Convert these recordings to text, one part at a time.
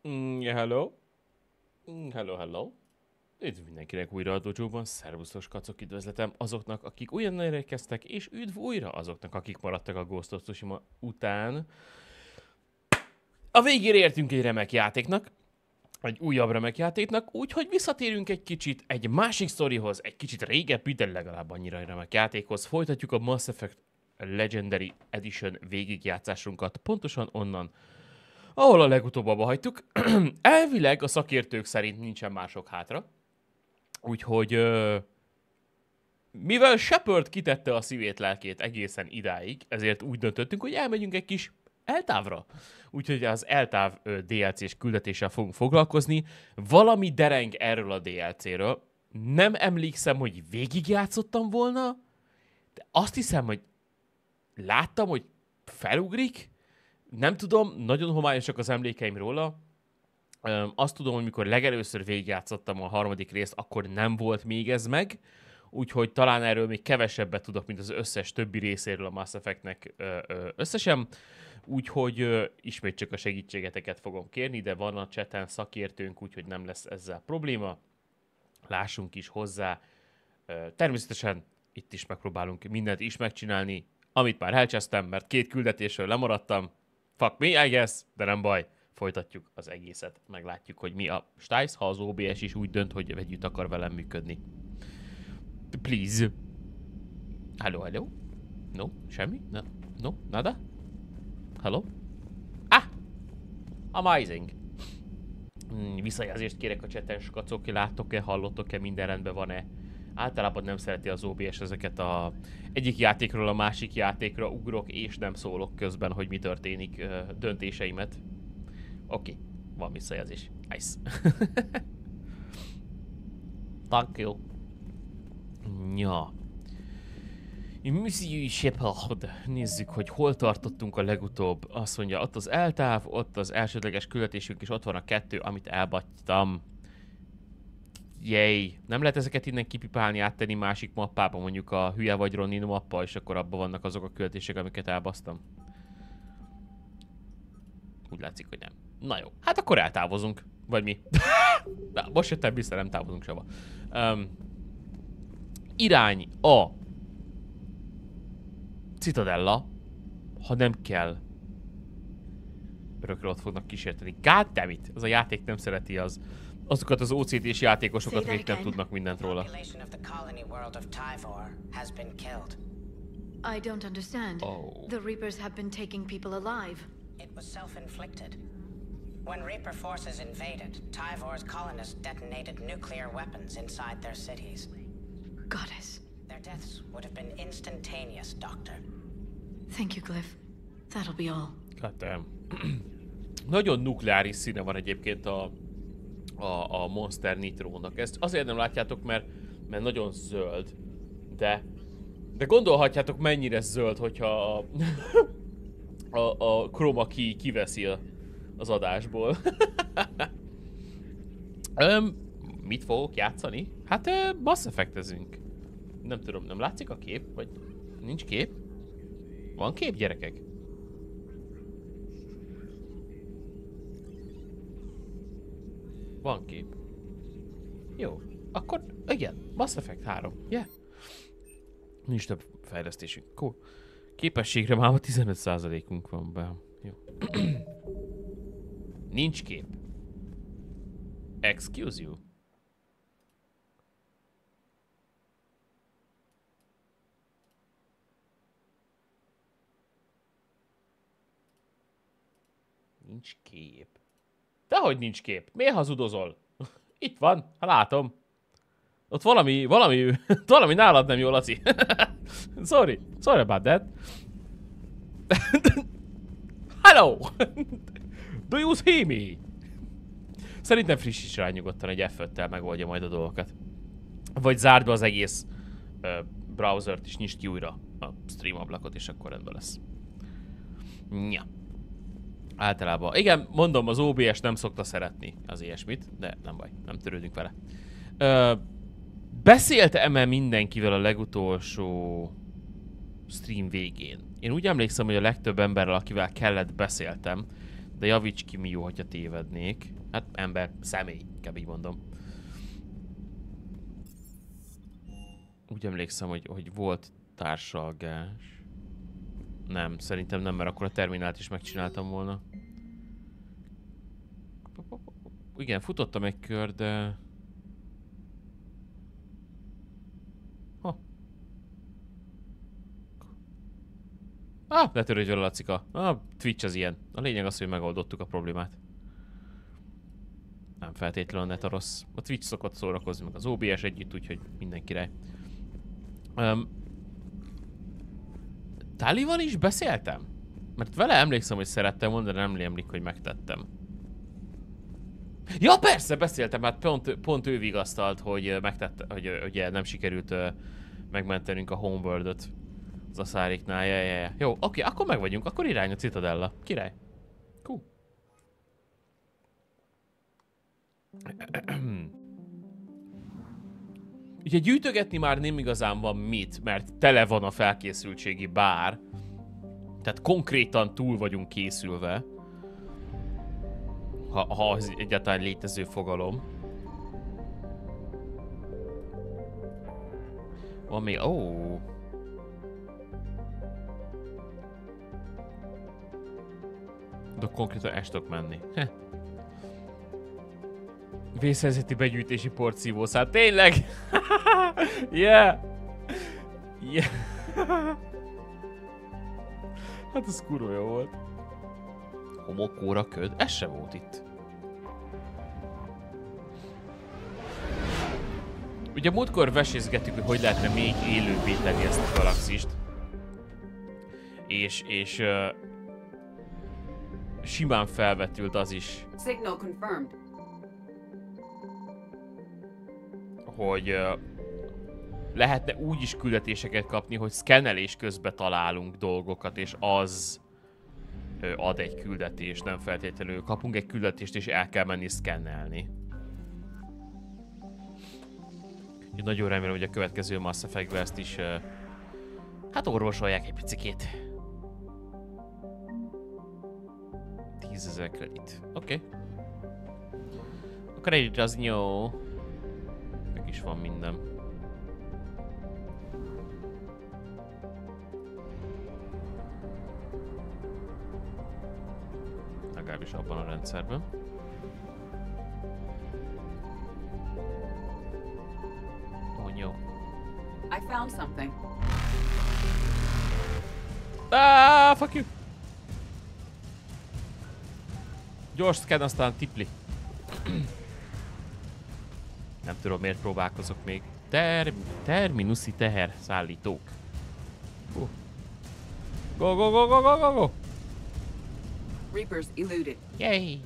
Hello. Hello. Üdv mindenkinek újra a dojo-ban, szervuszos kacok, üdvözletem azoknak, akik újonnan érkeztek, és üdv újra azoknak, akik maradtak a Ghost of Tsushima után. A végére értünk egy remek játéknak, egy újabb remek játéknak, úgyhogy visszatérünk egy kicsit egy másik sztorihoz, egy kicsit régebbi, de legalább annyira remek játékhoz. Folytatjuk a Mass Effect Legendary Edition végigjátszásunkat, pontosan onnan, ahol a legutóbb abba hagytuk. Elvileg a szakértők szerint nincsen mások hátra. Úgyhogy mivel Shepard kitette a szívét, lelkét egészen idáig, ezért úgy döntöttünk, hogy elmegyünk egy kis eltávra. Úgyhogy az eltáv DLC-s küldetéssel fogunk foglalkozni. Valami dereng erről a DLC-ről. Nem emlékszem, hogy végigjátszottam volna, de azt hiszem, hogy láttam, hogy felugrik. Nem tudom, nagyon homályosak az emlékeim róla. Azt tudom, hogy mikor legelőször végigjátszottam a harmadik részt, akkor nem volt még ez meg, úgyhogy talán erről még kevesebbet tudok, mint az összes többi részéről a Mass Effectnek összesen. Úgyhogy ismét csak a segítségeteket fogom kérni, de van a chaten szakértőnk, úgyhogy nem lesz ezzel probléma. Lássunk is hozzá. Természetesen itt is megpróbálunk mindent is megcsinálni, amit már elcsesztem, mert 2 küldetésről lemaradtam. Fuck me, I guess, de nem baj. Folytatjuk az egészet, meglátjuk, hogy mi a stájsz, ha az OBS is úgy dönt, hogy együtt akar velem működni. Please. Hello? No? Semmi? No? Nada? Hello? Ah! Amazing! Visszajelzést kérek a chaten, skacok, láttok-e, hallottok-e, minden rendben van-e? Általában nem szereti az OBS ezeket a egyik játékról a másik játékra ugrok, és nem szólok közben, hogy mi történik döntéseimet. Oké, van visszajelzés. Nice. Thank you. Ja. Monsieur Shepard. Nézzük, hogy hol tartottunk a legutóbb. Azt mondja, ott az eltáv, ott az elsődleges küldetésünk, és ott van a 2, amit elbattyam. Yay. Nem lehet ezeket innen kipipálni, áttenni másik mappába, mondjuk a Hülye vagy Ronin mappa, és akkor abban vannak azok a küldetések, amiket elbasztam. Úgy látszik, hogy nem. Na jó, hát akkor eltávozunk. Vagy mi? Na, most jöttem vissza, nem távozunk sehova. Irány a Citadella, ha nem kell. Örökre ott fognak kísérteni. Goddammit! Ez a játék nem szereti azokat az OCD-s játékosokat, akik nem tudnak mindent róla. I don't understand. Oh. The Reapers have been taking people alive. It was self-inflicted. When Reaper forces invaded, Tyvor's colonists detonated nuclear weapons inside their cities. Goddess. Their deaths would have been instantaneous, Doctor. Thank you, Glyph. That'll be all. God damn. Nagyon nukleáris színe van egyébként a Monster Nitrónak. Ezt azért nem látjátok, mert nagyon zöld. De gondolhatjátok, mennyire zöld, hogyha a chroma key kiveszi az adásból. Mit fogok játszani? Hát Mass Effect-ezünk. Nem tudom, nem látszik a kép? Vagy nincs kép? Van kép, gyerekek? Van kép. Jó. Akkor igen, Mass Effect 3. Yeah. Nincs több fejlesztésünk. Cool. Képességre már 15%-unk van be. Jó. Nincs kép. Excuse you. Nincs kép. Dehogy nincs kép. Miért hazudozol? Itt van, látom. Ott valami nálad nem jó, Laci. Sorry about that. Hello! Do you see me? Szerintem frissíts rá nyugodtan, egy F5-tel megoldja majd a dolgokat. Vagy zárd be az egész browsert és nyisd ki újra a stream ablakot, és akkor rendben lesz. Ja. Általában. Igen, mondom, az OBS nem szokta szeretni az ilyesmit, de nem baj, nem törődünk vele. Beszélte-e mindenkivel a legutolsó stream végén? Én úgy emlékszem, hogy a legtöbb emberrel, akivel kellett, beszéltem, De javíts ki, mi jó, hogyha tévednék. Hát ember, személy, inkább így mondom. Úgy emlékszem, hogy volt társalgás. Nem, szerintem nem, mert akkor a terminált is megcsináltam volna. Igen, futottam egy kör, de... Ne törődj vele, Lacika. Twitch az ilyen. A lényeg az, hogy megoldottuk a problémát. Nem feltétlenül a net a rossz. A Twitch szokott szórakozni, meg az OBS együtt, úgyhogy minden király. Talival is beszéltem? Mert vele emlékszem, hogy szerettem volna, de nem emlékszik, hogy megtettem. Ja, persze, beszéltem, hát pont ő vigasztalt, hogy megtette, hogy ugye nem sikerült megmentenünk a Homeworld-öt az Asariknál. Ja. Jó, oké, akkor meg vagyunk, akkor irány a Citadella. Király. Cool. Ugye gyűjtögetni már nem igazán van mit, mert tele van a felkészültségi bár. Tehát konkrétan túl vagyunk készülve. Ha az egyáltalán létező fogalom. Van még... De konkrétan el tudok menni. Vészhelyzeti begyűjtési portszívószál. Tényleg? Yeah! Hát ez kurva jó volt. Homokóra köd? Ez se volt itt. Ugye múltkor vesézgettük, hogy lehetne még élőbbé tenni ezt a galaxist. És simán felvetült az is, hogy lehetne úgy is küldetéseket kapni, hogy szkennelés közben találunk dolgokat, és az ad egy küldetést, nem feltétlenül kapunk egy küldetést, és el kell menni szkennelni. Úgyhogy nagyon remélem, hogy a következő Mass Effect-be ezt is hát orvosolják egy picikét. 10 000 kredit. Oké. A kredit az jó. Meg is van minden. Legalábbis abban a rendszerben. Jó. I found something. Fuck you! Gyors scan, aztán tipli. Nem tudom, miért próbálkozok még. Terminuszi teher szállítók. Go, go, go, go, go, go, go! Reapers eluded. Yay!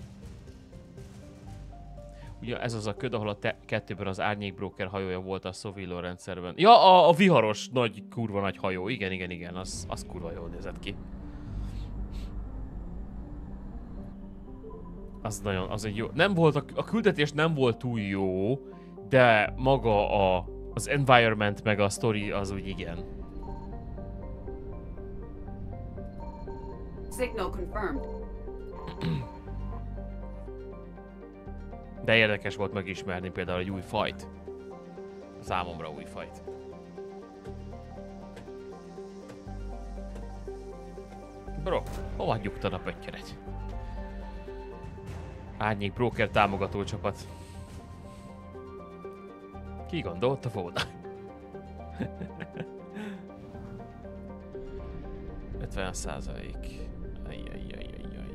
Ugye ez az a köd, ahol a kettőben az árnyékbroker hajója volt a Sovilo rendszerben. Ja, a viharos, kurva nagy hajó. Igen, az kurva jól nézett ki. Az egy jó. Nem volt, a küldetés nem volt túl jó, de maga az environment meg a story az úgy igen. Signal confirmed. De érdekes volt megismerni például egy új fajt. Számomra új fajt. Bro, hova hagyjuk a pöttyeret? Árnyék broker támogató csapat. Ki gondolta volna? 50%. Ajjajjajjajjaj.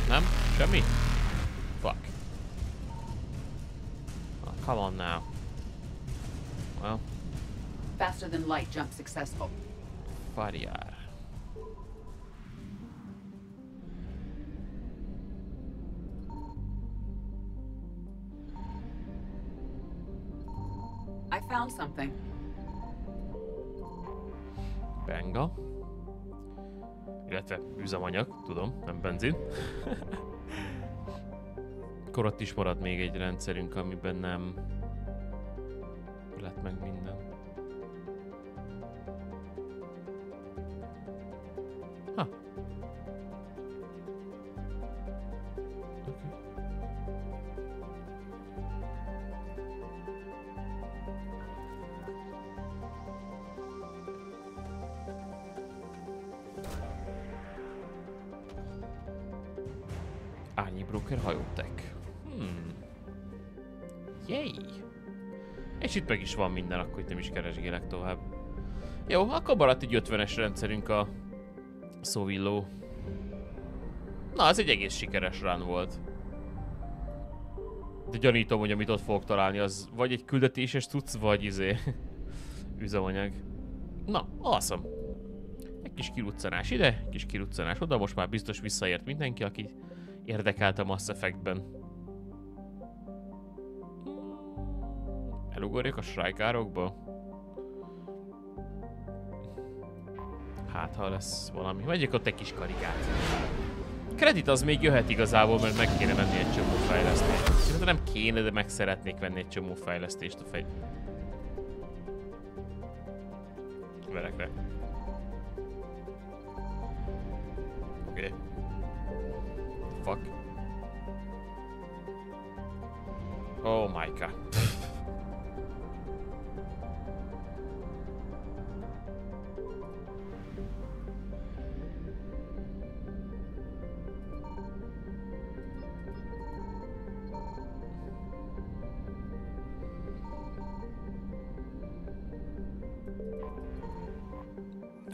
Nem? Semmi? Fuck. Oh, come on now. Well. Faster than light jump successful. Farjár. I found something. Benga. Illetve üzemanyag, tudom, nem benzin. Akkor ott is marad még egy rendszerünk, amiben nem lett meg minden. Ha. Árnyi Broker hajótek. Yay! És itt meg is van minden, akkor itt nem is keresgélek tovább. Jó, akkor maradt egy 50-es rendszerünk a Szóvilló. Na, ez egy egész sikeres run volt. De gyanítom, hogy amit ott fogok találni, az vagy egy küldetéses cucc, vagy üzemanyag. Na, awesome. Egy kis kiruccanás ide, egy kis kiruccanás oda, most már biztos visszaért mindenki, aki érdekelt a Mass Effectben. Elugorjak a shrine-károkba? Hát, ha lesz valami. Megyek ott egy kis karikát. Kredit az még jöhet igazából, mert meg kéne venni egy csomó fejlesztést. Szerintem nem kéne, de meg szeretnék venni egy csomó fejlesztést a verekre. Oké. Fuck. Oh my god.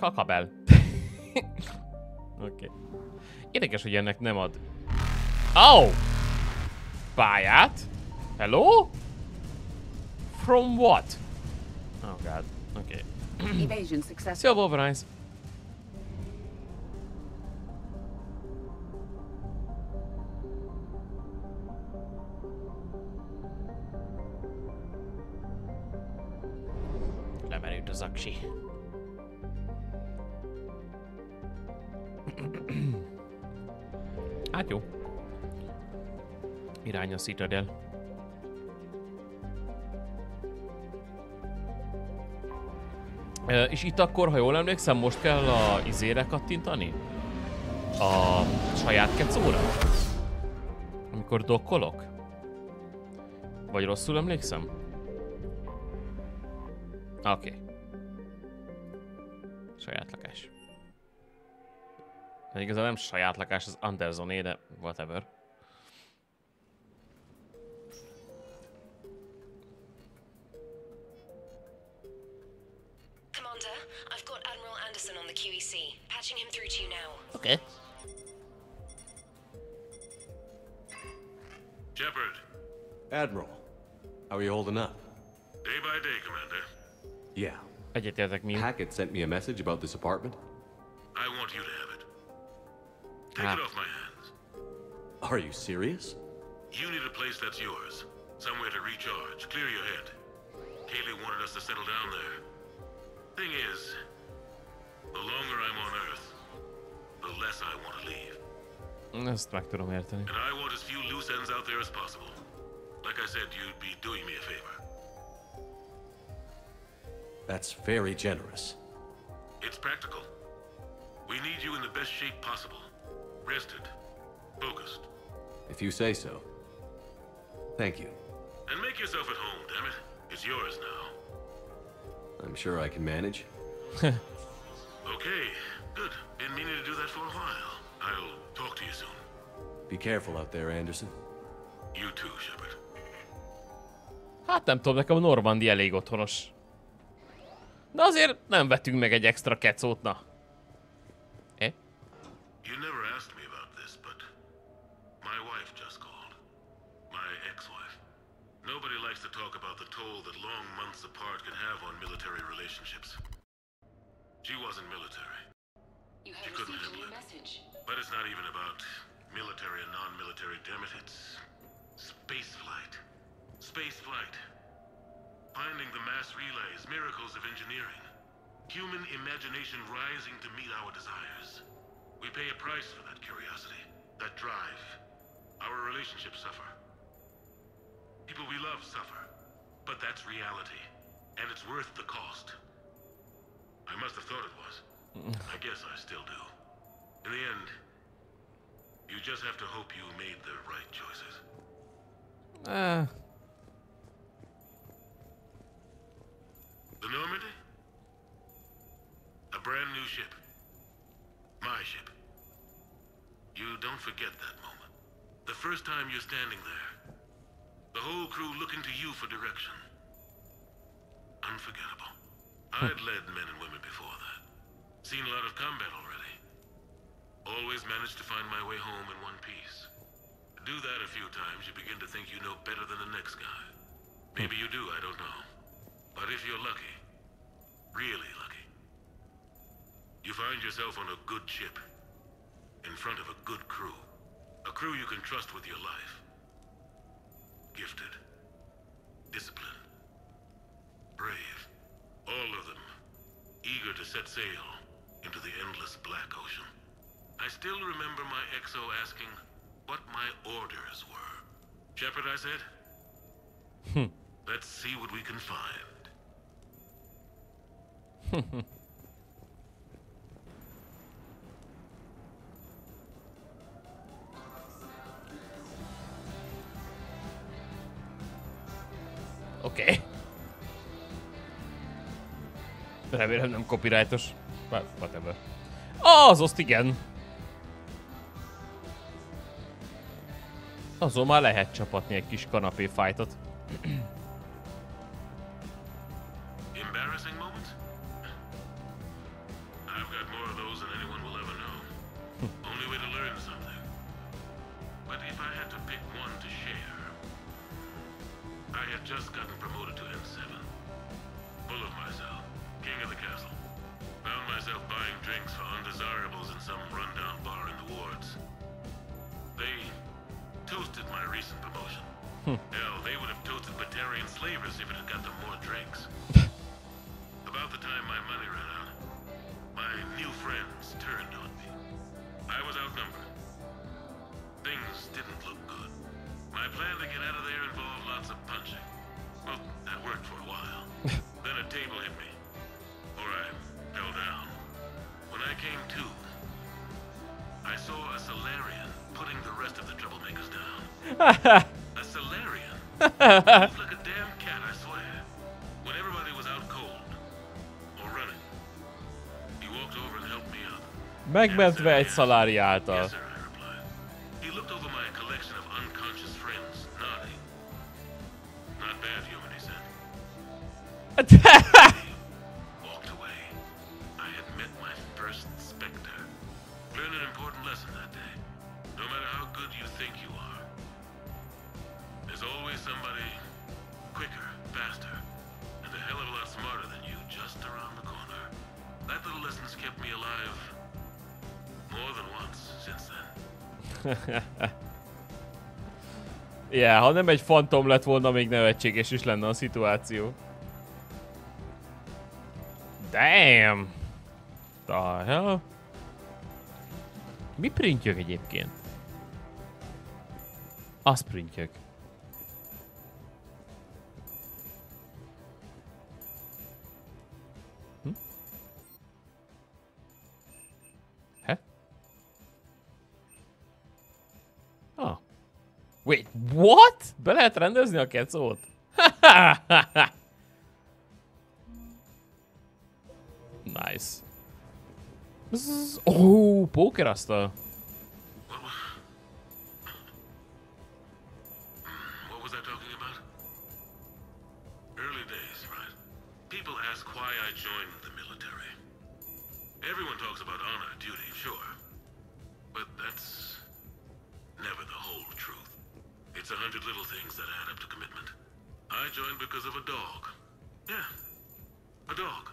Kakabel. Oké. Érdekes, hogy ennek nem ad... Oh! Pályát? Hello? From what? Oh god. Oké. Evasion successful. Szia, Wolverines. Lemerült az aksi. Hát jó. Irány a Citadel. És itt akkor, ha jól emlékszem, most kell a izére kattintani? A saját kecóra? Amikor dokkolok? Vagy rosszul emlékszem? Oké. Saját lakás. De igazán nem saját lakás, az Andersoné, de whatever. Commander, I've got Admiral Anderson on the QEC. Patching him through to you now. Okay. Shepard, Admiral, how are you holding up? day by day, Commander. Yeah. Egyetértek mi? Hackett sent me a message about this apartment. I want you to have it. Take it off my hands. Are you serious? You need a place that's yours. Somewhere to recharge, clear your head. Kaylee wanted us to settle down there. Thing is, the longer I'm on Earth, the less I want to leave. Ezt meg tudom érteni. And I want as few loose ends out there as possible. Like I said, you'd be doing me a favor. That's very generous. It's practical. We need you in the best shape possible. Rested. Focused. If you say so. Thank you. And make yourself at home, damn it. It's yours now. I'm sure I can manage. Okay, good. Been meaning to do that for a while. I'll talk to you soon. Be careful out there, Anderson. You too, Shepard. Hát nem tudom, nekem a Normandy elég otthonos. De azért nem vettünk meg egy extra kecót, na. You never asked me about this, but my wife just called. My ex-wife. Nobody likes to talk about the toll that long months apart can have on military relationships. She wasn't military. You She have couldn't received a handle new it. message. But it's not even about military and non-military, damn it. It's space flight. Space flight. Finding the mass relays, miracles of engineering. Human imagination rising to meet our desires. We pay a price for that curiosity, that drive. Our relationships suffer. People we love suffer. But that's reality. And it's worth the cost. I must have thought it was. I guess I still do. In the end, you just have to hope you made the right choices. The Normandy? A brand new ship. My ship. You don't forget that moment. The first time you're standing there. The whole crew looking to you for direction. Unforgettable. I'd led men and women before that. Seen a lot of combat already. Always managed to find my way home in one piece. Do that a few times, you begin to think you know better than the next guy. Maybe you do, I don't know. But if you're lucky, really lucky, you find yourself on a good ship, in front of a good crew. A crew you can trust with your life. Gifted. Disciplined. Brave. All of them. Eager to set sail into the endless black ocean. I still remember my XO asking what my orders were. Shepard, I said. Let's see what we can find. Oké. Remélem nem copyrightos. Whatever. Az azt igen. Azon már lehet csapatni egy kis kanapé fightot. Embarrassing moments? I've got more of those than anyone will ever know. Only way to learn something. But if I had to pick one to share, I had just gotten promoted to M7. Full of myself. King of the castle. Found myself buying drinks for undesirables in some rundown bar in the wards. They toasted my recent promotion. Hell, they would have toasted Batarian slavers if it had got them more drinks. About the time my money ran out, my new friends turned on me. I was outnumbered. Things didn't look good. My plan to get out of there involved lots of punching. Well, that worked for a while. Then a table hit me. Or I fell down. When I came to, I saw a Solarian putting the rest of the troublemakers down. A Solarian? Moved like a damn cat, I swear. When everybody was out cold. Or running. He walked over and helped me up. Megmentve egy szalári által. Yes, sir, I replied. He looked over my collection of unconscious friends, nodding. Not bad, human, he said. Walked away. I had met my first Spectre. Learned an important lesson that day. No matter how good you think you are, there's always somebody quicker, faster, and a hell of a lot smarter than you just around the corner. That little lesson's kept me alive more than once since then. Yeah, ha nem egy fantom lett volna, még nevetséges is lenne a szituáció. Damn! The hell? Mi printjök egyébként? Az printjök. Ah. Wait, what? Be lehet rendezni a kecót? Nice. Oh, pókerasztal. What was I talking about? Early days, right? People ask why I joined the military. Everyone talks about honor, duty, sure. But that's never the whole truth. It's 100 little things that add up to commitment. I joined because of a dog. Yeah, a dog.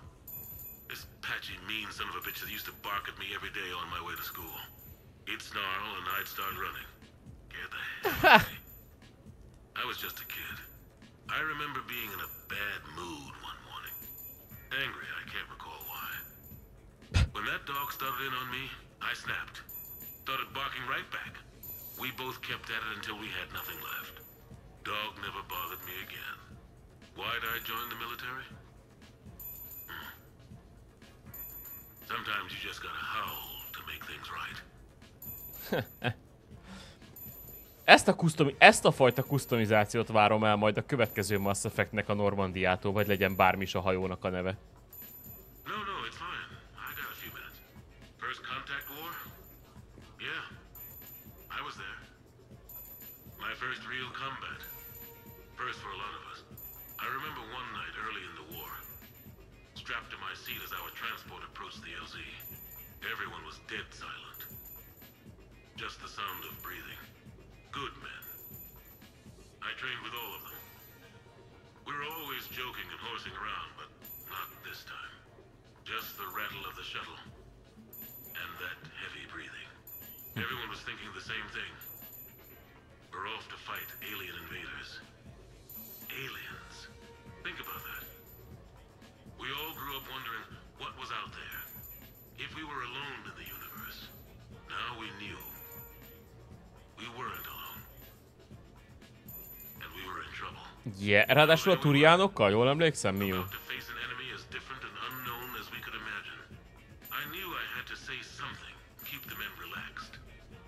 This patchy, mean son of a bitch that used to bark at me every day on my way to school. He'd snarl and I'd start running. Get the hell out of me. I was just a kid. I remember being in a bad mood one morning. Angry, I can't recall why. When that dog started in on me, I snapped. Started barking right back. We both kept at it until we had nothing left. Dog never bothered me again. Why'd I join the military? Sometimes you just gotta howl to make things right. Ezt a fajta kusztomizációt várom el majd a következő Mass Effectnek a Normandiától, vagy legyen bármi is a hajónak a neve. No, it's fine. I got a few minutes. First contact war? Yeah. I was there. My first real combat. First for a lot of us. I remember one night early in the war. Strapped to my seat as our transport approached the LZ. Everyone was dead silent. Just the sound of breathing. Good men. I trained with all of them. We were always joking and horsing around, but not this time. Just the rattle of the shuttle. And that heavy breathing. Everyone was thinking the same thing. We're off to fight alien invaders. Aliens. Think about that. We all grew up wondering what was out there. If we were alone in the universe. Now we knew. We weren't alone. And we were in trouble. Yeah, ráadásul a Turianokkal, jól emlékszem, mi jó? About to face an enemy as different and unknown as we could imagine. I knew I had to say something, keep the men relaxed.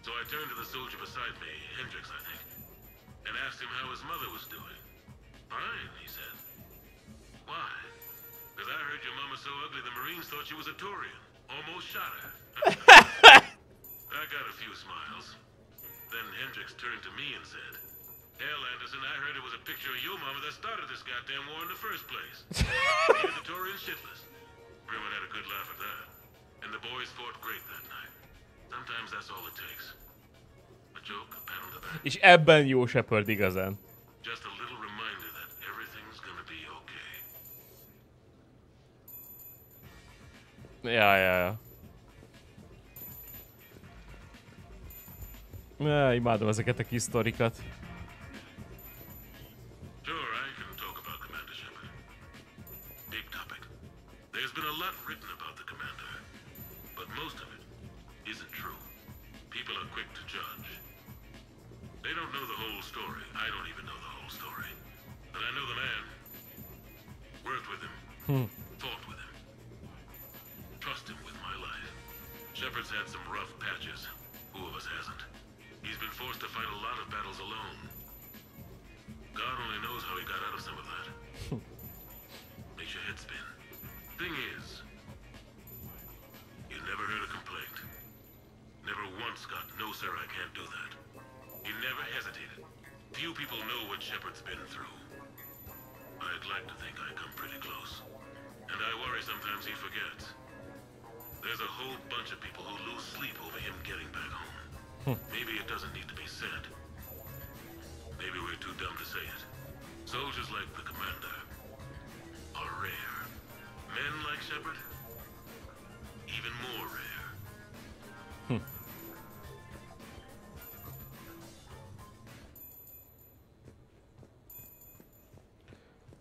So I turned to the soldier beside me, Hendricks, I think, and asked him how his mother was doing. Fine, he said. Why? Because I heard your mama so ugly the Marines thought she was a Turian. Almost shot her. I got a few smiles. Then Hendricks turned to me and said, Hell, Anderson, I heard it was a picture of your mama that started this goddamn war in the first place. Made the Turians shitless. Everyone had a good laugh at that. And the boys fought great that night. Sometimes that's all it takes. A joke, a pat on the back. És ebben jó Shepard igazán. Just a little reminder that everything's gonna be okay. Ja. Imádom ezeket a kis sztorikat. Sure, I can talk about Commander Shepard. Big topic. There's been a lot written about the Commander, but most of it isn't true. People are quick to judge. They don't know the whole story. I don't even know the whole story. But I know the man. Worked with him. Fought with him. Trust him with my life. Shepard's had some rough patches. Who of us hasn't? He's been forced to fight a lot of battles alone. God only knows how he got out of some of that. Makes your head spin. Thing is, you never heard a complaint. Never once got, no sir, I can't do that. He never hesitated. Few people know what Shepard's been through. I'd like to think I come pretty close. And I worry sometimes he forgets. There's a whole bunch of people who lose sleep over him getting back home. Maybe it doesn't need to be said. Maybe we're too dumb to say it. Soldiers like the Commander are rare. Men like Shepard, even more rare.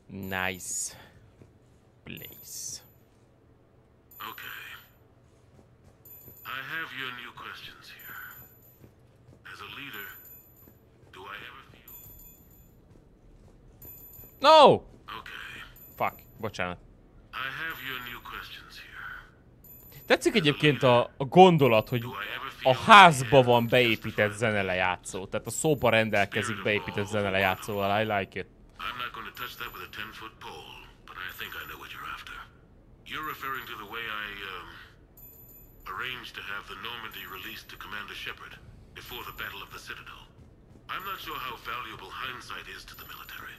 Nice place. Okay. I have your new questions here. As a leader, do I ever feel... No! Okay. Fuck, bocsánat. I have your new questions here. Tetszik egyébként a gondolat, hogy a házba van beépített zenelejátszó. Tehát a szóba rendelkezik beépített zenelejátszóval. I like it. I'm not going to touch that with a 10-foot pole, but I think I know what you're after. You're referring to the way I, arranged to have the Normandy released to Commander Shepard before the Battle of the Citadel. I'm not sure how valuable hindsight is to the military.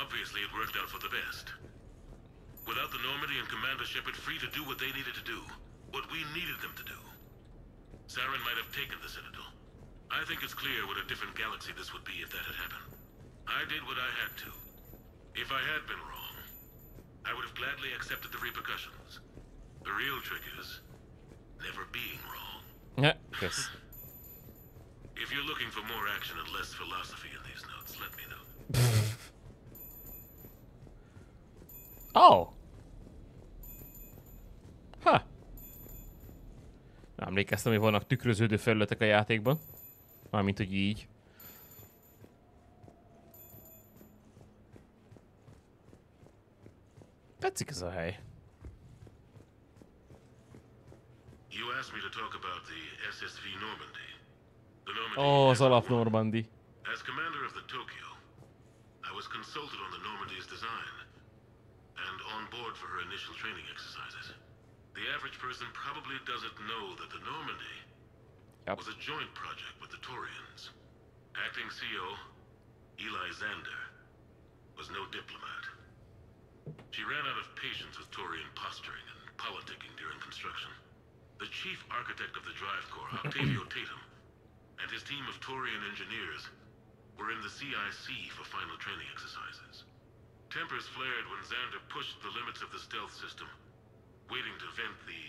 Obviously, it worked out for the best. Without the Normandy and Commander Shepard free to do what they needed to do, what we needed them to do, Saren might have taken the Citadel. I think it's clear what a different galaxy this would be if that had happened. I did what I had to. If I had been wrong, I would have gladly accepted the repercussions. The real trick is never being wrong. Yes. If you're looking for more action and less philosophy in these notes, let me know. Oh! Ha! Emlékeztem, hogy vannak tükröződő felületek a játékban. Mármint, hogy így. Tetszik ez a hely. You asked me to talk about the SSV Normandy. The Normandy Ó, az has alap won. Normandi. As commander of the Tokyo, I was consulted on the Normandy's design and on board for her initial training exercises. The average person probably doesn't know that the Normandy Yep. was a joint project with the Taurians. Acting CO, Eli Xander, was no diplomat. She ran out of patience with Taurian posturing and politicking during construction. The chief architect of the Drive Corps, Octavio Tatum, and his team of Taurian engineers were in the CIC for final training exercises. Tempers flared when Xander pushed the limits of the stealth system, waiting to vent the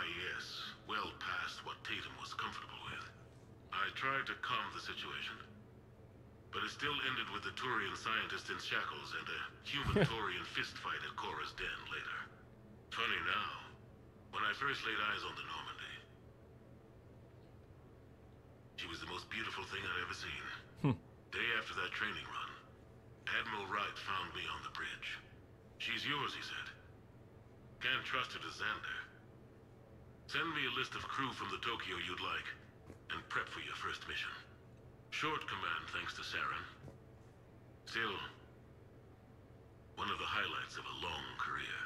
IES well past what Tatum was comfortable with. I tried to calm the situation, but it still ended with the Taurian scientist in shackles and a human Taurian fistfight at Korra's den later. Funny now, when I first laid eyes on the Normandy, she was the most beautiful thing I'd ever seen. Day after that training run, Admiral Wright found me on the bridge. She's yours, he said. Can't trust her to Xander. Send me a list of crew from the Tokyo you'd like, and prep for your first mission. Short command thanks to Saren. Still, one of the highlights of a long career.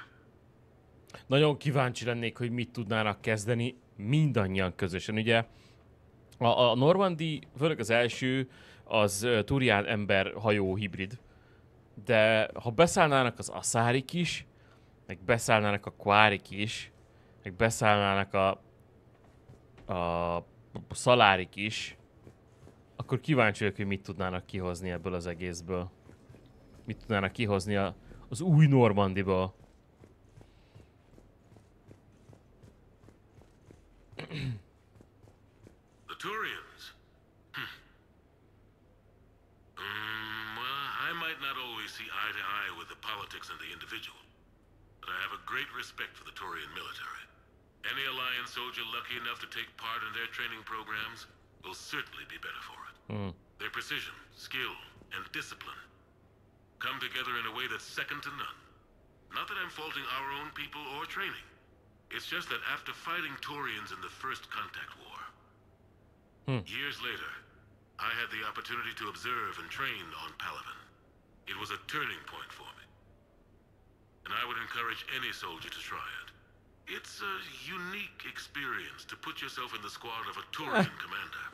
Nagyon kíváncsi lennék, hogy mit tudnának kezdeni mindannyian közösen. Ugye a Normandy, főleg az első, az Turian ember hajó hibrid. De ha beszállnának az Aszárik is, meg beszállnának a Quarik is, meg beszállnának a Szalárik is, akkor kíváncsi vagyok, hogy mit tudnának kihozni ebből az egészből. Mit tudnának kihozni az új Normandiból. The Turians? Well, I might not always see eye to eye with the politics and the individual, but I have a great respect for the Turian military. Any Alliance soldier lucky enough to take part in their training programs will certainly be better for it. Their precision, skill, and discipline come together in a way that's second to none. Not that I'm faulting our own people or training. It's just that after fighting Taurians in the First Contact War, years later, I had the opportunity to observe and train on Palaven. It was a turning point for me. And I would encourage any soldier to try it. It's a unique experience to put yourself in the squad of a Taurian commander.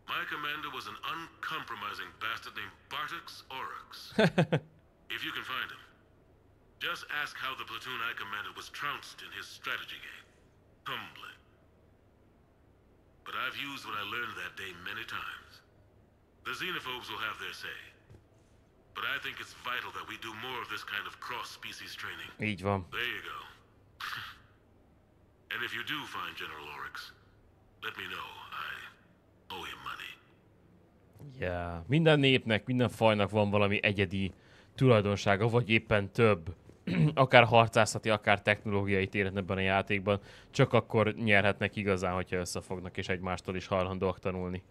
My commander was an uncompromising bastard named Bartix Oryx. If you can find him, just ask how the platoon I commanded was trounced in his strategy game. Humbly. But I've used what I learned that day many times. The xenophobes will have their say. But I think it's vital that we do more of this kind of cross-species training. Így van. There you go. And if you do find General Oryx, let me know. I owe him money. Yeah. Minden népnek, minden fajnak van valami egyedi tulajdonsága, vagy éppen több. Akár harcászati, akár technológiai téren ebben a játékban. Csak akkor nyerhetnek igazán, hogyha összefognak és egymástól is hajlandóak tanulni.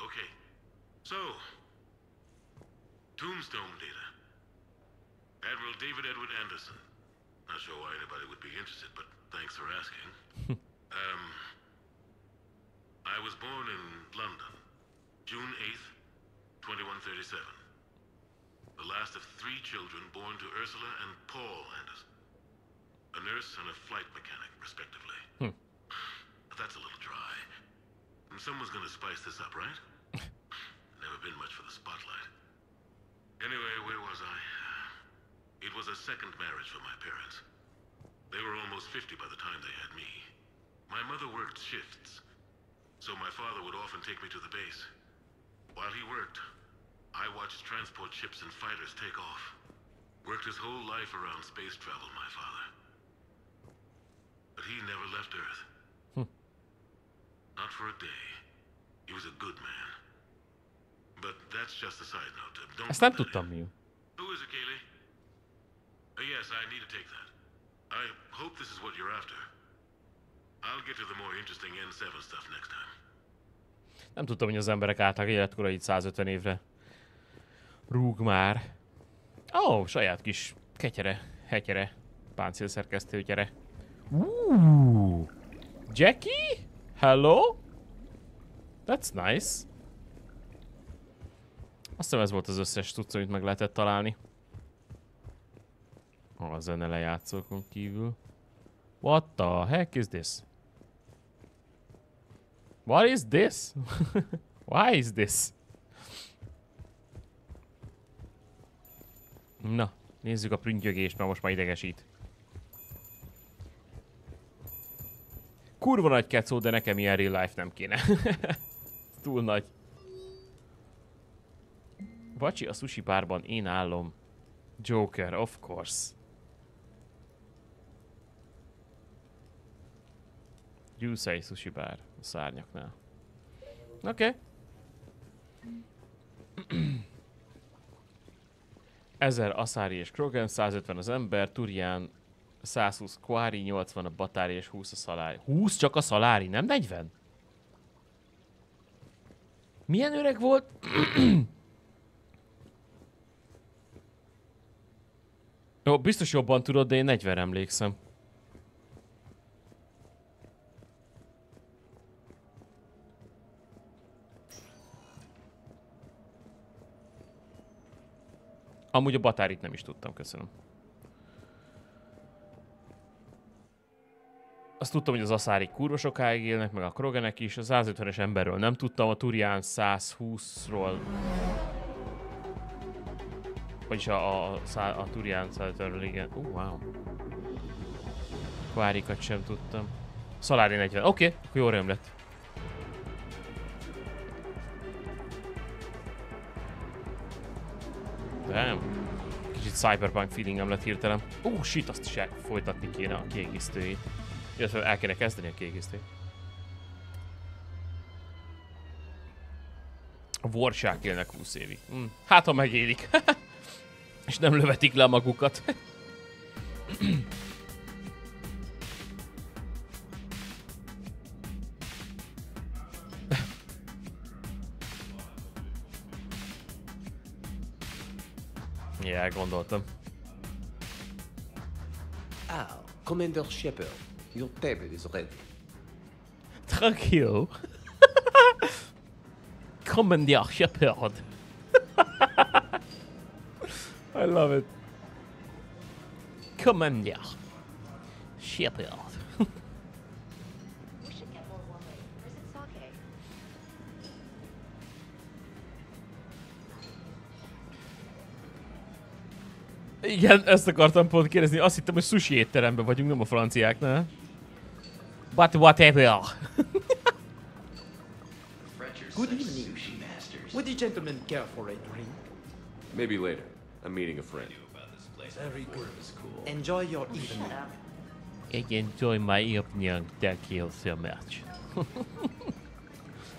Okay. So, Tombstone data. Admiral David Edward Anderson. Not sure why anybody would be interested, but thanks for asking. I was born in London, June 8th, 2137. The last of 3 children born to Ursula and Paul Anderson. A nurse and a flight mechanic, respectively. But that's a little dry. And someone's gonna spice this up, right? Never been much for the spotlight. Anyway, where was I? It was a second marriage for my parents. They were almost 50 by the time they had me. My mother worked shifts, so my father would often take me to the base. While he worked, I watched transport ships and fighters take off. Worked his whole life around space travel, my father. But he never left Earth. Not for a day. He was a good man. But that's just a side note. Don't Ezt nem put that tudtam in. mi. Who is it, Kaylee? Yes, I need to take that. I hope this is what you're after. I'll get to the more interesting N7 stuff next time. Nem tudtam, hogy az emberek átlag életkora így 150 évre. Rúg már. Ó, saját kis ketyere, hetyere. Páncélszerkesztő, gyere. Jackie? Hello? That's nice. Azt hiszem ez volt az összes tudsz, amit meg lehetett találni. A zene lejátszókon kívül. What the heck is this? What is this? Why is this? Na, nézzük a prüntjögést, mert most már idegesít. Kurva nagy kecó, de nekem ilyen real life nem kéne. Túl nagy. Vacsi a sushi bárban, én állom. Joker, of course. Gyúszai sushi bár a szárnyaknál. Oké. Okay. 1000 Aszári és Krogan, 150 az ember, Turian 120 Quarry, 80 a Batári és 20 a Szalári. 20 csak a Szalári, nem 40? Milyen öreg volt? Jó, biztos jobban tudod, de én 40 emlékszem. Amúgy a Batárit nem is tudtam, köszönöm. Azt tudtam, hogy az Aszárik kurva sokáig élnek, meg a Kroganek is. A 150-es emberről nem tudtam, a Turian 120-ról... Vagyis a Turian 150-ről, igen. Wow. Quarrykat sem tudtam. Szalári 40. Oké, akkor jó röm lett. Damn. Kicsit cyberpunk feelingem lett hirtelen. Shit, azt is folytatni kéne a kiegészítőjét. Illetve el kéne kezdeni a kiegészítőjét. A vorsák élnek 20 évig. Hát, ha megélik. És nem lövetik le magukat. Ja, gondoltam. Commander Shepard, your table is ready. Tranquilo. Commander Shepard. I love it. Commander Shepard. We should get more wine. Or is it sake? Igen, ezt akartam pont kérdezni. Azt hittem, hogy sushi étteremben vagyunk, nem a franciáknál. But whatever. Good evening. Would the gentleman care for a drink? Maybe later. I'm meeting a friend. Very good. Enjoy your evening. I enjoy my evening. Thank you so much.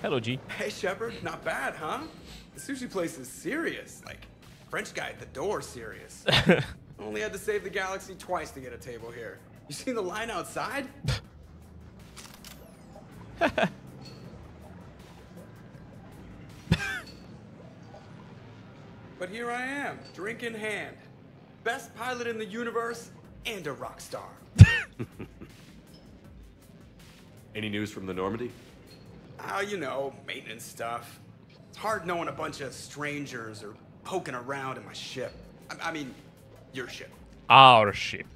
Hello, G. Hey, Shepard. Not bad, huh? The sushi place is serious. Like, French guy at the door serious. Only had to save the galaxy twice to get a table here. You seen the line outside? But here I am, drink in hand. Best pilot in the universe and a rock star. Any news from the Normandy? You know, maintenance stuff. It's hard knowing a bunch of strangers or poking around in my ship. I mean, your ship. Our ship.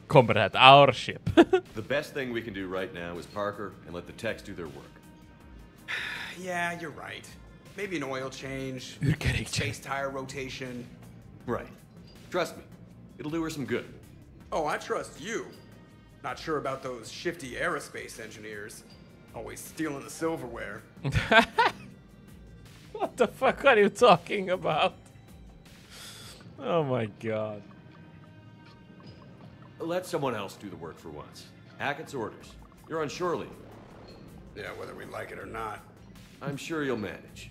Comrade, our ship. The best thing we can do right now is Parker and let the techs do their work. Yeah, you're right. Maybe an oil change, space tire rotation. Right. Trust me, it'll do her some good. Oh, I trust you. Not sure about those shifty aerospace engineers. Always stealing the silverware. What the fuck are you talking about? Oh my god. Let someone else do the work for once. Hackett's orders. You're on shore leave. Yeah, whether we like it or not. I'm sure you'll manage.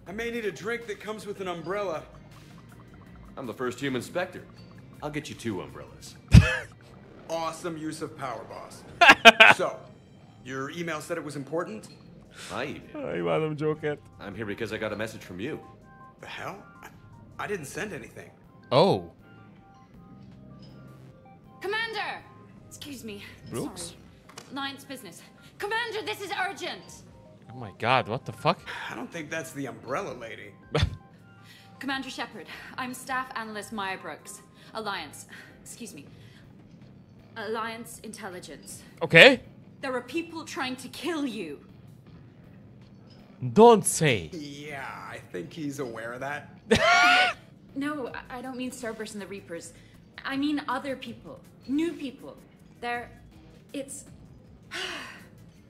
I may need a drink that comes with an umbrella. I'm the first human Spectre. I'll get you 2 umbrellas. Awesome use of power, boss. So, your email said it was important? My email? Ay, imádom Jokert. I'm here because I got a message from you. The hell? I didn't send anything. Oh. Commander! Commander! Excuse me. Brooks? Sorry. Alliance business. Commander, this is urgent! Oh my god, what the fuck? I don't think that's the umbrella lady. Commander Shepard, I'm Staff Analyst Maya Brooks. Alliance. Excuse me. Alliance Intelligence. Okay. There are people trying to kill you. Don't say. Yeah, I think he's aware of that. No, I don't mean Cerberus and the Reapers. I mean other people. New people. It's...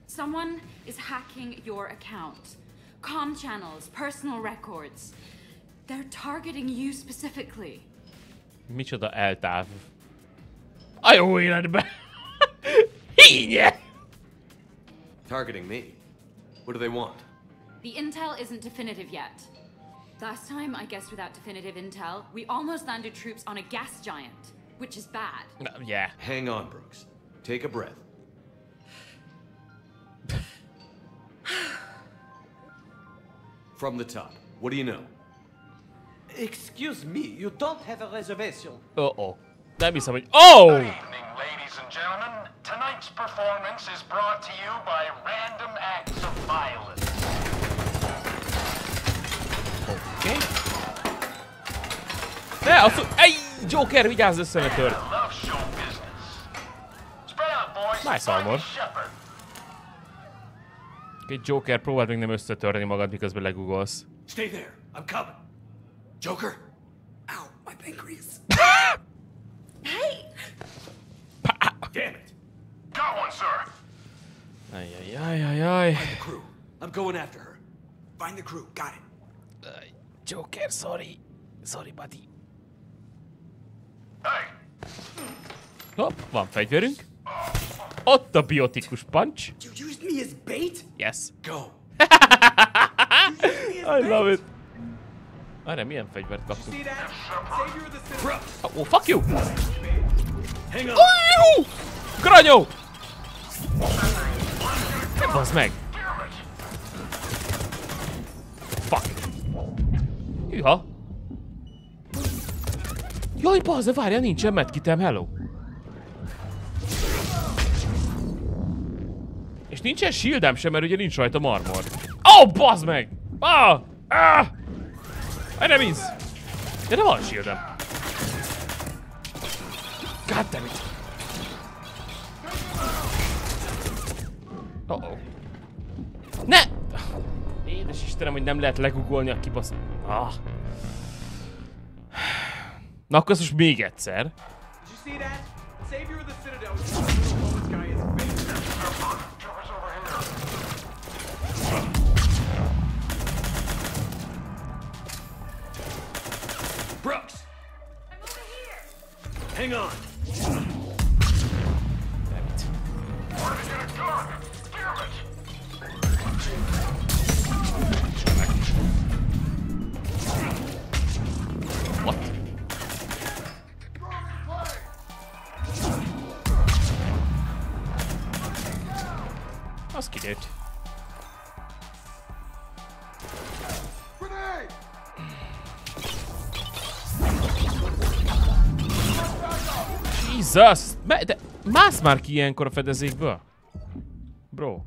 Someone is hacking your account. Comm channels, personal records. They're targeting you specifically. Micsoda eltáv. A jó életbe. Hínye! Targeting me? What do they want? The intel isn't definitive yet. Last time, I guess without definitive intel, we almost landed troops on a gas giant, which is bad. Yeah. Hang on, Brooks. Take a breath. From the top, what do you know? Excuse me, you don't have a reservation. Uh-oh. Nem hiszem, hogy... Oh! Good evening, ladies and gentlemen. Tonight's performance is brought to you by Random Acts of Violence. Okay. Ne, azt ej, Joker, vigyázz össze, ne tör. Nice armor. Egy Joker, próbáld meg nem összetörni magad, miközben legugolsz. Stay there, I'm coming. Joker? Ow, my pancreas. Hey! Damn it. Got one, sir. Ajajajajaj. Find the crew. I'm going after her. Find the crew, got it. Joker, sorry. Sorry, buddy. Hey. Hopp, van fegyverünk. Ott a biotikus punch. You used me as bait? Yes. Go. I love it. Arra, milyen fegyvert kaptunk? Oh, fuck you! Hang on. Oh, Granyó! Bazd meg! Fuck. Hűha. Jaj, bazd, várjál, nincsen medkitem, hello. És nincsen shieldem sem, mert ugye nincs rajta armor. Oh, bazd meg! Ah! Ah! Enemies! De nem van shieldem. Goddammit! Uh-oh. Ne! Édes Istenem, hogy nem lehet legugolni a kibasz... Ah. Na akkor most még egyszer. Brooks! I'm over here! Hang on! Damn it. Where did you get a gun? Damn it! What? Az kiderült. Jesus! De mász már ki ilyenkor a fedezékből? Bro.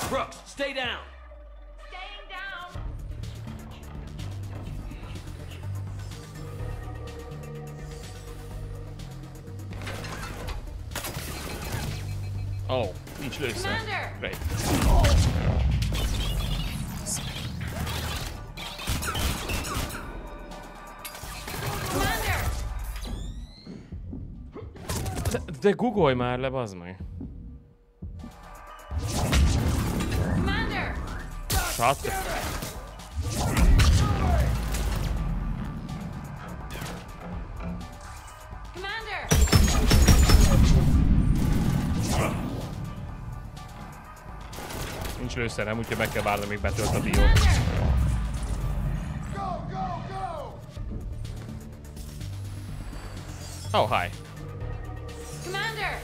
Brooks, stay down! Staying down! Oh, nincs lőszer. Commander! Great. Commander! De googolj már le, bazd meg. Commander! Shut the... Commander! Nincs lőszerem, úgyhogy meg kell várni, még betölt a dió. Commander! Oh, hi. Commander!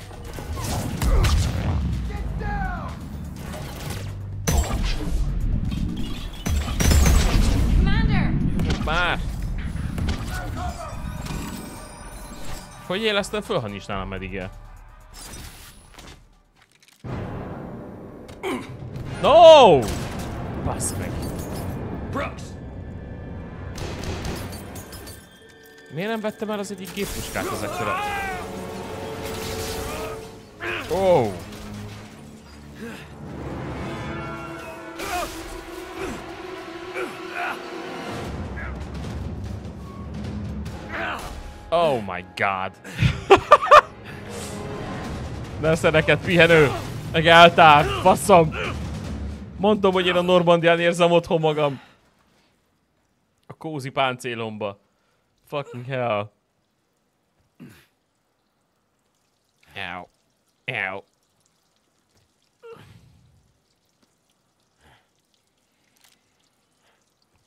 már! Hogy élesztem föl, ha nincs nálam meddig el? No! Bassz meg! Brooks! Miért nem vettem el az egyik géppuskát ezektől a... Oh! Oh my god! Nesze neked pihenő! Meg eltáv! Faszom! Mondtam, hogy én a Normandián érzem otthon magam. A kózi páncélomba. Fucking hell. Ow. Ow.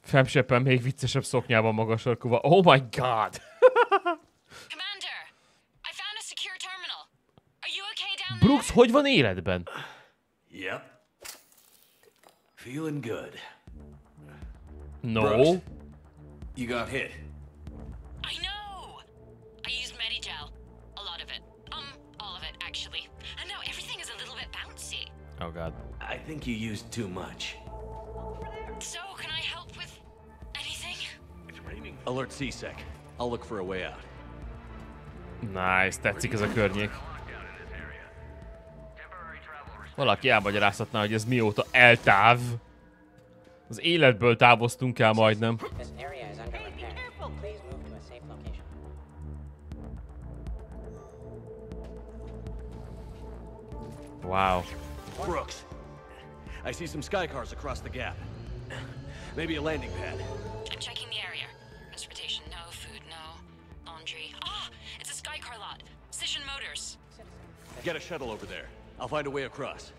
Femseppen még viccesebb szoknyában magas sarkúval. Oh my god! Commander, I found a secure terminal. Are you okay down there? Brooks, hogy van életben? Yep. Feeling good. No. Brooks, you got hit. I know. I used Medigel. A lot of it. All of it, actually. And now everything is a little bit bouncy. Oh god. I think you used too much. So, can I help with anything? It's raining. Alert CSEC. I'll look for a way out. Nice, tetszik ez a környék. Valaki elmagyarázhatná, hogy ez mióta eltáv. Az életből távoztunk el majdnem. Wow. Brooks, I see some sky cars across the gap. Maybe a landing pad. I'm checking the area. Transportation, no. Food, no. Laundry. Ah, it's a sky car lot. Cision Motors. Get a shuttle over there. I'll find a way across.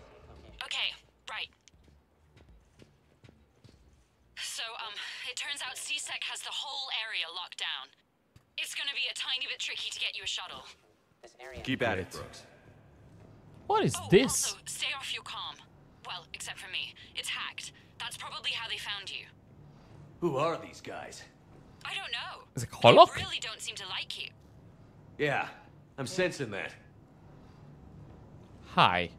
Okay, right. So, it turns out CSEC has the whole area locked down. It's gonna be a tiny bit tricky to get you a shuttle. Keep at it, Brooks. What is this? Also, stay off your comm. Well, except for me. It's hacked. That's probably how they found you. Who are these guys? I don't know. Ezek halak? They really don't seem to like you. Yeah, I'm sensing that. Hi.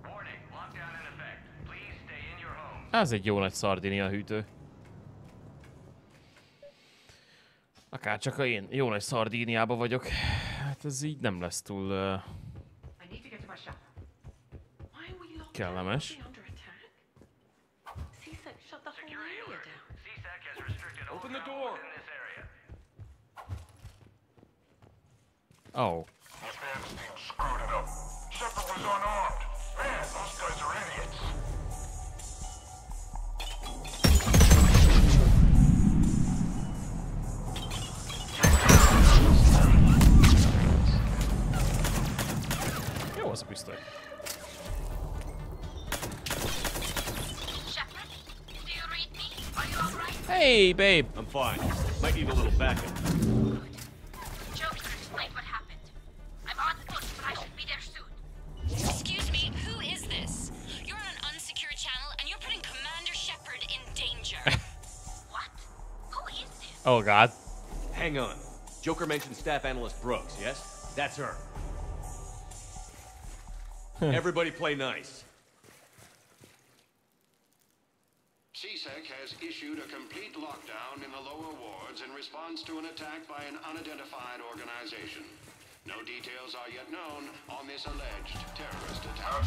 Warning, lockdown in effect. Please stay in your home. Ez egy jó nagy Szardinia hűtő. Akárcsak én jó nagy Szardíniába vagyok. Hát ez így nem lesz túl kellemes. Open the door in this area. Oh. This man's team screwed it up. Shepard was unarmed. Man, those guys are idiots. Jó az a pisztoly. Hey, babe. I'm fine. Might need a little backup. Joker explained what happened. I'm on foot, but I should be there soon. Excuse me, who is this? You're on an unsecured channel and you're putting Commander Shepard in danger. What? Who is this? Oh god. Hang on. Joker mentioned staff analyst Brooks, yes? That's her. Everybody play nice. CSEC has issued a complete lockdown in the lower wards in response to an attack by an unidentified organization. No details are yet known on this alleged terrorist attack.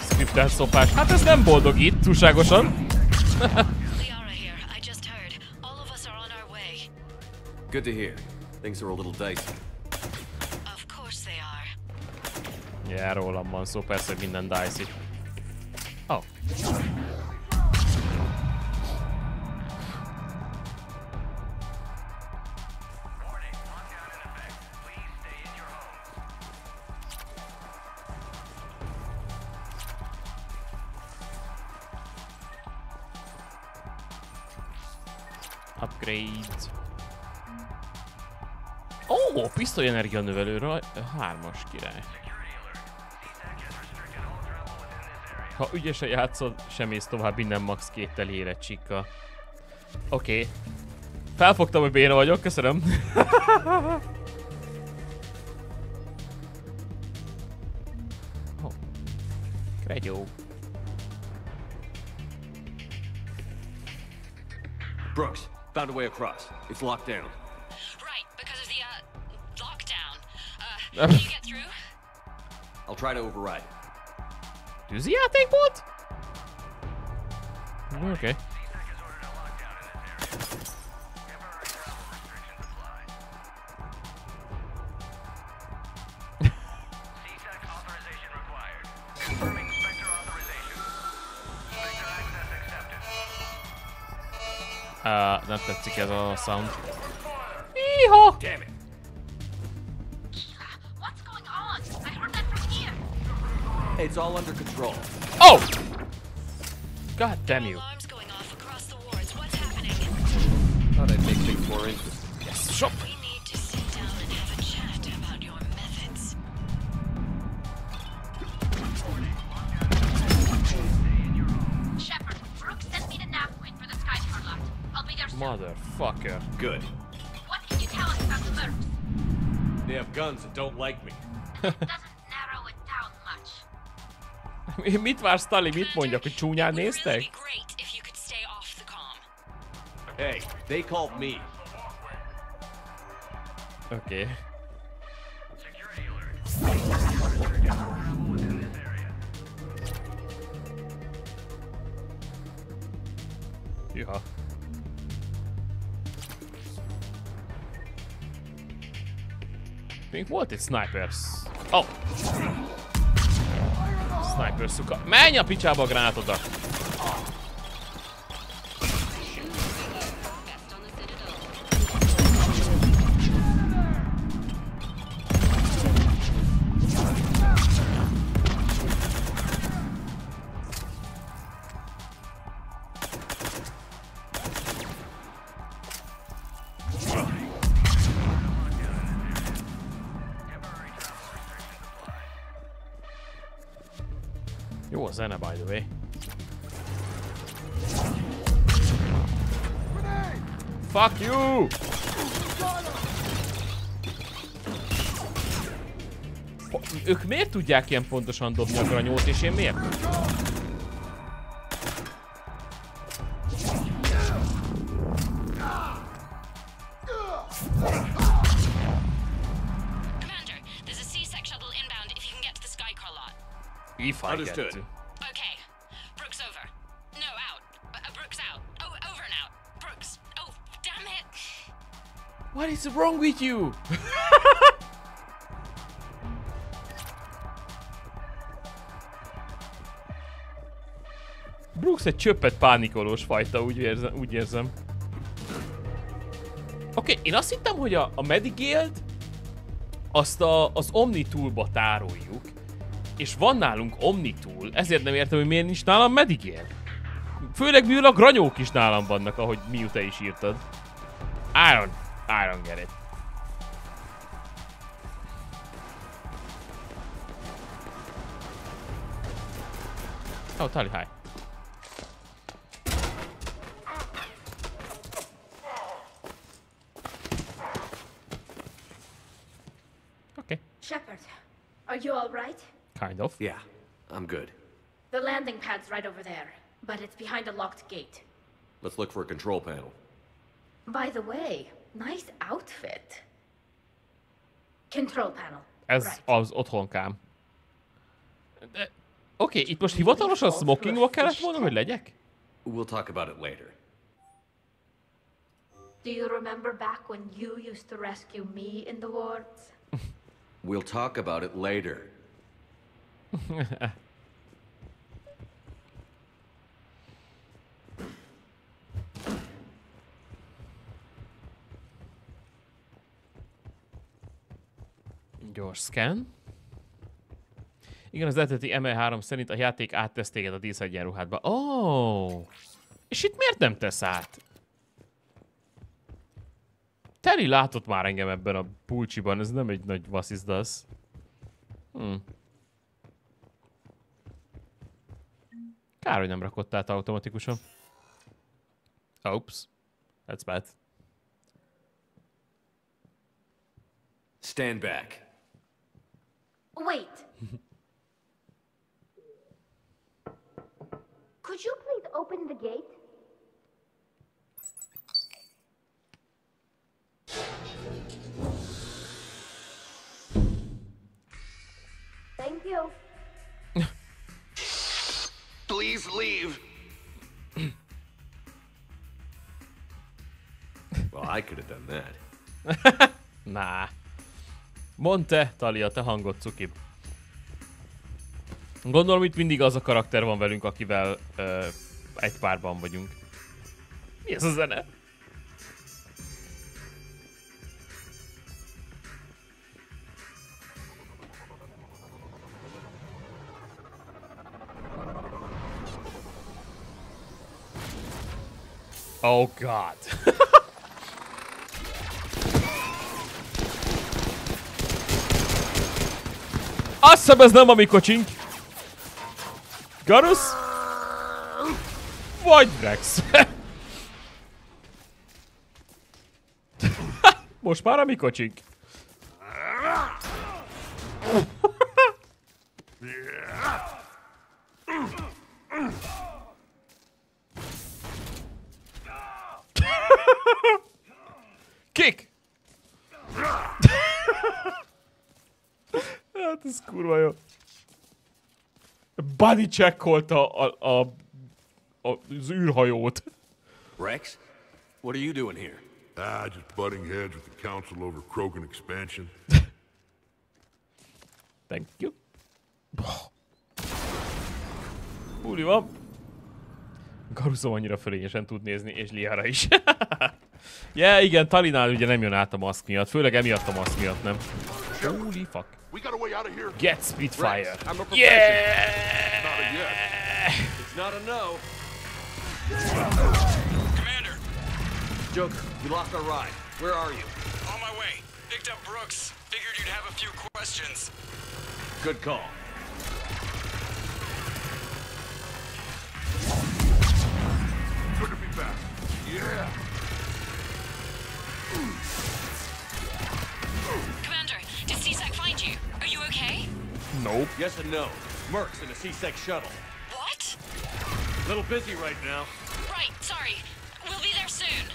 Scriptelt szopás. Hát ez nem boldogít, túlságosan. Good to hear. Things are a little dicey. Of course they are. Ja, rólam van szó, persze minden dicey. Oh. Upgrade. Ó, pisztoly energia növelőről 3-as király. Ha ügyesen játszod, sem ész tovább innen max 2 telére csikka. Oké. Felfogtam, hogy béna vagyok, köszönöm. Oh. Kregyó. Brooks, found a way across. It's locked down. Right, because of the, lockdown. Can you get through? I'll try to override. Tűzijáték volt? Oké. Nem tetszik ez a sound. Iha! What's going on? I heard that from here. It's all under control. Oh! God damn you. Alarms going off across the wards. What's happening? Thought I'd make things more interesting. Yes, shop. We need to sit down and have a chat about your methods. Shepard, Brooks sent me the nav point for the Skycar lot. I'll be there soon. Motherfucker. Good. What can you tell us about the mercs? They have guns that don't like me. Doesn't narrow it down much. Mit vársz, Tali? Mit mondjak, hogy csúnyán néztek? Great if you could stay off the comm. Hey, they called me. Oké. Juha. Még volt egy snipers. Oh! Sniper szuka. Menj a picsába a gránátodat! Jó a zene, by the way. Fuck you! Ők miért tudják ilyen pontosan dobni a granyót, és én miért? If I Understood. get to. Okay. Brooks over. No, out. Brooks out. Oh, over and out. Brooks. Oh, damn it. What is wrong with you? Brooks egy csöppet pánikolós fajta, úgy érzem. Oké, én azt hittem, hogy a Medigale-t azt az Omnitool-ba tároljuk. És van nálunk Omnitool, ezért nem értem, hogy miért nincs nálam Medigale. Főleg mivel a granyók is nálam vannak, ahogy Miu te is írtad. I don't get it. Oh, Tali, hi. Okay. Shepard, are you all right? Kind of. Yeah, I'm good. The landing pad's right over there, but it's behind a locked gate. Let's look for a control panel. By the way, nice outfit. Control panel. Ez az otthonkám. Oké, itt most hivatalosan smokingba kellett volna, hogy legyek? We'll talk about it later. Do you remember back when you used to rescue me in the wards? We'll talk about it later. Gyors scan. Igen, az eredeti ML3 szerint a játék áttesz téged a díszegyenruhádba. Oh! És itt miért nem tesz át? Terry látott már engem ebben a pulcsiban, ez nem egy nagy vasszizdasz. Kár, hogy nem rakott át automatikusan. Oops. That's bad. Stand back. Wait. Could you please open the gate? Thank you. Please leave. Well, I could have done that. Nah. Mondd te, Talia, te hangod cuki. Gondolom itt mindig az a karakter van velünk, akivel egy párban vagyunk. Mi ez a zene? Oh god. Azt hiszem, ez nem a mi kocsink. Garus? Vagy Rex? Most már a mi kocsink. Kick! Hát ez kurva jó. Buddy checkolta az űrhajót. Rex, what are you doing here? Just butting heads with the council over Krogan expansion. Thank you. Úri van. Garuszom annyira fölényesen tud nézni, és Liara is. Yeah, igen, Talinál ugye nem jön át a maszk miatt, főleg emiatt a maszk miatt, nem? Holy fuck. Get Spitfire. Rex, I'm a professional. Yeah! Not a yes. It's not a no. Commander! Joker, we lost our ride. Where are you? On my way. Picked up Brooks. Figured you'd have a few questions. Good call. Good to be back. Yeah. Commander, did CSEC find you? Are you okay? Nope. Yes and no. Merc's in a C-Sec shuttle. What? Little busy right now. Right, sorry. We'll be there soon.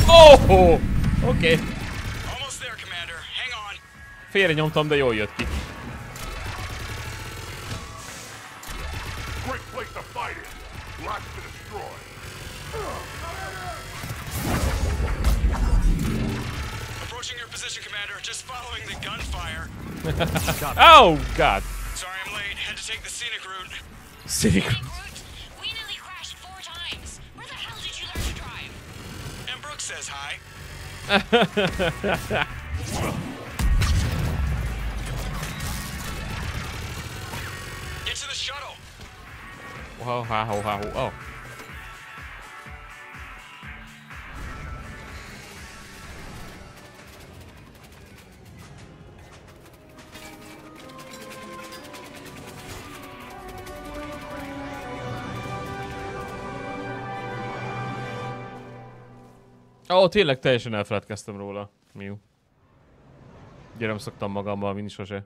Oh! Oké. Almost there, Commander. Hang on. Félre nyomtam, de jól jött ki. Great place to fight it. Lots to destroy. Approaching your position, Commander. Just following the gunfire. Oh, God. Sorry I'm late. Had to take the scenic route. Scenic route? We nearly crashed 4 times. Where the hell did you learn to drive? And Brooks says hi. Get to the shuttle. Wow, wow, wow, oh. Ó, tényleg teljesen elfeledkeztem róla. Miu. Ugye nem szoktam magammal vinni sose.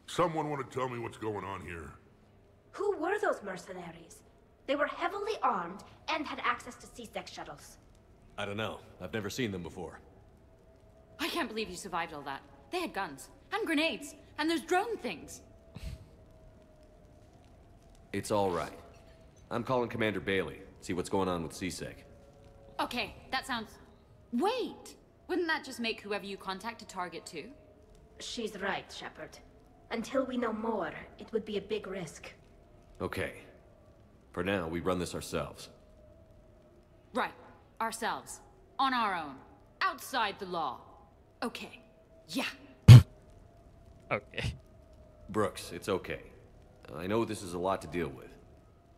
Someone want to tell me what's going on here? Who were those mercenaries? They were heavily armed and had access to C-Sec shuttles. I don't know. I've never seen them before. I can't believe you survived all that. They had guns and grenades and those drone things. It's all right. I'm calling Commander Bailey. See what's going on with C-Sec. Okay, that sounds... Wait! Wouldn't that just make whoever you contact a target too? She's right, Shepard. Until we know more, it would be a big risk. Okay. For now, we run this ourselves. Right. Ourselves. On our own. Outside the law. Okay. Yeah. Okay. Brooks, it's okay. I know this is a lot to deal with.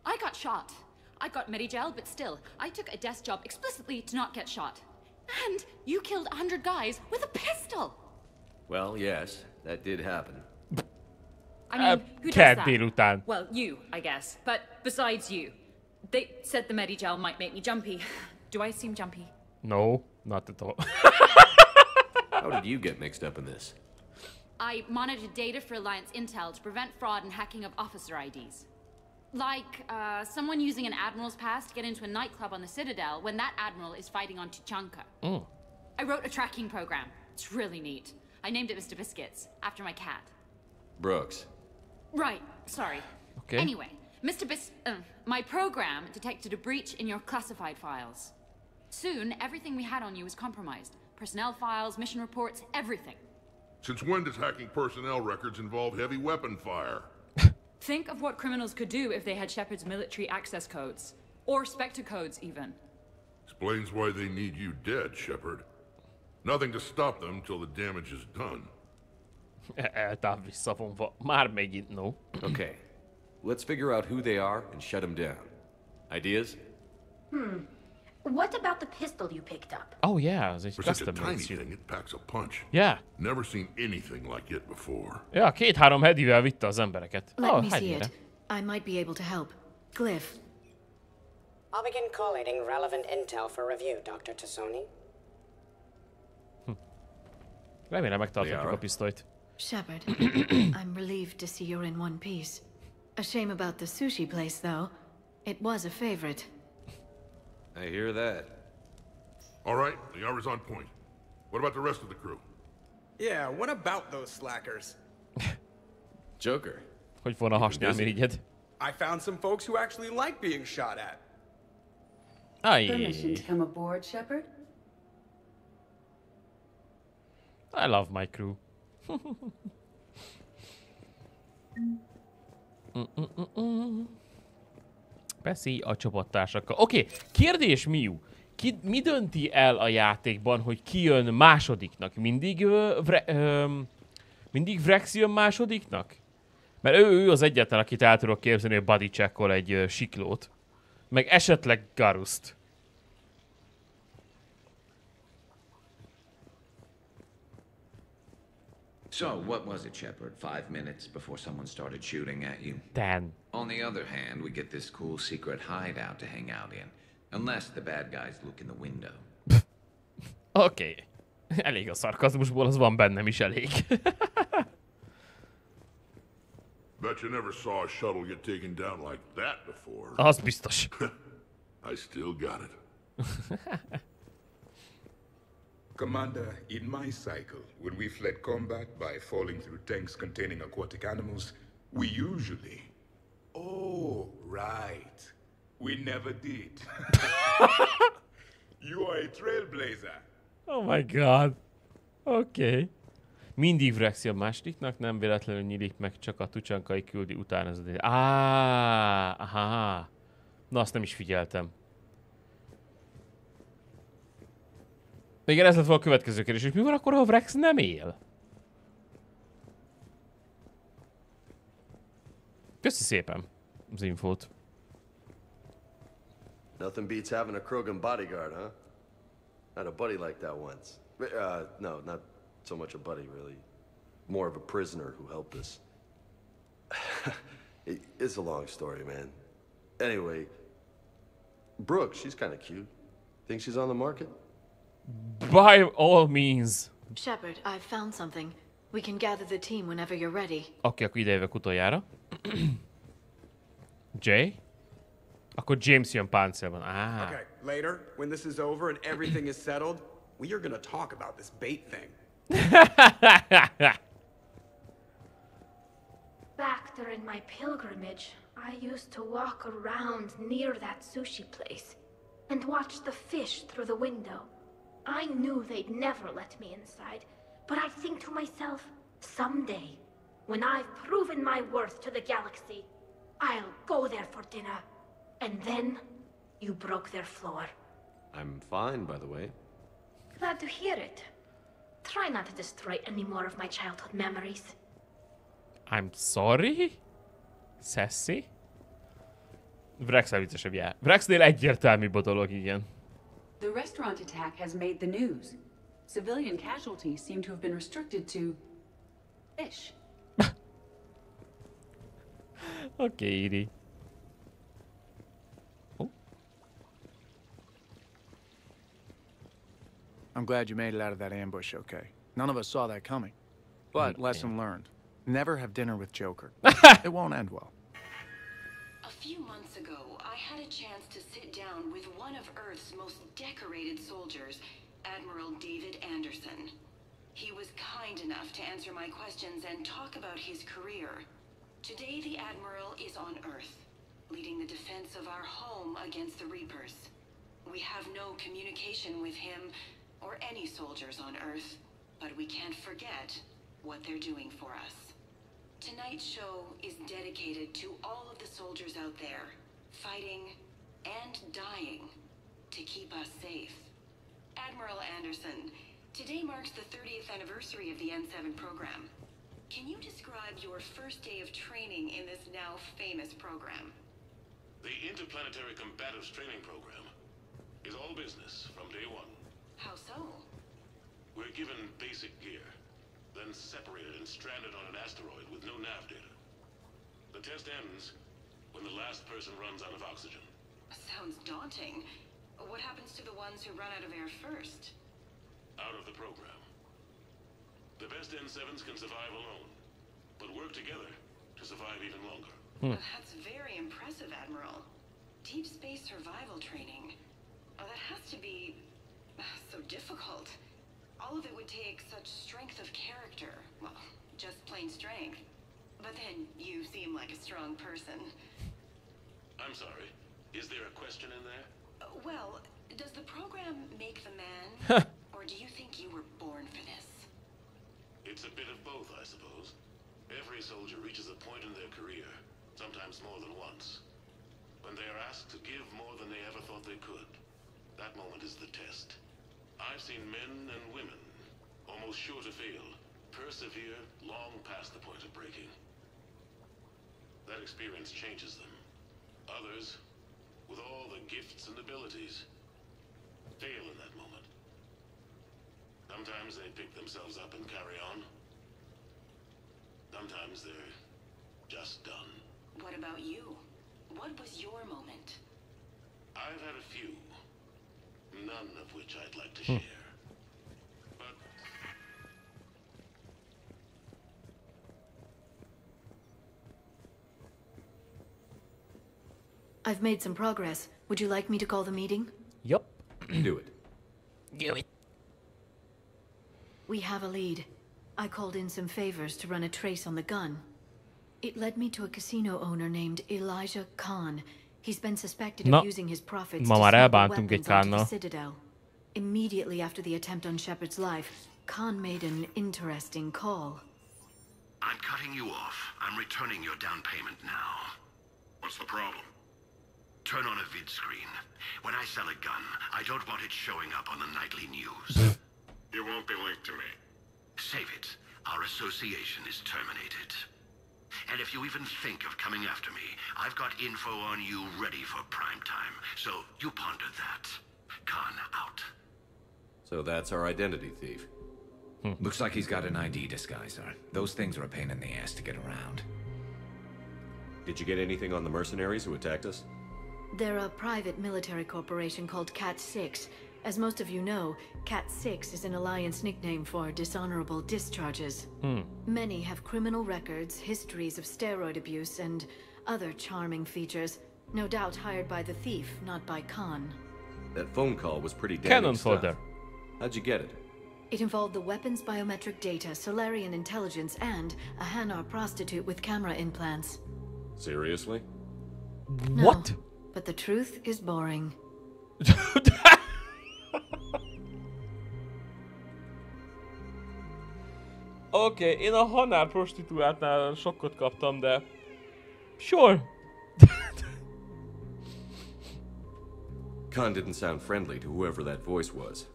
I got shot. I got Medigel, but still, I took a desk job explicitly to not get shot. And you killed 100 guys with a pistol! Well, yes, that did happen. I mean, who does that? Délután. Well, you, I guess. But besides you, they said the Medigel might make me jumpy. Do I seem jumpy? No, not at all. How did you get mixed up in this? I monitored data for Alliance Intel to prevent fraud and hacking of officer IDs. Like, someone using an Admiral's pass to get into a nightclub on the Citadel when that Admiral is fighting on Tuchanka. I wrote a tracking program. It's really neat. I named it Mr. Biscuits, after my cat. Brooks. Right, sorry. Okay. Anyway, my program detected a breach in your classified files. Soon, everything we had on you was compromised. Personnel files, mission reports, everything. Since when does hacking personnel records involve heavy weapon fire? Think of what criminals could do if they had Shepard's military access codes. Or Spectre codes, even. Explains why they need you dead, Shepard. Nothing to stop them till the damage is done. Eltáv visszavonva. Már megint no. Okay. Let's figure out who they are and shut them down. Ideas? What about the pistol you picked up? Oh yeah, az egy For such a custom tiny made thing, it packs a punch. Yeah. Never seen anything like it before. Ja, 2-3 hedivel vitte az embereket. Let me see it. I might be able to help. Glyph. I'll begin collating relevant intel for review, Dr. Tassoni. Remélem megtarthatjuk a pisztolyt. Shepard, I'm relieved to see you're in one piece. A shame about the sushi place, though. It was a favorite. I hear that. All right, the hour's on point. What about the rest of the crew? Yeah, what about those slackers? Joker. Hogy volna hasnyál mirigyed? I found some folks who actually like being shot at. Permission to come aboard, Shepard? I love my crew. Beszélj a csapattársakkal. Oké, kérdés Miu. Mi dönti el a játékban, hogy ki jön másodiknak? Mindig Vrex jön másodiknak? Mert ő az egyetlen, akit el tudok képzelni, hogy body checkol egy siklót. Meg esetleg Garust. So, what was it, Shepard? 5 minutes before someone started shooting at you? 10. On the other hand, we get this cool secret hideout to hang out in. Unless the bad guys look in the window. Oké. Elég a szarkazmusból, az van bennem is elég. Bet you never saw a shuttle get taken down like that before. Az biztos. I still got it. Commander, in my cycle, when we fled combat by falling through tanks containing aquatic animals, we usually... Oh, right. We never did. You are a trailblazer. Oh my god. Oké. Mindig Vrex jön másodiknak, nem véletlenül nyílik meg, csak a Tuchankai küldi utánozódét. Aha. Na, azt nem is figyeltem. Igen, ez lett volna a következő kérdés, és mi van akkor, ha Vrex nem él? Köszi szépen az infót. Nothing beats having a Krogan bodyguard, huh? Had a buddy like that once. No, not so much a buddy, really. More of a prisoner who helped us. It's a long story, man. Anyway, Brooke, she's kind of cute. Think she's on the market? By all means. Shepard, I've found something. We can gather the team whenever you're ready. Oké, akkor ide jövök utoljára. Jay? Akkor James jön páncélban. Okay, later, when this is over and everything is settled, we are gonna talk about this bait thing. Back during my pilgrimage, I used to walk around near that sushi place and watch the fish through the window. I knew they'd never let me inside, but I'd think to myself, someday, when I've proven my worth to the galaxy, I'll go there for dinner. And then, you broke their floor. I'm fine, by the way. Glad to hear it. Try not to destroy any more of my childhood memories. I'm sorry? Sassy? Vrex elviccesebb jár. Vrexnél egyértelműbb a dolog, igen. The restaurant attack has made the news. Civilian casualties seem to have been restricted to fish. Okay, Edie. I'm glad you made it out of that ambush okay. None of us saw that coming. But lesson learned. Never have dinner with Joker. It won't end well. A few months ago, I had a chance to sit down with one of Earth's most decorated soldiers, Admiral David Anderson. He was kind enough to answer my questions and talk about his career. Today, the Admiral is on Earth, leading the defense of our home against the Reapers. We have no communication with him or any soldiers on Earth, but we can't forget what they're doing for us. Tonight's show is dedicated to all of the soldiers out there, fighting and dying to keep us safe. Admiral Anderson, today marks the 30th anniversary of the N7 program. Can you describe your first day of training in this now famous program? The Interplanetary Combatives Training Program is all business from day one. How so? We're given basic gear, then separated and stranded on an asteroid with no nav data. The test ends when the last person runs out of oxygen. Sounds daunting. What happens to the ones who run out of air first? Out of the program. The best N7s can survive alone, but work together to survive even longer. That's very impressive, Admiral. Deep space survival training. Oh, that has to be so difficult. All of it would take such strength of character. Well, just plain strength. But then you seem like a strong person. I'm sorry. Is there a question in there? Well, does the program make the man? Or do you think you were born for this? It's a bit of both, I suppose. Every soldier reaches a point in their career, sometimes more than once, when they are asked to give more than they ever thought they could. That moment is the test. I've seen men and women, almost sure to fail, persevere long past the point of breaking. That experience changes them. Others, with all the gifts and abilities, fail in that moment. Sometimes they pick themselves up and carry on. Sometimes they're just done. What about you? What was your moment? I've had a few, none of which I'd like to share. But I've made some progress. Would you like me to call the meeting? Yup. Do it. Do it. We have a lead. I called in some favors to run a trace on the gun. It led me to a casino owner named Elijah Khan. He's been suspected of using his profits to smuggle weapons onto the Citadel. Immediately after the attempt on Shepard's life, Khan made an interesting call. I'm cutting you off. I'm returning your down payment now. What's the problem? Turn on a vid screen. When I sell a gun, I don't want it showing up on the nightly news. you won't be linked to me. Save it. Our association is terminated. And if you even think of coming after me, I've got info on you ready for prime time. So you ponder that. Khan out. So that's our identity thief. Looks like he's got an ID disguiser. Those things are a pain in the ass to get around. Did you get anything on the mercenaries who attacked us? They're a private military corporation called Cat-6. As most of you know, Cat-6 is an Alliance nickname for dishonorable discharges. Many have criminal records, histories of steroid abuse, and other charming features. No doubt hired by the thief, not by Khan. That phone call was pretty damning Cannon stuff. folder. How'd you get it? It involved the weapon's biometric data, Solarian intelligence, and a Hanar prostitute with camera implants. Seriously? No, What? But the truth is boring. Oké, én a Hanar prostituáltnál sokkot kaptam, de... Sure. Khan didn't sound friendly to whoever that voice was.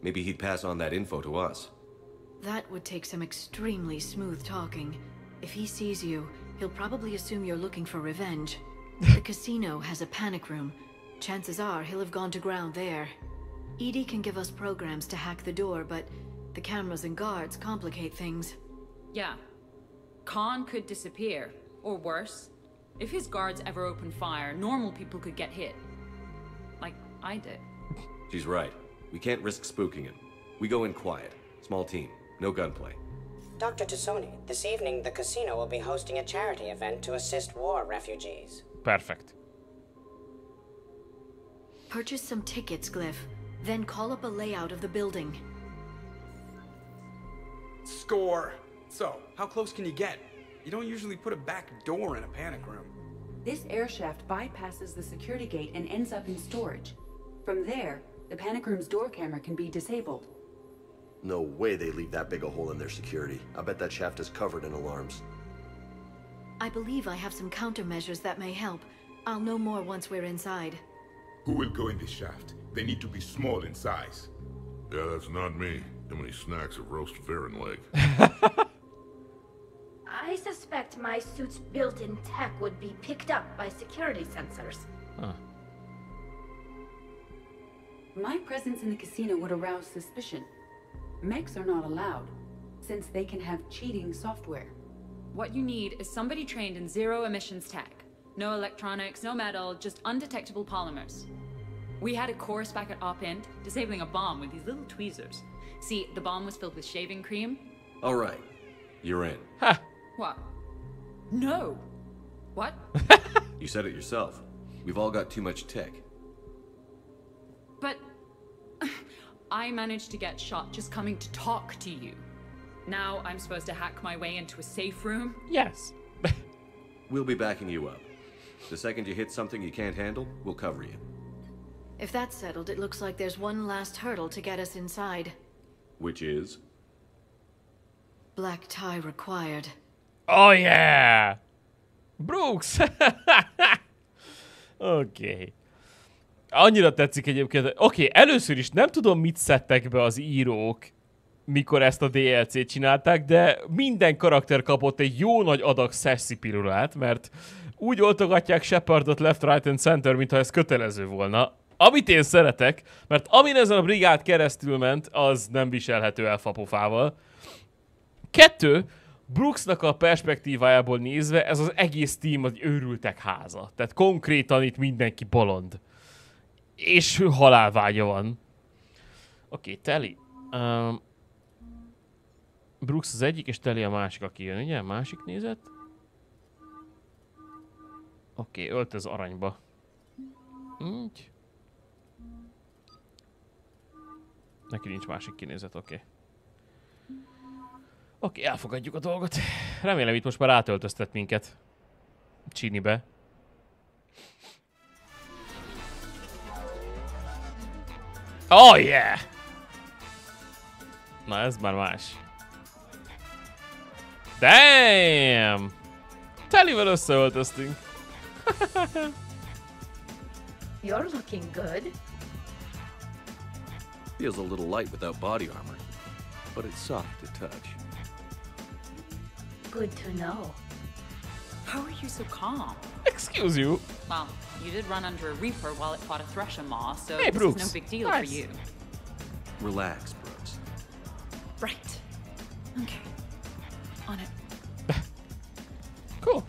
Maybe he'd pass on that info to us. That would take some extremely smooth talking. If he sees you, he'll probably assume you're looking for revenge. The casino has a panic room. Chances are he'll have gone to ground there. EDI can give us programs to hack the door, but the cameras and guards complicate things. Yeah. Khan could disappear. Or worse. If his guards ever open fire, normal people could get hit. Like I did. She's right. We can't risk spooking him. We go in quiet. Small team. No gunplay. Dr. Tassoni, this evening the casino will be hosting a charity event to assist war refugees. Perfect. Purchase some tickets, Glyph. Then call up a layout of the building. Score. So, how close can you get? You don't usually put a back door in a panic room. This air shaft bypasses the security gate and ends up in storage. From there, the panic room's door camera can be disabled. No way they leave that big a hole in their security. I bet that shaft is covered in alarms. I believe I have some countermeasures that may help. I'll know more once we're inside. Who will go in this shaft? They need to be small in size. Yeah, that's not me. Too many snacks of roast Varen leg. I suspect my suit's built-in tech would be picked up by security sensors. Huh. My presence in the casino would arouse suspicion. Mechs are not allowed, since they can have cheating software. What you need is somebody trained in zero emissions tech. No electronics, no metal, just undetectable polymers. We had a course back at Op-End, disabling a bomb with these little tweezers. See, the bomb was filled with shaving cream. All right. You're in. Ha! What? No. What? You said it yourself. We've all got too much tech. But I managed to get shot just coming to talk to you. Now I'm supposed to hack my way into a safe room? Yes. We'll be backing you up. The second you hit something you can't handle, we'll cover you. If that's settled, it looks like there's one last hurdle to get us inside. Which is? Black tie required. Oh yeah! Brooks! Oké. Annyira tetszik egyébként. Oké, először is nem tudom, mit szedtek be az írók, mikor ezt a DLC-t csinálták, de minden karakter kapott egy jó nagy adag szeszi pirulát, mert úgy oltogatják Shepardot left, right and center, mintha ez kötelező volna. Amit én szeretek, mert amin ezen a brigád keresztül ment, az nem viselhető el fapofával. 2. Brooksnak a perspektívájából nézve ez az egész team az őrültek háza. Tehát konkrétan itt mindenki bolond. És halálvágya van. Oké, Teli. Brooks az egyik, és Teli a másik, aki jön, ugye? Másik nézet. Oké, öltöz aranyba. Így. Neki nincs másik kinézet, oké. Oké, elfogadjuk a dolgot. Remélem itt most már átöltöztet minket. Csinibe. Oh yeah! Na ez már más. Damn! Telivel összeöltöztünk. You're looking good. Feels a little light without body armor, but it's soft to touch. Good to know. How are you so calm? Excuse you. Well, you did run under a Reaper while it fought a Thresher Maw, so Hey, this Brooks. is no big deal Nice. for you. Relax, Brooks. Right. Okay. On it. Cool.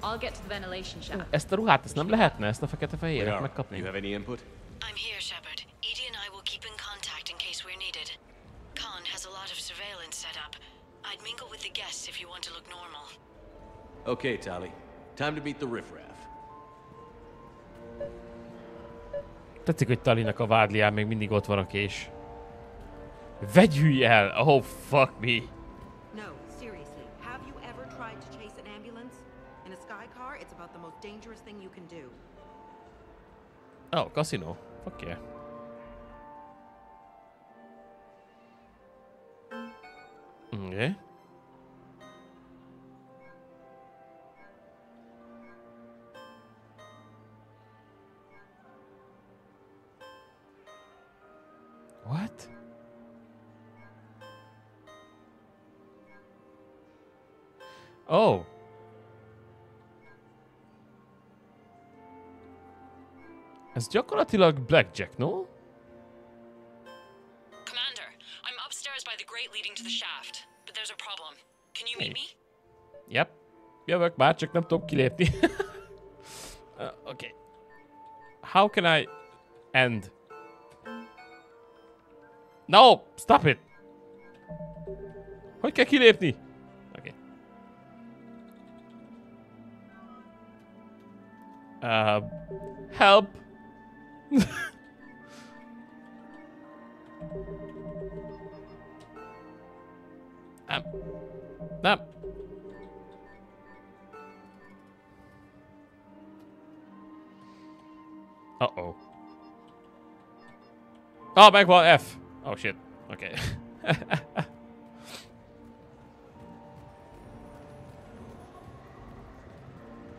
I'll get to the ventilation shaft. Ezt a ruhát, ezt nem lehetne, ezt a fekete-fehéret megkapni? You have any input? I'm here, Shepard. EDI and I will keep in contact in case we're needed. Khan has a lot of surveillance set up. I'd mingle with the guests if you want to look normal. Okay, Tali. Time to meet the riffraff. Tetszik, hogy Talinak a vádlián még mindig ott van a kés. Vegyülj el! Oh, fuck me. No, seriously. Have you ever tried to chase an ambulance? In a sky car, it's about the most dangerous thing you can do. Oh, casino. Fuck yeah. Okay. What? Oh. Ez gyakorlatilag Blackjack, no? Commander, I'm upstairs by the grate leading to the shaft, but there's a problem. Can you meet me? Yep. Jövök már, csak nem tudom kilépni. Okay. How can I end? No! Stop it! Hogy kell kilépni? Okay. Help! Nem. Uh-oh. Oh, megvan F. Oh shit. Okay.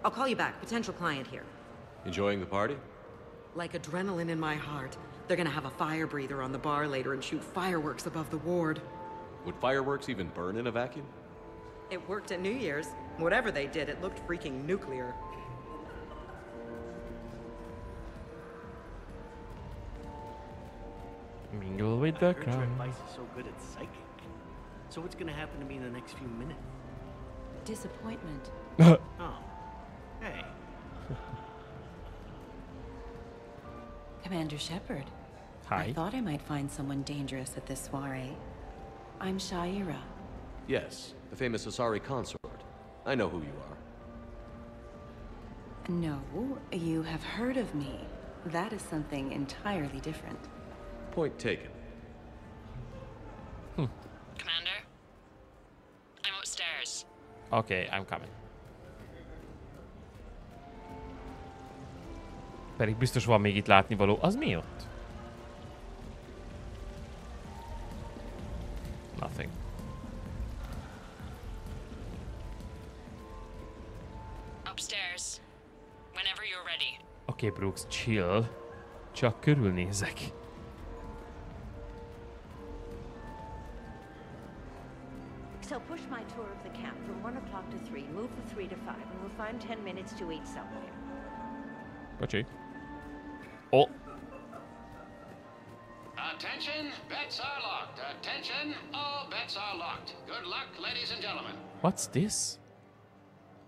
I'll call you back. Potential client here. Enjoying the party? Like adrenaline in my heart. They're gonna have a fire breather on the bar later and shoot fireworks above the ward. Would fireworks even burn in a vacuum? It worked at New Year's. Whatever they did, it looked freaking nuclear. Mingle with the Your crowd. advice is so good at psychic. So what's gonna happen to me in the next few minutes? Disappointment. Oh. Hey. Commander Shepard. Hi. I thought I might find someone dangerous at this soiree. I'm Shaira. Yes, the famous Asari consort. I know who you are. No, you have heard of me. That is something entirely different. Point taken. Commander? I'm upstairs. Okay, I'm coming. Pedig biztos van még itt látnivaló. Az mi ott? Nothing. Upstairs. Whenever you're ready. Okay, Brooks, chill. Csak körülnézek. So push my tour of the camp from 1 o'clock to 3, move the 3 to 5, and we'll find 10 minutes to eat somewhere. Bocsi. Oh. Attention, bets are locked. Attention, all bets are locked. Good luck, ladies and gentlemen. What's this?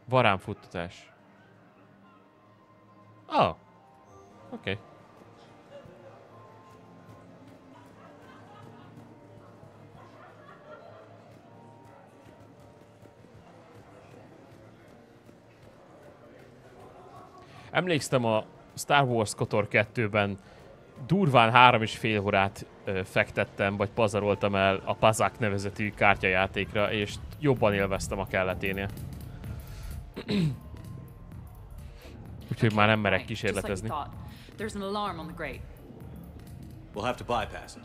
Varánfuttatás. Oh. Okay. Emlékszem a Star Wars KOTOR 2-ben durván 3,5 órát fektettem, vagy pazaroltam el a Pazak nevezetű kártyajátékra, és jobban élveztem a kelleténél. Úgyhogy már nem merek kísérletezni. There's an alarm on the grate. We'll have to bypass it.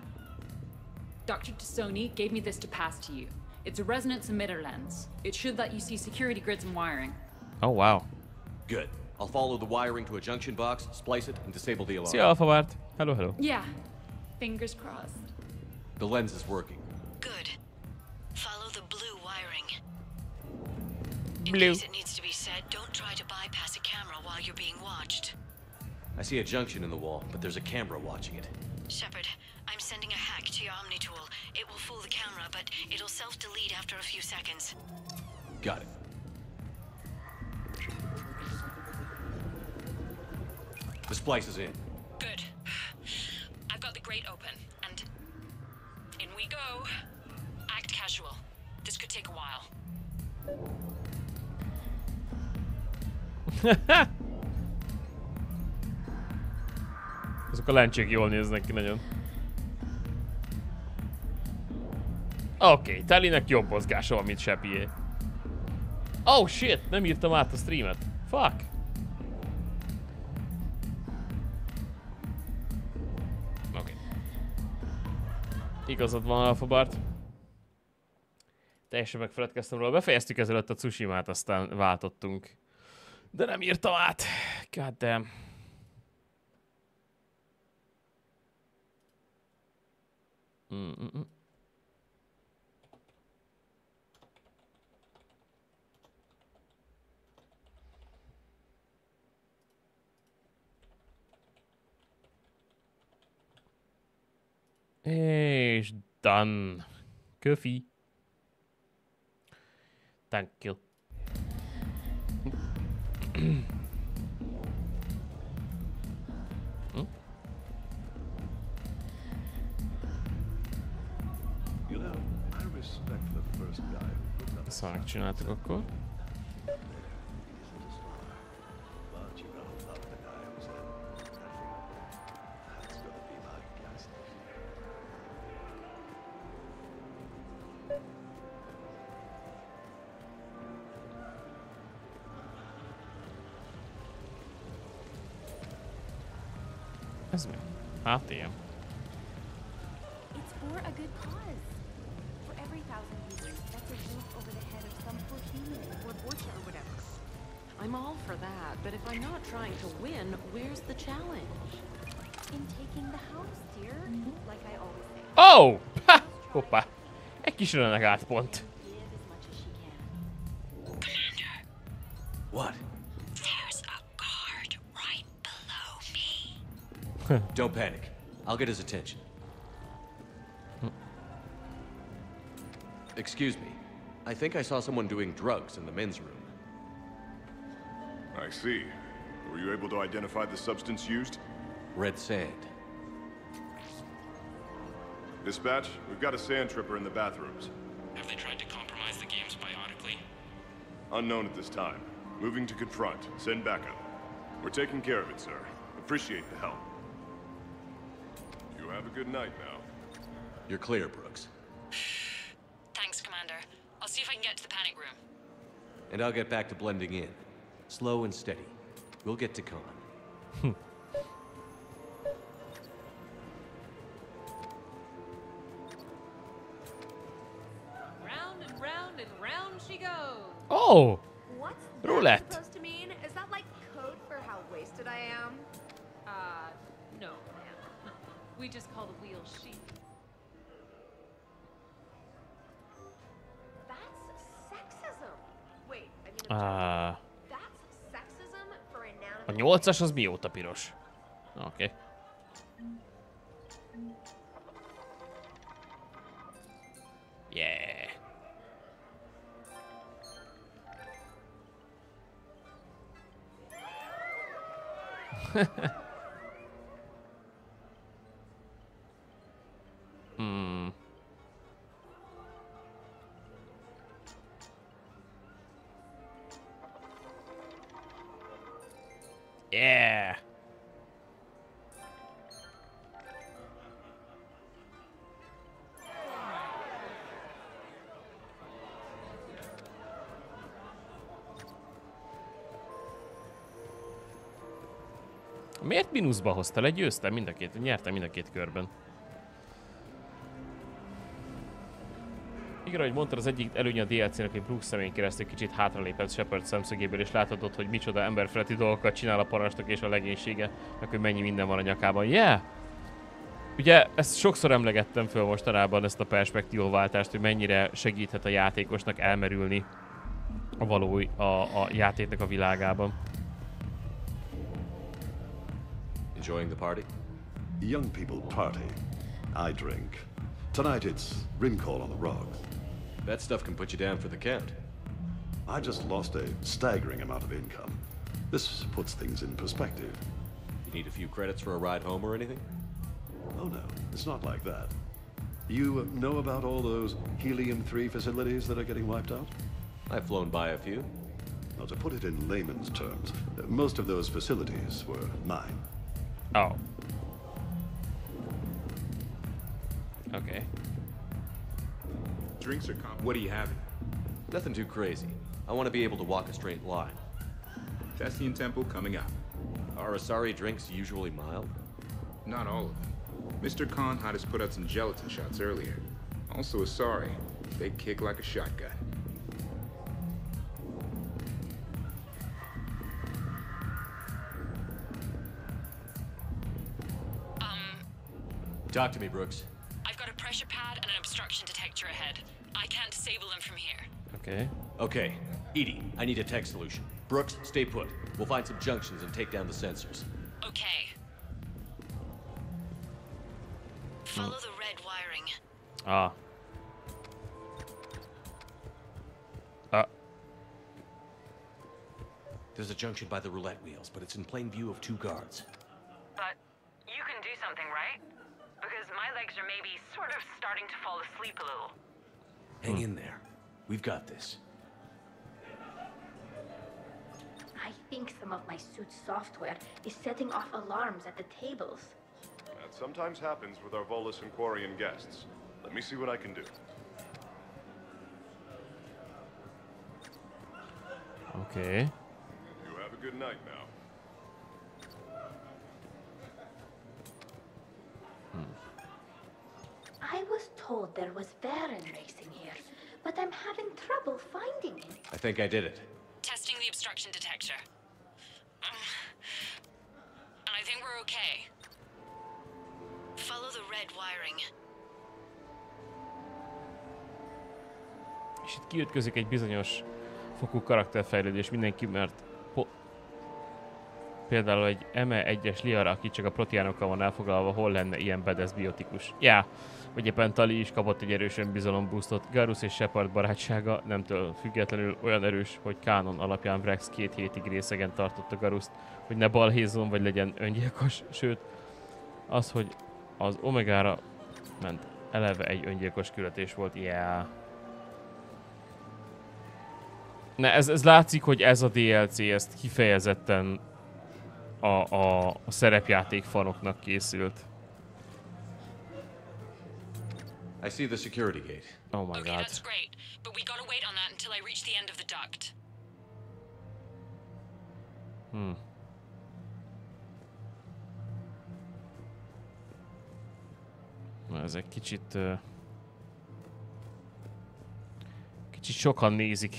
Dr. Tassoni gave me this to pass to you. It's a resonance emitter lens. It should let you see security grids and wiring. Oh, wow. Good. I'll follow the wiring to a junction box, splice it, and disable the alarm. Szia, Alphabart. Hello, hello. Yeah. Fingers crossed. The lens is working. Good. Follow the blue wiring. Blue. In case it needs to be said, don't try to bypass a camera while you're being watched. I see a junction in the wall, but there's a camera watching it. Shepard, I'm sending a hack to your Omni tool. It will fool the camera, but it'll self-delete after a few seconds. Got it. The splice is in. Good. I've got the grate open, and in we go. Act casual. This could take a while. Azok a lencsék jól néznek ki nagyon. Oké, Telinek jobb mozgása van, mint Sepié. Oh shit, nem írtam át a streamet. Fuck. Oké. Igazad van, Alphabart. Teljesen megfeledkeztem róla. Befejeztük ezelőtt a Tsushimát, aztán váltottunk. De nem írtam át. God damn. És done. Köfi. Thank you. Ezt megcsináltuk akkor. Ez mi? ATM. It's for a good cause. For every 1,000 users, that's a roof over the head of some poor human or Borgia or whatever. I'm all for that, but if I'm not trying to win, where's the challenge? In taking the house, dear. Like I always say. Oh! Ha! Hoppá. Egy kis renegát pont. What? There's a guard right below me. Don't panic. I'll get his attention. Excuse me. I think I saw someone doing drugs in the men's room. I see. Were you able to identify the substance used? Red sand. Dispatch, we've got a sand tripper in the bathrooms. Have they tried to compromise the games biotically? Unknown at this time. Moving to confront. Send backup. We're taking care of it, sir. Appreciate the help. You have a good night now. You're clear, Brooks. Thanks, Commander. I'll see if I can get to the panic room. And I'll get back to blending in. Slow and steady. We'll get to Khan. Round and round and round she goes. Oh! What's Roulette. supposed to mean? Is that like code for how wasted I am? No, man. We just call the wheel sheep. That's sexism. Wait, I mean, that's sexism for A inanimate. 8-as az mióta piros? Oké. Yeah. Hmm. Yeah. Miért mínuszba hozta le? Győztem mind a két, nyertem mind a két körben. Igen, ahogy mondtad, az egyik előnye a DLC-nek, hogy Brooks személyen keresztül kicsit hátralépett Shepard szemszögéből, és láthatod, hogy micsoda emberfeletti dolgokat csinál a parancsnok és a legénysége, meg hogy mennyi minden van a nyakában. Yeah! Ugye ezt sokszor emlegettem föl mostanában, ezt a perspektívaváltást, hogy mennyire segíthet a játékosnak elmerülni a játéknak a világában. Enjoying the party? Young people party. I drink. Tonight it's Rimcall on the rocks. That stuff can put you down for the count. I just lost a staggering amount of income. This puts things in perspective. You need a few credits for a ride home or anything? Oh no, it's not like that. You know about all those Helium-3 facilities that are getting wiped out? I've flown by a few. Now, to put it in layman's terms, most of those facilities were mine. Oh. Okay. Drinks are what are you having? Nothing too crazy. I want to be able to walk a straight line. Tessian Temple coming up. Are Asari drinks usually mild? Not all of them. Mr. Khan had us put out some gelatin shots earlier. Also Asari. They kick like a shotgun. Talk to me, Brooks. I've got a pressure pad and an obstruction detector ahead. I can't disable them from here. Okay. Okay. Edie, I need a tech solution. Brooks, stay put. We'll find some junctions and take down the sensors. Okay. Follow the red wiring. Ah. There's a junction by the roulette wheels, but it's in plain view of 2 guards. But you can do something, right? Because my legs are maybe sort of starting to fall asleep a little. Hang in there. We've got this. I think some of my suit's software is setting off alarms at the tables. That sometimes happens with our Volus and Quarian guests. Let me see what I can do. Okay. You have a good night now. I was told there was Baron racing here, but I'm having trouble finding it. I think I did it. Testing the obstruction detector. And I think we're okay. Follow the red wiring. És itt kiütközik egy bizonyos fokú karakterfejlődés mindenki, mert például egy Eme 1-es Liara, aki csak a proteánokkal van elfoglalva, hol lenne ilyen badass biotikus. Ja, vagy éppen Tali is kapott egy erős önbizalom boostot. Garrus és Shepard barátsága nemtől függetlenül olyan erős, hogy kánon alapján Vrex 2 hétig részegen tartotta Garrust, hogy ne balhézzon vagy legyen öngyilkos, sőt, az, hogy az Omegára ment, eleve egy öngyilkos küldetés volt. Yeah. Ne, ez látszik, hogy ez a DLC, ezt kifejezetten a szerepjáték fanoknak készült. I see the security gate. Oh my god. That's great, but we gotta wait on that until I reach the end of the duct. Na, ez egy kicsit sokan nézik.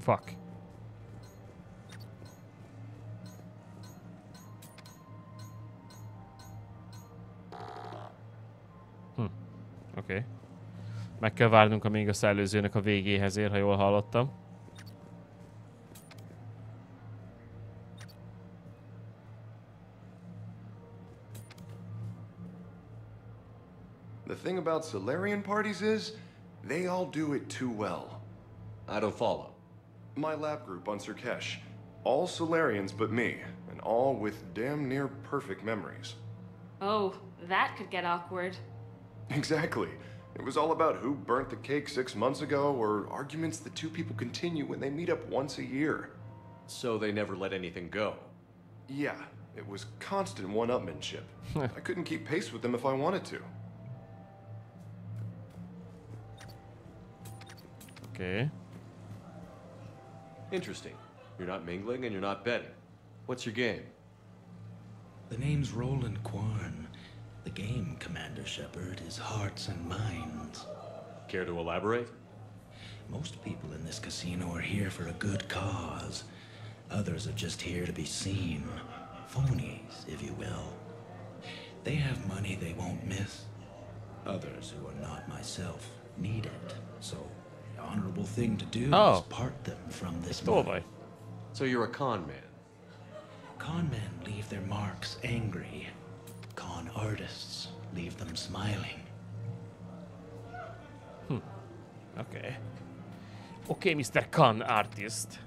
Fuck. Oké. Meg kell várnunk amíg a szellőzőnek a végéhez ér, ha jól hallottam. The thing about Solarian parties is, they all do it too well. I don't follow. My lab group on Surkesh, all Solarians but me, and all with damn near perfect memories. Oh, that could get awkward. Exactly. It was all about who burnt the cake 6 months ago, or arguments the 2 people continue when they meet up once a year. So they never let anything go? Yeah, it was constant one-upmanship. I couldn't keep pace with them if I wanted to. Okay. Interesting. You're not mingling and you're not betting. What's your game? The name's Roland Quarn. The game, Commander Shepard, is hearts and minds. Care to elaborate? Most people in this casino are here for a good cause. Others are just here to be seen. Phonies, if you will. They have money they won't miss. Others, who are not myself, need it. So, the honorable thing to do is part them from this money. So you're a con man? Con men leave their marks angry. Con artists leave them smiling. Okay. Okay, Mr. Con Artist.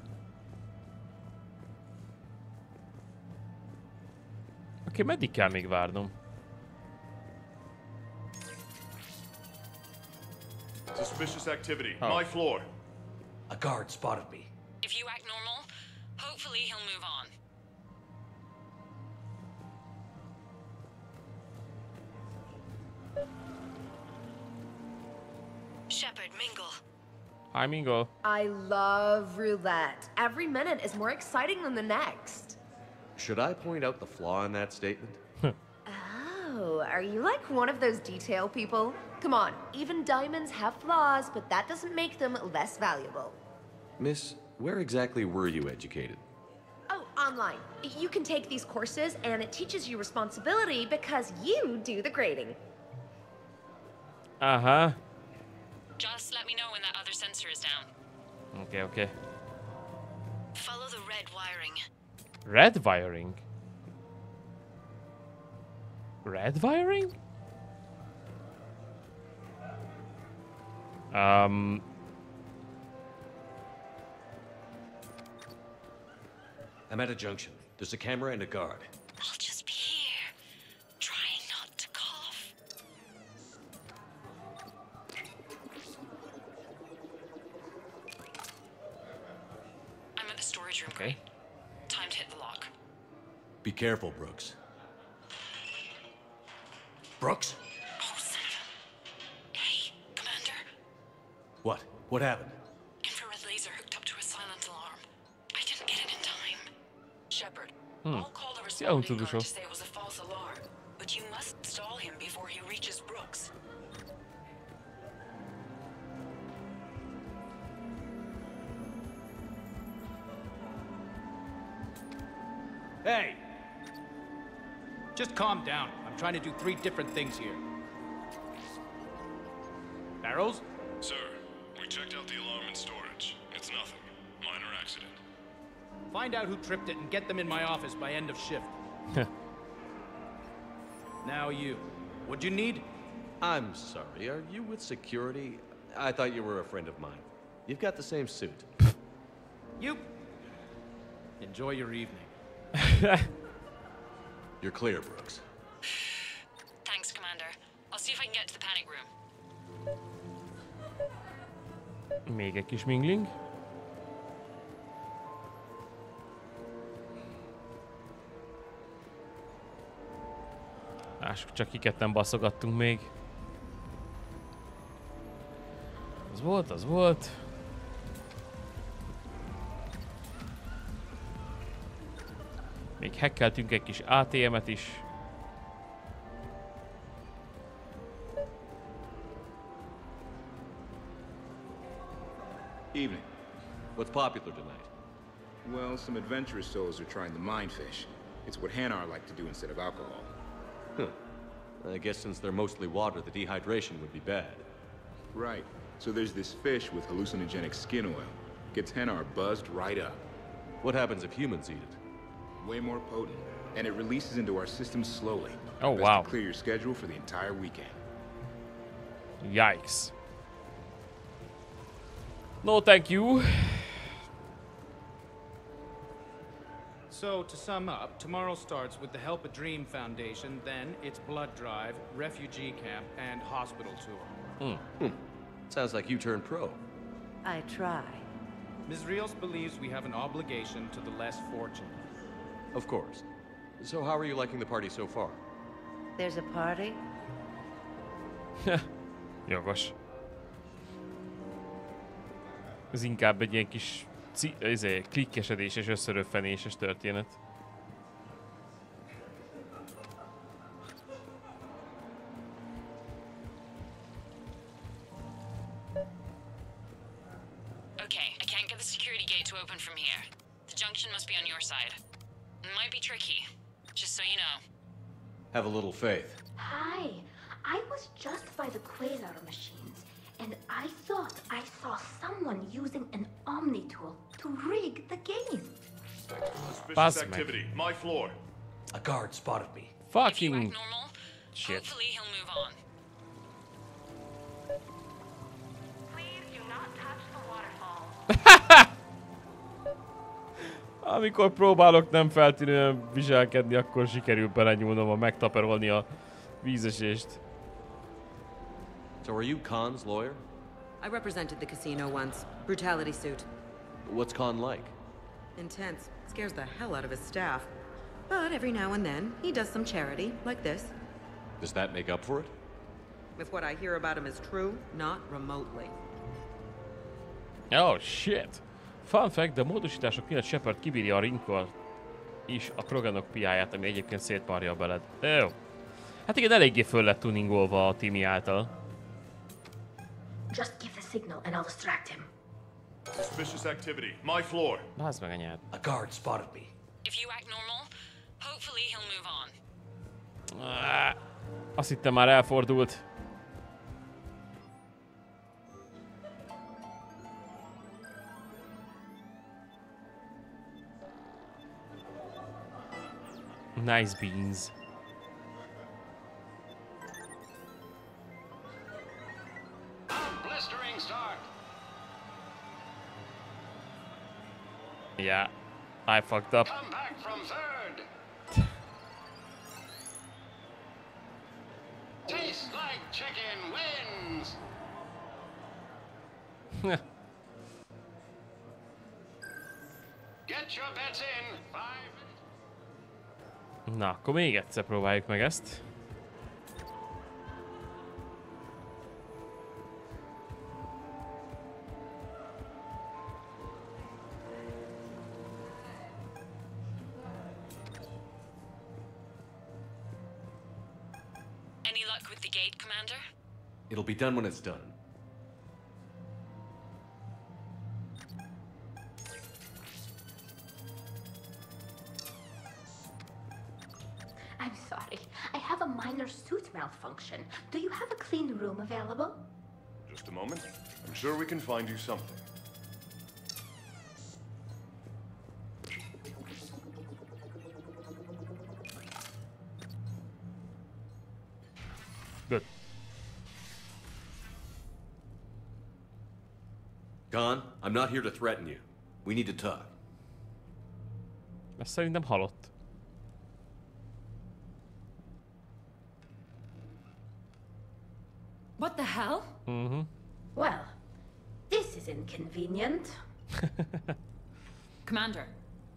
Okay, meddig kell még várnom? Suspicious activity. My floor. A guard spotted me. If you act normal, hopefully he'll move on. Shepard, Mingle. Hi, Mingle. I love roulette. Every minute is more exciting than the next. Should I point out the flaw in that statement? Oh, are you like one of those detail people? Come on, even diamonds have flaws, but that doesn't make them less valuable. Miss, where exactly were you educated? Oh, online. You can take these courses, and it teaches you responsibility because you do the grading. Uh-huh. Just let me know when that other sensor is down. Okay, okay. Follow the red wiring. Red wiring? Red wiring? I'm at a junction. There's a camera and a guard. I'll just be here. Try not to cough. I'm at the storage room. Okay. Time to hit the lock. Be careful, Brooks. Brooks? Oh, son of a... Hey, Commander. What? What happened? Infrared laser hooked up to a silent alarm. I didn't get it in time. Shepard, Hmm. I'll call the Ja, hon responding trodde guard så. to say it was a false alarm. But you must stall him before he reaches Brooks. Hey! Just calm down. I'm trying to do 3 different things here. Barrows? Sir, we checked out the alarm in storage. It's nothing. Minor accident. Find out who tripped it and get them in my office by end of shift. Now you. What'd you need? I'm sorry, are you with security? I thought you were a friend of mine. You've got the same suit. You. Enjoy your evening. You're clear, Brooks. Thanks, Commander. I'll see if I can get to the panic room. Még egy kis mingling. Lássuk, csak kiket nem baszogattunk még. Az volt, az volt. Még hackeltünk egy kis ATM-et is. Evening. What's popular tonight? Well, some adventurous souls are trying the mind fish. It's what Hanar like to do instead of alcohol. Huh. I guess since they're mostly water, the dehydration would be bad. Right. So there's this fish with hallucinogenic skin oil. Gets Hanar buzzed right up. What happens if humans eat it? Way more potent. And it releases into our system slowly. Oh, Best wow. to clear your schedule for the entire weekend. Yikes. No, thank you. So, to sum up, tomorrow starts with the Help a Dream Foundation, then it's blood drive, refugee camp, and hospital tour. Sounds like you turned pro. I try. Ms. Rios believes we have an obligation to the less fortunate. Of course. So how are you liking the party so far? There's a party? Jogos. Ez inkább egy ilyen kis klikkesedéses, összeröffenéses történet. Okay, I can't get the security gate to open from here. The junction must be on your side. It might be tricky, just so you know. Have a little faith. Hi. I was just by the Quasar machines, and I thought I saw someone using an Omni tool to rig the game. Suspicious activity. My floor. A guard spotted me. Fucking shit. Hopefully he'll move on. Please do not touch the waterfall. Amikor próbálok nem feltűnően viselkedni, akkor sikerül belenyúlnom a megtaperolni a vízesést. So are you Khan's lawyer? I represented the casino once. Brutality suit. What's Khan like? Intense. Scares the hell out of his staff. But every now and then, he does some charity, like this. Does that make up for it? If what I hear about him is true, not remotely. Oh shit! Fun fact, de a módosítások miatt Shepard kibírja a rinkkal is a Kroganok piáját, ami egyébként szétmarja beled. Jó. Hát igen, eléggé föl lett tuningolva a Timmy által. Just give the signal and I'll distract him. Suspicious activity. My floor. Bázd meg anyád. A guard spotted me. If you act normal, hopefully he'll move on. Azt hittem már elfordult. Nice beans. Blistering start. Yeah, I fucked up. Come back from third. Tastes like chicken wins. Get your bets in. 5 minutes. Na, akkor még egyszer próbáljuk meg ezt. Any luck with the gate, Commander? It'll be done when it's done. I'm sorry. I have a minor suit malfunction. Do you have a clean room available? Just a moment. I'm sure we can find you something. Good. Khan, I'm not here to threaten you. We need to talk. Ezt szerintem halott. What the hell? Mm-hmm. Well, this is inconvenient. Commander,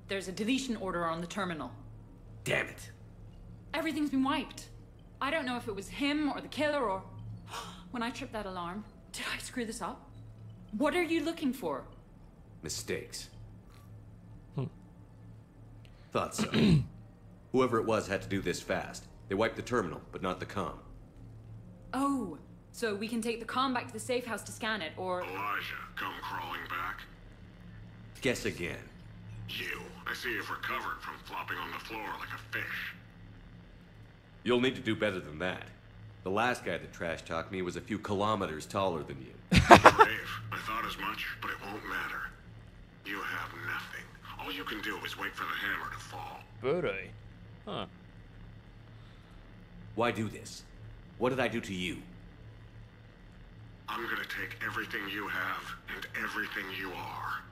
there's a deletion order on the terminal. Damn it. Everything's been wiped. I don't know if it was him or the killer or... When I tripped that alarm, did I screw this up? What are you looking for? Mistakes. Thought so. Whoever it was had to do this fast. They wiped the terminal, but not the comm. Oh, so we can take the comm back to the safe house to scan it, or... Elijah, come crawling back. Guess again. You. I see you've recovered from flopping on the floor like a fish. You'll need to do better than that. The last guy that trash-talked me was a few kilometers taller than you. Brave. I thought as much, but it won't matter. You have nothing. All you can do is wait for the hammer to fall. Bőröj. Huh. Why do this? What did I do to you? I'm gonna take everything you have and everything you are.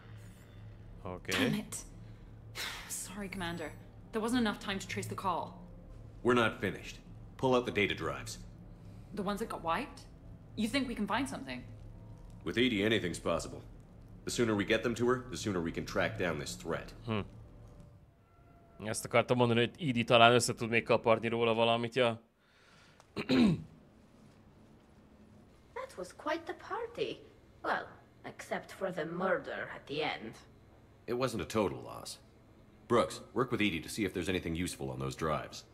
Okay. Damn it. Sorry, Commander. There wasn't enough time to trace the call. We're not finished. Pull out the data drives. The ones that got wiped? You think we can find something? With Edie, anything's possible. The sooner we get them to her, the sooner we can track down this threat. Ezt akartam mondani, hogy Edie talán össze tud még kaparni róla valamit, ja. That was quite the party. Well, except for the murder at the end. It wasn't a total loss. Brooks, work with Edie to see if there's anything useful on those drives.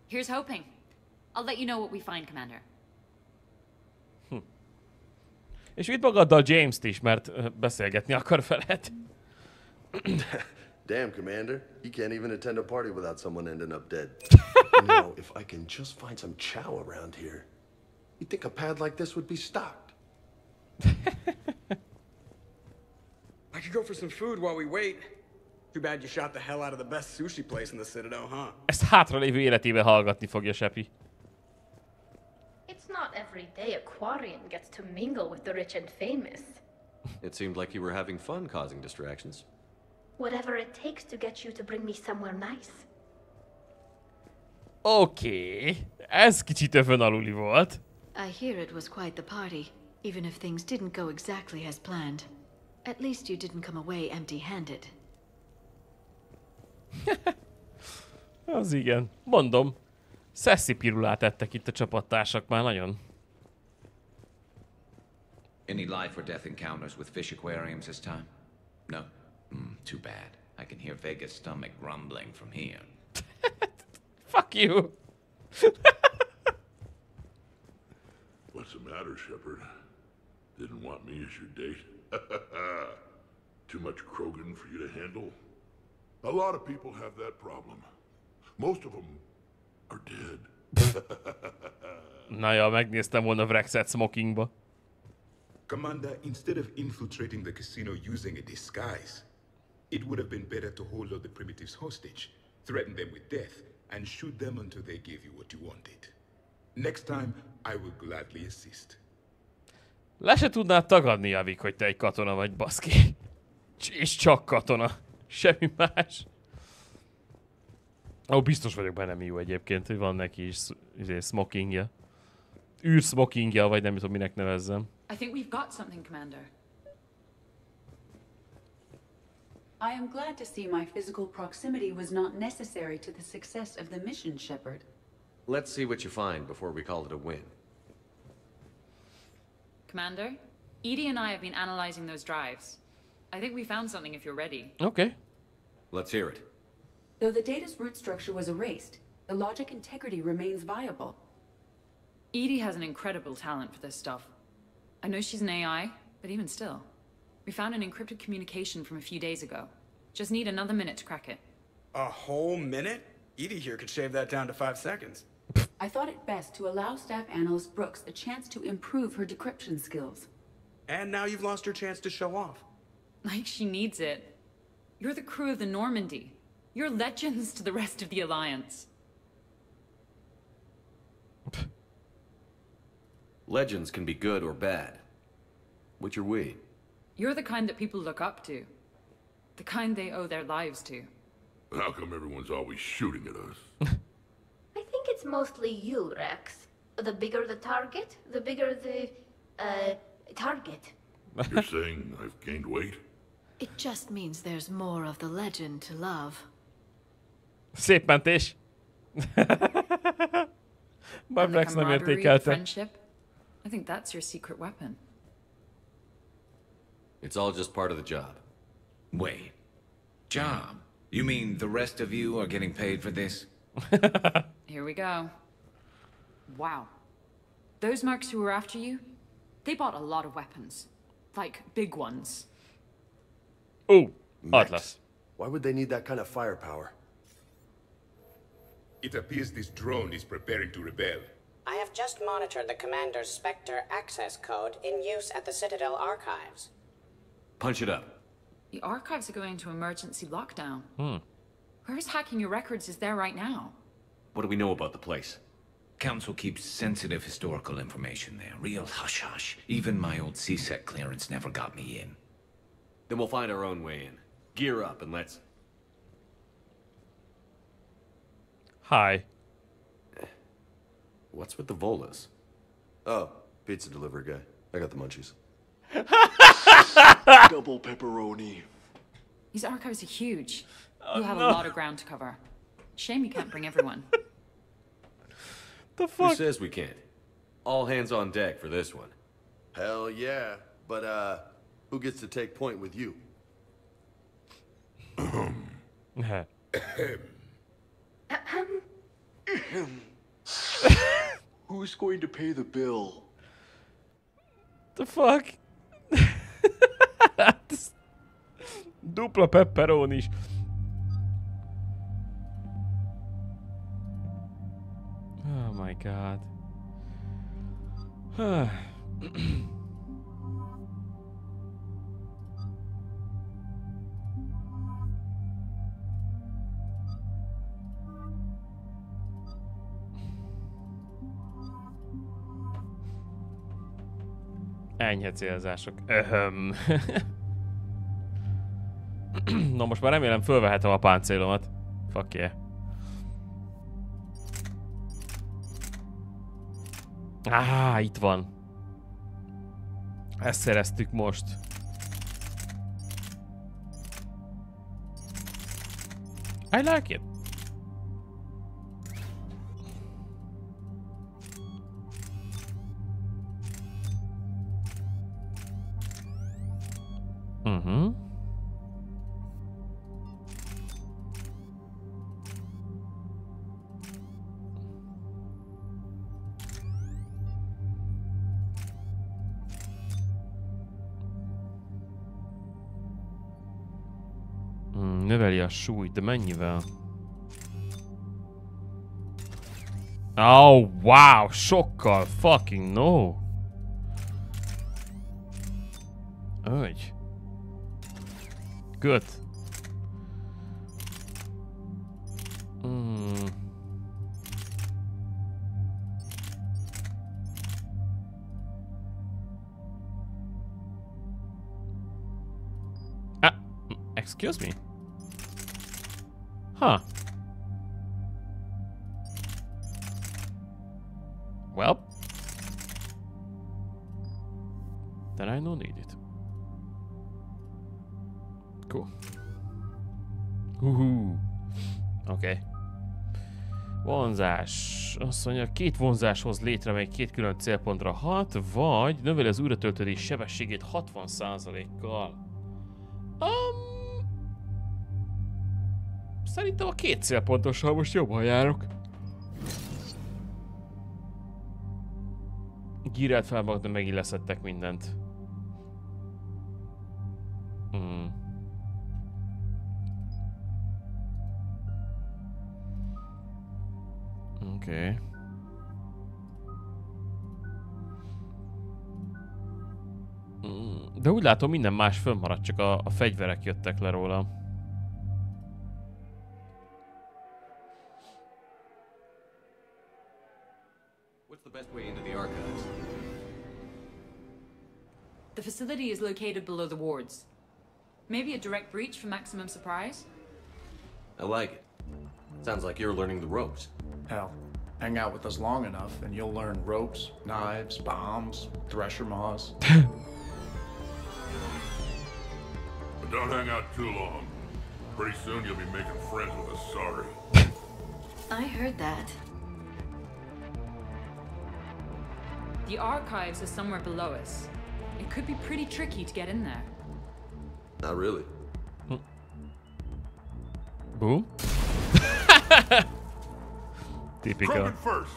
Here's hoping. I'll let you know what we find, Commander. És vidd magaddal James-t is, mert beszélgetni akar veled. Damn, Commander. You can't even attend a party without someone ending up dead. You know, if I can just find some chow around here, you'd think a pad like this would be stocked. I could go for some food while we wait. Too bad you shot the hell out of the best sushi place in the Citadel, huh? Ezt hátralévő életében hallgatni fogja Sepi. It's not every day a Quarian gets to mingle with the rich and famous. It seemed like you were having fun causing distractions. Whatever it takes to get you to bring me somewhere nice. Oké. Ez kicsit öfönaluli volt. I hear it was quite the party, even if things didn't go exactly as planned. At least you didn't come away empty-handed. Az igen. Mondom. Szeszi pirulát ettek itt a csapattársak már nagyon. Any life or death encounters with fish aquariums this time? No? Too bad. I can hear Vega's stomach grumbling from here. Fuck you. What's the matter, Shepard? Didn't want me as your date? Too much Krogan for you to handle? A lot of people have that problem. Most of them are dead. Na ja, megnéztem volna Vrexet smokingba. Commander, instead of infiltrating the casino using a disguise, it would have been better to hold all the primitives hostage, threaten them with death, and shoot them until they give you what you wanted. Next time, I will gladly assist. Le se tudnád tagadni, Javik, hogy te egy katona vagy, baszki. És csak katona. Semmi más. Ó, biztos vagyok benne, Miu egyébként, hogy van neki is smokingja. Űrsmokingja, vagy nem tudom, minek nevezzem. I think we've got something, Commander. I am glad to see my physical proximity was not necessary to the success of the mission, Shepard. Let's see what you find before we call it a win. Commander, Edie and I have been analyzing those drives. I think we found something if you're ready. Okay. Let's hear it. Though the data's root structure was erased, the logic integrity remains viable. Edie has an incredible talent for this stuff. I know she's an AI, but even still. We found an encrypted communication from a few days ago. Just need another minute to crack it. A whole minute? Edie here could shave that down to 5 seconds. I thought it best to allow Staff Analyst Brooks a chance to improve her decryption skills. And now you've lost your chance to show off. Like she needs it. You're the crew of the Normandy. You're legends to the rest of the Alliance. Legends can be good or bad. Which are we? You're the kind that people look up to. The kind they owe their lives to. How come everyone's always shooting at us? I think it's mostly you, Rex. The bigger the target, the bigger the, target. You're saying I've gained weight? It just means there's more of the legend to love. Szép mentés. Bár Rex nem értékelte. Friendship. I think that's your secret weapon. It's all just part of the job. Wait. Job? You mean the rest of you are getting paid for this? Here we go. Wow. Those mercs who were after you, they bought a lot of weapons. Like, big ones. Oh, Atlas. Why would they need that kind of firepower? It appears this drone is preparing to rebel. I have just monitored the Commander's Spectre access code in use at the Citadel archives. Punch it up. The archives are going into emergency lockdown. Whoever's hacking your records is there right now. What do we know about the place? Council keeps sensitive historical information there. Real hush-hush. Even my old CSEC clearance never got me in. Then we'll find our own way in. Gear up and let's... Hi. What's with the Volas? Oh, pizza delivery guy. I got the munchies. Double pepperoni. These archives are huge. You have a lot of ground to cover. Shame you can't bring everyone. The fuck? Who says we can't? All hands on deck for this one. Hell yeah. But, who gets to take point with you? Who's going to pay the bill? The fuck? Dupla pepperonis. Oh my god. Enyhe célzások. Na most már remélem fölvehetem a páncélomat. Fuck yeah. Itt van. Ezt szereztük most. I like it. Növeli a súlyt, de mennyivel? Oh, wow, sokkal, fucking no. Úgy. Good. Excuse me. Huh. Well. Then I don't need it. Cool. Okay. Vonzás. Azt mondja, 2 vonzás hoz létre, mely 2 külön célpontra hat, vagy növeli az újratöltődés sebességét 60%-kal. Szerintem a 2 célpontossal most jobban járok. Gírelt fel magad, de megilleszettek mindent. Oké. De úgy látom, minden más fönnmaradt, csak a fegyverek jöttek le róla. What's the best way into the archives? The facility is located below the wards. Maybe a direct breach for maximum surprise? I like it. Sounds like you're learning the ropes. Hell, hang out with us long enough and you'll learn ropes, knives, bombs, thresher maws. But don't hang out too long. Pretty soon you'll be making friends with us, sorry. I heard that. The archives are somewhere below us. It could be pretty tricky to get in there. Not really. Boom. Typical. Coming first.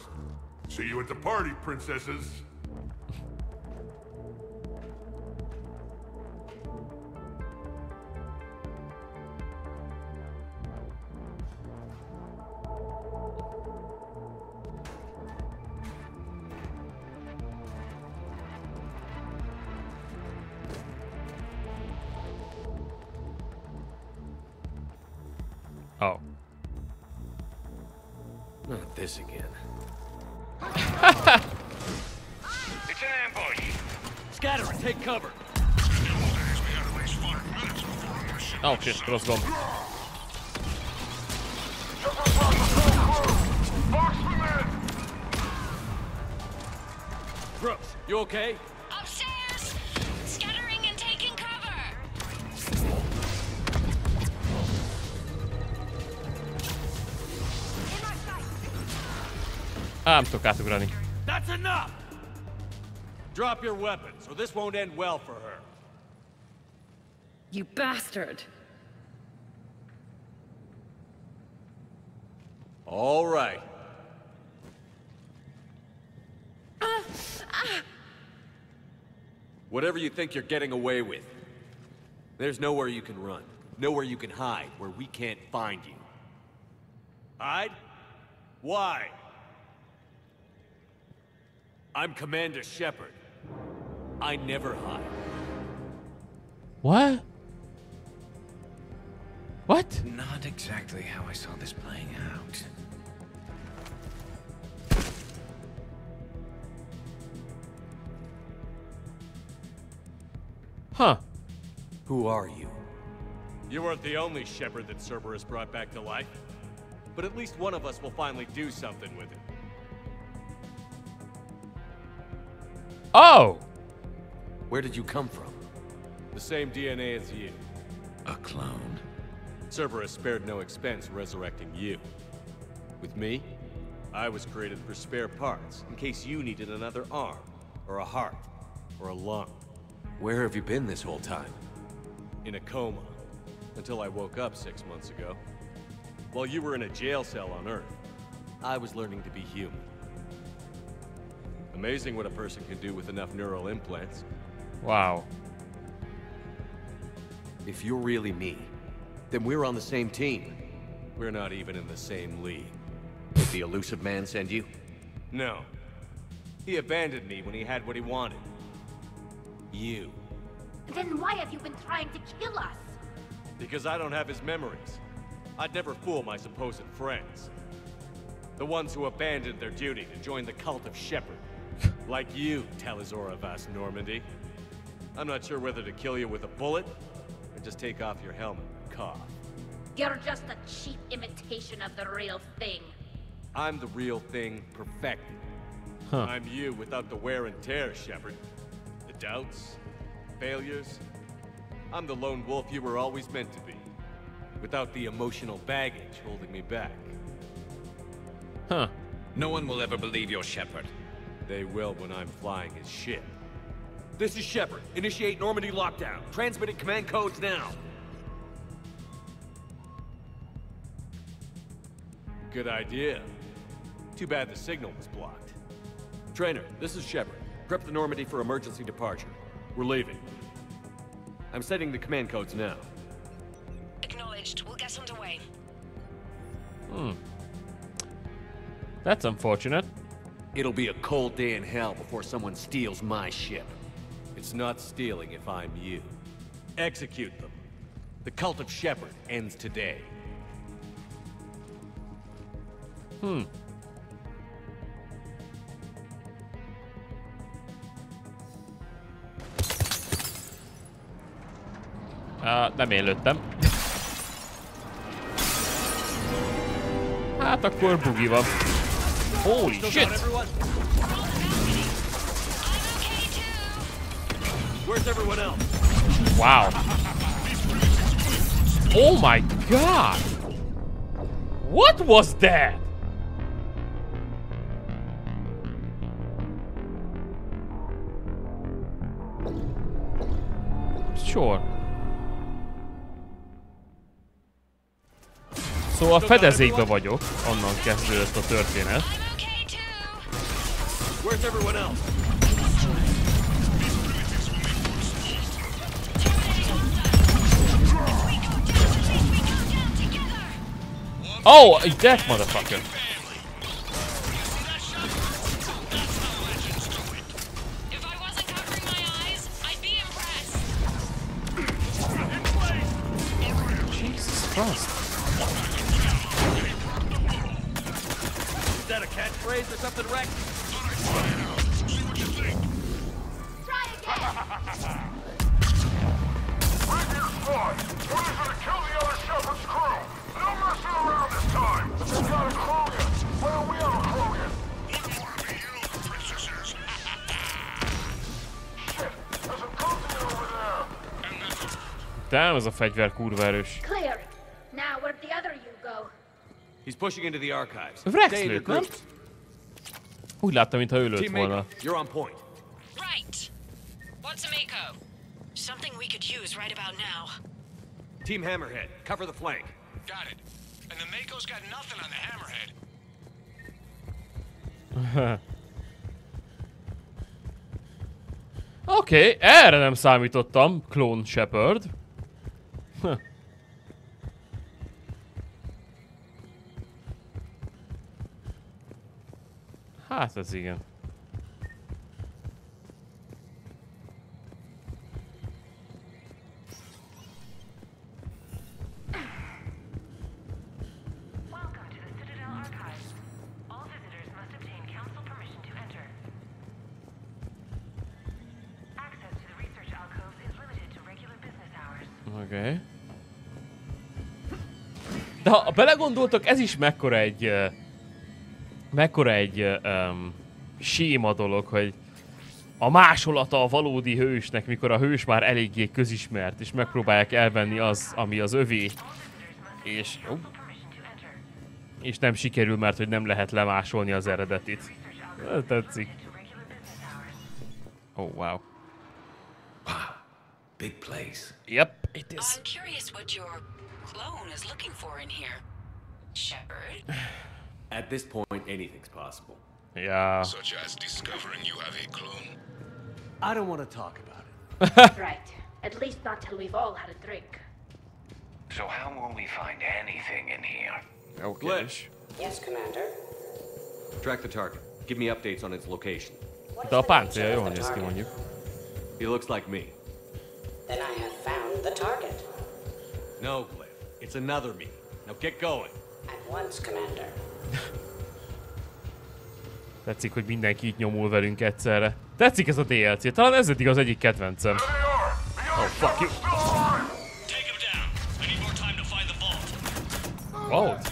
See you at the party, princesses. Oh. Not this again. It's an ambush. Scatter and take cover. Oh shit, rozgłom. Brooks, you okay? Upstairs! Scattering and taking cover! Nem tudok átugrani. That's enough! Drop your weapons, or this won't end well for her. You bastard! All right. Whatever you think you're getting away with, there's nowhere you can run, nowhere you can hide where we can't find you. Hide? Why? I'm Commander Shepard. I never hide. What? What? Not exactly how I saw this playing out. Huh. Who are you? You weren't the only Shepard that Cerberus brought back to life. But at least one of us will finally do something with it. Oh! Where did you come from? The same DNA as you. A clone? Cerberus spared no expense resurrecting you. With me, I was created for spare parts, in case you needed another arm, or a heart, or a lung. Where have you been this whole time? In a coma, until I woke up 6 months ago. While you were in a jail cell on Earth, I was learning to be human. Amazing what a person can do with enough neural implants. Wow. If you're really me, Then we're on the same team. We're not even in the same league. Did the elusive man send you? No. He abandoned me when he had what he wanted. You. Then why have you been trying to kill us? Because I don't have his memories. I'd never fool my supposed friends. The ones who abandoned their duty to join the cult of Shepard. Like you, Tali'Zorah Vast Normandy. I'm not sure whether to kill you with a bullet, or just take off your helmet and cough. You're just a cheap imitation of the real thing. I'm the real thing perfected. Huh. I'm you without the wear and tear, Shepard. The doubts, failures. I'm the lone wolf you were always meant to be. Without the emotional baggage holding me back. Huh. No one will ever believe you're Shepard. They will when I'm flying his ship. This is Shepard. Initiate Normandy lockdown. Transmitting command codes now. Good idea. Too bad the signal was blocked. Trainer, this is Shepard. Prep the Normandy for emergency departure. We're leaving. I'm setting the command codes now. Acknowledged. We'll get underway. That's unfortunate. It'll be a cold day in hell before someone steals my ship. It's not stealing if I'm you. Execute them. The cult of Shepard ends today. Nem én lőttem. Hát akkor bugi van. Holy shit! Where's everyone else? Wow. Oh my god! What was that? Sure. Szóval a fedezékbe vagyok, onnan kezdődött a történet. Where's everyone else? Oh, that motherfucker. If I wasn't covering my eyes, I'd be impressed. Jesus Christ. Is that a catchphrase or something, Rex? See what you think. Try again! Bring your squad! Orders are to kill the other Shepard's crew! No messing around this time! They got a Krogan! Well, we have a Krogan! Wouldn't want to be you, princesses! Shit! There's a Krogan over there! Damn, ez a fegyver kurva erős. Clear. Now, where'd the other you go? He's pushing into the archives. Rex Stay in your lőtt, nem? groups. Úgy láttam, mintha ő lőtt Team volna. Mako, you're on point. Right. What's a Mako? Something we could use right about now. Team Hammerhead, cover the flank. Got it. And the Mako's got nothing on the Hammerhead. Oké, erre nem számítottam, Clone Shepard. Hát ez igen. Welcome to the Citadel Archives. All visitors must obtain council permission to enter. Access to the research alcoves is limited to regular business hours. Oké. De ha belegondoltok, ez is mekkora egy séma dolog, hogy a másolata a valódi hősnek, mikor a hős már eléggé közismert, és megpróbálják elvenni az, ami az övé, és nem sikerül, mert hogy nem lehet lemásolni az eredetit. Tetszik. Oh, wow. Big place. Yep, it is. I'm curious what your clone is looking for in here. Shepard? At this point, anything's possible. Yeah. Such as discovering you have a clone. I don't want to talk about it. Right. At least not till we've all had a drink. So how will we find anything in here? Okay. Glitch. Yes, Commander. Track the target. Give me updates on its location. De a páncélja jól néz ki, mondjuk. He looks like me. Then I have found the target. No, Glyph. It's another me. Now get going. At once, Commander. Tetszik, hogy mindenki itt nyomul velünk egyszerre. Tetszik ez a DLC. Talán ez eddig az egyik kedvencem. Oh, fuck you. Vault?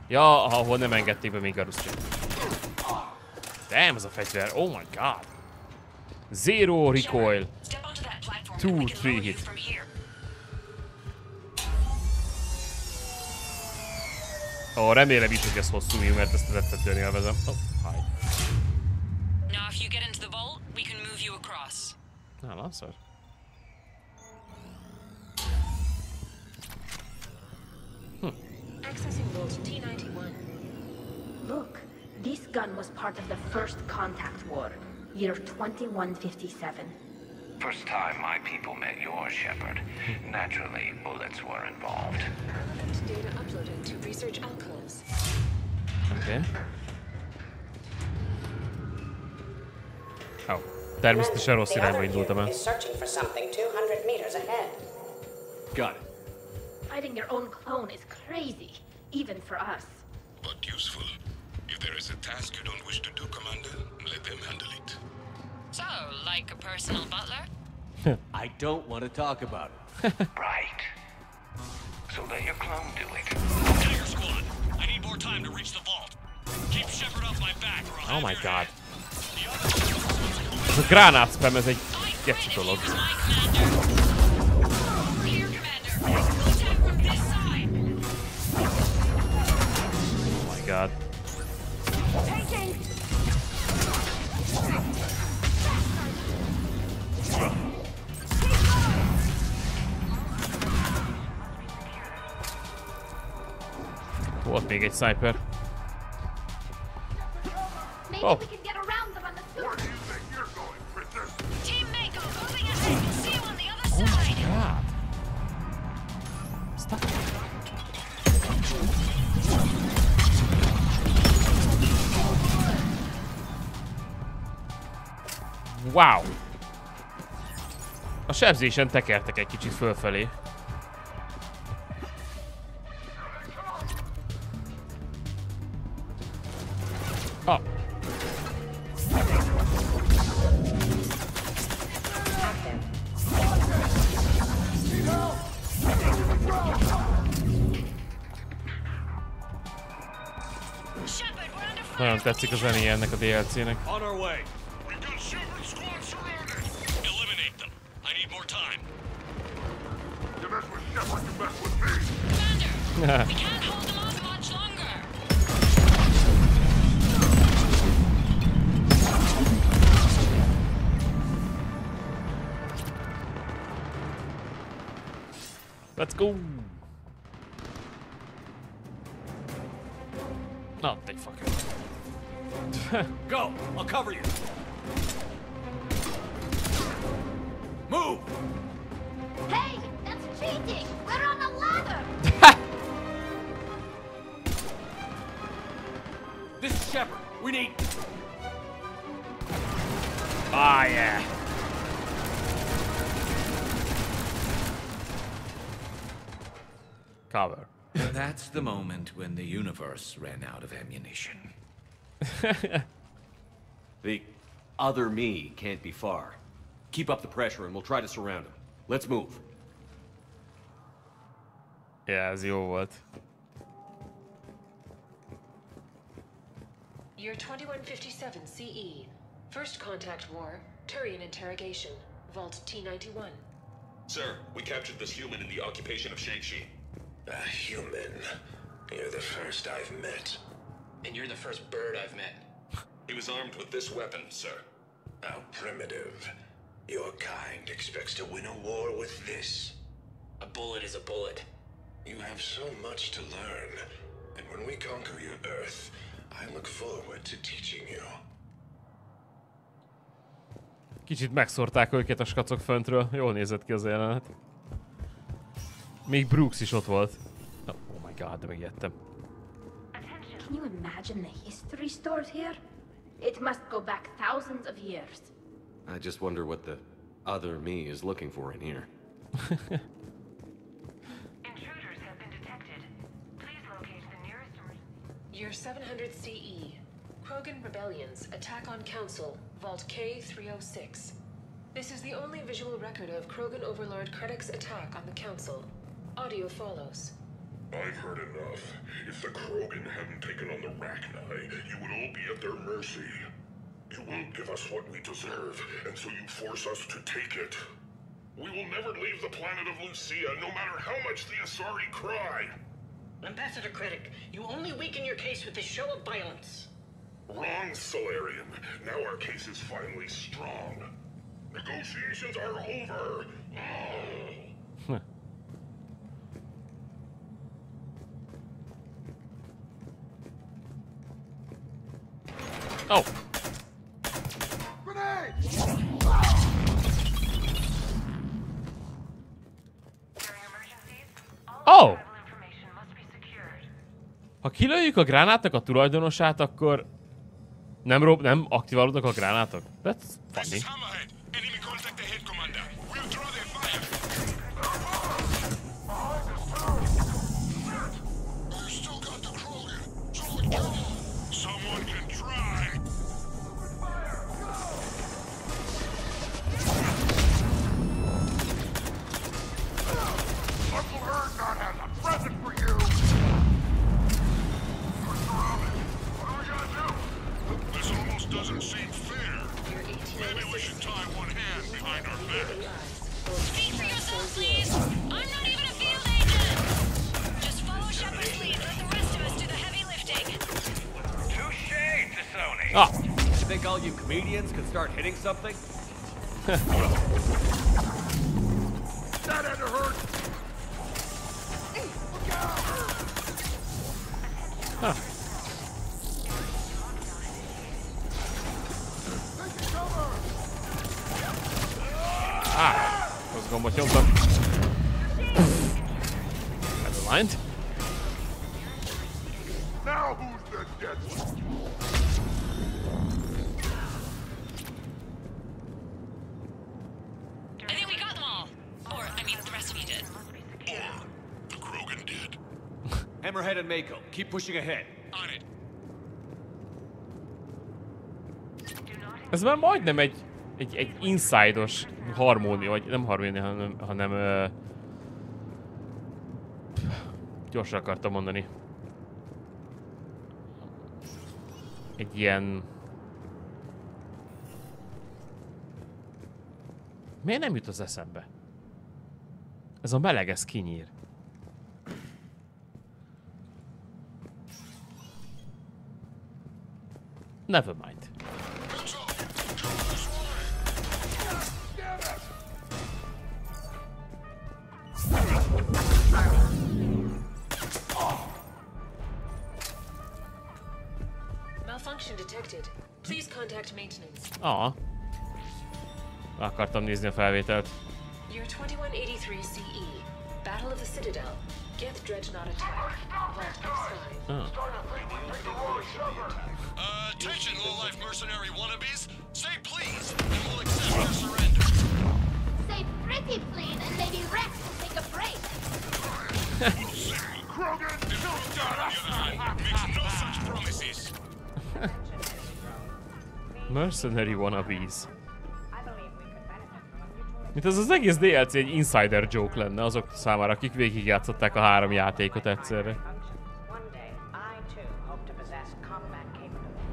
Ja, ahol nem engedték be még a rusztját. Damn, ez a fegyver. Oh my god. Zero recoil. 2-3 hit. Ó, remélem is, hogy ez hosszú mű, mert ezt tettetően élvezem. Oh, hi. Now if you get into the vault, we can move you across. Lancer. Accessing Vault T91. Look, this gun was part of the first contact war, year 2157. First time my people met yours, Shepard. Naturally, bullets were involved. Data uploaded to research alcoves. Okay. Oh, természetesen rossz irányba indultam el. Searching for something 200 meters ahead. Got it. Fighting your own clone is crazy, even for us. But useful. If there is a task you don't wish to do, Commander, let them handle it. So, like a personal butler? I don't want to talk about it. Right. So let your clone do it. Tiger Squad, I need more time to reach the vault. Keep Shepard off my back or I'll Oh my god. Ez a gránát spam, ez egy geci dolog. Oh my god. Volt még egy sniper. Oh. Wow! A sebzésen tekertek egy kicsit fölfelé. Ah. Nagyon tetszik a zenéje ennek a DLC-nek. On our way. We've got Shepard squad surrounded. Eliminate them. I need more time. You mess with Shepard, you mess with me. Commander, we can't hold them off much longer. Let's go. Oh, they fucker. Go! I'll cover you. Move! Hey, that's cheating! We're on a ladder! This is Shepard. We need... Ah, yeah. Cover. That's the moment when the universe ran out of ammunition. The other me can't be far. Keep up the pressure and we'll try to surround him. Let's move. Yeah, ez jó volt. Year 2157 CE. First contact war, Turian interrogation. Vault T91. Sir, we captured this human in the occupation of Shang-Chi. A human? You're the first I've met. And you're the first bird I've met. He was armed with this weapon, sir. How primitive. Your kind expects to win a war with this. A bullet is a bullet. You have so much to learn. And when we conquer your Earth, I look forward to teaching you. Kicsit megszórták őket a skacok föntről. Jól nézett ki az jelenet. Még Brooks is ott volt. Oh my god, de megijedtem. Can you imagine the history stored here? It must go back thousands of years. I just wonder what the other me is looking for in here. Intruders have been detected. Please locate the nearest Year 700 CE. Krogan rebellions. Attack on Council. Vault K-306. This is the only visual record of Krogan Overlord Krennic's attack on the Council. Audio follows. I've heard enough. If the Krogan hadn't taken on the Rachni, you would all be at their mercy. You won't give us what we deserve, and so you force us to take it. We will never leave the planet of Lucia, no matter how much the Asari cry. Ambassador Krennic, you only weaken your case with this show of violence. Wrong, Solarian. Now our case is finally strong. Negotiations are over. Oh. Oh! Ha kilőjük a gránátnak a tulajdonosát, akkor nem aktiválódnak a gránátok? That's funny. Doesn't seem fair. Maybe we should tie one hand behind our back. Speak for yourself, please. I'm not even a field agent. Just follow Shepard's lead. Let the rest of us do the heavy lifting. Touché, Tassoni. Ah. You think all you comedians can start hitting something? That had to hurt. Look out! Huh. Az gombot nyomtam. Never mind. Now who's the dead one? I think we got them all. Or, I mean, the rest of you did. Or the Krogan did. Hammerhead and Mako, keep pushing ahead. On it. Ez már majdnem egy inside-os harmónia, vagy nem harmónia, hanem gyorsan akartam mondani. Egy ilyen... Miért nem jut az eszembe? Ez a meleg, ez kinyír. Never mind. Malfunction detected. Please contact maintenance. Akartam nézni a felvételt. Year 2183 CE. Battle of the Citadel. Geth Dreadnought attack. Vault X5. Attention, low-life mercenary wannabes. Say please, and we'll accept your surrender. Say pretty please, and maybe Rex will take a break. Krogan, Makes no such promises. Mercenary wannabes. Mint ez az egész DLC egy insider joke lenne azok számára, akik végigjátszották a 3 játékot egyszerre.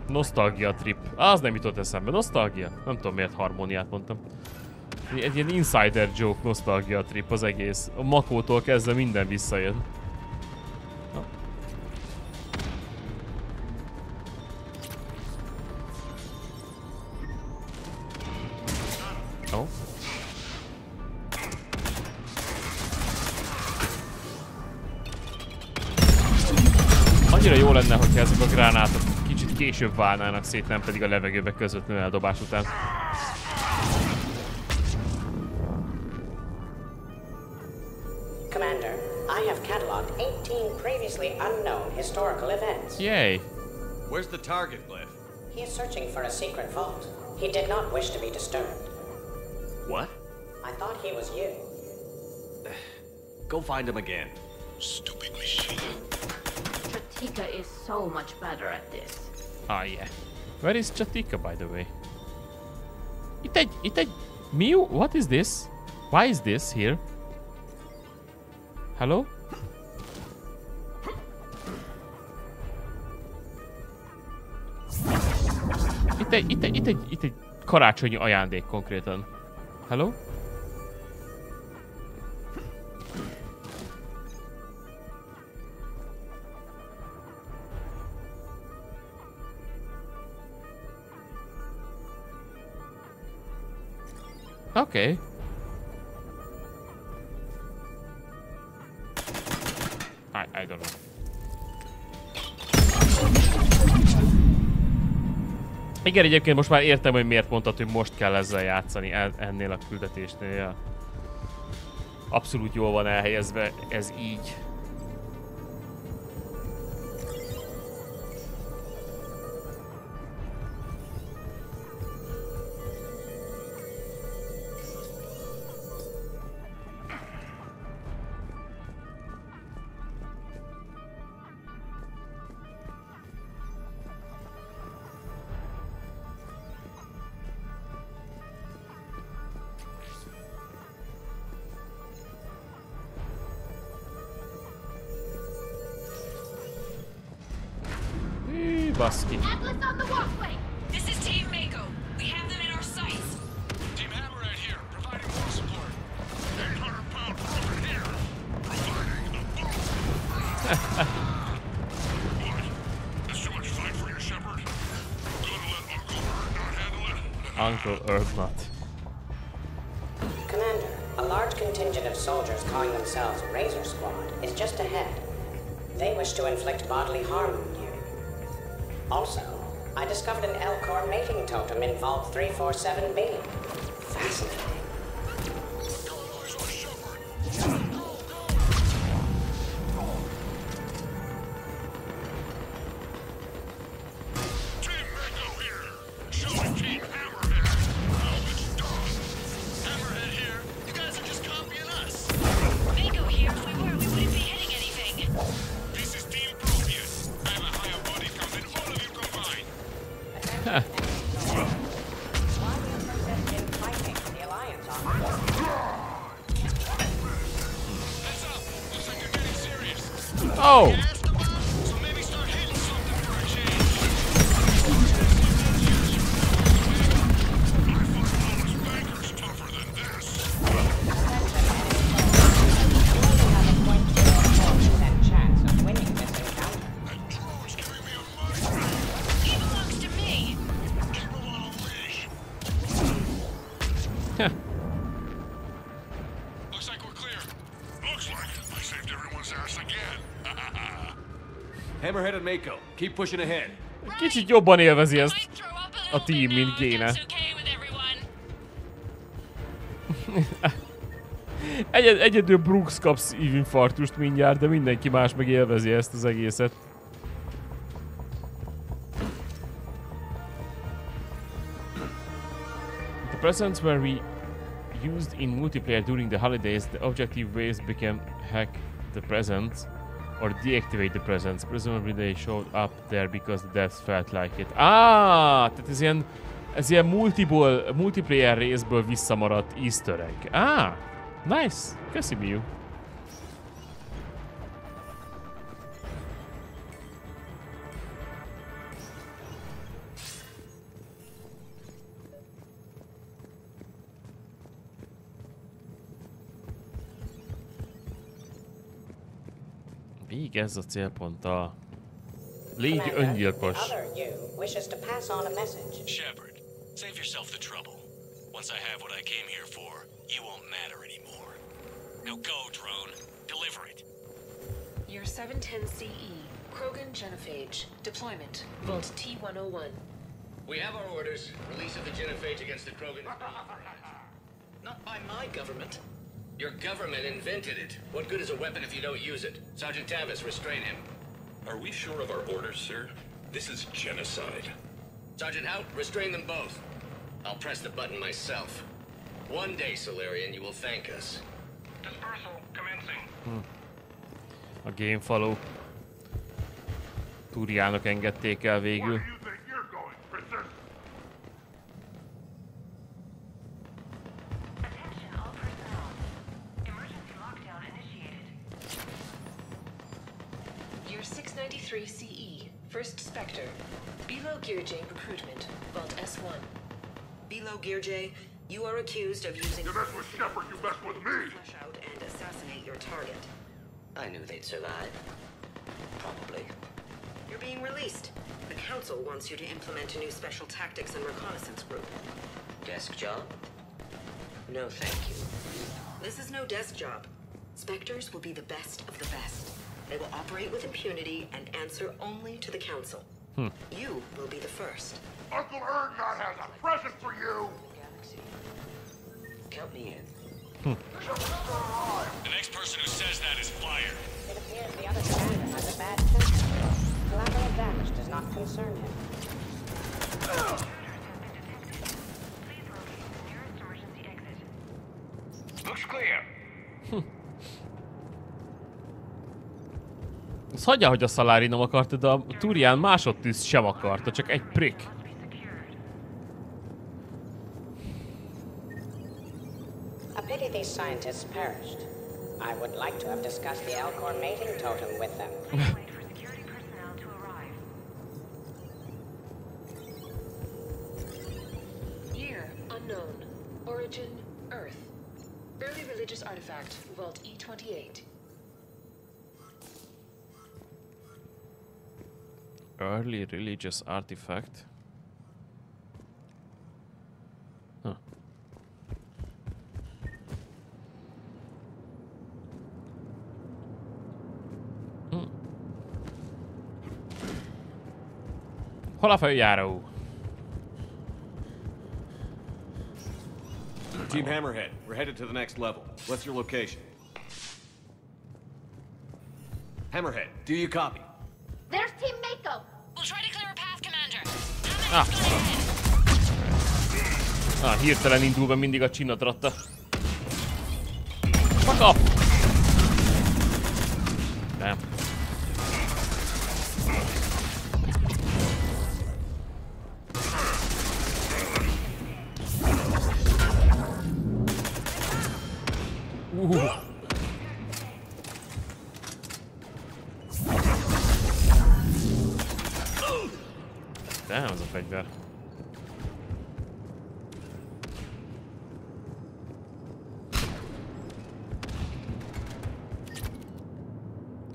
Nostalgia trip. Az nem jutott eszembe. Nostalgia? Nem tudom miért harmóniát mondtam. Egy ilyen insider joke nostalgia trip az egész. A Makótól kezdve minden visszajön. Oh. Annyira jó lenne, hogyha ezek a gránátok kicsit később válnának szét, nem pedig a levegőbe közvetlenül eldobás után. Commander, I have cataloged 18 previously unknown historical events. Yay. Where's the target, Cliff? He is searching for a secret vault. He did not wish to be disturbed. What? I thought he was you. Go find him again. Stupid machine. Chatika is so much better at this. Ah, yeah. Where is Chatika, by the way? Itt egy... Mew? What is this? Why is this here? Hello? Itt egy karácsonyi ajándék konkrétan. Hello? Okay. I don't know. Igen, egyébként most már értem, hogy miért mondtad, hogy most kell ezzel játszani ennél a küldetésnél. Abszolút jól van elhelyezve ez így. Baszki. Atlas on the walkway. This is Team Mako. We have them in our sights. Team Hammerhead here, providing more support. 800-pound Krogan here, providing the boat. What? That's too much fight for you, Shepard. Gonna let Uncle Urdnot handle it? Uncle Urdnot. Commander, a large contingent of soldiers calling themselves Razor Squad is just ahead. They wish to inflict bodily harm on you. Also, I discovered an Elcor mating totem in Vault 347B. Fascinating. Team Mako here, showing Team Hammerhead how it's done. Hammerhead here, you guys are just copying us. Mako here. If we were, we wouldn't be hitting anything. This is Team Proteus. I have a higher body count than all of you combined. Oh! Looks like we're clear. Looks like I saved everyone's ass again. Hammerhead and Mako, keep pushing ahead. Kicsit jobban élvezi ezt a team, mint kéne. Egyedül Brooks kap szívinfarktust mindjárt, de mindenki más meg élvezi ezt az egészet. The presents were used in multiplayer during the holidays. The objective waves became hack the presents or deactivate the presents. Presumably they showed up there because the devs felt like it. Ah, tehát ez ilyen multiplayer részből visszamaradt easter egg. Ah, nice. Köszi, Mew. Még ez a célponttal. Légy öngyilkos. Shepard, save yourself the trouble. Once I have what I came here for, you won't matter anymore. Now go, drone. Deliver it. Year 710 CE. Krogan Genophage. Deployment. Vault T-101. We have our orders. Release of the Genophage against the Krogan. Not by my government. Your government invented it. What good is a weapon if you don't use it? Sergeant Tavis, restrain him. Are we sure of our orders, sir? This is genocide. Sergeant Hout, restrain them both. I'll press the button myself. One day, Solarian, you will thank us. Dispersal commencing. A Gamefallow Turiának engedték el végül. Year 693 CE, First Spectre. Below Gearjay recruitment, Vault S1. Below Gearjay, you are accused of using... You mess with Shepard, you mess with me! ...flesh out and assassinate your target. I knew they'd survive. Probably. You're being released. The Council wants you to implement a new special tactics and reconnaissance group. Desk job? No, thank you. This is no desk job. Spectres will be the best of the best. They will operate with impunity and answer only to the Council. You will be the first. Uncle Erdnot has a present for you! Count me in. The next person who says that is fired. It appears the other commander has a bad temper. Collateral damage does not concern him. Looks clear. Ezt hagyja, hogy a Szalári nem akarta, de a Turián másodtűz sem akarta, csak egy prick. A pity these scientists perished. I would like to have discussed the Elcor mating totem with them. Year unknown. Origin Earth. Early religious artifact, Vault E28. Early religious artifact. Huh. Hol a főjáró? Team Hammerhead, we're headed to the next level. What's your location? Hammerhead, do you copy? There's Team Mako. We'll try to clear a path, Commander. Hirtelen indul be mindig a csinatratta. Fuck off! Nem. Nem, az a fegyver.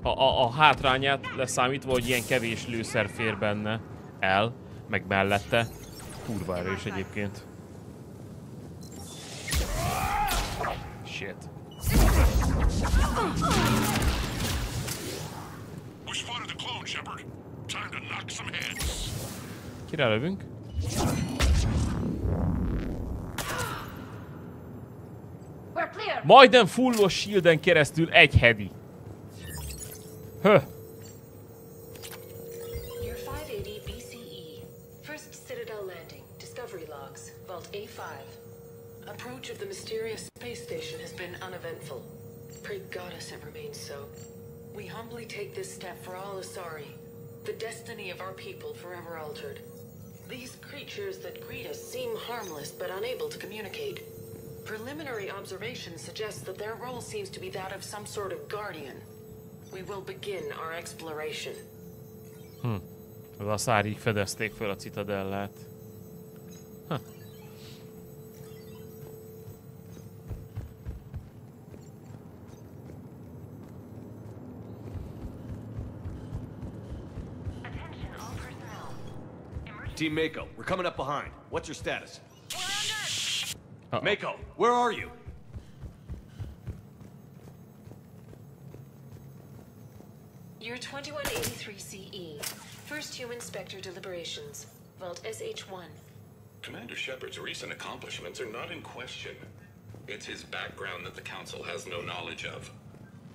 A hátrányát leszámítva, hogy ilyen kevés lőszer fér benne el, meg mellette. Kurva erős egyébként. Shit. We spotted the clone, Shepard. Time to knock some heads. Kire lövünk? Majdnem fullos shielden keresztül egy hedi. Höh. Year 580 BCE. First Citadel landing. Discovery logs. Vault A5. Approach of the mysterious space station has been uneventful. Pray Goddess it remains so. We humbly take this step for all Asari. The destiny of our people forever altered. These creatures that greet us seem harmless but unable to communicate. Preliminary observations suggest that their role seems to be that of some sort of guardian. We will begin our exploration. Az Aszárik fedezték fel a Citadellát. Team Mako, we're coming up behind. What's your status? We're under. Mako, where are you? Year 2183 CE. First Human Spectre deliberations. Vault SH1. Commander Shepard's recent accomplishments are not in question. It's his background that the Council has no knowledge of.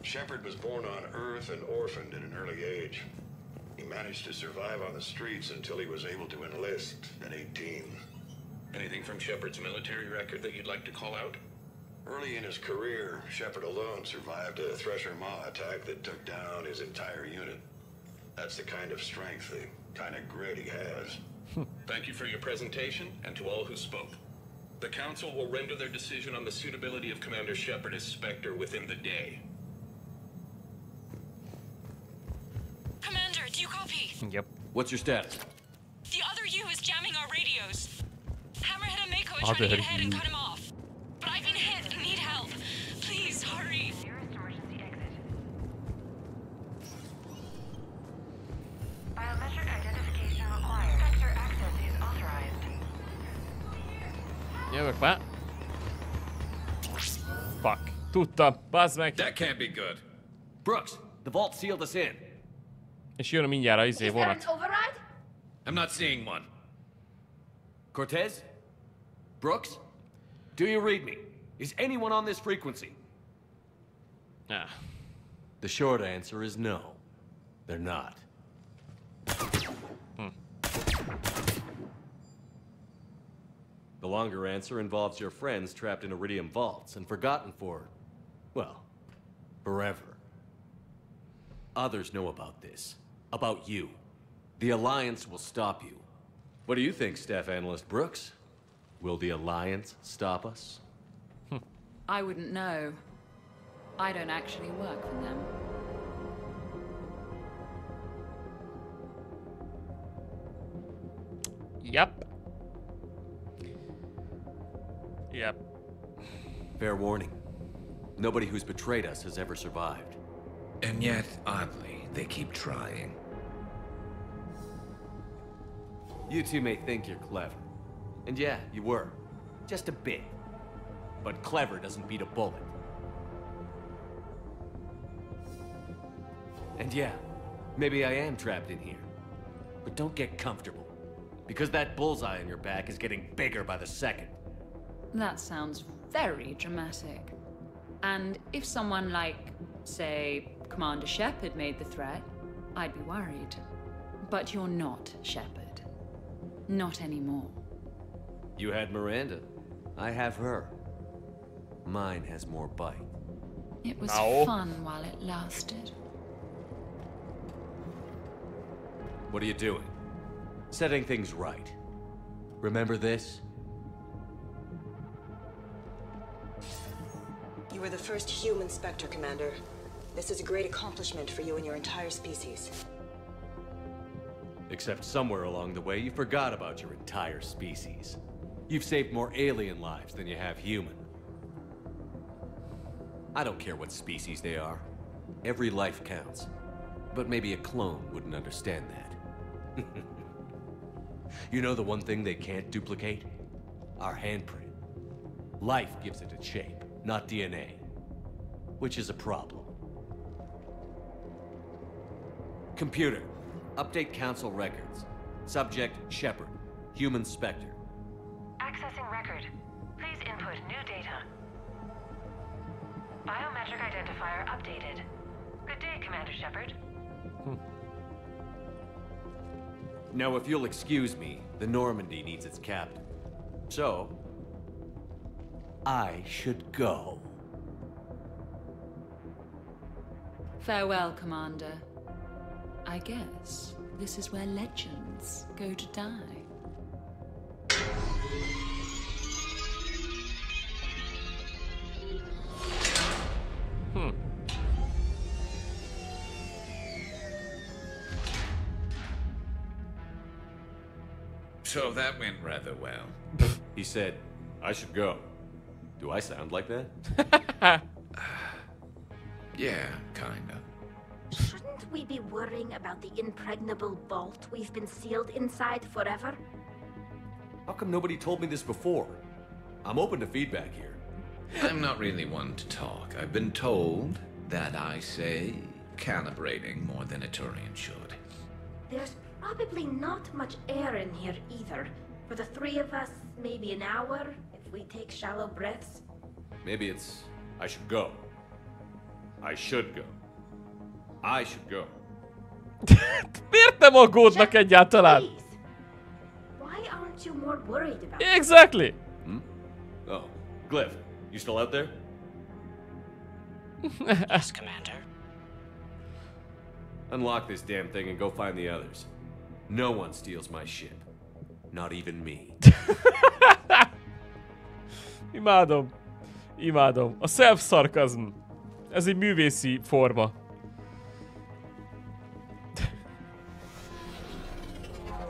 Shepard was born on Earth and orphaned at an early age. He managed to survive on the streets until he was able to enlist at 18. Anything from Shepard's military record that you'd like to call out? Early in his career, Shepard alone survived a Thresher Maw attack that took down his entire unit. That's the kind of strength, the kind of grit he has. Thank you for your presentation, and to all who spoke. The Council will render their decision on the suitability of Commander Shepard as Spectre within the day. Commander, do you copy? Yep. What's your status? The other U is jamming our radios. Hammerhead and Mako are trying to get ahead and cut him off. But I've been hit and need help. Please, hurry. Nearest emergency exit. Biometric identification required. Sector access is authorized. Jövök már. Fuck. Tudtam. Bazd meg. That can't be good. Brooks, the vault sealed us in. És jön mindjárt a izé vonat. Override? I'm not seeing one. Cortez? Brooks? Do you read me? Is anyone on this frequency? Ah. The short answer is no. They're not. The longer answer involves your friends trapped in Iridium vaults and forgotten for, well, forever. Others know about this. About you. The Alliance will stop you. What do you think, Staff Analyst Brooks? Will the Alliance stop us? I wouldn't know. I don't actually work for them. Yep. Yep. Fair warning. Nobody who's betrayed us has ever survived. And yet, oddly, they keep trying. You two may think you're clever. And yeah, you were. Just a bit. But clever doesn't beat a bullet. And yeah, maybe I am trapped in here. But don't get comfortable. Because that bullseye on your back is getting bigger by the second. That sounds very dramatic. And if someone like, say, Commander Shepard made the threat, I'd be worried. But you're not Shepard. Not anymore. You had Miranda. I have her. Mine has more bite. It was fun while it lasted. What are you doing? Setting things right. Remember this? You were the first human Spectre, Commander. This is a great accomplishment for you and your entire species. Except somewhere along the way, you forgot about your entire species. You've saved more alien lives than you have human. I don't care what species they are. Every life counts. But maybe a clone wouldn't understand that. You know the one thing they can't duplicate? Our handprint. Life gives it its shape, not DNA. Which is a problem. Computer, update Council records. Subject, Shepard. Human Spectre. Accessing record. Please input new data. Biometric identifier updated. Good day, Commander Shepard. Now, if you'll excuse me, the Normandy needs its captain. So, I should go. Farewell, Commander. I guess this is where legends go to die. So that went rather well. He said, I should go. Do I sound like that? Yeah, kinda. Shouldn't we be worrying about the impregnable vault we've been sealed inside forever? How come nobody told me this before? I'm open to feedback here. I'm not really one to talk. I've been told that I say calibrating more than a Turian should. There's probably not much air in here either. For the three of us, maybe an hour, if we take shallow breaths. Maybe it's I should go. I should go. I should go. Miért nem aggódnak egyáltalán? Why aren't you more worried about it? Exactly. Oh, Glyph, you still out there? Yes, Commander. Unlock this damn thing and go find the others. No one steals my ship. Not even me. Imádom. Imádom. A self-sarkazm. Ez egy művészi forma.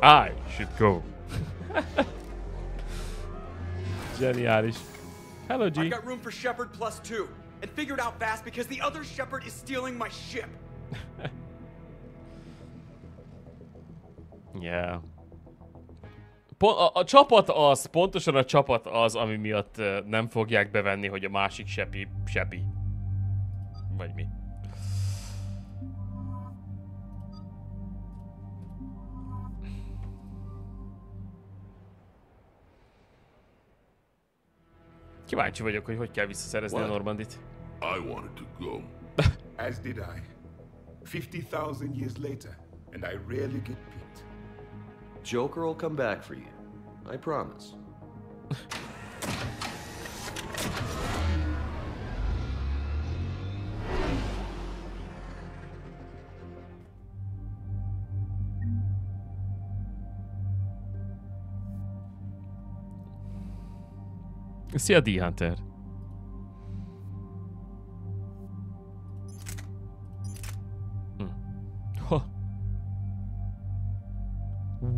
I should go. Geniális. Hello, G. I got room for Shepard +2, and figured out fast because the other Shepard is stealing my ship. Yeah. A csapat az, pontosan a csapat az, ami miatt nem fogják bevenni, hogy a másik sepi. Vagy mi. Kíváncsi vagyok, hogy kell visszaszerezni a Normandit. I wanted to go. As did I. 50,000 years later, and I rarely get picked. Joker will come back for you. I promise. Szia, D-Hunter.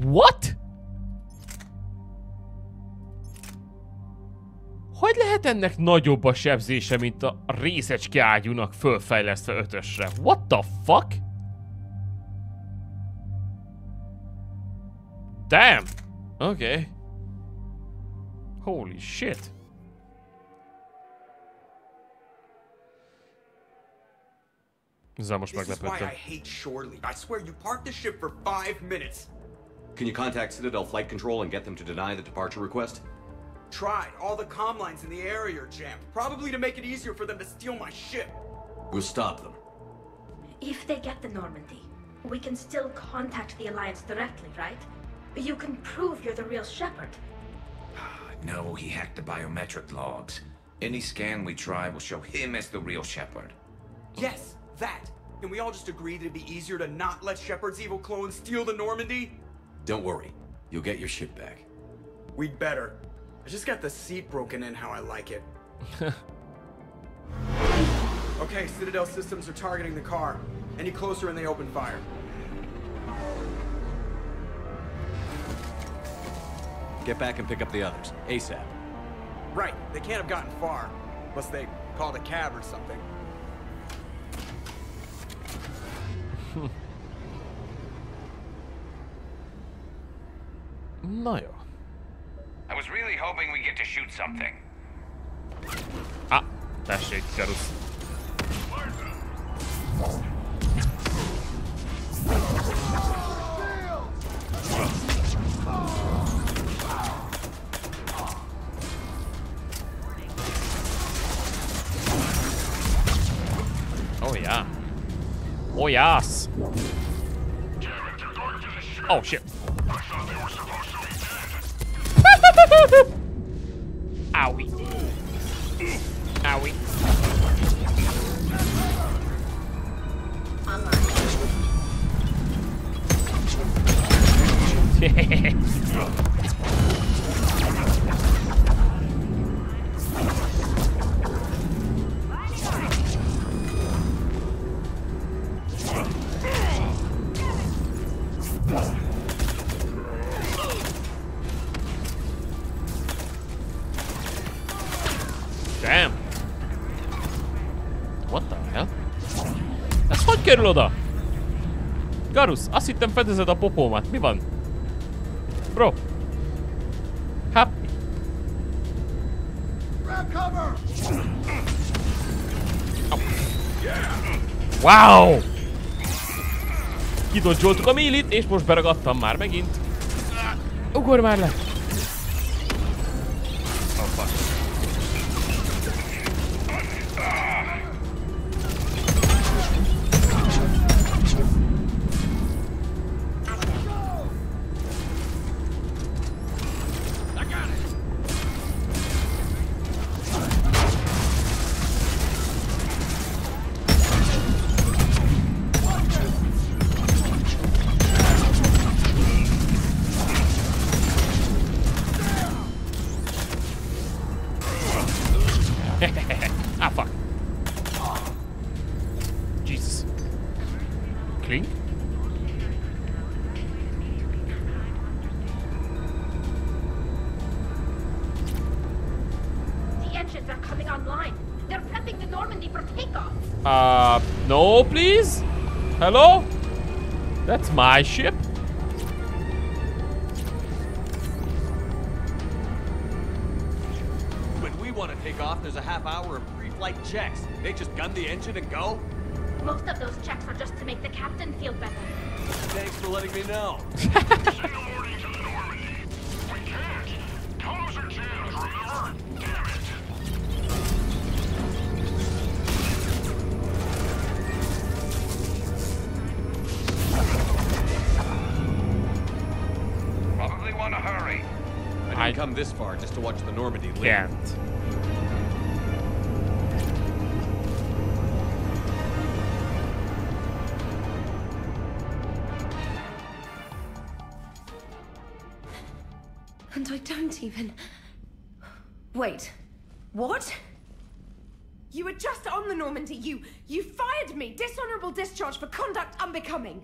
What? Hogy lehet ennek nagyobb a sebzése, mint a részecske ágyúnak fölfejlesztve 5-ösre? What the fuck? Damn! Okay. Holy shit. Ezzel most meglepődtem. I hate Shorely. I swear you parked the ship for 5 minutes. Can you contact Citadel Flight Control and get them to deny the departure request? Tried. All the comm lines in the area are jammed. Probably to make it easier for them to steal my ship. We'll stop them. If they get the Normandy, we can still contact the Alliance directly, right? You can prove you're the real Shepard. No, he hacked the biometric logs. Any scan we try will show him as the real Shepard. Yes, that. Can we all just agree that it'd be easier to not let Shepard's evil clone steal the Normandy? Don't worry. You'll get your ship back. We'd better. I just got the seat broken in how I like it. Okay, Citadel systems are targeting the car. Any closer and they open fire. Get back and pick up the others. ASAP. Right. They can't have gotten far. Unless they called a cab or something. Na jó. I was really hoping we get to shoot something. Ah, tessék, Garus. Oh yeah. Oh yes. Oh shit. Owie. Owie. Damn. What the hell? Ez hogy kerül oda? Garus, azt hittem fedezed a popómat. Mi van? Bro. Happy. Oh. Wow! Kidodzsoltuk a mélit, és most beragadtam már megint. Ugorj már le! Oh, fuck. Ah, fuck. Jesus. Clink? The engines are coming online. They're prepping the Normandy for takeoff. No, please? Hello? That's my ship. When we want to take off, there's a half hour of pre-flight checks. They just gun the engine and go? Most of those checks are just to make the captain feel better. Thanks for letting me know. Tunnels are jammed, remember? Damn it! Probably want to hurry. I didn't come this far just to watch the Normandy leave. Can't. And I don't even... Wait. What? You were just on the Normandy. You fired me. Dishonorable discharge for conduct unbecoming.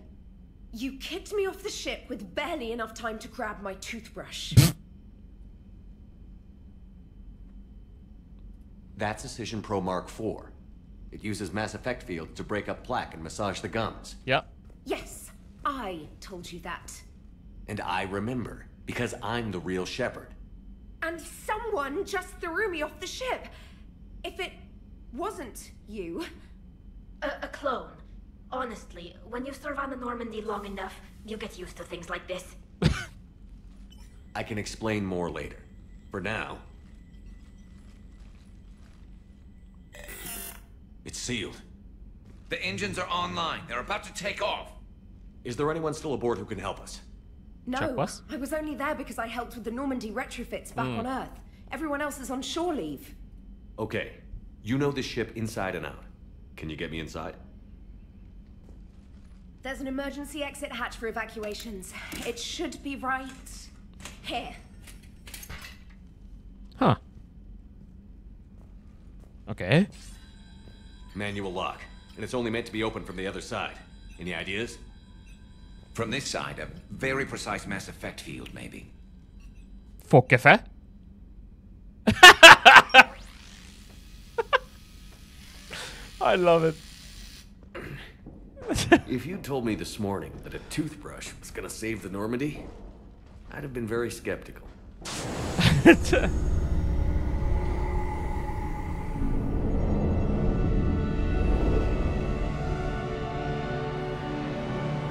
You kicked me off the ship with barely enough time to grab my toothbrush. That's Cision Pro Mark IV. It uses mass effect fields to break up plaque and massage the gums. Yep. Yes, I told you that. And I remember, because I'm the real Shepard. And someone just threw me off the ship. If it wasn't you... A clone. Honestly, when you serve on the Normandy long enough, you get used to things like this. I can explain more later. For now... It's sealed. The engines are online. They're about to take off. Is there anyone still aboard who can help us? No, I was only there because I helped with the Normandy retrofits back on Earth. Everyone else is on shore leave. Okay, you know this ship inside and out. Can you get me inside? There's an emergency exit hatch for evacuations. It should be right here. Huh. Okay. Manual lock, and it's only meant to be opened from the other side. Any ideas? From this side, a very precise mass effect field, maybe. Fogkeffe? I love it. If you told me this morning that a toothbrush was gonna save the Normandy, I'd have been very skeptical.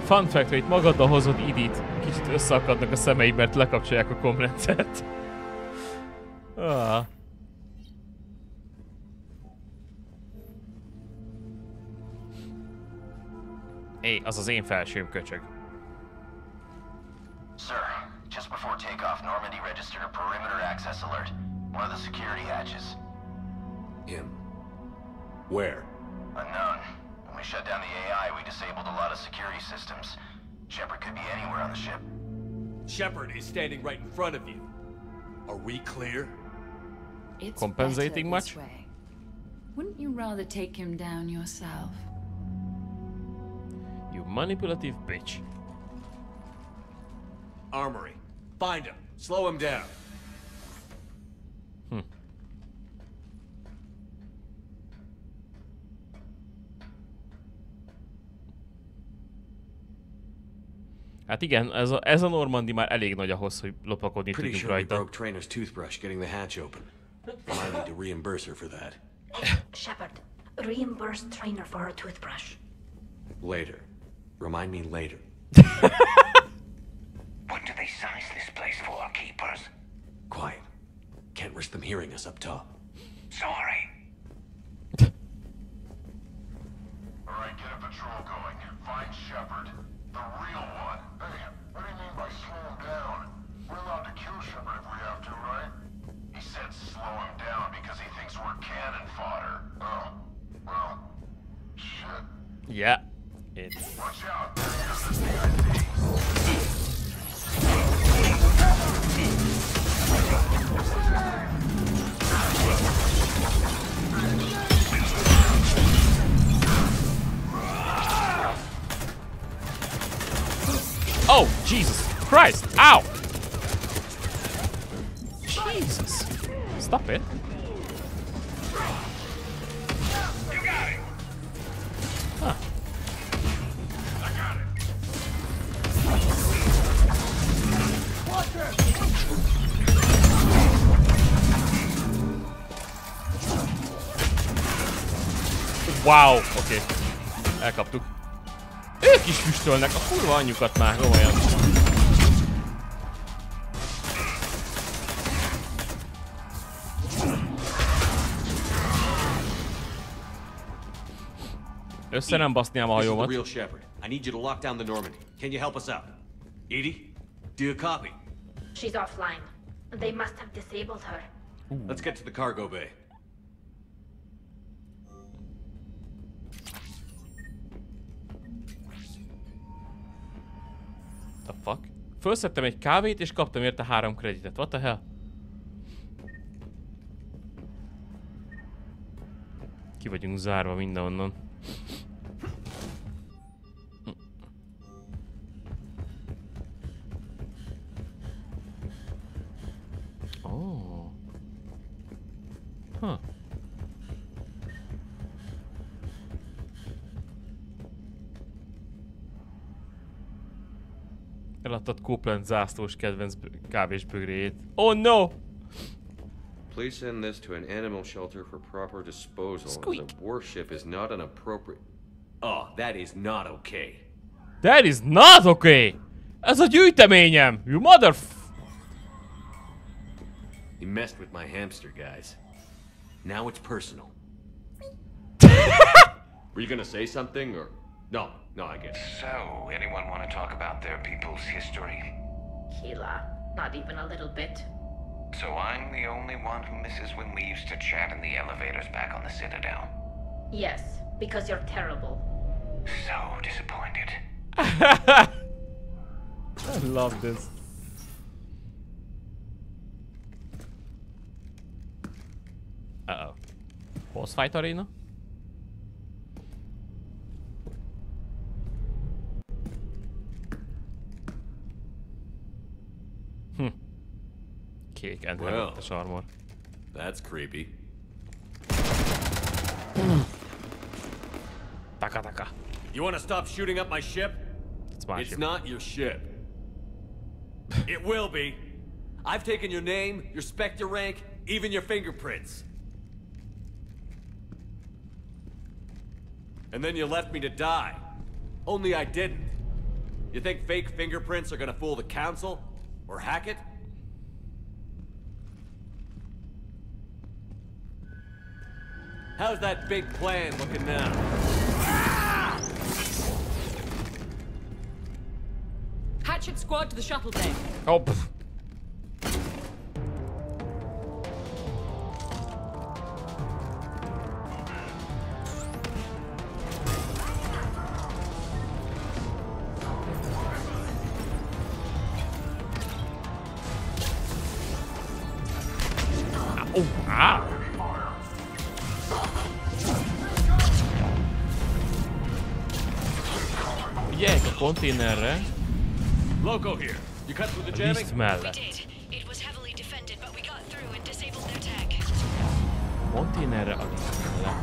Fun fact, hogy magaddal hozod Idit, kicsit összeakadnak a szemeid, mert lekapcsolják a komrendszert. Az az én felsőm, köcsög. Sir, just before takeoff, Normandy registered a perimeter access alert. One of the security hatches. Him. Where? Unknown. When we shut down the AI, we disabled a lot of security systems. Shepard could be anywhere on the ship. Shepard is standing right in front of you. Are we clear? It's Compensating better much? this way. Wouldn't you rather take him down yourself? You manipulative bitch. Armory. Find him. Slow him down. Hát igen, ez a Normandy már elég nagy ahhoz, hogy lopakodni Pretty tudjunk sure we rajta. broke Trainer's toothbrush getting the hatch open. I need to reimburse her for that. Shepard, reimburse Trainer for her toothbrush. Later. Remind me later. What do they size this place for, keepers? Quiet. Can't risk them hearing us up top. Sorry. Alright, get a patrol going. Find Shepard. The real one. Hey, what do you mean by slow him down? We're allowed to kill Shepard if we have to, right? He said slow him down because he thinks we're cannon fodder. Oh, well, shit. Yeah. Watch out, there goes the VIP. Jesus Christ! Ow! Jesus! Stop it! Huh. Wow, oké. Elkaptuk. Ők is füstölnek, a kurva anyjukat már, komolyan. Össze nem baszniám a hajómat. This is the real Shepard. I need you to lock down the Normandy. Can you help us out? Edie, do you copy? She's offline. They must have disabled her. Let's get to the cargo bay. The fuck? Fölszedtem egy kávét és kaptam érte 3 kreditet. What the hell? Ki vagyunk zárva mindenonnan. Oh. Huh. Eladtad Copeland zászlós kedvenc kávésbögréjét. Oh no! Please send this to an animal shelter for proper disposal. Squeak. The warship is not an appropriate... Oh, that is not okay. That is not okay! Ez a gyűjteményem! You mother... You messed with my hamster, guys. Now it's personal. Were you gonna say something, or... No, I get it. So, anyone want to talk about their people's history? Keela, not even a little bit. So I'm the only one who misses when we used to chat in the elevators back on the Citadel. Yes, because you're terrible. So disappointed. I love this. Uh-oh. Boss fight arena? Kék endletes armor. That's creepy. Taka. You want to stop shooting up my ship? It's my ship. It's not your ship. It will be. I've taken your name, your Spectre rank, even your fingerprints. And then you left me to die. Only I didn't. You think fake fingerprints are gonna fool the Council? Or hack it? How's that big plan looking now? Hatchet squad to the shuttle bay. Oh, pff. Oh, ah. Figyelj a konténerre. Loco here. You cut through the jamming? Liszt mellett. It was heavily defended, but we got through and disabled their tech. Konténerre a liszt mellett.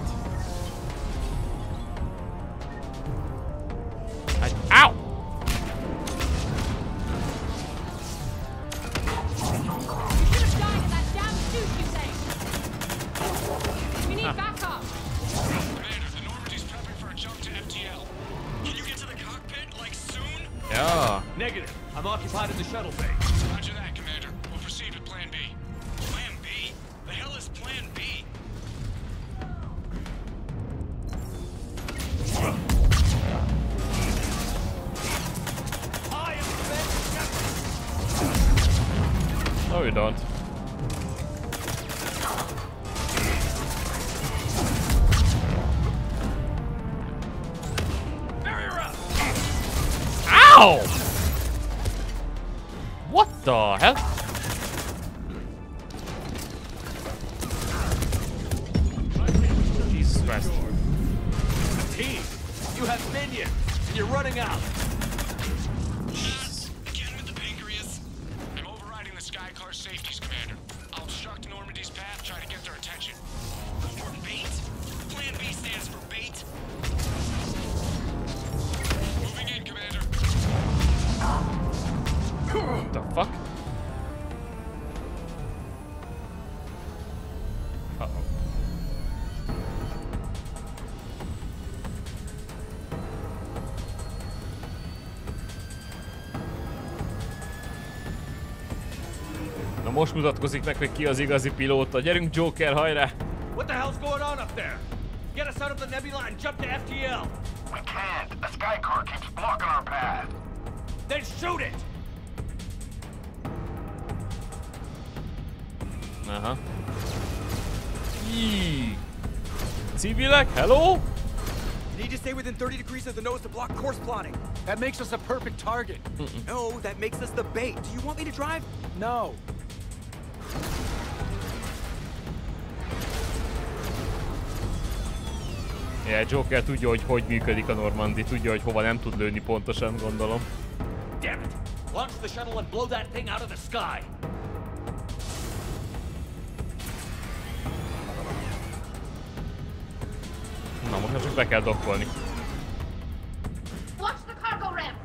Hát, áu! Yeah. Negative. I'm occupied in the shuttle bay. Roger that, Commander. We'll proceed with Plan B. Plan B? The hell is Plan B? No, you don't. Ow! What the hell? Jesus Christ. Team, you have minions, and you're running out. Get most mutatkozik meg, hogy ki az igazi pilóta. Gyerünk, Joker, hajrá! What the hell's going on up there? Get us out of the nebula and jump to FTL! We can't. A Skycar keeps blocking our path. Then shoot it! Aha. Civilek, hello? Need to stay within 30 degrees of the nose to block course plotting. That makes us a perfect target. No, that makes us the bait. Do you want me to drive? No. Ja, Joker tudja, hogy működik a Normandy, tudja, hogy hova nem tud lőni pontosan, gondolom. Damn it! Launch the shuttle and blow that thing out of the sky! Na, most csak be kell dokkolni. Watch the cargo ramp.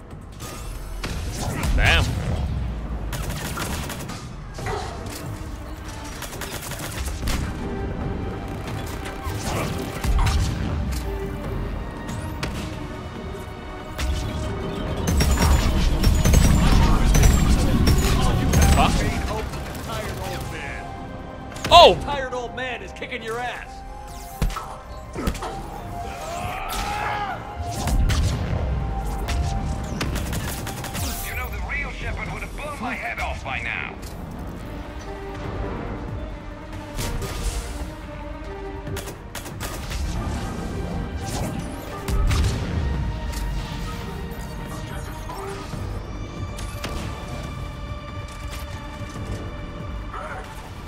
Nem. Oh! Tired old man is kicking your ass. You know, the real Shepard would have blown my head off by now.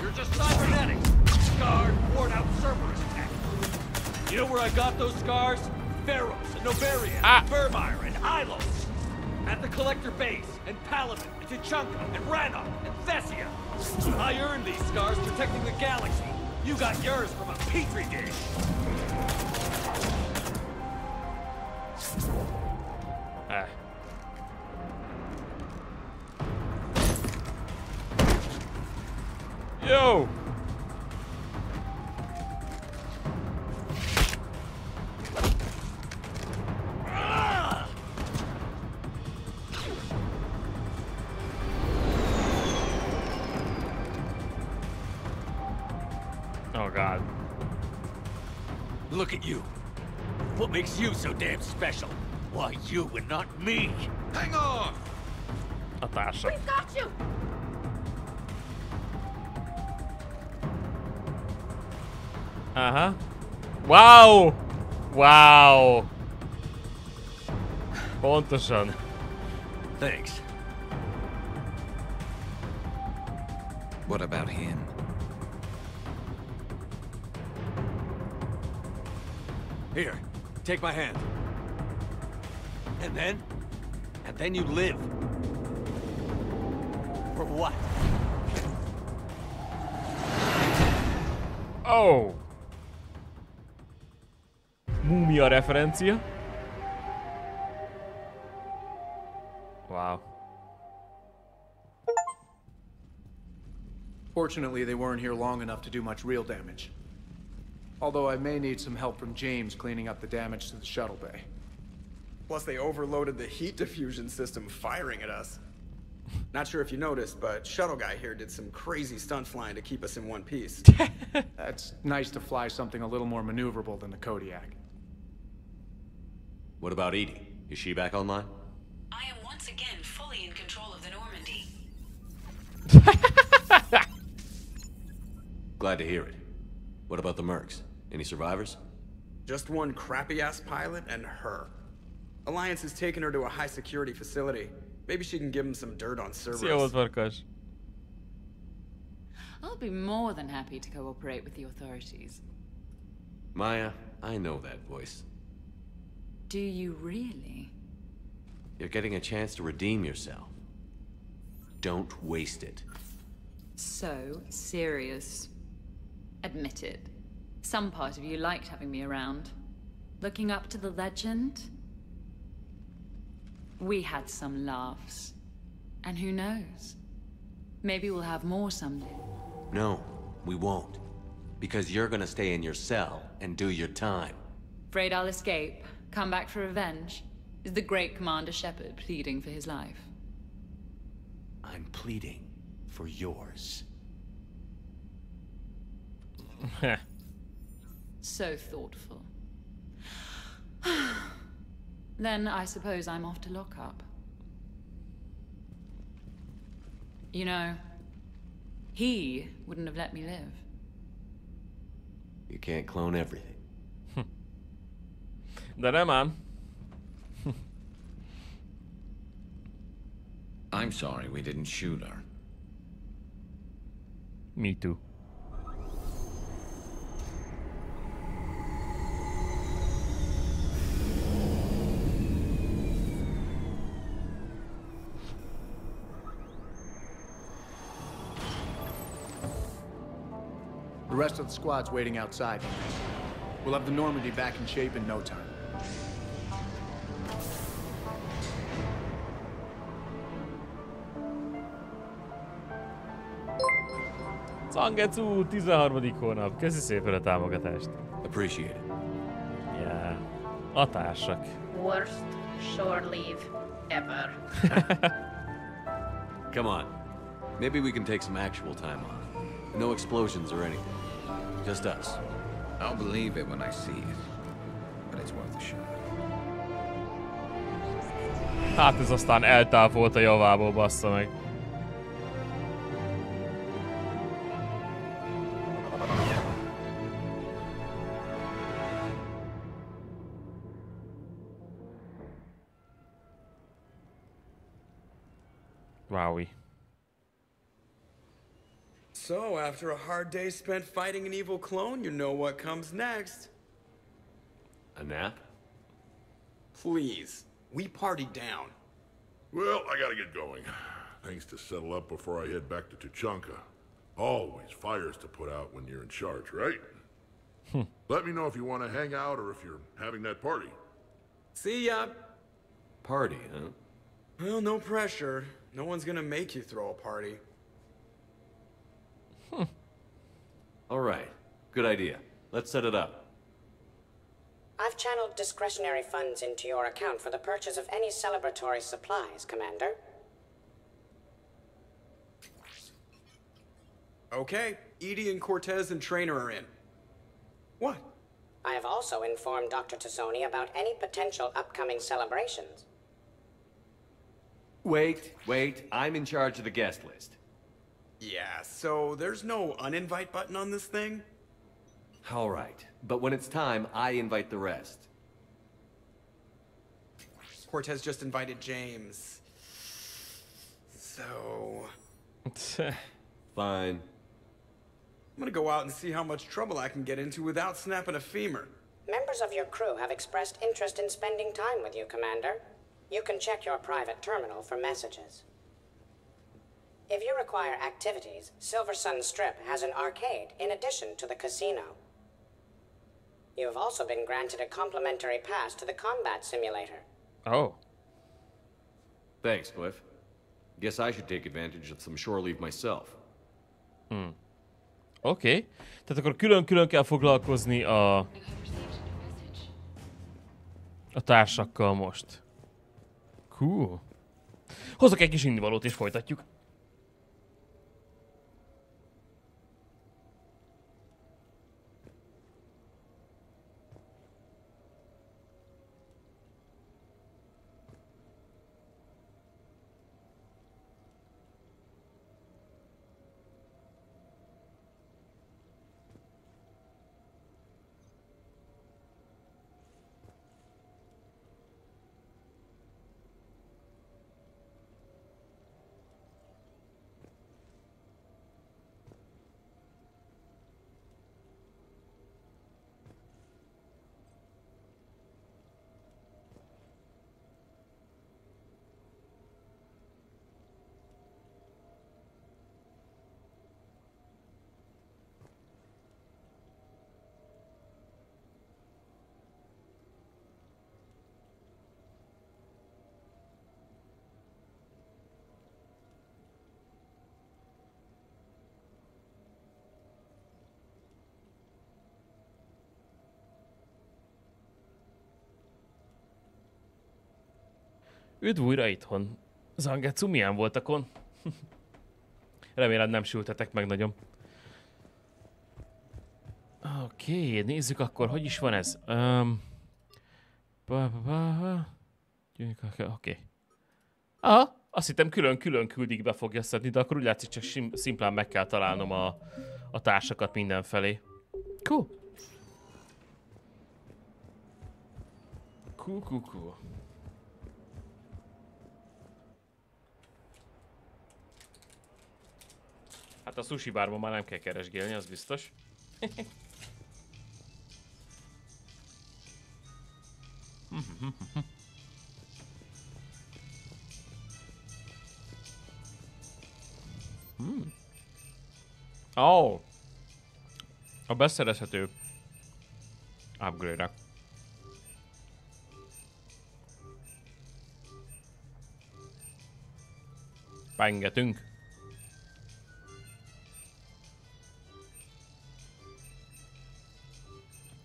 You're just cybernetic. Scarred, worn out Cerberus tech. You know where I got those scars? Pharaohs and Novaria, Vermeer and Ilos. At the Collector Base, and Palaven, and Tuchanka, and Rannoch, and Thessia. I earned these scars protecting the galaxy. You got yours from a petri dish. Yo! Oh God. Look at you. What makes you so damn special? Why you and not me? Hang on! A társa. We've got you. Aha. Wow! Wow! Pontosan. Thanks. What about him? Here, take my hand. And then you live. For what? Oh! Múmia referencia. Wow. Fortunately, they weren't here long enough to do much real damage. Although I may need some help from James cleaning up the damage to the shuttle bay. Plus, they overloaded the heat diffusion system, firing at us. Not sure if you noticed, but Shuttle Guy here did some crazy stunt flying to keep us in one piece. That's nice to fly something a little more maneuverable than the Kodiak. What about Edie? Is she back online? I am once again fully in control of the Normandy. Glad to hear it. What about the Mercs? Any survivors? Just one crappy-ass pilot and her. Alliance has taken her to a high-security facility. Maybe she can give him some dirt on Cerberus. Szia volt, Farkas. I'll be more than happy to cooperate with the authorities. Maya, I know that voice. Do you really? You're getting a chance to redeem yourself. Don't waste it. So serious. Admit it. Some part of you liked having me around. Looking up to the legend. We had some laughs. And who knows? Maybe we'll have more someday. No, we won't. Because you're gonna stay in your cell and do your time. Afraid I'll escape, come back for revenge? Is the great Commander Shepard pleading for his life? I'm pleading for yours. So thoughtful. Then I suppose I'm off to lock up. You know, he wouldn't have let me live. You can't clone everything. De nem ám. I'm sorry we didn't shoot her. Me too. The rest of the squad's waiting outside. We'll have the Normandy back in shape in no time. Zangetsu, 13. hónap. Köszi szépen a támogatást. Appreciate it. Yeah. A társak. Worst shore leave ever. Come on. Maybe we can take some actual time off. No explosions or anything. Just us. I'll believe it when I see it. But it's worth a shot. Hát ez aztán eltávolt a javából, bassza meg. Wowie. So, after a hard day spent fighting an evil clone, you know what comes next. A nap? Please. We party down. Well, I gotta get going. Things to settle up before I head back to Tuchanka. Always fires to put out when you're in charge, right? Let me know if you want to hang out or if you're having that party. See ya. Party, huh? Well, no pressure. No one's gonna make you throw a party. All right. Good idea. Let's set it up. I've channeled discretionary funds into your account for the purchase of any celebratory supplies, Commander. Okay, Edie and Cortez and Trainer are in. What? I have also informed Dr. Tassoni about any potential upcoming celebrations. Wait. I'm in charge of the guest list. Yeah, so there's no uninvite button on this thing? All right. But when it's time, I invite the rest. Cortez just invited James. So... Fine. I'm gonna go out and see how much trouble I can get into without snapping a femur. Members of your crew have expressed interest in spending time with you, Commander. You can check your private terminal for messages. If you require activities, Silver Sun Strip has an arcade in addition to the casino. You have also been granted a complimentary pass to the combat simulator. Oh. Thanks, Cliff. Guess I should take advantage of some shore leave myself. Oké. Tehát akkor külön-külön kell foglalkozni a társakkal most. Cool. Hozok egy kis indivalót és folytatjuk. Üdv újra itthon. Zangetsu, milyen voltakon? Remélem nem sültetek meg nagyon. Oké, nézzük akkor, hogy is van ez. Oké. Aha, azt hittem külön-külön küldig be fogja szedni, de akkor úgy látszik, csak szimplán meg kell találnom a társakat mindenfelé. Cool. Cool. Hát a sushi bárban már nem kell keresgélni, az biztos. Oh. A beszerezhető upgrade-ek. Pengetünk.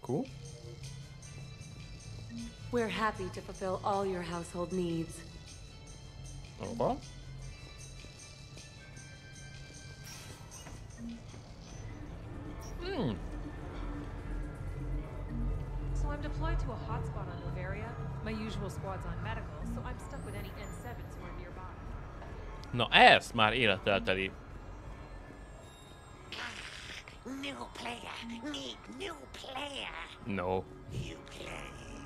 Cool. We're happy to fulfill all your household needs. Oba. So I'm deployed to a hotspot on Noveria. My usual squad's on medical, so I'm stuck with any N7s who are nearby. Na ezt már élettel teli. New player. Need new player. No.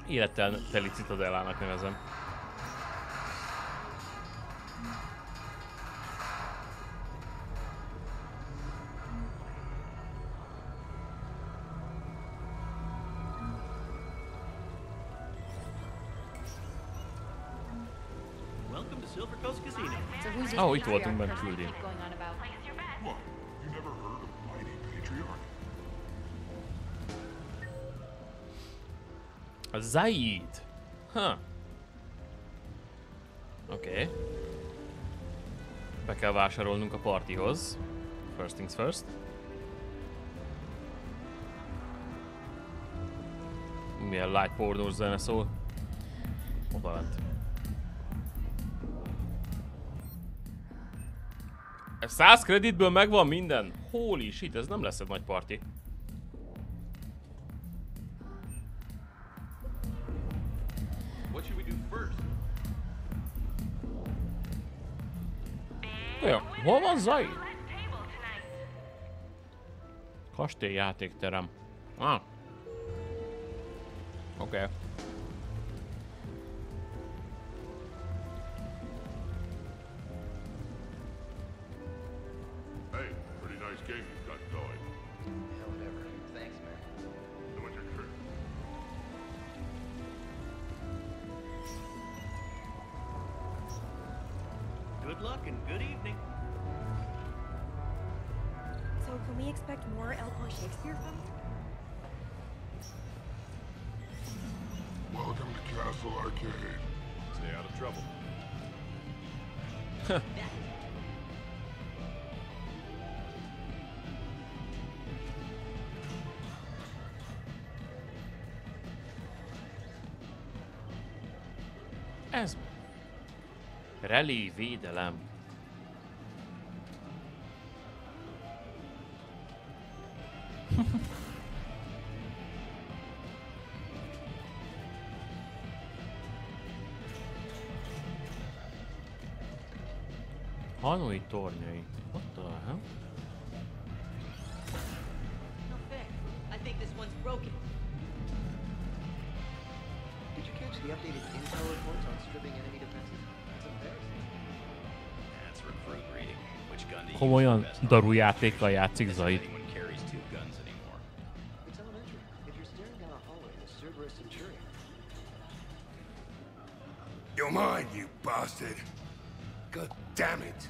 Élettel teli Citadellának nevezem. Welcome to Silver Coast Casino. Oh, itt voltunk bent küldi. What? You never heard of Mighty Patriarch? A Zaid. Oké. Be kell vásárolnunk a partihoz. First things first. Milyen light pornós zene szól. Oda lent. 100 kreditből megvan minden? Holy shit, ez nem lesz egy nagy parti. What should we do first? Olyan, hol van Zaid? Kastély játékterem. Oké. Hey, pretty nice game you've got going. Yeah, whatever. Thanks, man. The winter trip. Good luck and good evening. So can we expect more Elkhorn Shakespeare films? Welcome to Castle Arcade. Stay out of trouble. Ez. Relé védelem. Hanoi tornyai. What the hell? No fair. I think this one's broken. Did you catch the updated intel reports on stripping enemy defenses? That's embarrassing. That's recruit reading. Which gun to use Komolyan for best daru játékkal játszik Zaid. anyone carries two guns anymore. It's elementary. If you're staring down a hallway in a Cerberus Centurion. You're mine, you bastard. God damn it.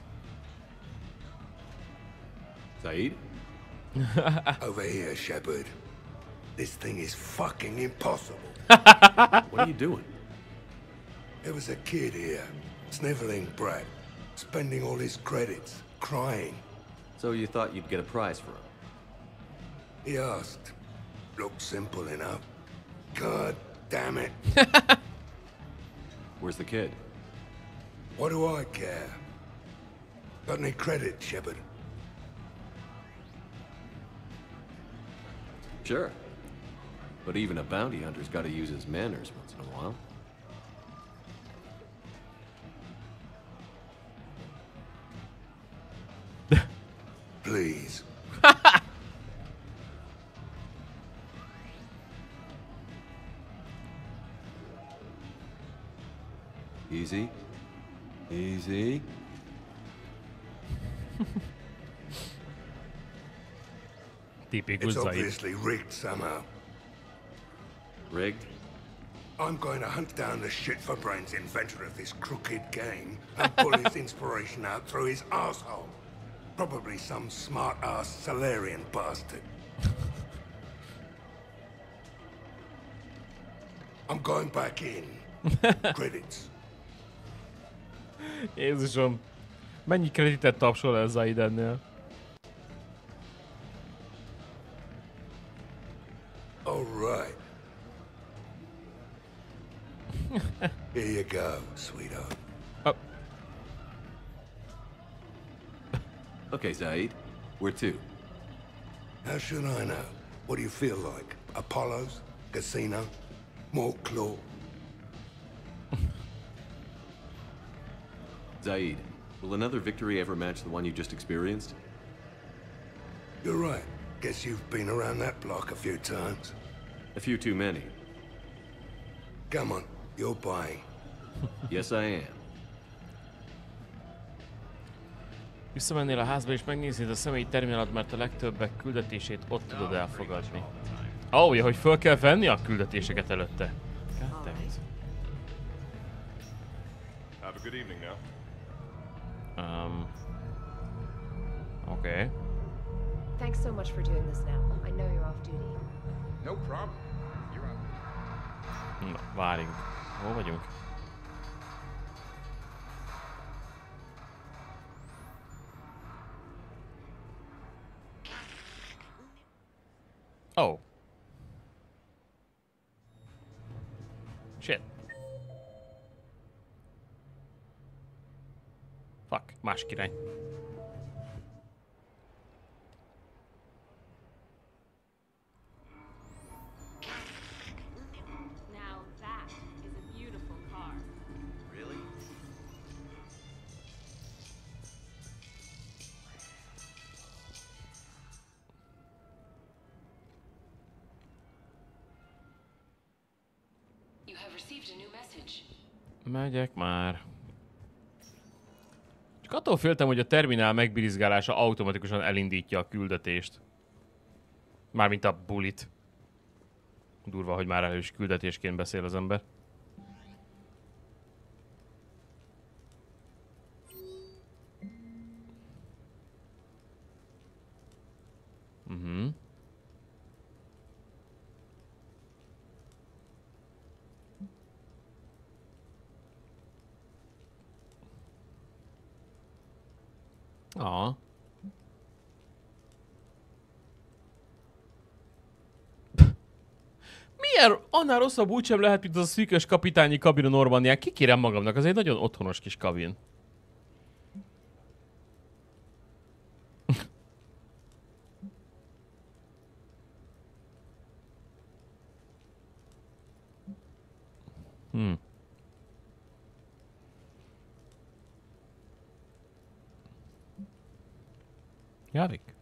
Zaid? Over here, Shepard. This thing is fucking impossible. What are you doing? There was a kid here, sniveling brat, spending all his credits, crying. So you thought you'd get a prize for him? He asked. Looked simple enough. God damn it. Where's the kid? What do I care? Got any credit, Shepard? Sure. But even a bounty hunter's gotta use his manners once in a while. Please. Easy. Easy. It's obviously rigged somehow. Rigged? I'm going to hunt down the shit-for-brains inventor of this crooked game and pull his inspiration out through his asshole. Probably some smart-ass Salarian bastard. I'm going back in. Credits. Jézusom, mennyi kreditet tapsol ez Zaidennél? All right. Here you go, sweetheart. Okay, Zaid. Where to? How should I know? What do you feel like? Apollo's? Casino? More claw? Zaid, will another victory ever match the one you just experienced? You're right. Guess you've been around that block a few times. A few too many. Come on, you're buying. Yes, I am. Visszamennél a házba és megnéznéd a személyi terminálat, mert a legtöbbek küldetését ott tudod elfogadni. Ó, hogy föl kell venni a küldetéseket előtte. Have a good evening now. Okay. Thanks so much for doing this now. I know you're off duty. No problem. You're on. Na, várjunk. Hol vagyunk? Oh. Shit. Fuck, másik irány. Now that is a beautiful car. Really? You have received a new message. Megyek már. Csak attól féltem, hogy a terminál megbirizgálása automatikusan elindítja a küldetést. Mármint a bulit. Durva, hogy már elős küldetésként beszél az ember. Milyen annál rosszabb úgysem lehet, mint az a szűkös kapitányi kabin a Normandián. Kikérem magamnak, az egy nagyon otthonos kis kabin. Javik.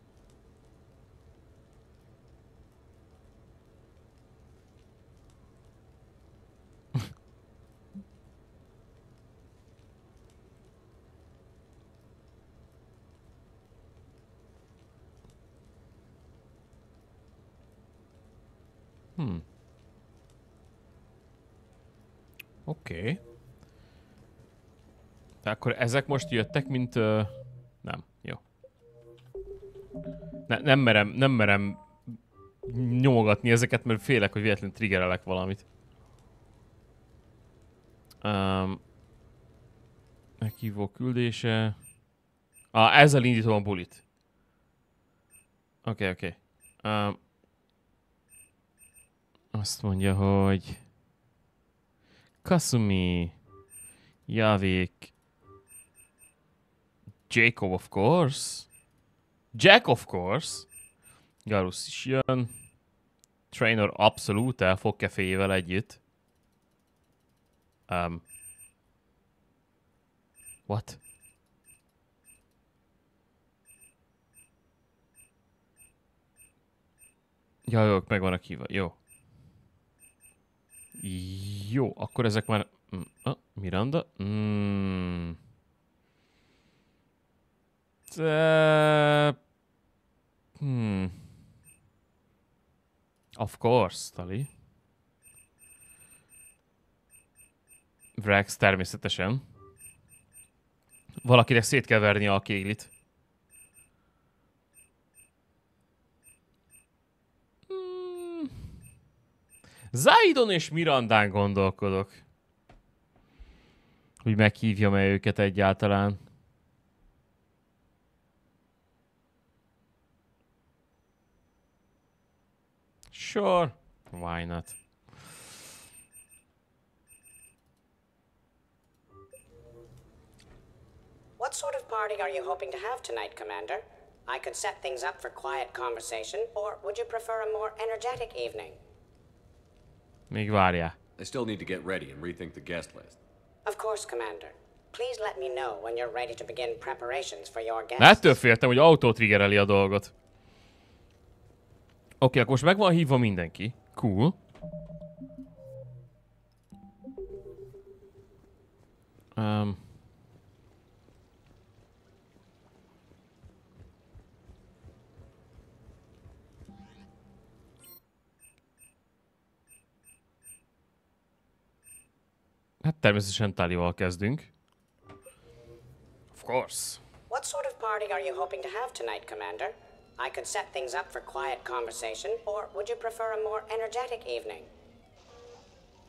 Oké. Tehát akkor ezek most jöttek, mint... Nem, jó. Nem merem nyomogatni ezeket, mert félek, hogy véletlenül triggerelek valamit. Meghívó küldése... ezzel indítom a bulit. Oké. Azt mondja, hogy... Kasumi... Javik... Jacob, of course. Jack, of course. Garus is jön. Trainor abszolút el fog keféjével együtt. What? Ja, jó, meg vannak hívva. Jó. Jó, akkor ezek már... Miranda? Of course, Tali. Vrax természetesen. Valakinek szét kell vernie a kéglit. Zaidon és Mirandán gondolkodok. Hogy meghívjam-e őket egyáltalán. Sure. Why not? What sort of party are you hoping to have tonight, Commander? I could set things up for quiet conversation, or would you prefer a more energetic evening? Még várjál. I still need to get ready and rethink the guest list. Of course, Commander. Please let me know when you're ready to begin preparations for your guests. Ettől féltem, hogy auto-triggereli a dolgot. Oké, akkor most meg van hívva mindenki. Cool. Hát természetesen Talival kezdünk. Of course. What sort of party are you hoping to have tonight, Commander? I could set things up for quiet conversation, or would you prefer a more energetic evening?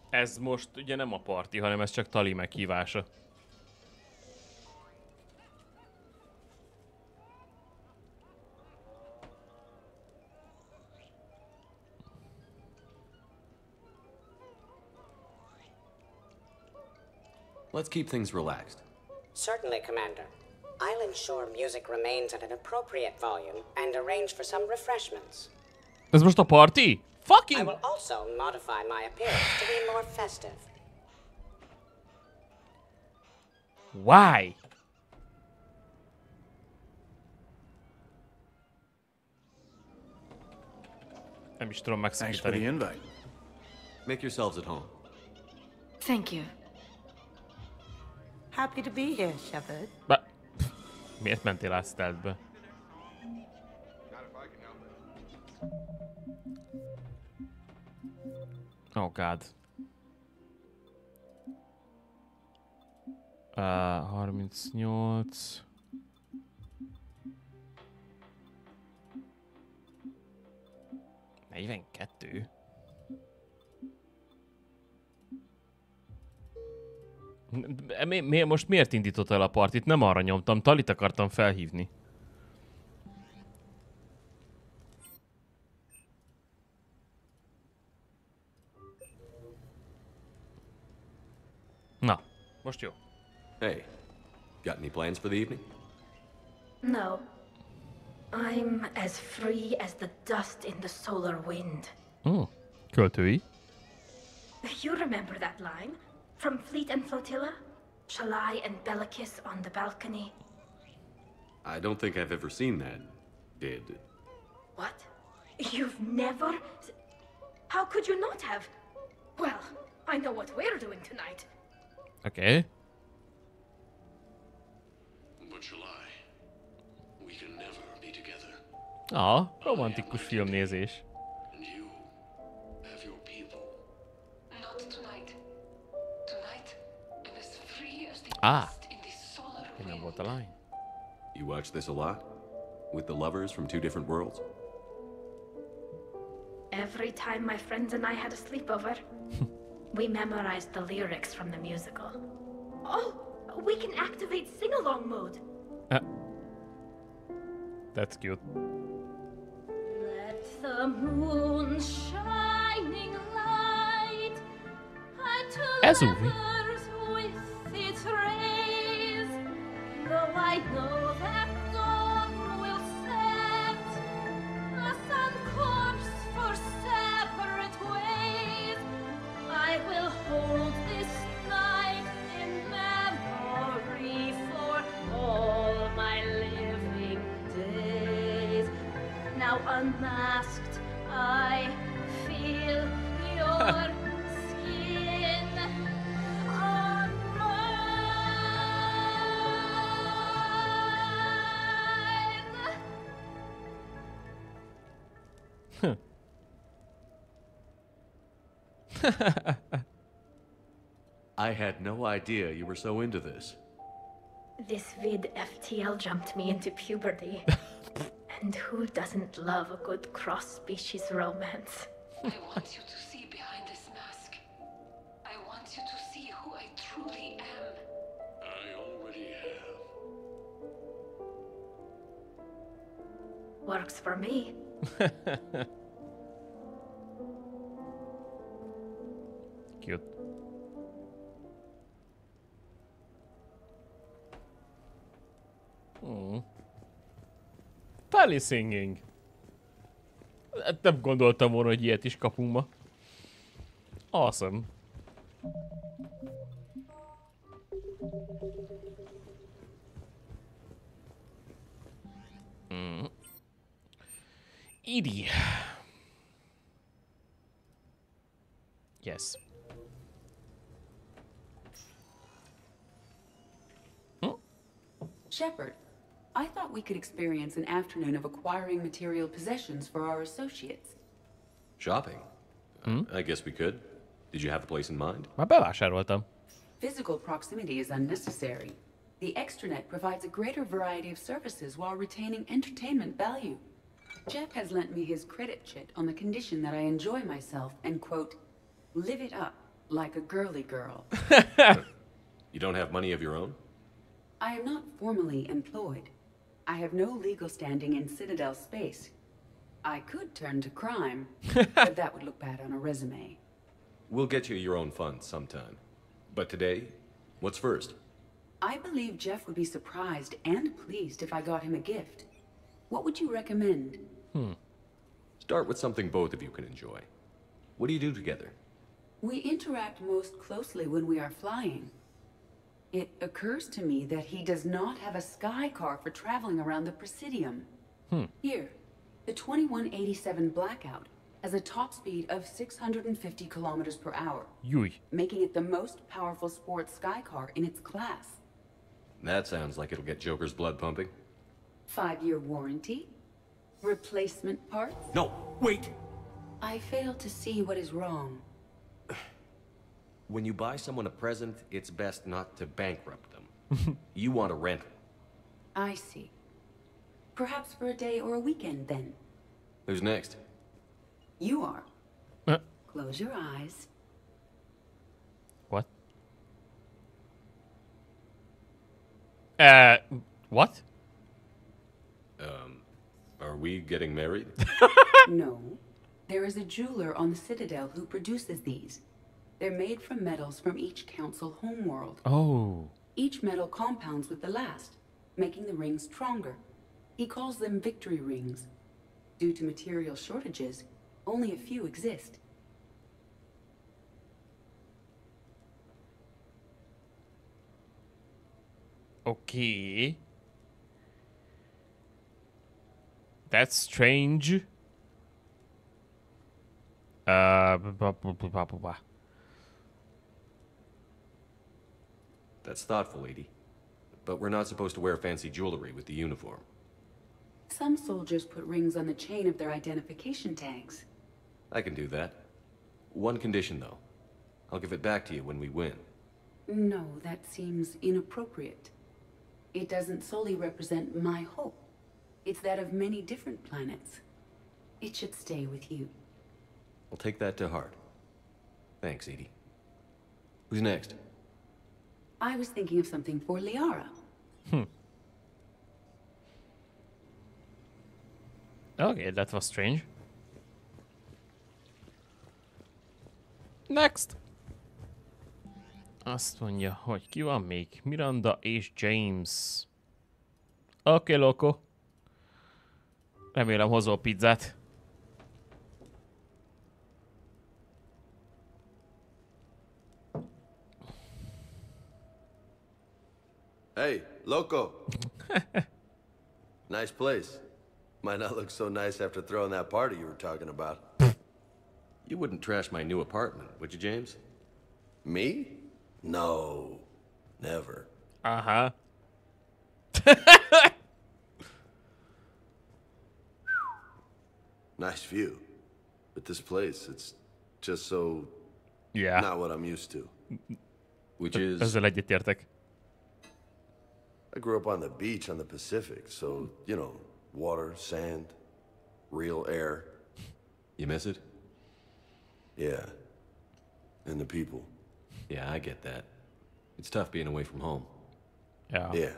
Ez most ugye nem a party, hanem ez csak Tali meghívása. Let's keep things relaxed. Certainly, Commander. I'll ensure music remains at an appropriate volume and arrange for some refreshments. Ez most a party? Fucking! I will also modify my appearance to be more festive. Why? Nem is tudom megszakítani. Thanks for the invite. Make yourselves at home. Thank you. Happy to be here, Shepard. Miért mentél át stealthbe? Oh god. 38. Kettő. Most miért indított el a partit? Nem arra nyomtam, Talit akartam felhívni. Na, most jó. Hey, got any plans for the evening? No. I'm as free as the dust in the solar wind. Költői. You remember that line? From Fleet and Flotilla? Shalai and Bellicus on the balcony? I don't think I've ever seen that. Did. What? You've never? How could you not have? Well, I know what we're doing tonight. Okay. But Shalai, we can never be together. Romantikus filmnézés. And you have your people. Not tonight. Tonight, I'm as free as the dust in this solar wind. Nem volt a lány. You watch this a lot? With the lovers from two different worlds? Every time my friends and I had a sleepover, we memorized the lyrics from the musical. Oh, we can activate sing-along mode. That's cute. Let the moon shining light Ez új. with its rays. Though I know that dawn will set us on course for Separation. I had no idea you were so into this. This vid FTL jumped me into puberty. And who doesn't love a good cross-species romance? I want you to see behind this mask. I want you to see who I truly am. I already have. Works for me. Cute. Tally singing. Nem gondoltam volna, hogy ilyet is kapunk ma. Awesome. Edie. Yes. Shepard, I thought we could experience an afternoon of acquiring material possessions for our associates. Shopping? I guess we could. Did you have a place in mind? Már bevásároltam. Physical proximity is unnecessary. The extranet provides a greater variety of services while retaining entertainment value. Jeff has lent me his credit chit on the condition that I enjoy myself and, quote, live it up like a girly girl. You don't have money of your own? I am not formally employed. I have no legal standing in Citadel space. I could turn to crime, but that would look bad on a resume. We'll get you your own funds sometime. But today, what's first? I believe Jeff would be surprised and pleased if I got him a gift. What would you recommend? Start with something both of you can enjoy. What do you do together? We interact most closely when we are flying. It occurs to me that he does not have a sky car for traveling around the Presidium. Here, the 2187 Blackout has a top speed of 650 kilometers per hour, making it the most powerful sports sky car in its class. That sounds like it'll get Joker's blood pumping. 5-year warranty? Replacement parts? No, wait! I fail to see what is wrong. When you buy someone a present, it's best not to bankrupt them. You want a rental. I see. Perhaps for a day or a weekend, then. Who's next? You are. Close your eyes. What? What? Are we getting married? No. There is a jeweler on the Citadel who produces these. They're made from metals from each council homeworld. Oh. Each metal compounds with the last, making the rings stronger. He calls them victory rings. Due to material shortages, only a few exist. Okay. That's strange. That's thoughtful, Edie. But we're not supposed to wear fancy jewelry with the uniform. Some soldiers put rings on the chain of their identification tags. I can do that. One condition, though. I'll give it back to you when we win. No, that seems inappropriate. It doesn't solely represent my hope. It's that of many different planets. It should stay with you. I'll take that to heart. Thanks, Edie. Who's next? I was thinking of something for Liara. Okay, that was strange. Next! Azt mondja, hogy ki van még? Miranda és James. Oké, Loco. Remélem hozol pizzát. Hey, Loco. Nice place. Might not look so nice after throwing that party you were talking about. You wouldn't trash my new apartment, would you, James? Me? No. Never. Uh-huh. Nice view. But this place, it's just so not what I'm used to. Which is... Ezzel egyetértek. I grew up on the beach on the Pacific, so, you know, water, sand, real air. You miss it? Yeah. And the people. Yeah, I get that. It's tough being away from home. Yeah. Yeah.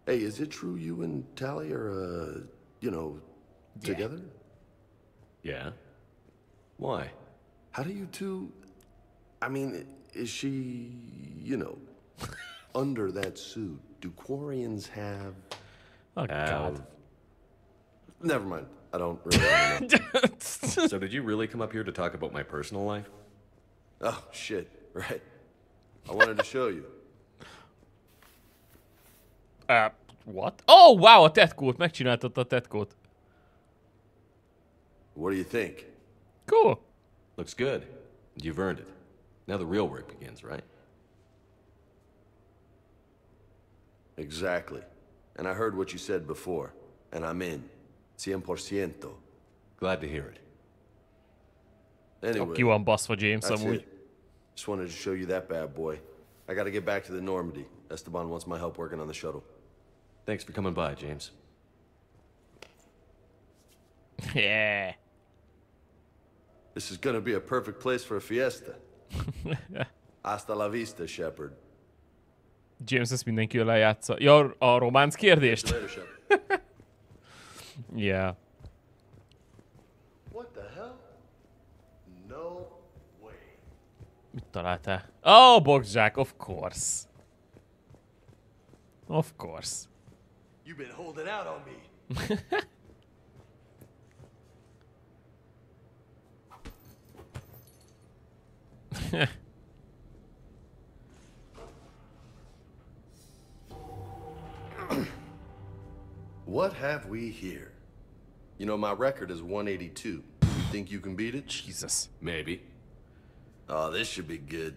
Hey, is it true you and Tally are, you know, together? Yeah. Why? How do you two... I mean, is she, you know, under that suit? Do Quarians have... Oh, God. Never mind. I don't really want to know. So did you really come up here to talk about my personal life? Oh, shit. Right. I wanted to show you. What? Oh, wow, a tetkót. Megcsináltatta a tetkót. What do you think? Cool. Looks good. You've earned it. Now the real work begins, right? Exactly. And I heard what you said before, and I'm in. 100%. Glad to hear it. Anyway, Ki van baszva James that's amúgy. it. Just wanted to show you that bad boy. I gotta get back to the Normandy. Esteban wants my help working on the shuttle. Thanks for coming by, James. Yeah. This is gonna be a perfect place for a fiesta. Hasta la vista, Shepard. James ezt mindenki lejátsza. Ja, a románc kérdést? Yeah. What the hell? No way. Mit találtál? Oh, boxzsák, of course. Of course. You've been holding out on me. What have we here? You know, my record is 182. You think you can beat it? Jesus. Maybe. Oh, this should be good.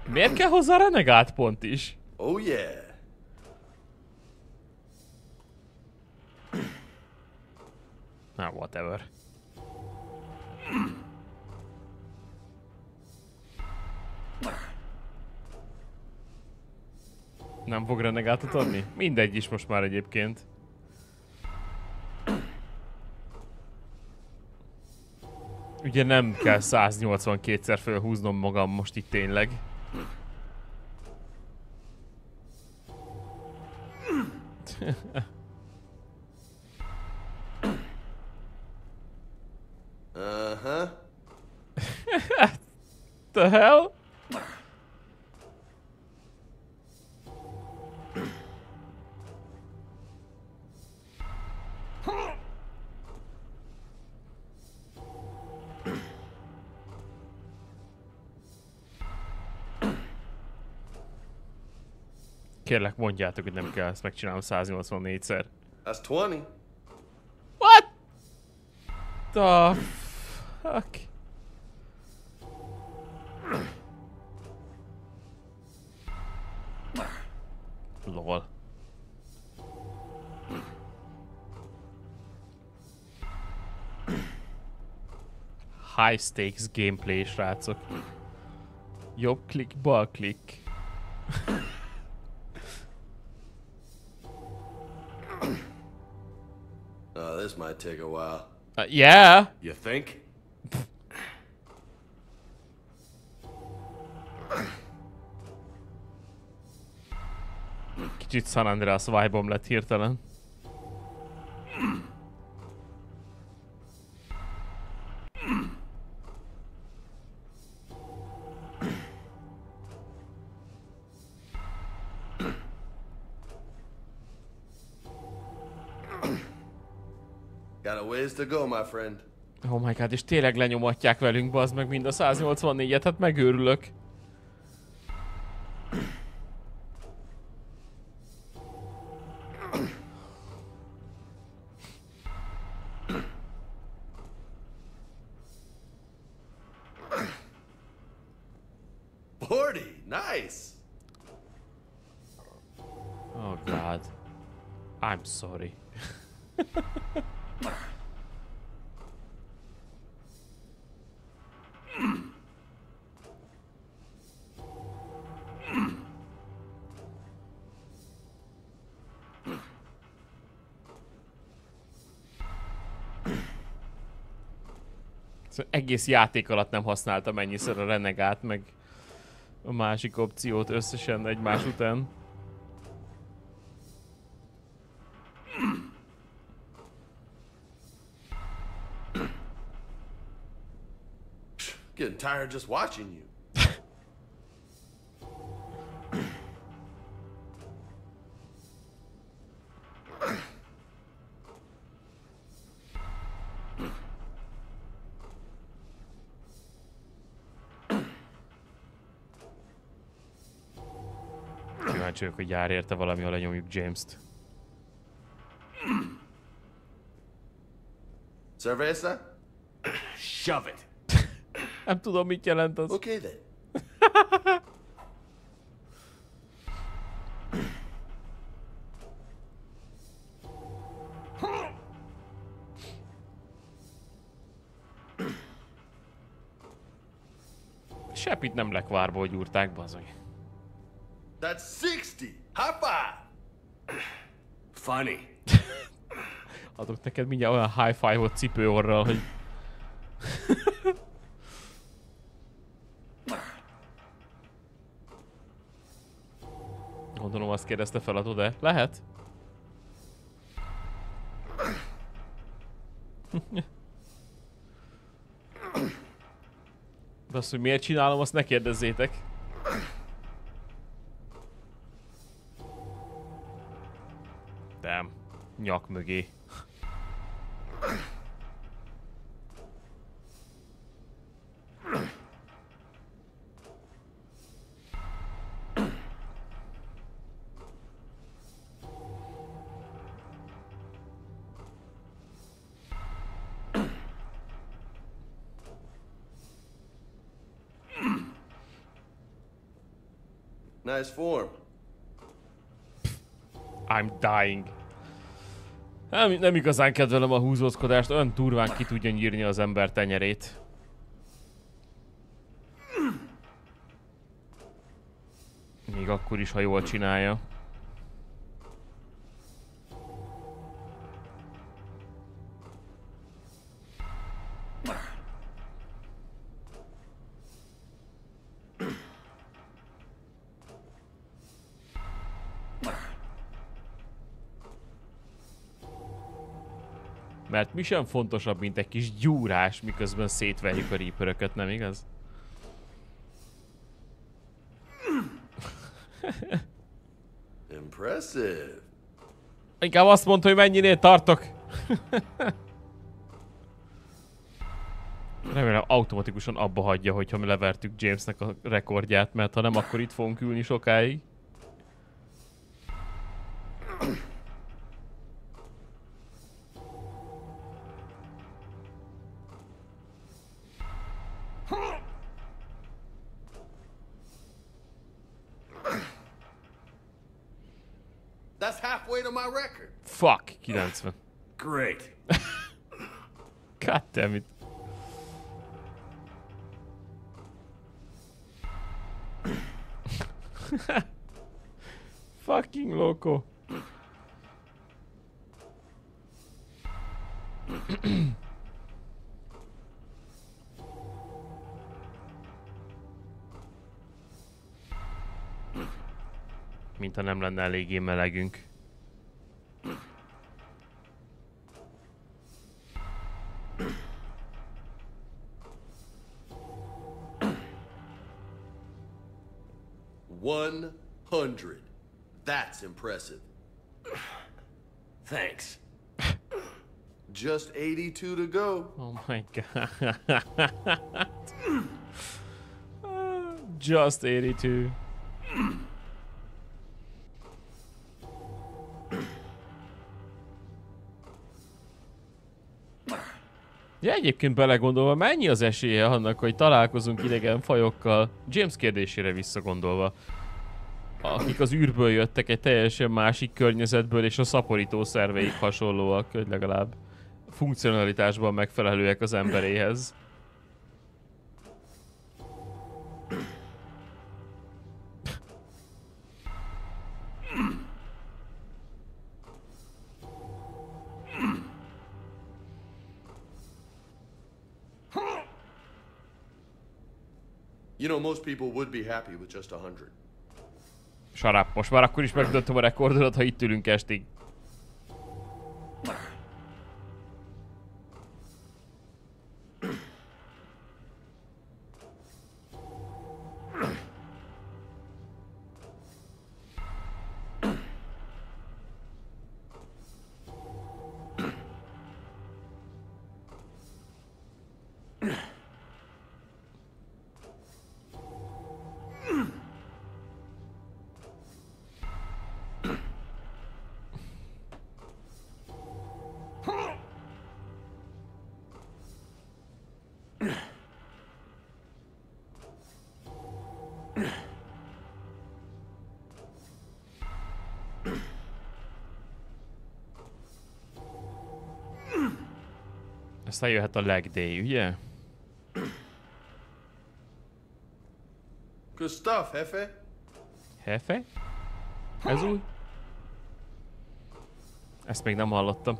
Miért kell hozzá a renegát pont is? Oh yeah. Na, whatever. Nem fog renegátot adni? Mindegy is most már egyébként. Ugye nem kell 182-szer fölhúznom magam most itt tényleg. Uh-huh. The hell? Kérlek, mondjátok, hogy nem kell ezt megcsinálnom 184-szer. That's 20. What? The fuck? Lol. High stakes gameplay, srácok. Jobb klik, bal klik. Oh, this might take a while. Yeah. You think? Kicsit San Andreas vibe-om lett hirtelen. Got a ways to go, my friend. Oh my god, és tényleg lenyomatják velünk, bazd meg mind a 184-et, hát megőrülök. sporty. Nice. Oh God. I'm sorry. Szóval egész játék alatt nem használtam ennyiszer a Renegát, meg a másik opciót összesen egymás után. Getting tired just watching you. Kíváncsi vagyok, hogy jár érte valami, ha lenyomjuk James-t. Cerveza? Shove it. Nem tudom, mit jelent az. Okay then. Sepit nem lekvárból gyúrták, bazony. That's 60. High five. Funny. Adok neked mindjárt olyan high five-ot cipőorral, hogy... Gondolom azt kérdezte feladod-e? Lehet? De azt, hogy miért csinálom, azt ne kérdezzétek. Damn. Nyak mögé. Nice form. I'm dying. Nem igazán kedvelem a húzózkodást, olyan durván ki tudja nyírni az ember tenyerét. Még akkor is, ha jól csinálja. Mert mi sem fontosabb, mint egy kis gyúrás, miközben szétverjük a Reaperöket, nem igaz? Impressive. Inkább azt mondta, hogy mennyinél tartok. Remélem automatikusan abba hagyja, hogyha mi levertük Jamesnek a rekordját, mert ha nem, akkor itt fogunk ülni sokáig. That's halfway to my record. Fuck, 90. Great. God damn it. Fucking loco. Mintha nem lenne eléggé melegünk. $100. That's impressive. Thanks. Just 82 to go. Oh my god. Just 82. Ja, egyébként belegondolva, mennyi az esélye annak, hogy találkozunk idegen fajokkal, James kérdésére visszagondolva, akik az űrből jöttek egy teljesen másik környezetből, és a szaporító szerveik hasonlóak, hogy legalább funkcionalitásban megfelelőek az emberéhez. You know, most people would be happy with just 100. Sarap, most már akkor is megdöntöm a rekordodat, ha itt ülünk estig. Aztán jöhet a leg day, ugye? Good stuff, Hefe. Hefe? Ez új? Ezt még nem hallottam.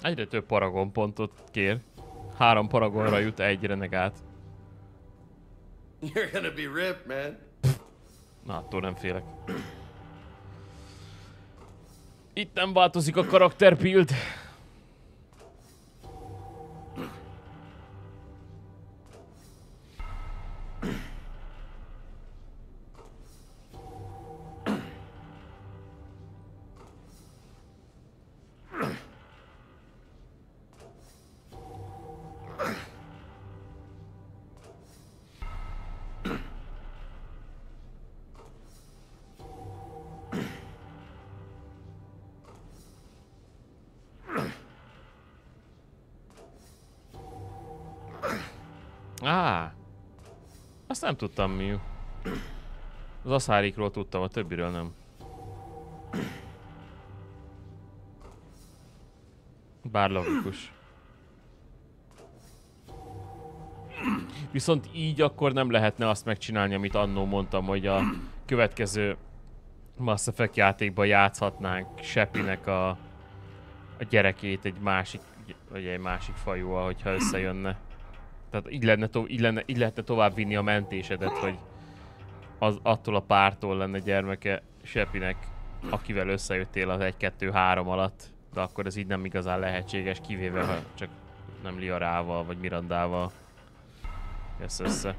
Egyre több paragon pontot kér. 3 paragonra jut egy renegát. You're gonna be ripped, man. Na, attól nem félek. Itt nem változik a karakter build. Azt nem tudtam mi. Az aszárikról tudtam, a többiről nem. Bár logikus. Viszont így akkor nem lehetne azt megcsinálni, amit annó mondtam, hogy a következő Mass Effect játékban játszhatnánk Sheppynek a gyerekét egy másik fajúval, hogyha összejönne. Tehát így lehetne tovább vinni a mentésedet, hogy attól a pártól lenne gyermeke Sheppynek, akivel összejöttél az 1-2-3 alatt. De akkor ez így nem igazán lehetséges, kivéve ha csak nem Liarával vagy Mirandával jössz össze.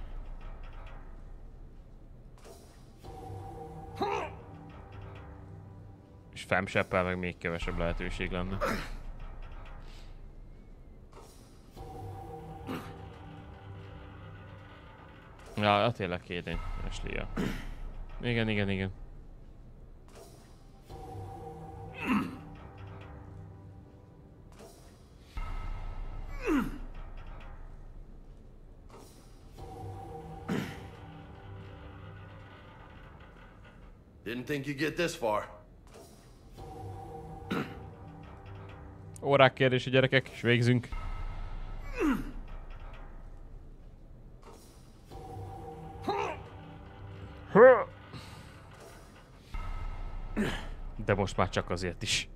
És Femsheppel meg még kevesebb lehetőség lenne. Ja, tényleg kétény, Ashley-ja. Igen. Didn't think you'd get this far. Órák kérdése, gyerekek, és végzünk. De most már csak azért is.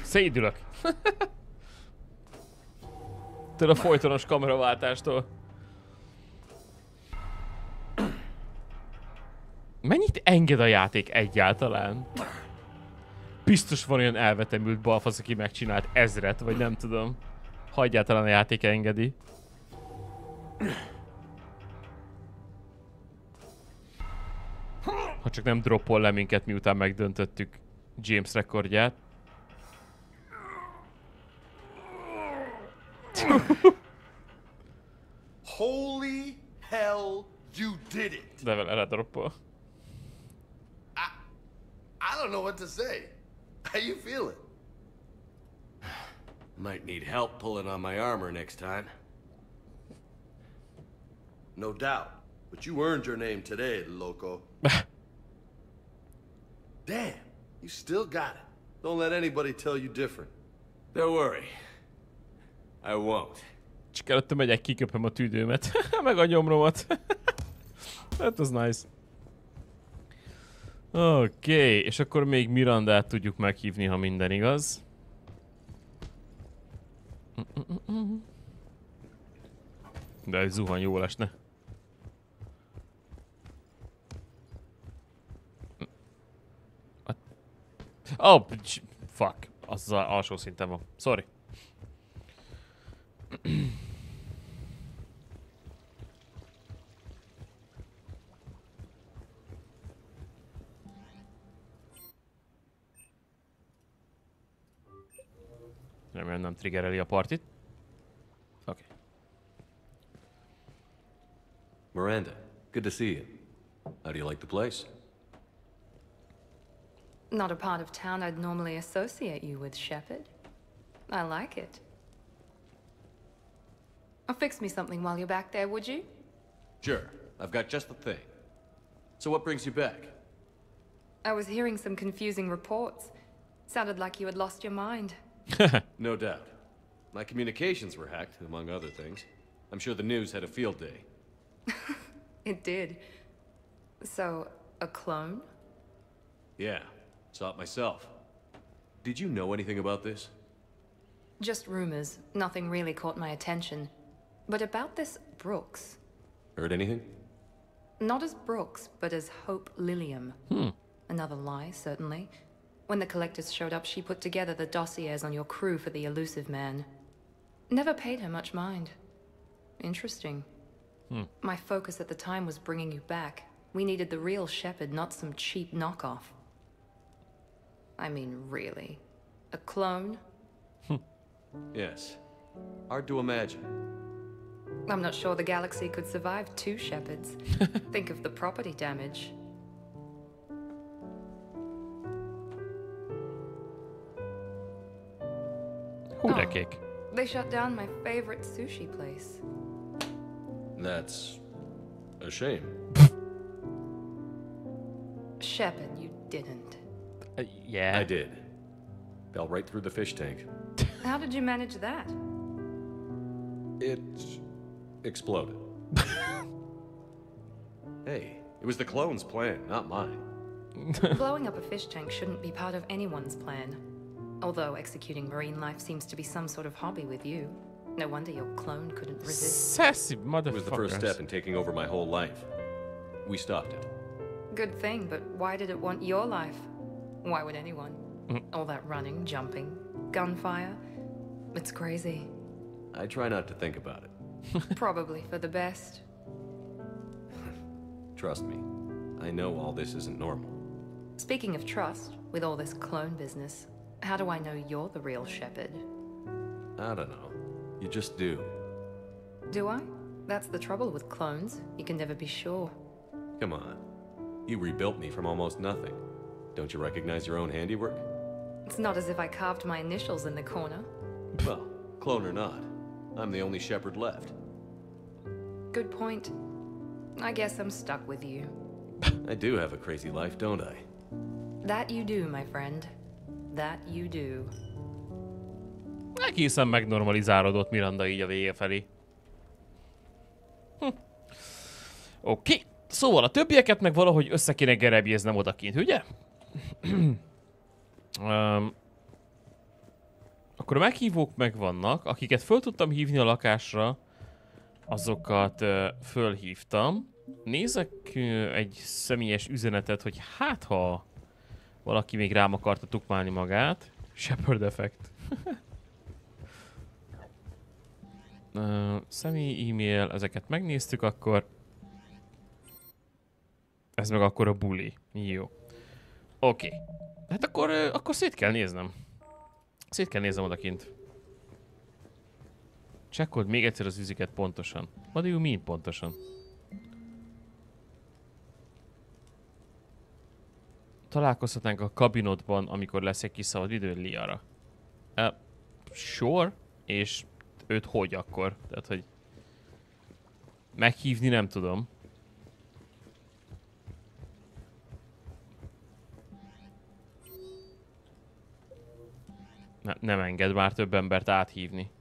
Szédülök. Tőle a folytonos kameraváltástól. Mennyit enged a játék egyáltalán? Biztos van olyan elvetemült balfasz, aki megcsinált 1000-et, vagy nem tudom. Ha egyáltalán a játék engedi. Ha csak nem droppol le minket, miután megdöntöttük James rekordját. Holy hell, you did it! De vele droppol. I don't know what to say. How you feeling? Might need help pulling on my armor next time. No doubt. But you earned your name today, loco. Damn, you still got it. Don't let anybody tell you different. Don't worry. I won't. Csak előtte megyek, kiköpöm a tüdőmet. Meg a nyomromat. Hát az nice. Oké, és akkor még Mirandát tudjuk meghívni, ha minden igaz. De egy zuhany jól esne. Oh, fuck. Az alsó szinten van. Sorry. Remélem nem triggereli a partit. Okay. Miranda, good to see you. How do you like the place? Not a part of town I'd normally associate you with, Shepard. I like it. Fix me something while you're back there, would you? Sure. I've got just the thing. So what brings you back? I was hearing some confusing reports. Sounded like you had lost your mind. No doubt. My communications were hacked, among other things. I'm sure the news had a field day. It did. So, a clone? Yeah, saw it myself. Did you know anything about this? Just rumors. Nothing really caught my attention. But about this Brooks. Heard anything? Not as Brooks, but as Hope Lilium. Another lie, certainly. When the collectors showed up, she put together the dossiers on your crew for the elusive man. Never paid her much mind. Interesting. My focus at the time was bringing you back. We needed the real Shepard, not some cheap knockoff. I mean, really. A clone? Yes. Hard to imagine. I'm not sure the galaxy could survive 2 Shepards. Think of the property damage. Húrekik. They shut down my favorite sushi place. That's a shame. Shepard, you didn't. Yeah. I did. Fell right through the fish tank. How did you manage that? It exploded. Hey, it was the clone's plan, not mine. Blowing up a fish tank shouldn't be part of anyone's plan. Although executing marine life seems to be some sort of hobby with you. No wonder your clone couldn't resist. Sassy motherfuckers. It was the first step in taking over my whole life. We stopped it. Good thing, but why did it want your life? Why would anyone? All that running, jumping, gunfire. It's crazy. I try not to think about it. Probably for the best. Trust me, I know all this isn't normal. Speaking of trust, with all this clone business, how do I know you're the real Shepard? I don't know. You just do. Do I? That's the trouble with clones. You can never be sure. Come on. You rebuilt me from almost nothing. Don't you recognize your own handiwork? It's not as if I carved my initials in the corner. Well, clone or not, I'm the only Shepard left. Good point. I guess I'm stuck with you. I do have a crazy life, don't I? That you do, my friend. That you do. Egészen megnormalizálódott Miranda így a vége felé. Oké. Szóval a többieket meg valahogy össze kéne gerebjéznem odakint, ugye? Akkor a meghívók megvannak, akiket föl tudtam hívni a lakásra, azokat fölhívtam. Nézek egy személyes üzenetet, hogy hát ha valaki még rám akarta tukmálni magát. Shepard effect. Személy, e-mail, ezeket megnéztük akkor. Ez meg akkor a buli. Jó. Oké. Hát akkor szét kell néznem. Szét kell néznem odakint. Csekkold még egyszer az üziket pontosan. What do you mean pontosan? Találkozhatnánk a kabinodban, amikor lesz egy kis szabad idő Liara. Sure. És őt hogy akkor? Tehát, hogy meghívni nem tudom. Nem enged már több embert áthívni.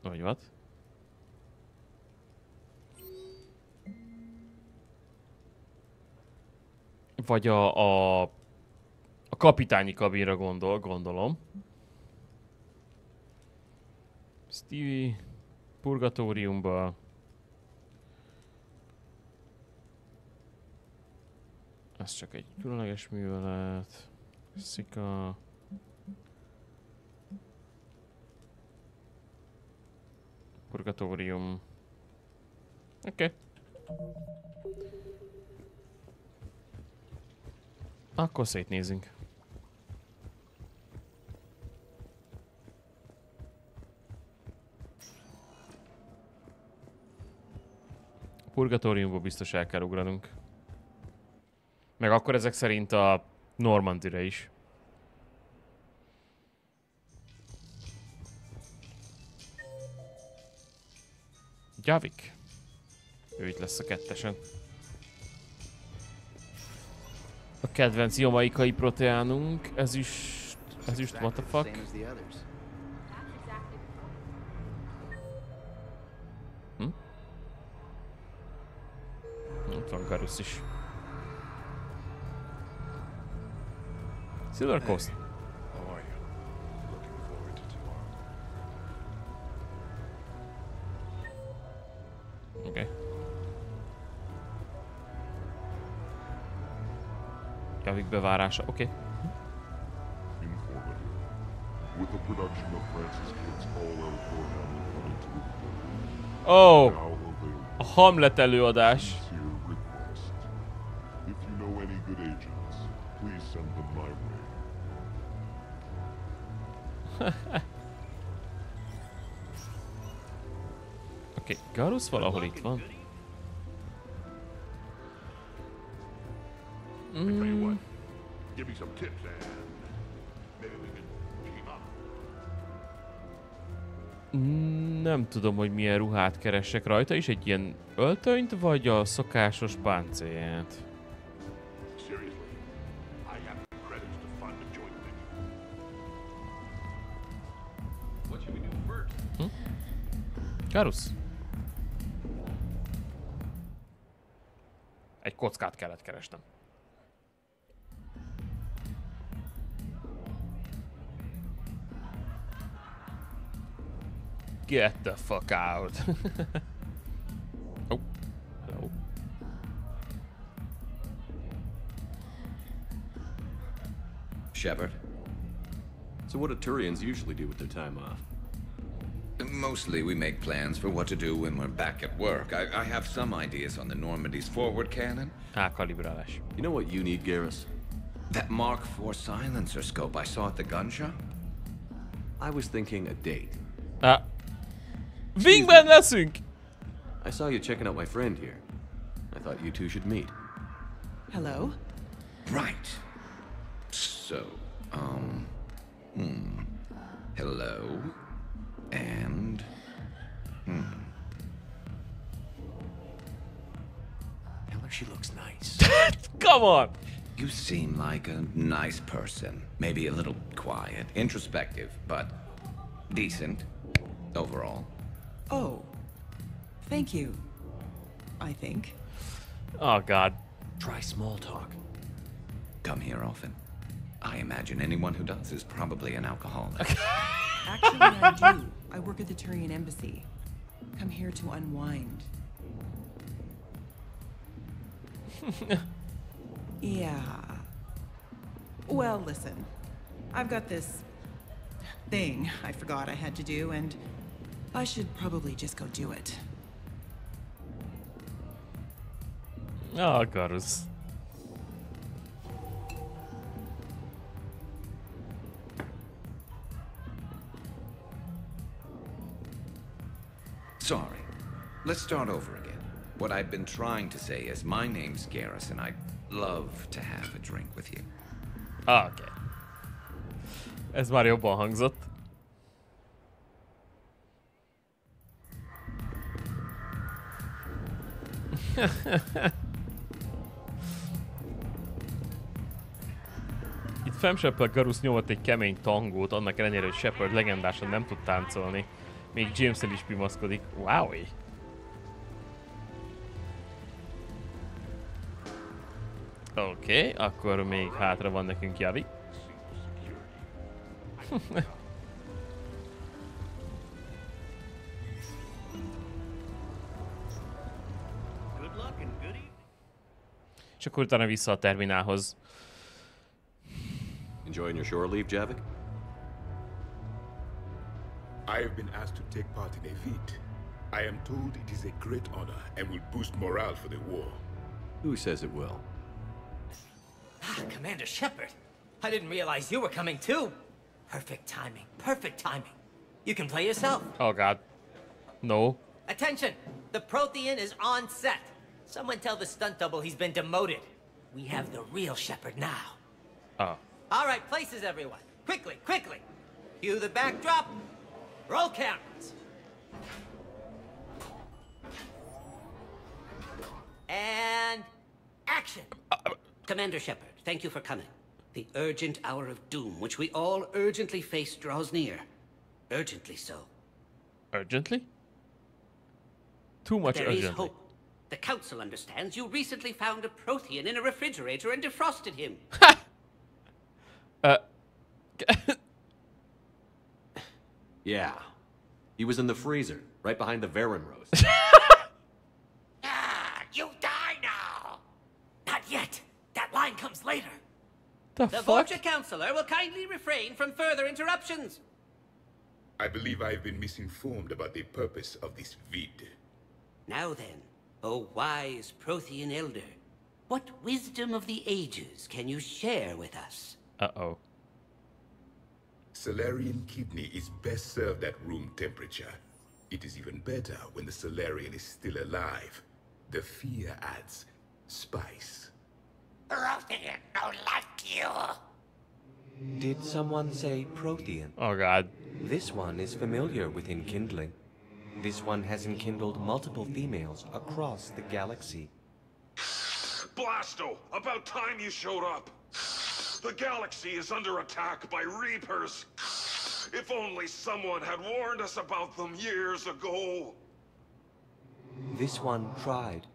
Vagy what? Vagy a kapitányi kabinra gondolom. Stevie purgatóriumba. Ez csak egy különleges művelet. Szika. Purgatórium. Oké. Akkor szétnézünk. Purgatóriumból biztos el kell ugranunk. Meg akkor ezek szerint a Normandyre is. Javik. Ő itt lesz a kettesen. A kedvenc jamaikai proteánunk, ezüst, what the fuck? Ott van Garus is. Silver Coast. Okay. Javik bevárása, oké. Oh! A Hamlet előadás. Oké, Garus valahol itt van. Nem tudom, hogy milyen ruhát keresek rajta is, egy ilyen öltönyt, vagy a szokásos páncélját. Garus? Egy kockát kellett keresnem. Get the fuck out. Oh, hello. Shepard. So what do Turians usually do with their time off? Mostly we make plans for what to do when we're back at work. I have some ideas on the Normandy's forward cannon. Kalibrálás. You know what you need, Garrus? That Mark IV silencer scope I saw at the gun shop? I was thinking a date. Wingman leszünk! I saw you checking out my friend here. I thought you two should meet. Hello? Right. So, hello. And... Tell her she looks nice. Come on! You seem like a nice person. Maybe a little quiet, introspective, but decent overall. Oh. Thank you. I think. Oh God. Try small talk. Come here often. I imagine anyone who does is probably an alcoholic. Actually, I do. I work at the Turian embassy. Come here to unwind. Yeah. Well, listen. I've got this thing I forgot I had to do, and I should probably just go do it. Oh, Garus. Sorry. Let's start over again. What I've been trying to say is my name's Garrus and I'd love to have a drink with you. Okay. Ez már jobban hangzott. Itt Femshep-el Garus nyomott egy kemény tangót, annak ellenére, hogy Shepard legendásan nem tud táncolni. Még James-el is pimaszkodik. Wow! Oké, akkor még hátra van nekünk Javi. És akkor utána vissza a terminálhoz. Enjoying your shore leave, Javik? I have been asked to take part in a feat. I am told it is a great honor and will boost morale for the war. Who says it will? Commander Shepard, I didn't realize you were coming too. Perfect timing, perfect timing. You can play yourself. Oh God. No. Attention! The Prothean is on set. Someone tell the stunt double he's been demoted. We have the real Shepard now. Oh. All right, places everyone. Quickly, quickly. Cue the backdrop. Roll cameras. And action. Commander Shepard, thank you for coming. The urgent hour of doom, which we all urgently face, draws near. Urgently so. Urgently? Too much There urgently. is hope. The Council understands you recently found a Prothean in a refrigerator and defrosted him. Yeah. He was in the freezer, right behind the Varen roast. You die now. Not yet. That line comes later. The Vorcha Councilor will kindly refrain from further interruptions. I believe I have been misinformed about the purpose of this vid. Now then, O wise Prothean Elder, what wisdom of the ages can you share with us? Uh-oh. Salarian kidney is best served at room temperature. It is even better when the Salarian is still alive. The fear adds spice. Prothean don't like you. Did someone say Prothean? Oh God. This one is familiar with enkindling. This one has enkindled multiple females across the galaxy. Blasto, about time you showed up. The galaxy is under attack by Reapers. If only someone had warned us about them years ago. This one tried.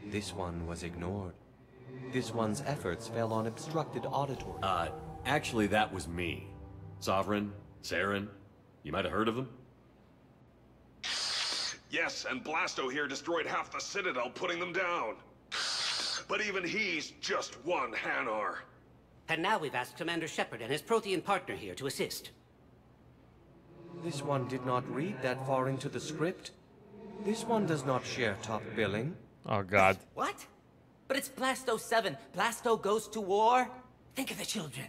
This one was ignored. This one's efforts fell on obstructed auditory. Actually, that was me. Sovereign, Saren, you might have heard of them? Yes, and Blasto here destroyed half the Citadel, putting them down. But even he's just one Hanar. And now we've asked Commander Shepard and his Prothean partner here to assist. This one did not read that far into the script. This one does not share top billing. Oh God. What? But it's Blasto 7. Blasto goes to war? Think of the children.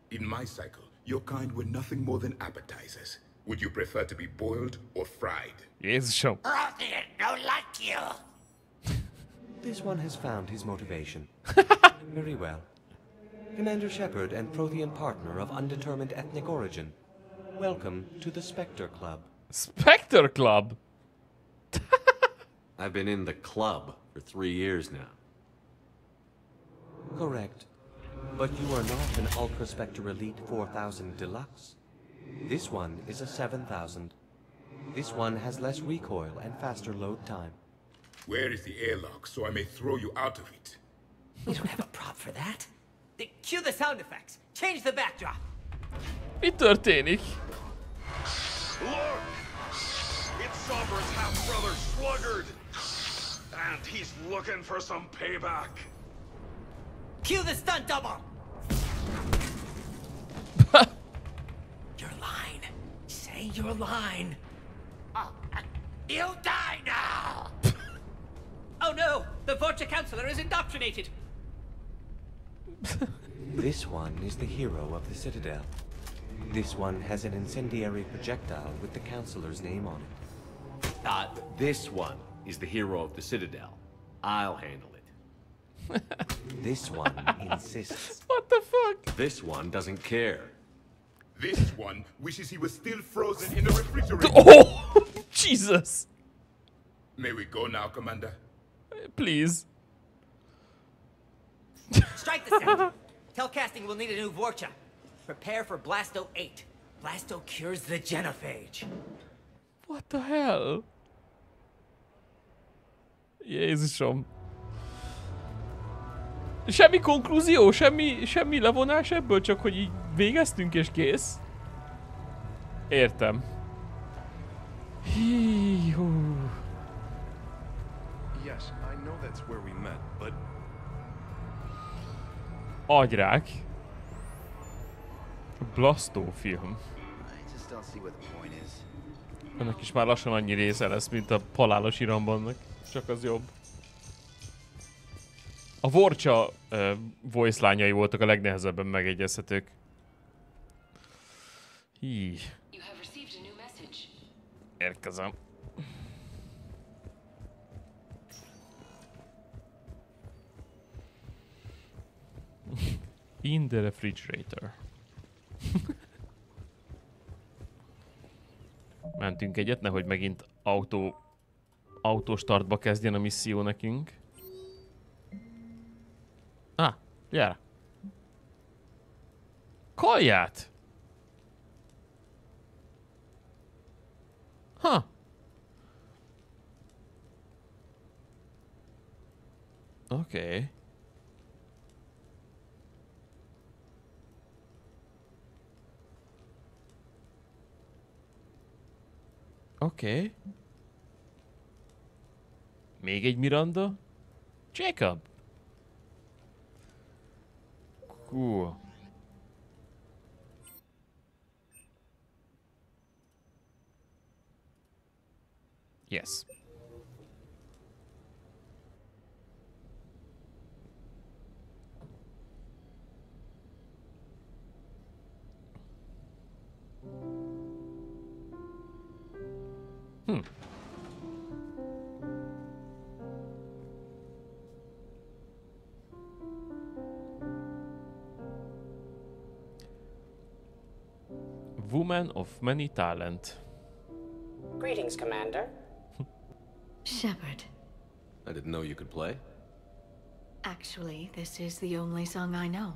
In my cycle, your kind were nothing more than appetizers. Would you prefer to be boiled or fried? Jézusom. Prothean don't like you. This one has found his motivation. Very well. Commander Shepard and Prothean partner of undetermined ethnic origin. Welcome to the Spectre Club. Spectre Club? I've been in the club for 3 years now. Correct. But you are not an Ultra Spectre Elite 4000 Deluxe. This one is a 7000. This one has less recoil and faster load time. Where is the airlock so I may throw you out of it? We don't have a prop for that. Cue the sound effects. Change the backdrop. Mi történik? Look! It's Sombra's half-brother Sluggard! And he's looking for some payback. Cue the stunt double! Your line. Say your line. Oh, you die now! Oh no! The Vorcha Counselor is indoctrinated! This one is the hero of the Citadel. This one has an incendiary projectile with the Counselor's name on it. This one is the hero of the Citadel. I'll handle it. This one insists. What the fuck? This one doesn't care. This one wishes he was still frozen in the refrigerator. Oh! Jesus! May we go now, Commander? Please. Strike the set. Telcasting will need a new Vorcha. Prepare for Blasto 8. Blasto cures the genophage. What the hell? Jézusom. Semmi konklúzió? Semmi levonás ebből? Csak hogy így végeztünk és kész? Értem. Híhú. Yes, I know that's where we met, but Agyrák. Blasto film. Ennek is már lassan annyi része lesz, mint a halálos irambannak. Csak az jobb. A Vorcha voice lányai voltak a legnehezebben megegyezhetők. Hí. Érkezem. In the refrigerator. Mentünk egyet, nehogy megint autóstartba kezdjen a misszió nekünk. Gyere! Kalját! Oké. Oké. Még egy Miranda? Jacob! Cool. Yes. Woman of many talent. Greetings, Commander. Shepard. I didn't know you could play. Actually, this is the only song I know.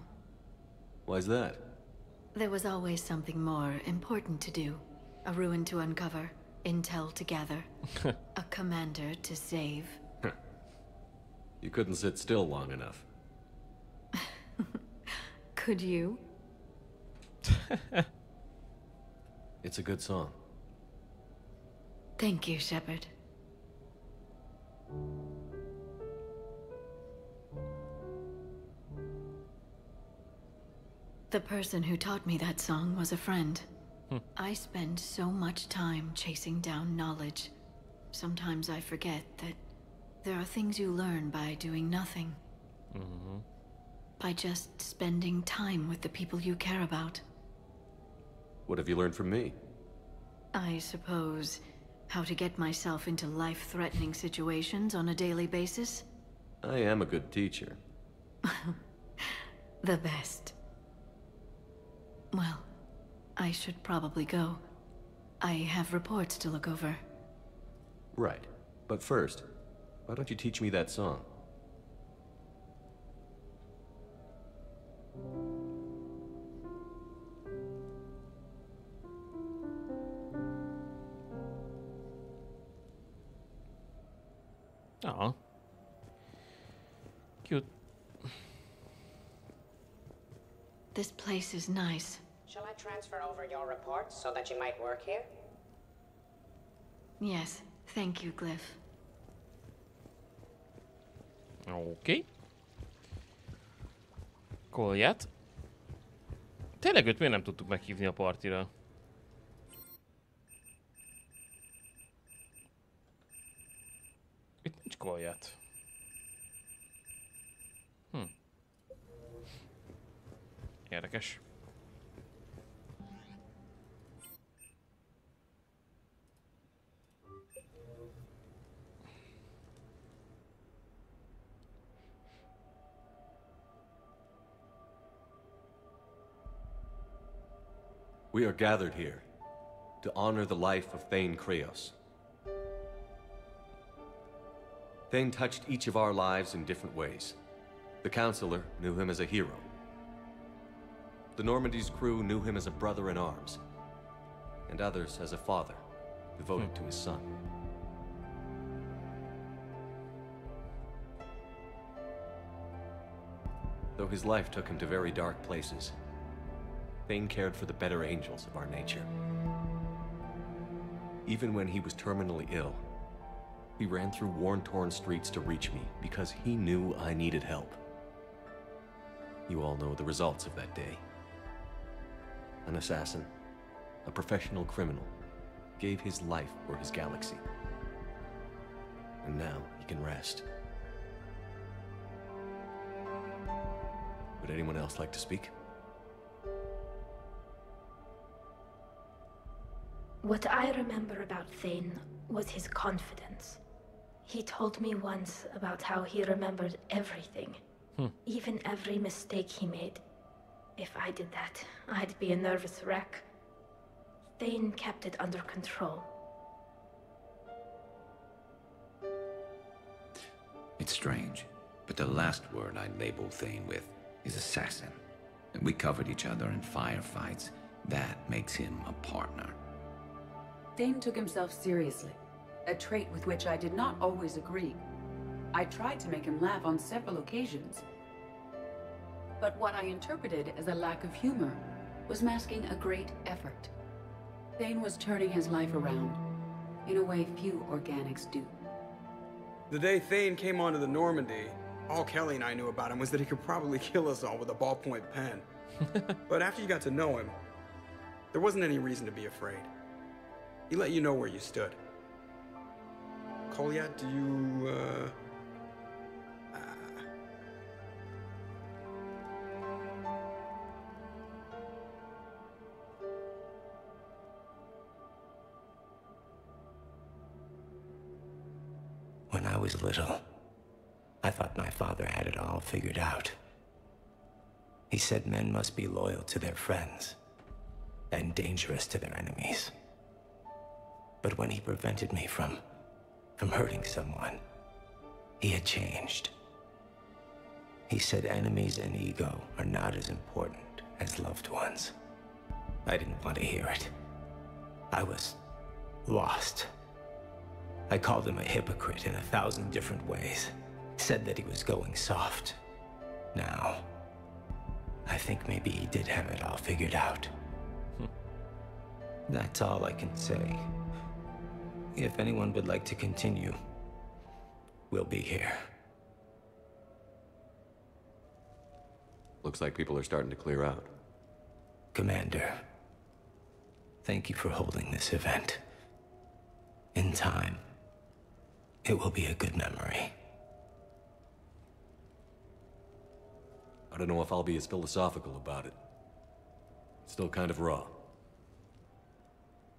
Why's that? There was always something more important to do. A ruin to uncover, intel to gather, a commander to save. You couldn't sit still long enough. Could you? It's a good song. Thank you, Shepard. The person who taught me that song was a friend. I spend so much time chasing down knowledge. Sometimes I forget that there are things you learn by doing nothing. By just spending time with the people you care about. What have you learned from me? I suppose how to get myself into life-threatening situations on a daily basis. I am a good teacher. The best. Well, I should probably go. I have reports to look over. Right. But first, why don't you teach me that song? Jó. This place is nice. Shall I transfer over your reports so that you might work here? Yes, thank you, Glyph. Oké. Kolját. Tényleg őt miért nem tudtuk meghívni a partira? Itt nincs Kolját. Érdekes. We are gathered here to honor the life of Thane Krios. Thane touched each of our lives in different ways. The Counselor knew him as a hero. The Normandy's crew knew him as a brother in arms, and others as a father, devoted to his son. Though his life took him to very dark places, Thane cared for the better angels of our nature. Even when he was terminally ill, he ran through worn-torn streets to reach me because he knew I needed help. You all know the results of that day. An assassin, a professional criminal, gave his life for his galaxy. And now he can rest. Would anyone else like to speak? What I remember about Thane was his confidence. He told me once about how he remembered everything, even every mistake he made. If I did that, I'd be a nervous wreck. Thane kept it under control. It's strange, but the last word I'd label Thane with is assassin. And we covered each other in firefights. That makes him a partner. Thane took himself seriously, a trait with which I did not always agree. I tried to make him laugh on several occasions. But what I interpreted as a lack of humor was masking a great effort. Thane was turning his life around, in a way few organics do. The day Thane came onto the Normandy, all Kelly and I knew about him was that he could probably kill us all with a ballpoint pen. But after you got to know him, there wasn't any reason to be afraid. He let you know where you stood. Koljat, do you, When I was little, I thought my father had it all figured out. He said men must be loyal to their friends and dangerous to their enemies. But when he prevented me from hurting someone, he had changed. He said enemies and ego are not as important as loved ones. I didn't want to hear it. I was lost. I called him a hypocrite in 1,000 different ways. Said that he was going soft. Now, I think maybe he did have it all figured out. That's all I can say. If anyone would like to continue, we'll be here. Looks like people are starting to clear out. Commander, thank you for holding this event. In time, it will be a good memory. I don't know if I'll be as philosophical about it. It's still kind of raw.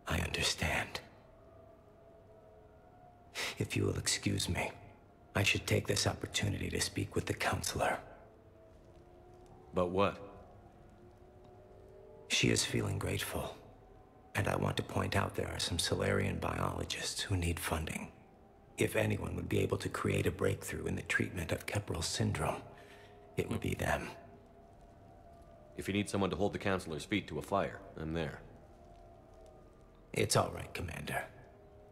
I understand. If you will excuse me, I should take this opportunity to speak with the Counselor. About what? She is feeling grateful, and I want to point out there are some Solarian biologists who need funding. If anyone would be able to create a breakthrough in the treatment of Kepral syndrome, it would be them. If you need someone to hold the Counselor's feet to a fire, I'm there. It's all right, Commander.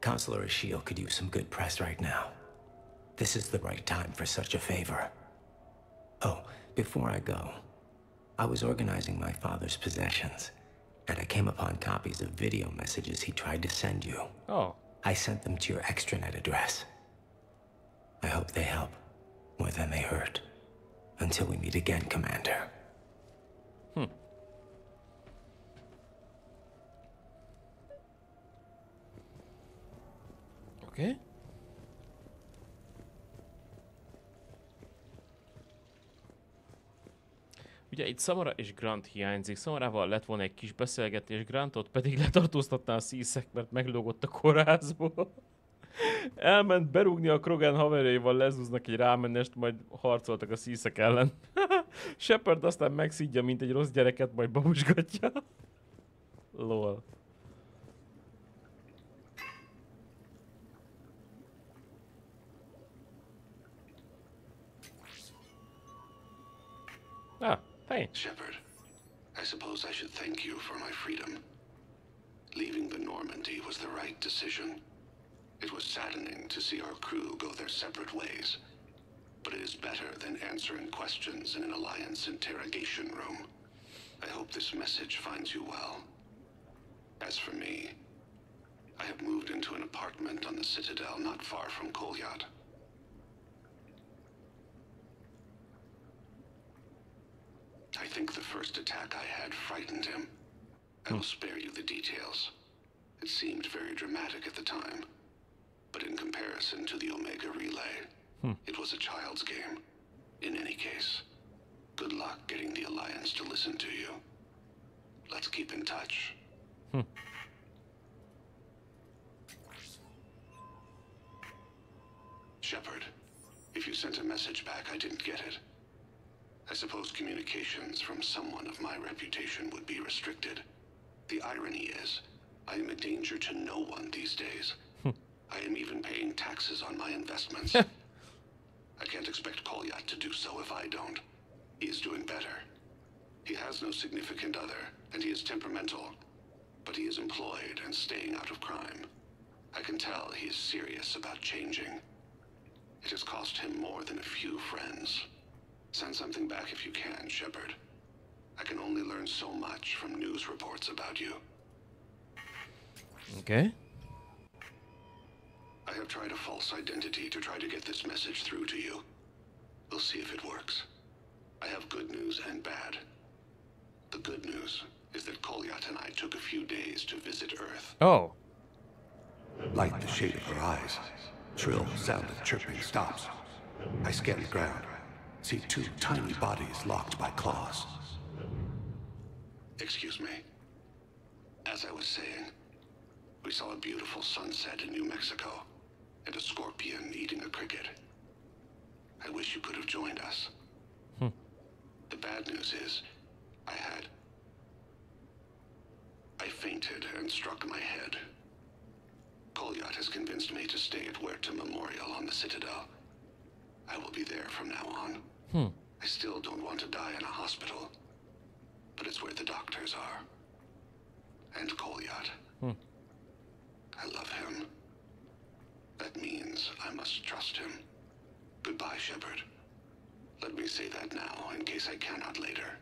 Counselor Ashiel could use some good press right now. This is the right time for such a favor. Oh, before I go, I was organizing my father's possessions, and I came upon copies of video messages he tried to send you. Oh. I sent them to your extranet address. I hope they help more than they hurt. Until we meet again, Commander. Okay. Ugye itt Samara és Grant hiányzik. Samarával lett volna egy kis beszélgetés, Grantot pedig letartóztatná a szíszek, mert meglógott a kórházból. Elment berúgni a Krogan haverjaival, lezúznak egy rámenest, majd harcoltak a szíszek ellen. Shepard aztán megszídja, mint egy rossz gyereket, majd babusgatja. Lol. Ah, hey. Shepard, I suppose I should thank you for my freedom. Leaving the Normandy was the right decision. It was saddening to see our crew go their separate ways, but it is better than answering questions in an Alliance interrogation room. I hope this message finds you well. As for me, I have moved into an apartment on the Citadel not far from Kolyat. I think the first attack I had frightened him. I will spare you the details. It seemed very dramatic at the time, but in comparison to the Omega Relay, it was a child's game. In any case, good luck getting the Alliance to listen to you. Let's keep in touch. Shepard, if you sent a message back, I didn't get it. I suppose communications from someone of my reputation would be restricted. The irony is, I am a danger to no one these days. I am even paying taxes on my investments. I can't expect Kolyat to do so if I don't. He is doing better. He has no significant other, and he is temperamental. But he is employed and staying out of crime. I can tell he is serious about changing. It has cost him more than a few friends. Send something back if you can, Shepard. I can only learn so much from news reports about you. Okay. I have tried a false identity to try to get this message through to you. We'll see if it works. I have good news and bad. The good news is that Kolyat and I took a few days to visit Earth. Oh. Light the shade of her eyes. Shrill sound of chirping stops. I scan the ground. See two tiny bodies locked by claws. Excuse me. As I was saying, we saw a beautiful sunset in New Mexico, and a scorpion eating a cricket. I wish you could have joined us. The bad news is, I fainted and struck my head. Kolyat has convinced me to stay at Huerta Memorial on the Citadel. I will be there from now on. I still don't want to die in a hospital, but it's where the doctors are. And Kolyat. I love him. That means I must trust him. Goodbye, Shepard. Let me say that now, in case I cannot later.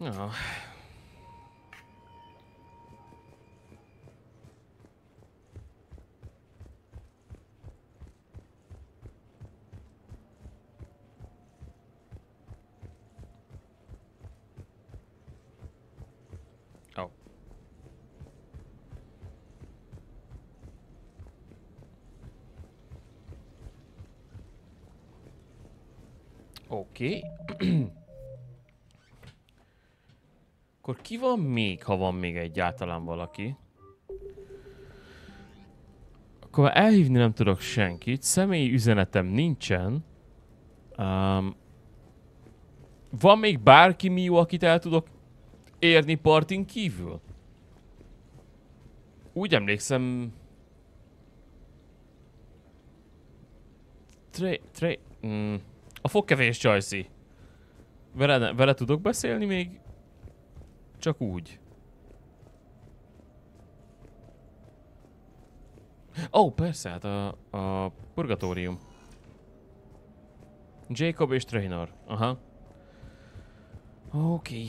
Oh. Oké. Akkor ki van még, ha van még egyáltalán valaki? Akkor már elhívni nem tudok senkit. Személyi üzenetem nincsen. Van még bárki Miu, akit el tudok érni partin kívül? Úgy emlékszem... A fogkevés Csajci. Vele tudok beszélni még? Csak úgy. Ó, persze, hát a purgatórium. Jacob és Traynor. Aha. Oké.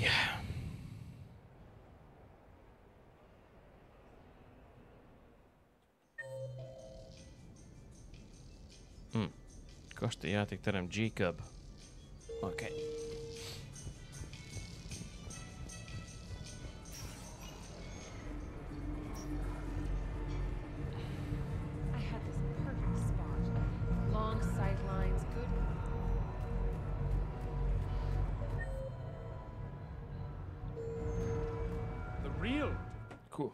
Kastély játékterem Jacob. Oké. Cool.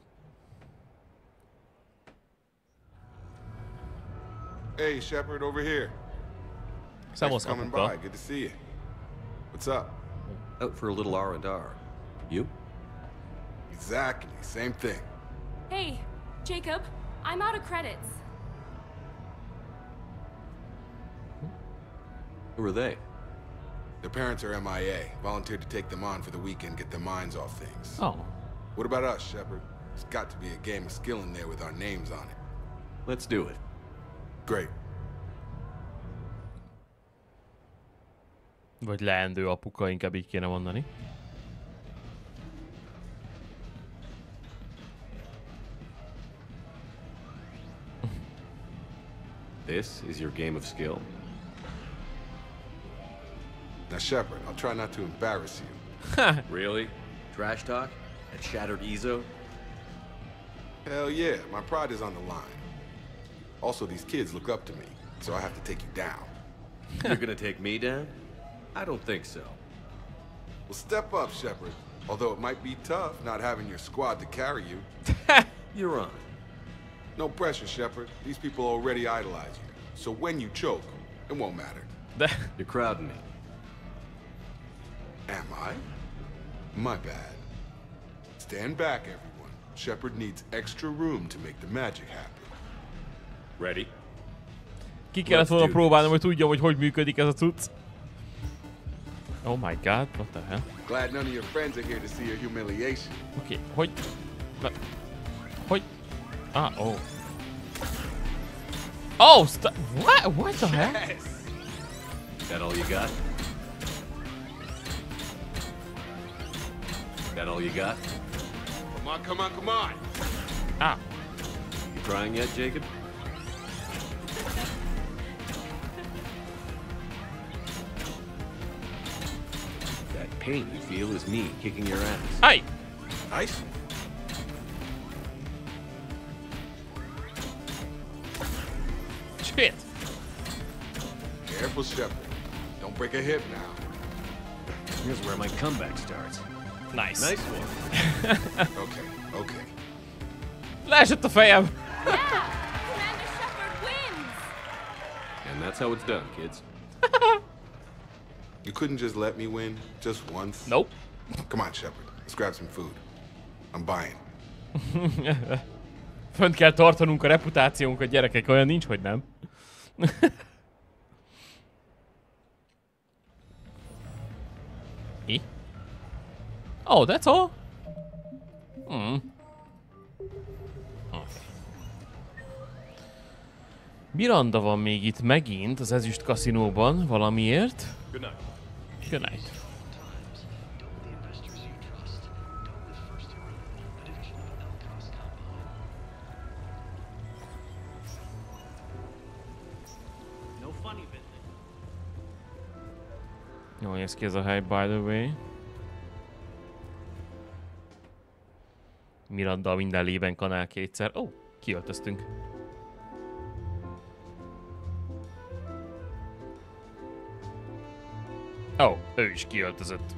Hey, Shepard, over here. Thanks for coming by. Good to see you. What's up? Out for a little R&R. You? Exactly. Same thing. Hey, Jacob. I'm out of credits. Who are they? Their parents are MIA. Volunteered to take them on for the weekend, get their minds off things. Oh. What about us, Shepard? There's got to be a game of skill in there with our names on it. Let's do it. Great. Vagy leendő apuka, inkább így kéne mondani. This is your game of skill? Now, Shepard, I'll try not to embarrass you. Really? Trash talk? At Shattered Ezo? Hell yeah, my pride is on the line. Also, these kids look up to me, so I have to take you down. You're gonna take me down? I don't think so. Well, step up, Shepard. Although it might be tough not having your squad to carry you. You're on. No pressure, Shepard. These people already idolize you. So when you choke, it won't matter. You're crowding me. Am I? My bad. Stand back, everyone. Shepard needs extra room to make the magic happen. Ready? Ki kellett volna próbálnom, hogy tudjam, hogy működik ez a cucc. Oh my god, what the hell? Glad none of your friends are here to see your humiliation. Oké, hogy? Hogy? Ah, oh. Oh, what the heck? Yes. That all you got? That all you got? Come on, come on, come on! Ah. You crying yet, Jacob? That pain you feel is me kicking your ass. Hey! Nice. Shit. Careful, Shepard. Don't break a hip now. Here's where my comeback starts. Nice. Nice one. Okay, okay. Leesett a fejem! Yeah! Commander Shepard wins! And that's how it's done, kids. You couldn't just let me win just once? Nope. Come on, Shepard. Let's grab some food. I'm buying. Fönt kell tartanunk a reputációnkat, gyerekek, olyan nincs, hogy nem. Mi? Oh, that's all? Miranda van még itt megint az Ezüst kaszinóban valamiért. Good night. Good night. Jól néz ki ez a hely, by the way. Miranda minden lében kanál kétszer. Ó, kiöltöztünk. Ó, ő is kiöltözött.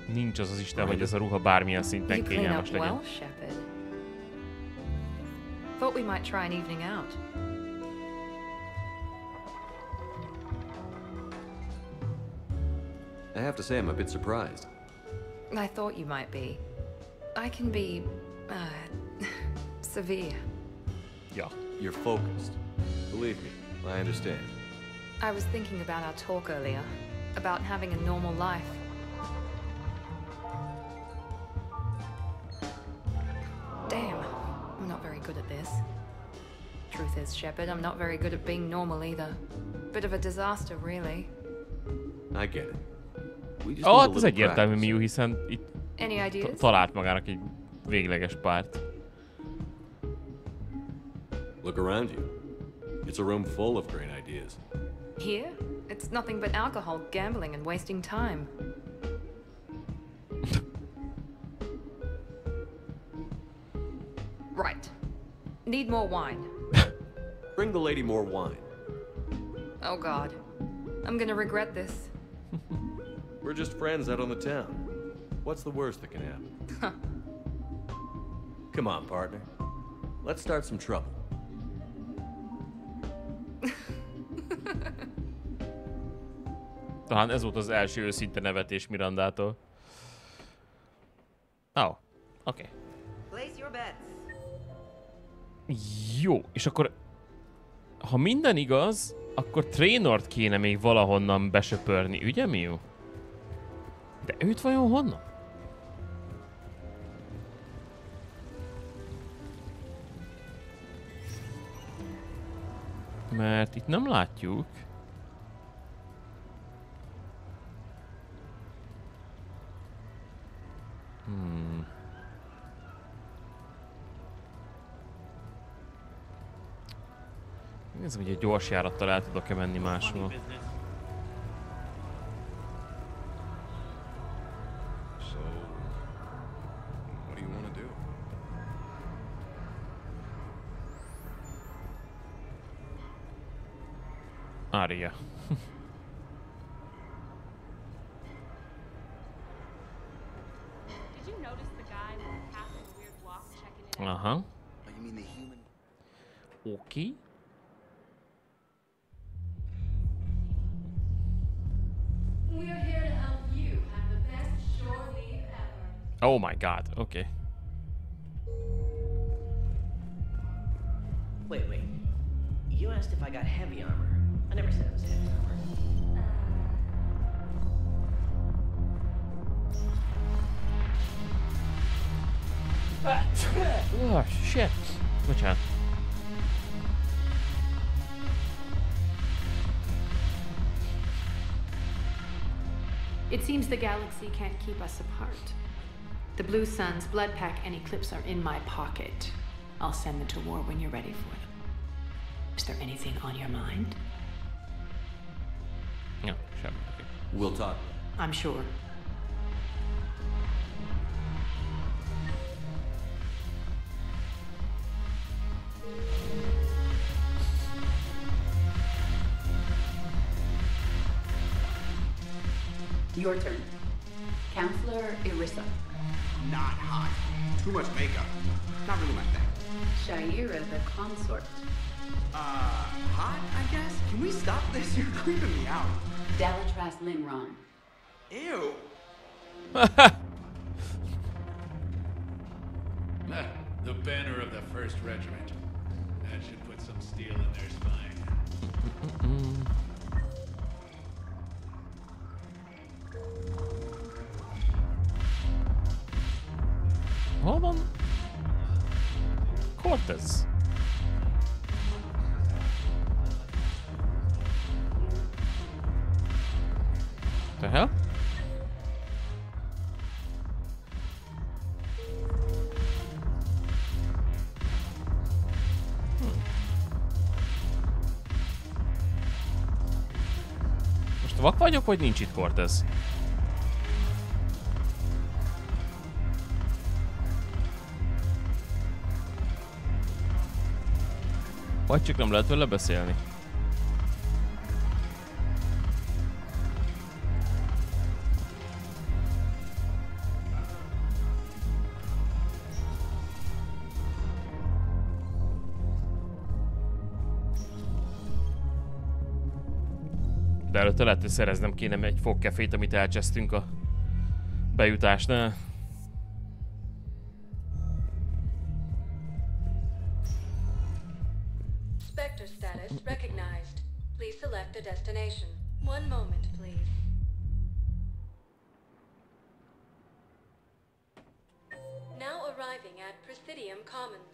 Nincs az az Isten, hogy ez a ruha bármilyen szinten kényelmes legyen. Thought we might try an evening out. I have to say I'm a bit surprised. I thought you might be. I can be, severe. Yeah. You're focused. Believe me, I understand. I was thinking about our talk earlier, about having a normal life. good at this. Truth is, Shepard, I'm not very good at being normal either. Bit of a disaster, really. I get it. We just Ó, need a hát ez little egyértelmű, practice. Miu, hiszen itt Any ideas? talált magának egy végleges párt. Look around you. It's a room full of great ideas. Here? It's nothing but alcohol, gambling, and wasting time. Right. Need more wine. Bring the lady more wine. Oh god. I'm gonna regret this. We're just friends out on the town. What's the worst that can happen? Come on, partner. Let's start some trouble. Talán ez volt az első őszinte nevetés Mirandától. Oh, oké. Place your bets. Jó, és akkor ha minden igaz, akkor Trainort kéne még valahonnan besöpörni, ugye Miu? De őt vajon honnan? Mert itt nem látjuk. Nézzem, hogy egy gyors járattal el tudok-e menni máshol. So, what do you want to do? Aria. Did you notice the guy with the half and weird walk checking it out? Aha. Oh, you mean the human? Oké. We're here to help you have the best shore leave ever. Oh my god, oké. Wait. You asked if I got heavy armor. I never said it was heavy armor. Oh, shit. Bocsánat. It seems the galaxy can't keep us apart. The Blue Suns, Blood Pack, and Eclipse are in my pocket. I'll send them to war when you're ready for them. Is there anything on your mind? No, semmi. We'll talk. I'm sure. Your turn. Counselor Irissa. Not hot. Too much makeup. Not really my thing. Shaira the consort. Hot, I guess? Can we stop this? You're creeping me out. Dalatras Linron. Ew. The banner of the 1st Regiment. That should put some steel in their spine. Hol van? Cortez. The hell? Most vak vagyok, vagy nincs itt Cortez? Vagy csak nem lehet vele beszélni. De előtte lehet, hogy szereznem kéne egy fogkefét, amit elcsesztünk a bejutásnál. Spectre status recognized. Please select a destination. One moment, please. Now arriving at Presidium Commons.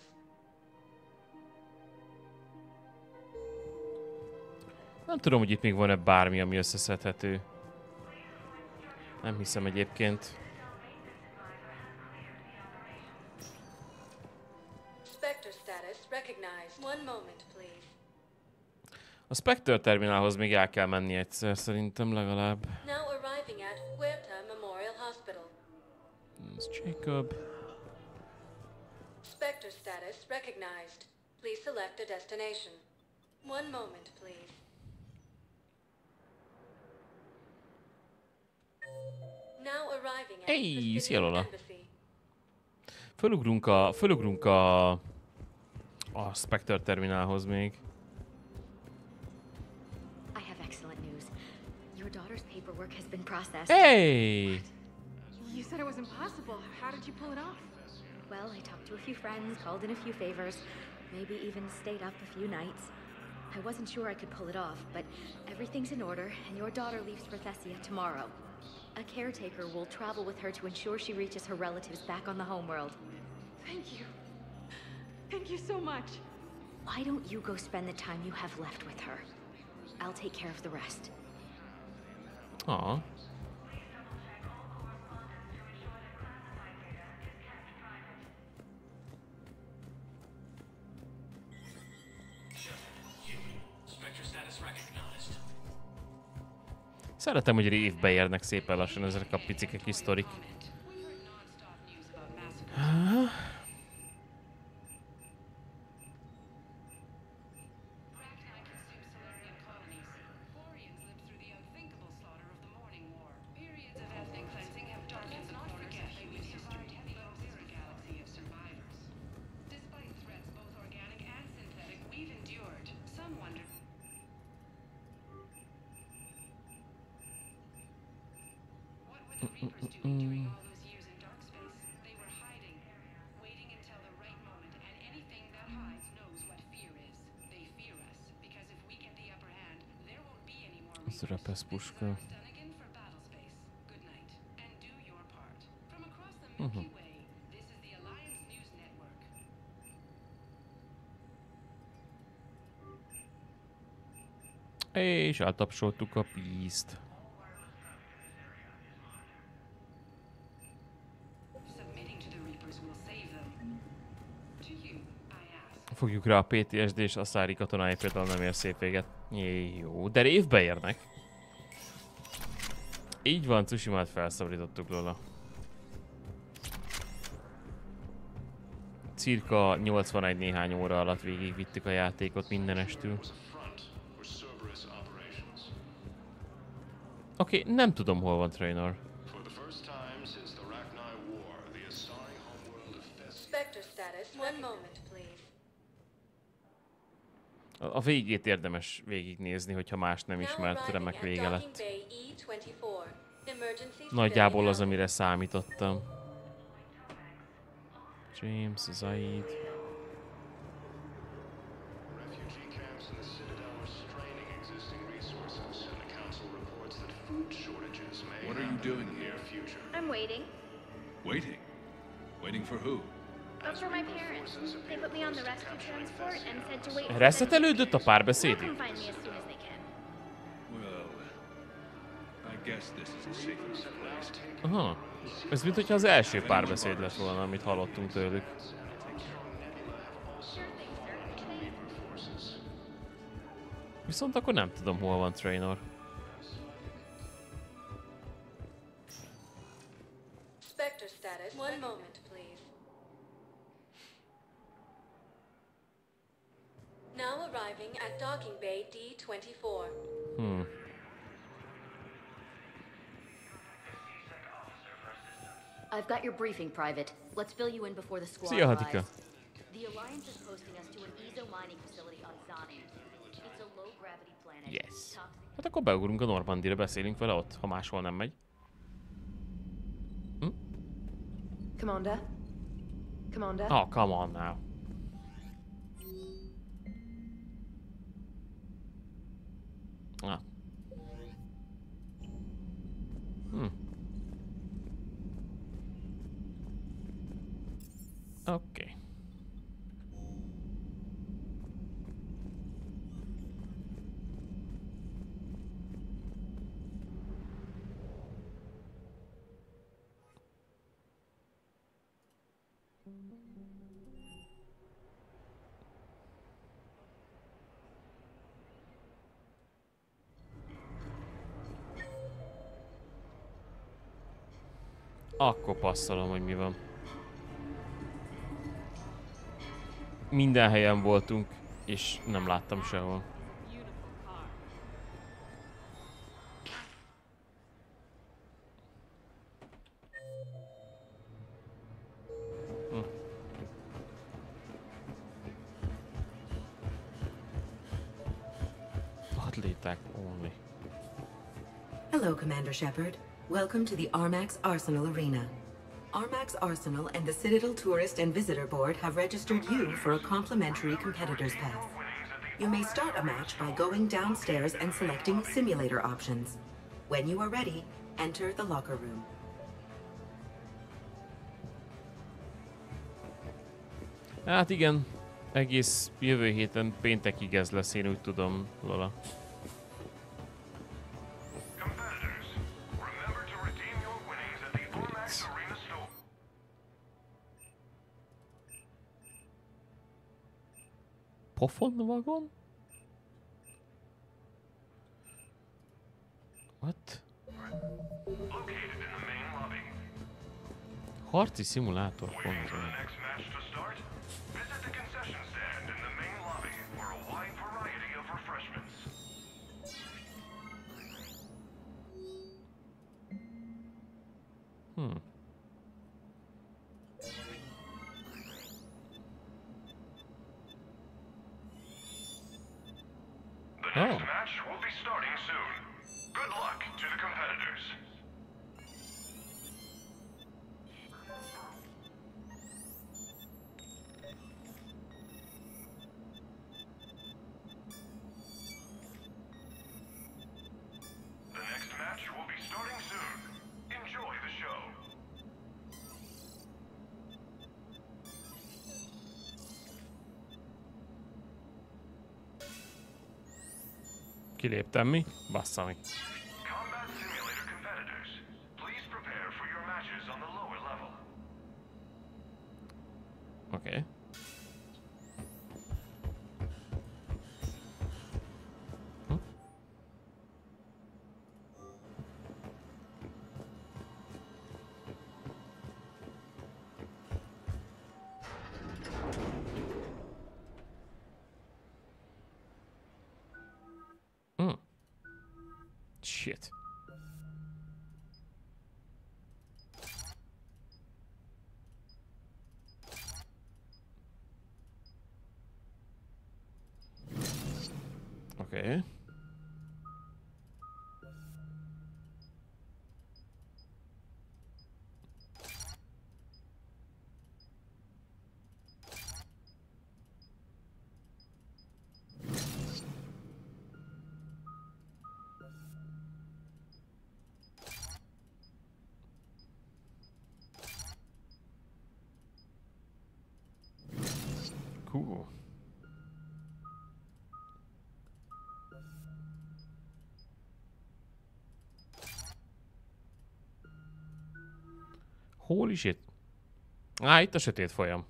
Nem tudom, hogy itt még van-e bármi, ami összeszedhető. Nem hiszem egyébként. Spectre status recognized. One moment, please. A Spectre terminálhoz még el kell menni egyszer, szerintem legalább. Now arriving at Huerta Memorial Hospital. Ez Jacob. Spectre status recognized. Please select a destination. One moment, please. Now arriving at Hey, szia Presidium Lola. Embassy. Fölugrunk a Spectre terminálhoz még. I have excellent news. Your daughter's paperwork has been processed. Hey! You said it was impossible. How did you pull it off? Well, I talked to a few friends, called in a few favors, maybe even stayed up a few nights. I wasn't sure I could pull it off, but everything's in order, and your daughter leaves for Thessia tomorrow. A caretaker will travel with her to ensure she reaches her relatives back on the homeworld. Thank you. Thank you so much. Why don't you go spend the time you have left with her? I'll take care of the rest. Aw. Szeretem, hogy révbe érnek szépen lassan ezek a picike kis sztorik. Ez repesz puska. És eltapsoltuk a pízt. Fogjuk rá a PTSD és a szári katonái például nem ér szép véget. Jó, de révbe érnek. Így van, Tsushimát felszabadítottuk, Lola. Cirka 81 néhány óra alatt végigvittük a játékot mindenestül. Oké, nem tudom, hol van Traynor. Spectre status. One moment, please. A végét érdemes végignézni, hogyha más nem ismert, remek vége lett. Nagyjából az, amire számítottam. James, Zaid. What are you doing here? I'm waiting. Waiting? Waiting for who? For my parents. They put me on the rescue transport and said to wait for them. Reszetelődött a They'll párbeszéd? come find me as soon as they can. Well, I guess this is a safe place. Aha. Ez mint hogyha az első párbeszéd lett volna, amit hallottunk tőlük. Viszont akkor nem tudom, hol van Traynor. Spectre status. One moment, please. Now arriving at Docking Bay D-24. I've got your briefing, Private. Let's fill you in before the squad Szia, arrives. Hatika. The Alliance is posting us to an Ezo mining facility on Zani. It's a low-gravity planet. Yes. Hát akkor beugrunk a Normandira, beszélünk vele ott, ha máshol nem megy. Commander? Commander? Oh, come on now. Ah. Okay. Akkor passzolom, hogy mi van. Minden helyen voltunk, és nem láttam sehol. Athletic only. Hello, Commander Shepard. Welcome to the Armax Arsenal Arena. Armax Arsenal and the Citadel Tourist and Visitor Board have registered you for a complimentary competitor's pass. You may start a match by going downstairs and selecting simulator options. When you are ready, enter the locker room. Hát igen, egész jövő héten péntekig ez lesz, én úgy tudom, Lola. Pofon vagon? What? Harci szimulátor konzol. The next match will be starting soon. Good luck to the competitors. The next match will be starting soon. Enjoy the show. Kiléptem mi? Bassza meg. Combat Simulator competitors, please prepare for your matches on the lower level. Okay. Shit. Okay. Cool. Holy shit. Á, itt a sötét folyam.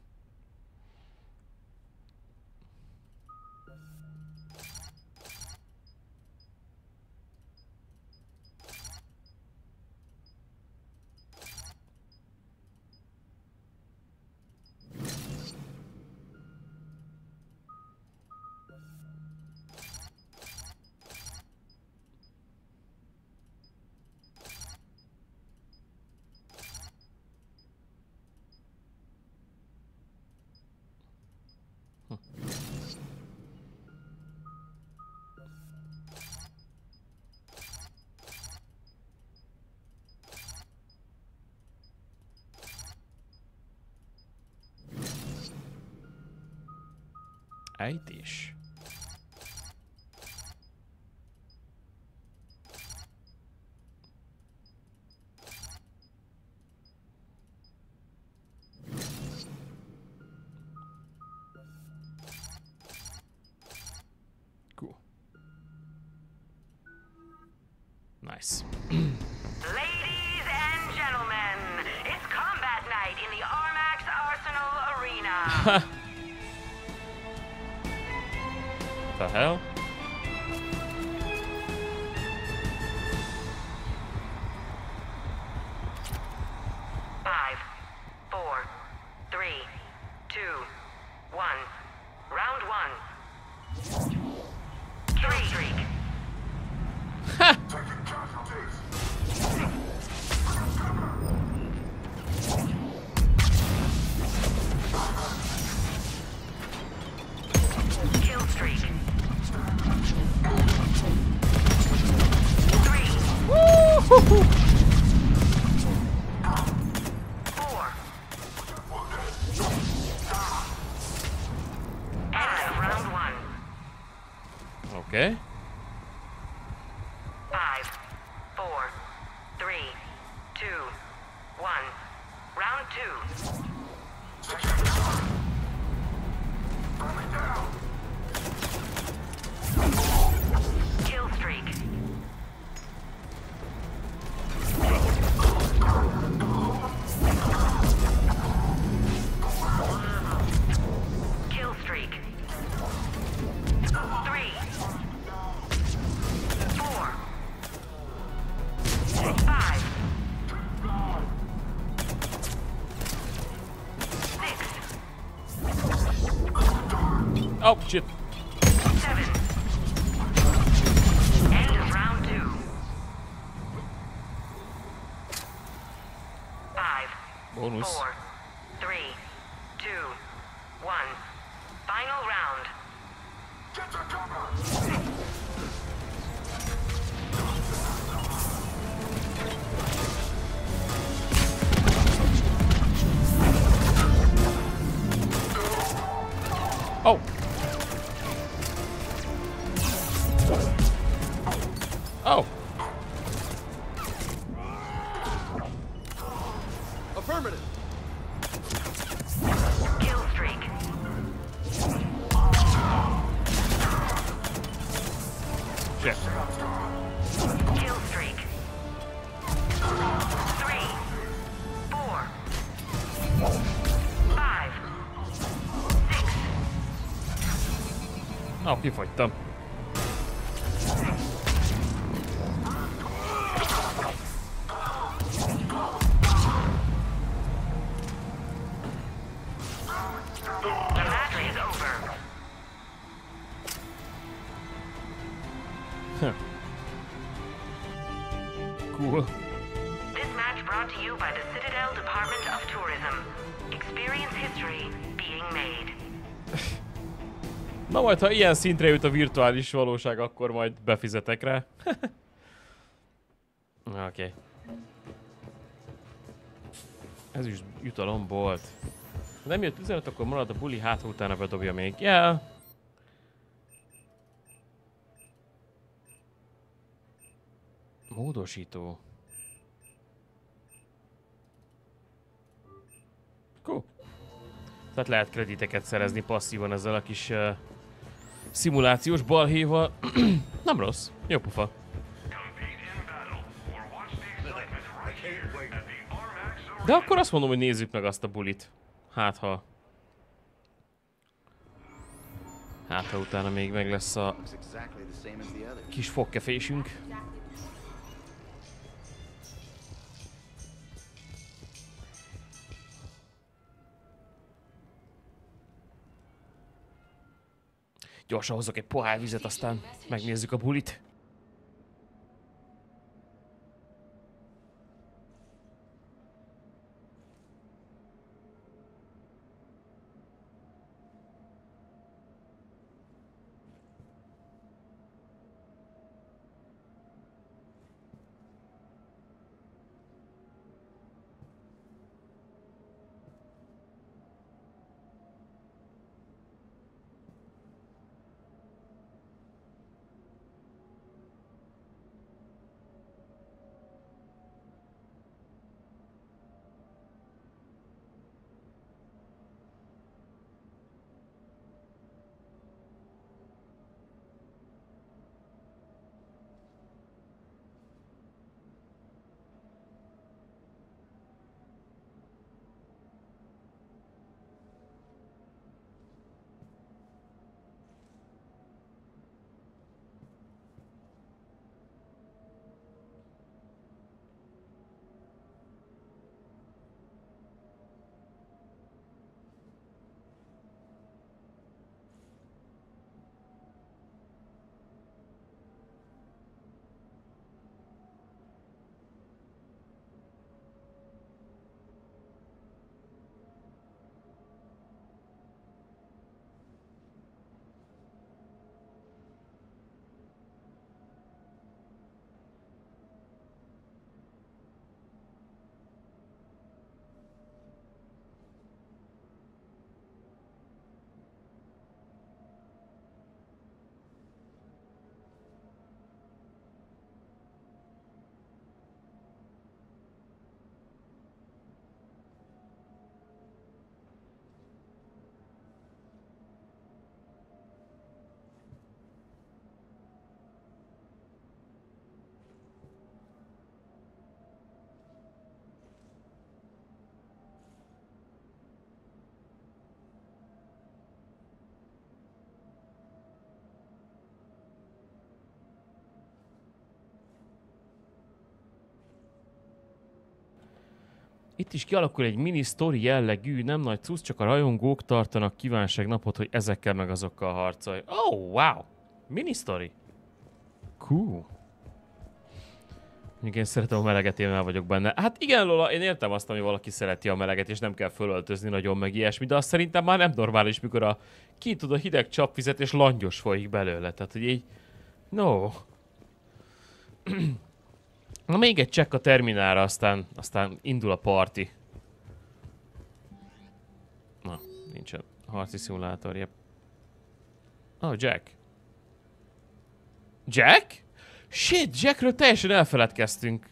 Ejtés. Cool. Nice. Ladies and gentlemen, it's combat night in the Armax Arsenal The hell? Okay. 5, 4, 3, 2, 1. Round 2. Kill streak. Kill streak. 3. 4. 5. 6. Oh shit. 7. End of round 2. 5. Bonus. 4, 3, 2, 1. Final round. Get to cover. Oh. Oh. Affirmative. Kill streak. Shit. Kill streak. 3, 4, 5, 6. Oh, kifogytam. The match is over. Huh. Cool. This match brought to you by the Citadel Department of Tourism. Experience history being made. Na majd, ha ilyen szintre jut a virtuális valóság, akkor majd befizetek rá. Oké. Okay. Ez is jutalombolt. Ha nem jött üzenet, akkor marad a buli, hát utána bedobja még. Yeah. Módosító. Cool. Tehát lehet krediteket szerezni passzívan ezzel a kis szimulációs balhéval. Nem rossz. Jó pufa. De akkor azt mondom, hogy nézzük meg azt a bulit. Hát ha utána még meg lesz a kis fogkefésünk. Gyorsan hozok egy pohár vizet, aztán megnézzük a bulit. Itt is kialakul egy mini sztori jellegű, nem nagy cucc, csak a rajongók tartanak kívánságnapot, hogy ezekkel meg azokkal harcolj. Oh, wow! Mini sztori. Cool. Mondjuk én szeretem a meleget, én el vagyok benne. Hát igen, Lola, én értem azt, hogy valaki szereti a meleget, és nem kell fölöltözni nagyon meg ilyesmi, de azt szerintem már nem normális, mikor kinyitod a hideg csapvizet, és langyos folyik belőle. Tehát, hogy így... No. Na még egy csekk a terminálra, aztán indul a party. Na, nincsen harci szimulátor, yep. Oh, Jack. Jack? Shit, Jackről teljesen elfeledkeztünk.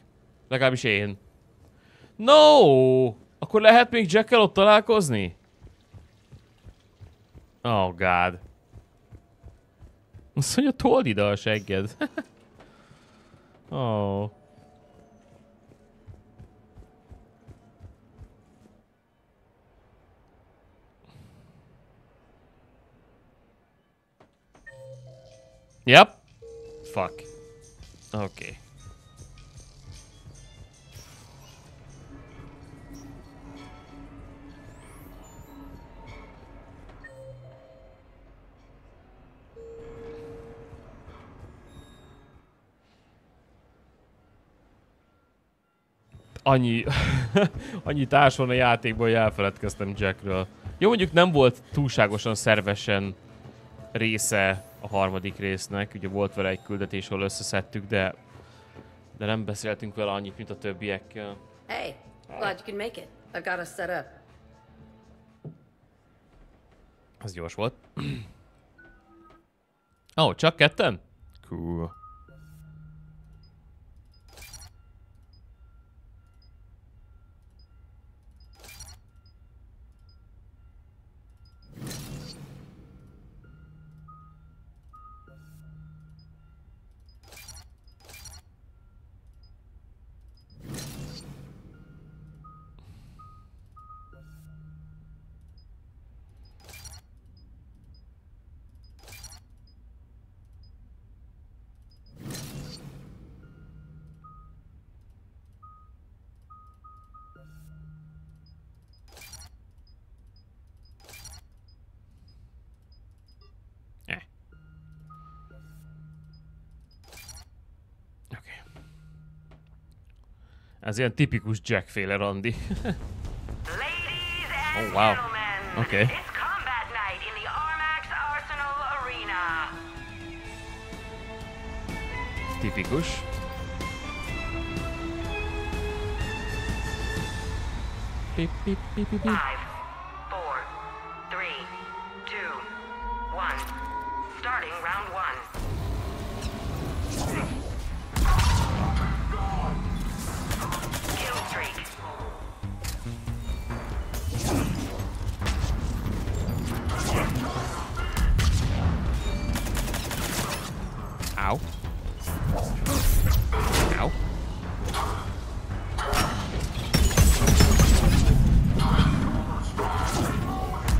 Legalábbis én. No! Akkor lehet még Jackkel ott találkozni? Oh god. Azt mondja, told ide a segged. Oh. Yep. Fuck. Okay. Annyi társ van a játékban, hogy elfeledkeztem Jackről. Jó, mondjuk nem volt túlságosan szervesen része a harmadik résznek. Ugye volt vele egy küldetés, ahol összeszedtük, de nem beszéltünk vele annyit, mint a többiekkel. Hey, glad you could make it. I've got us set up. Az gyors volt. Oh, csak ketten? Cool. Ez ilyen tipikus Jack-féle randi. Oh, wow. Oké. Okay. Tipikus. Pip, pip, pip, pip, pip. 5, 4, 3, 2, 1. Starting round 1. Ow. Ow.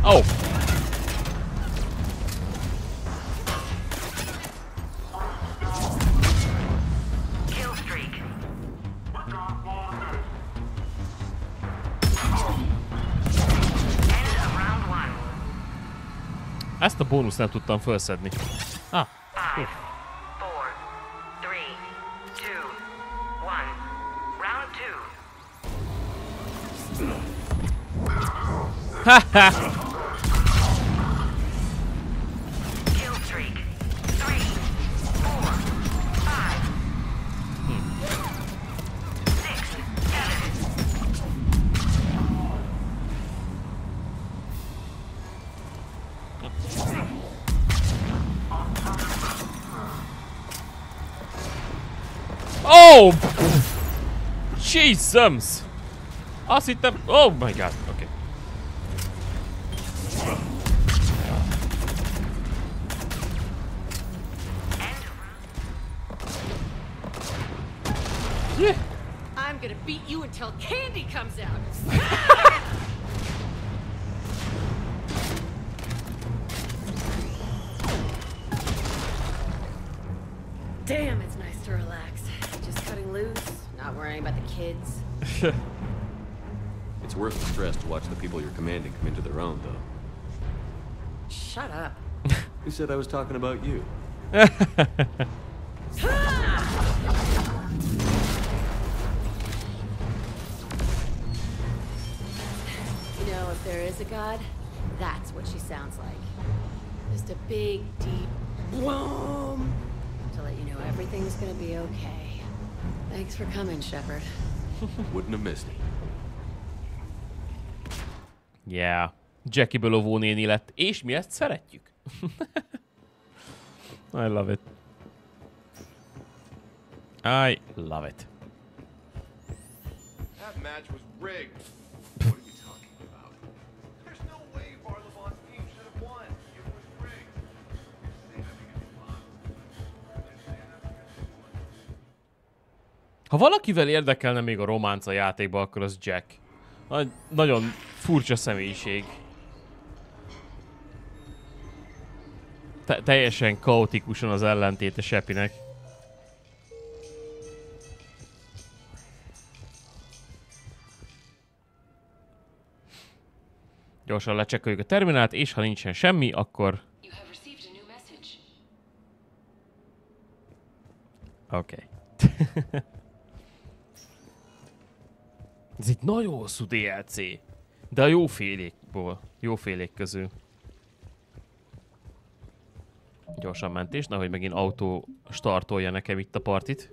Oh. Kill streak. End of round 1. Ezt a bónuszt nem tudtam felszedni. Ah. 5, 4, 3, 2, 1. Round 2. Haha. Kill streak. 3, 4, 5. 6, 7. Oh! Jesus! Azt hittem... Oh my god, okay. Yeah. I'm gonna beat you until candy comes out. Damn, it's nice to relax. Just cutting loose, not worrying about the kids. It's worth the stress to watch the people you're commanding come into their own, though. Shut up. Who said I was talking about you? You know, if there is a god, that's what she sounds like. Just a big, deep boom to let you know everything's gonna be okay. Thanks for coming, Shepard. Wouldn't have missed it. Yeah. Jackie-ből óvónéni lett, és mi ezt szeretjük. I love it. I love it. That match was rigged. What are you talking about? There's no way Barlavon's team should have won. It was rigged. Ha valakivel érdekelne még a románc a játékban, akkor az Jack. Nagyon furcsa személyiség. Teljesen kaotikusan az ellentéte Sepinek. Gyorsan lecsekkoljuk a terminált, és ha nincsen semmi, akkor... Oké. Ez egy nagyon hosszú DLC. De a jófélék közül. Gyorsan mentés, nehogy megint autó startolja nekem itt a partit.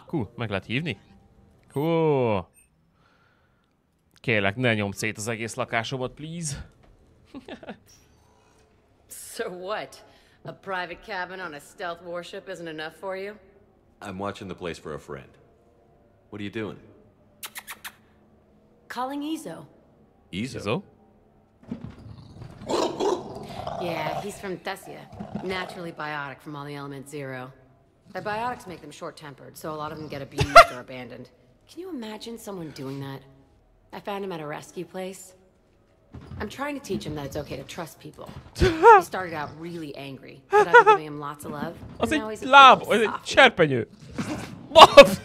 Cool, meg lehet hívni. Cool. Kérlek, ne nyomd szét az egész lakásomat, please. So what? A private cabin on a stealth warship isn't enough for you? I'm watching the place for a friend. What are you doing? Calling Izo. Izo? Yeah, he's from Thessia. Naturally biotic from all the element zero. Their biotics make them short-tempered, so a lot of them get abused or abandoned. Can you imagine someone doing that? I found him at a rescue place. I'm trying to teach him that it's okay to trust people. He started out really angry, but I've been giving him lots of love. Az egy láb, az egy serpenyő. What?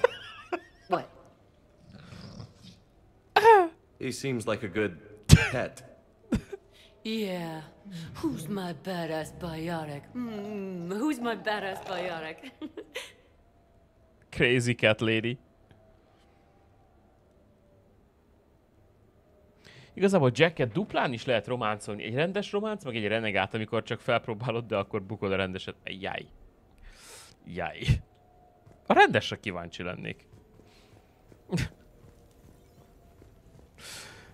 He seems like a good pet. Yeah. Who's my badass biotic? Who's my badass biotic? Crazy cat lady. Igazából Jacket duplán is lehet románcolni. Egy rendes románc, meg egy renegát, amikor csak felpróbálod, de akkor bukod a rendeset. Jaj. Jaj. A rendesre kíváncsi lennék.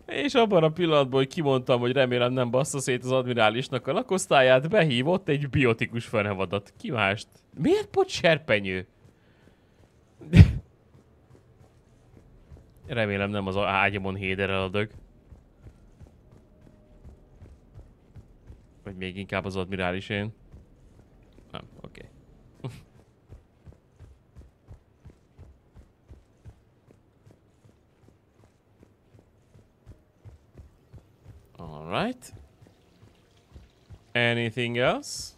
És abban a pillanatban, hogy kimondtam, hogy remélem nem bassza szét az admirálisnak a lakosztályát, behívott egy biotikus fenevadat. Ki mást? Miért pont serpenyő? Remélem nem az ágyamon héderel a dög. Vagy még inkább az admirálisén. Nem, oké. All right. Anything else?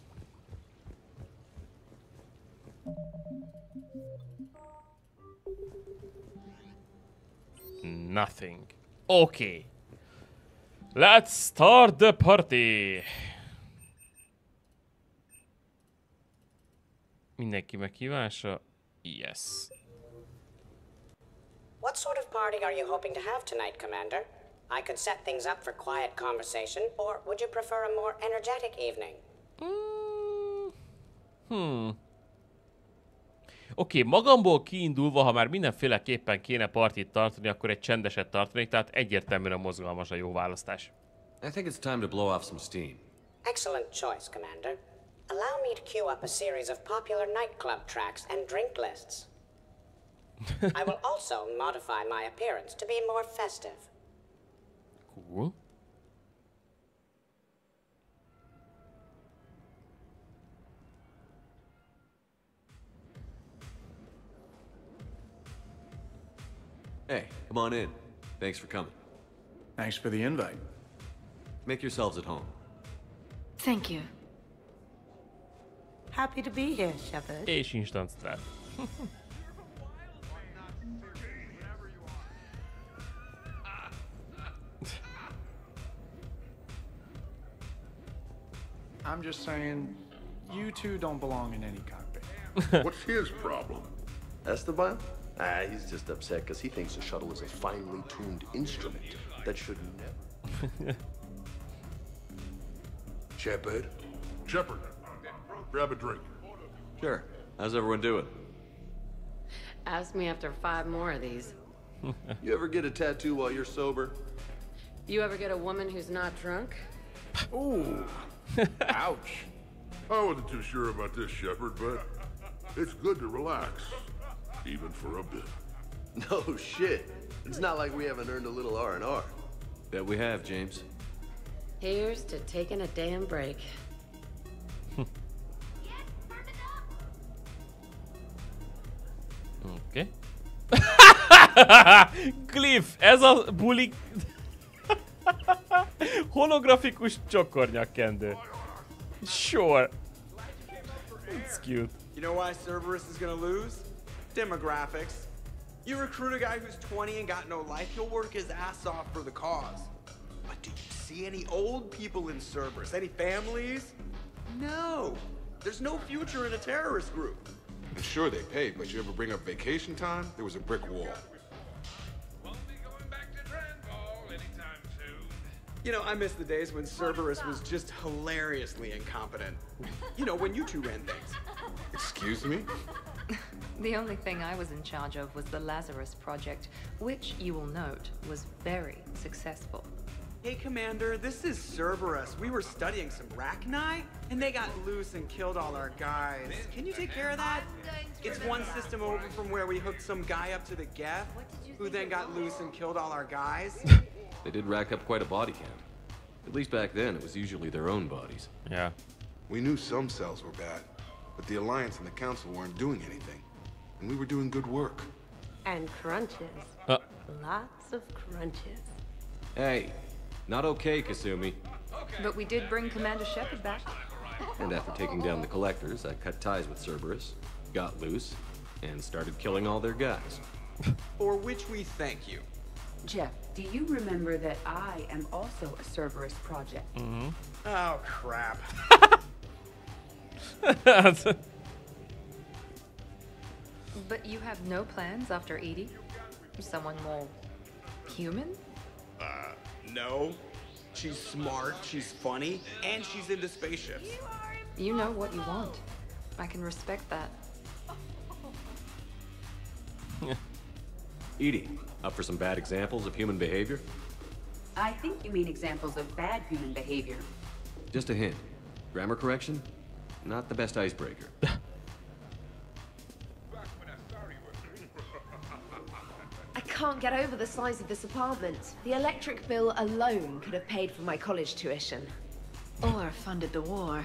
Nothing. Okay. Let's start the party. Mindenki meghívása? Yes. What sort of party are you hoping to have tonight, Commander? I could set things up for quiet conversation, or would you prefer a more energetic evening? Oké, magamból kiindulva, ha már mindenféleképpen kéne partit tartani, akkor egy csendeset tartanék, tehát egyértelműen mozgalmas a jó választás. I think it's time to blow off some steam. Excellent choice, Commander. Allow me to queue up a series of popular nightclub tracks and drink lists. I will also modify my appearance to be more festive. Cool. Hey, come on in. Thanks for coming. Thanks for the invite. Make yourselves at home. Thank you. Happy to be here, Shepard. És instant strat. I'm just saying, you two don't belong in any cockpit. What's his problem? Esteban? Ah, he's just upset because he thinks the shuttle is a finely tuned instrument that should never. Shepard? Shepard, grab a drink. Sure. How's everyone doing? Ask me after 5 more of these. You ever get a tattoo while you're sober? You ever get a woman who's not drunk? Ooh. Ouch. I wasn't too sure about this, Shepard, but it's good to relax. Even for a bit. No shit. It's not like we haven't earned a little R&R. Bet we have, James. Here's to taking a damn break. Oké. Cliff, ez a buli... Holografikus csokornyakkendő. Sure. It's cute. You know why Cerberus is gonna lose? Demographics. You recruit a guy who's 20 and got no life, he'll work his ass off for the cause. But do you see any old people in Cerberus? Any families? No. There's no future in a terrorist group. And sure they pay, but you ever bring up vacation time, there was a brick wall. You know, I miss the days when Cerberus was just hilariously incompetent. You know, when you two ran things. Excuse me? The only thing I was in charge of was the Lazarus Project, which, you will note, was very successful. Hey, Commander, this is Cerberus. We were studying some Rachni, and they got loose and killed all our guys. Can you take care of that? It's one system over from where we hooked some guy up to the Geth, who then got loose and killed all our guys. They did rack up quite a body count. At least back then, it was usually their own bodies. Yeah. We knew some cells were bad, but the Alliance and the Council weren't doing anything. And we were doing good work. And crunches. Lots of crunches. Hey, not okay, Kasumi. But we did bring Commander Shepard back. And after taking down the Collectors, I cut ties with Cerberus, got loose, and started killing all their guys. For which we thank you. Jeff, do you remember that I am also a Cerberus project? Mm-hmm. Oh, crap. But you have no plans after Edie? Someone more human? No. She's smart, she's funny, and she's into spaceships. You know what you want. I can respect that. Edie, up for some bad examples of human behavior? I think you mean examples of bad human behavior. Just a hint. Grammar correction? Not the best icebreaker. I can't get over the size of this apartment. The electric bill alone could have paid for my college tuition. Or funded the war.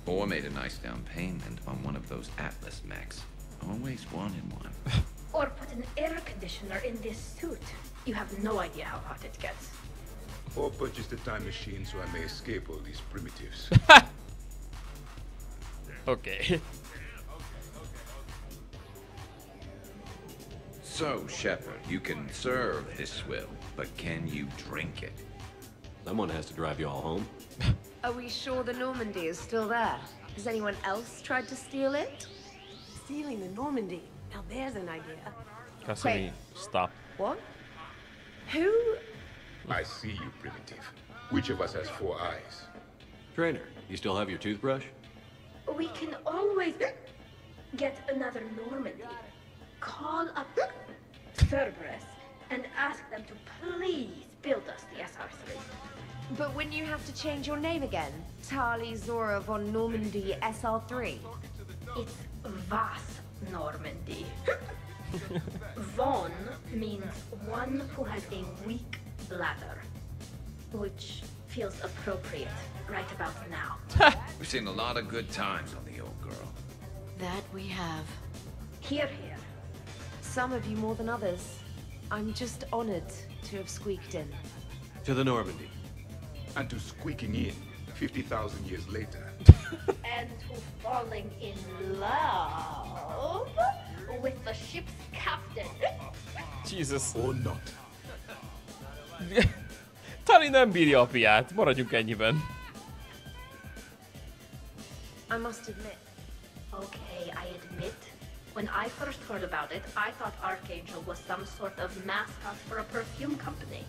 Or made a nice down payment on one of those Atlas mechs. Always wanted one. Or put an air conditioner in this suit. You have no idea how hot it gets. Or purchase the time machine so I may escape all these primitives. Okay. So, Shepard, you can serve this swill, but can you drink it? Someone has to drive you all home. Are we sure the Normandy is still there? Has anyone else tried to steal it? Stealing the Normandy. Now there's an idea. Kasumi, stop. What? Who? I see you, primitive. Which of us has 4 eyes? Trainer, you still have your toothbrush? We can always get another Normandy. Call up Cerberus and ask them to please build us the SR-3. But wouldn't you have to change your name again? Tali Zora von Normandy SR3? It's Vas Normandy. Von means one who has a weak bladder, which feels appropriate right about now. We've seen a lot of good times on the old girl. That we have. Hear, hear. Some of you more than others. I'm just honored to have squeaked in. To the Normandy. And to squeaking in 50,000 years later. and to falling in love with the ship's captain. Jesus. Or not. Tali nem bírja a piát, maradjunk ennyiben. I must admit. Okay, I admit. When I first heard about it, I thought Archangel was some sort of mascot for a perfume company.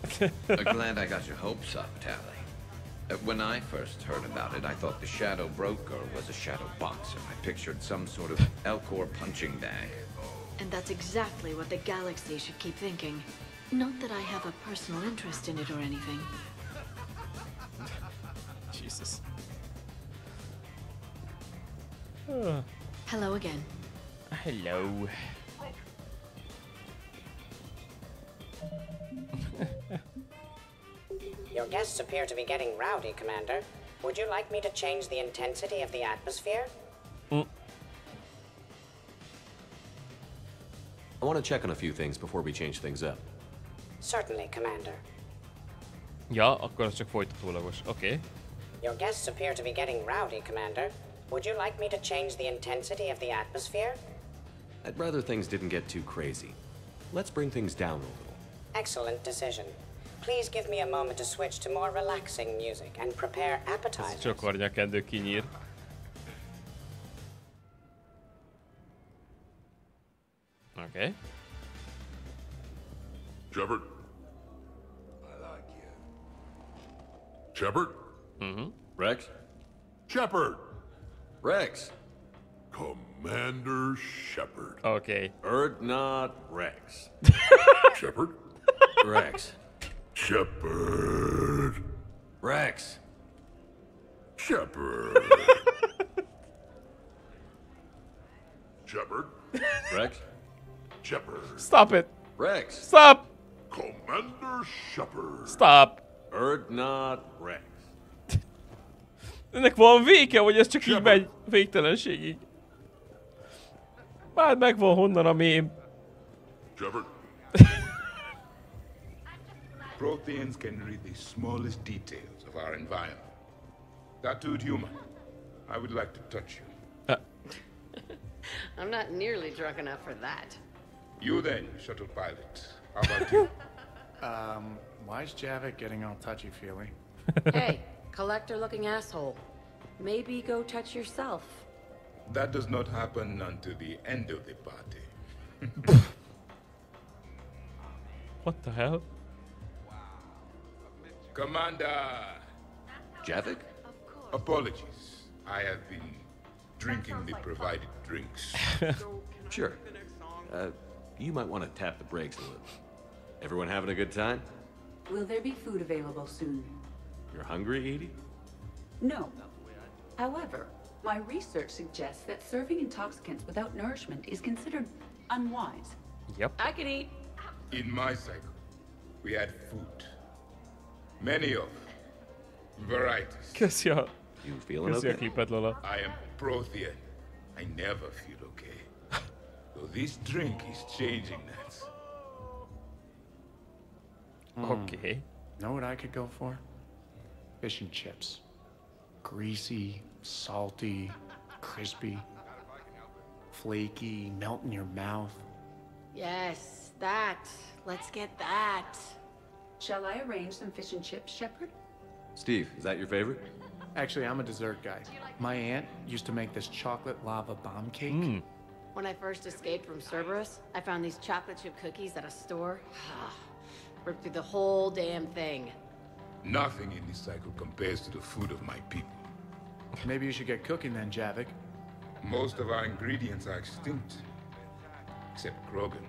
Glad I got your hopes up, Tally. When I first heard about it, I thought the Shadow Broker was a shadow boxer. I pictured some sort of Elcor punching bag. And that's exactly what the galaxy should keep thinking. Not that I have a personal interest in it or anything. Jesus. Hello again. Hello. Your guests appear to be getting rowdy, Commander. Would you like me to change the intensity of the atmosphere? I want to check on a few things before we change things up. Certainly, Commander. Ja, akkor az csak folytatólagos. Okay. Your guests appear to be getting rowdy, Commander. Would you like me to change the intensity of the atmosphere? I'd rather things didn't get too crazy. Let's bring things down a little. Excellent decision. Please give me a moment to switch to more relaxing music and prepare appetizers. Csokornyakendő kinyír. Okay. Shepard? I like you. Shepard? Mm-hmm. Rex? Shepard! Rex! Commander Shepard. Okay. Urdnot Rex. Shepard? Rex. Shepard. Rex. Shepard. Shepard. Rex. Shepard. Stop it. Rex. Stop. Commander Shepard. Stop. Urdnot Rex. Ennek van vége, vagy ez csak így megy végtelenségig? Már megvan honnan a mém. Shepard. Protheans can read the smallest details of our environment. Tattooed human, I would like to touch you. I'm not nearly drunk enough for that. You then, shuttle pilot. How about you? Why is Javik getting all touchy-feely? Hey, collector-looking asshole. Maybe go touch yourself. That does not happen until the end of the party. What the hell? Commander! Javik? Apologies. I have been drinking the provided drinks. Sure. You might want to tap the brakes a little. Everyone having a good time? Will there be food available soon? You're hungry, Edie? No. However, my research suggests that serving intoxicants without nourishment is considered unwise. Yep. I could eat. In my cycle, we had food. Many of varieties. Köszi a... You feeling Köszi a okay? klipet, Lola. I am Prothean. I never feel okay. So this drink is changing that. Okay. Know what I could go for? Fish and chips. Greasy, salty, crispy, flaky, melt in your mouth. Yes, that. Let's get that. Shall I arrange some fish and chips, Shepard? Steve, is that your favorite? Actually, I'm a dessert guy. My aunt used to make this chocolate lava bomb cake. When I first escaped from Cerberus, I found these chocolate chip cookies at a store. Ripped through the whole damn thing. Nothing in this cycle compares to the food of my people. Maybe you should get cooking then, Javik. Most of our ingredients are extinct. Except Krogan.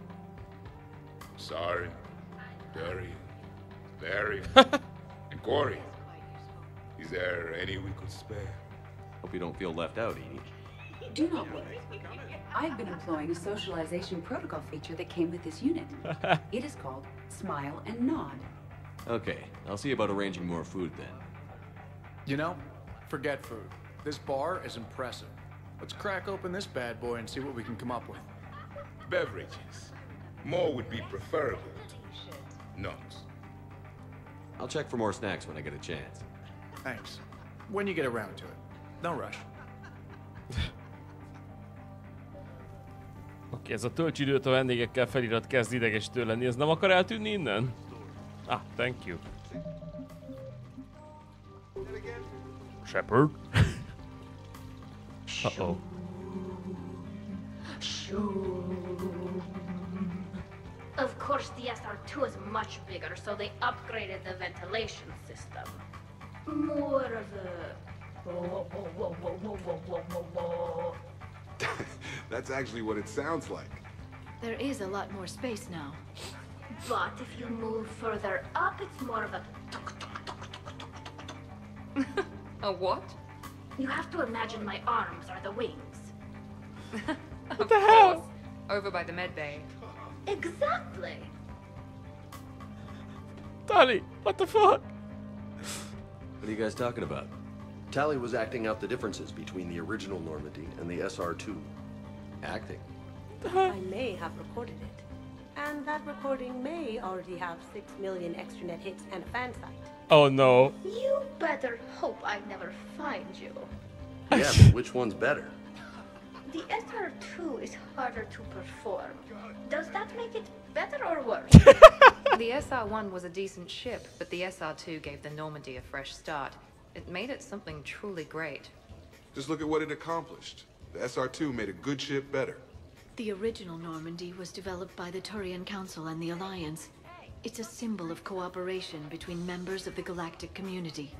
Sorry. Durian. Larry. And Corey. Is there any we could spare? Hope you don't feel left out, Edie. Do not worry. I've been employing a socialization protocol feature that came with this unit. It is called Smile and Nod. Okay, I'll see about arranging more food then. You know, forget food. This bar is impressive. Let's crack open this bad boy and see what we can come up with. Beverages. More would be preferable. Not. I'll check for more snacks when I get a chance. Thanks. When you get around to it. No rush. Oké, ez a tölts időt a vendégekkel felirat kezd idegesítő lenni. Ez nem akar eltűnni innen? Ah, thank you. Shepard. Uh-oh. Of course, the SR2 is much bigger, so they upgraded the ventilation system. More of a... That's actually what it sounds like. There is a lot more space now. But if you move further up, it's more of a... A what? You have to imagine my arms are the wings. What the hell? Over by the med bay. Exactly. Tali, what the fuck? What are you guys talking about? Tali was acting out the differences between the original Normandy and the SR2. Acting? I may have recorded it. And that recording may already have 6 million extranet hits and a fan site. Oh no. You better hope I never find you. Yeah, but which one's better? The SR2 is harder to perform. Does that make it better or worse? The SR-1 was a decent ship, but the SR-2 gave the Normandy a fresh start. It made it something truly great. Just look at what it accomplished. The SR2 made a good ship better. The original Normandy was developed by the Turian Council and the Alliance. It's a symbol of cooperation between members of the galactic community.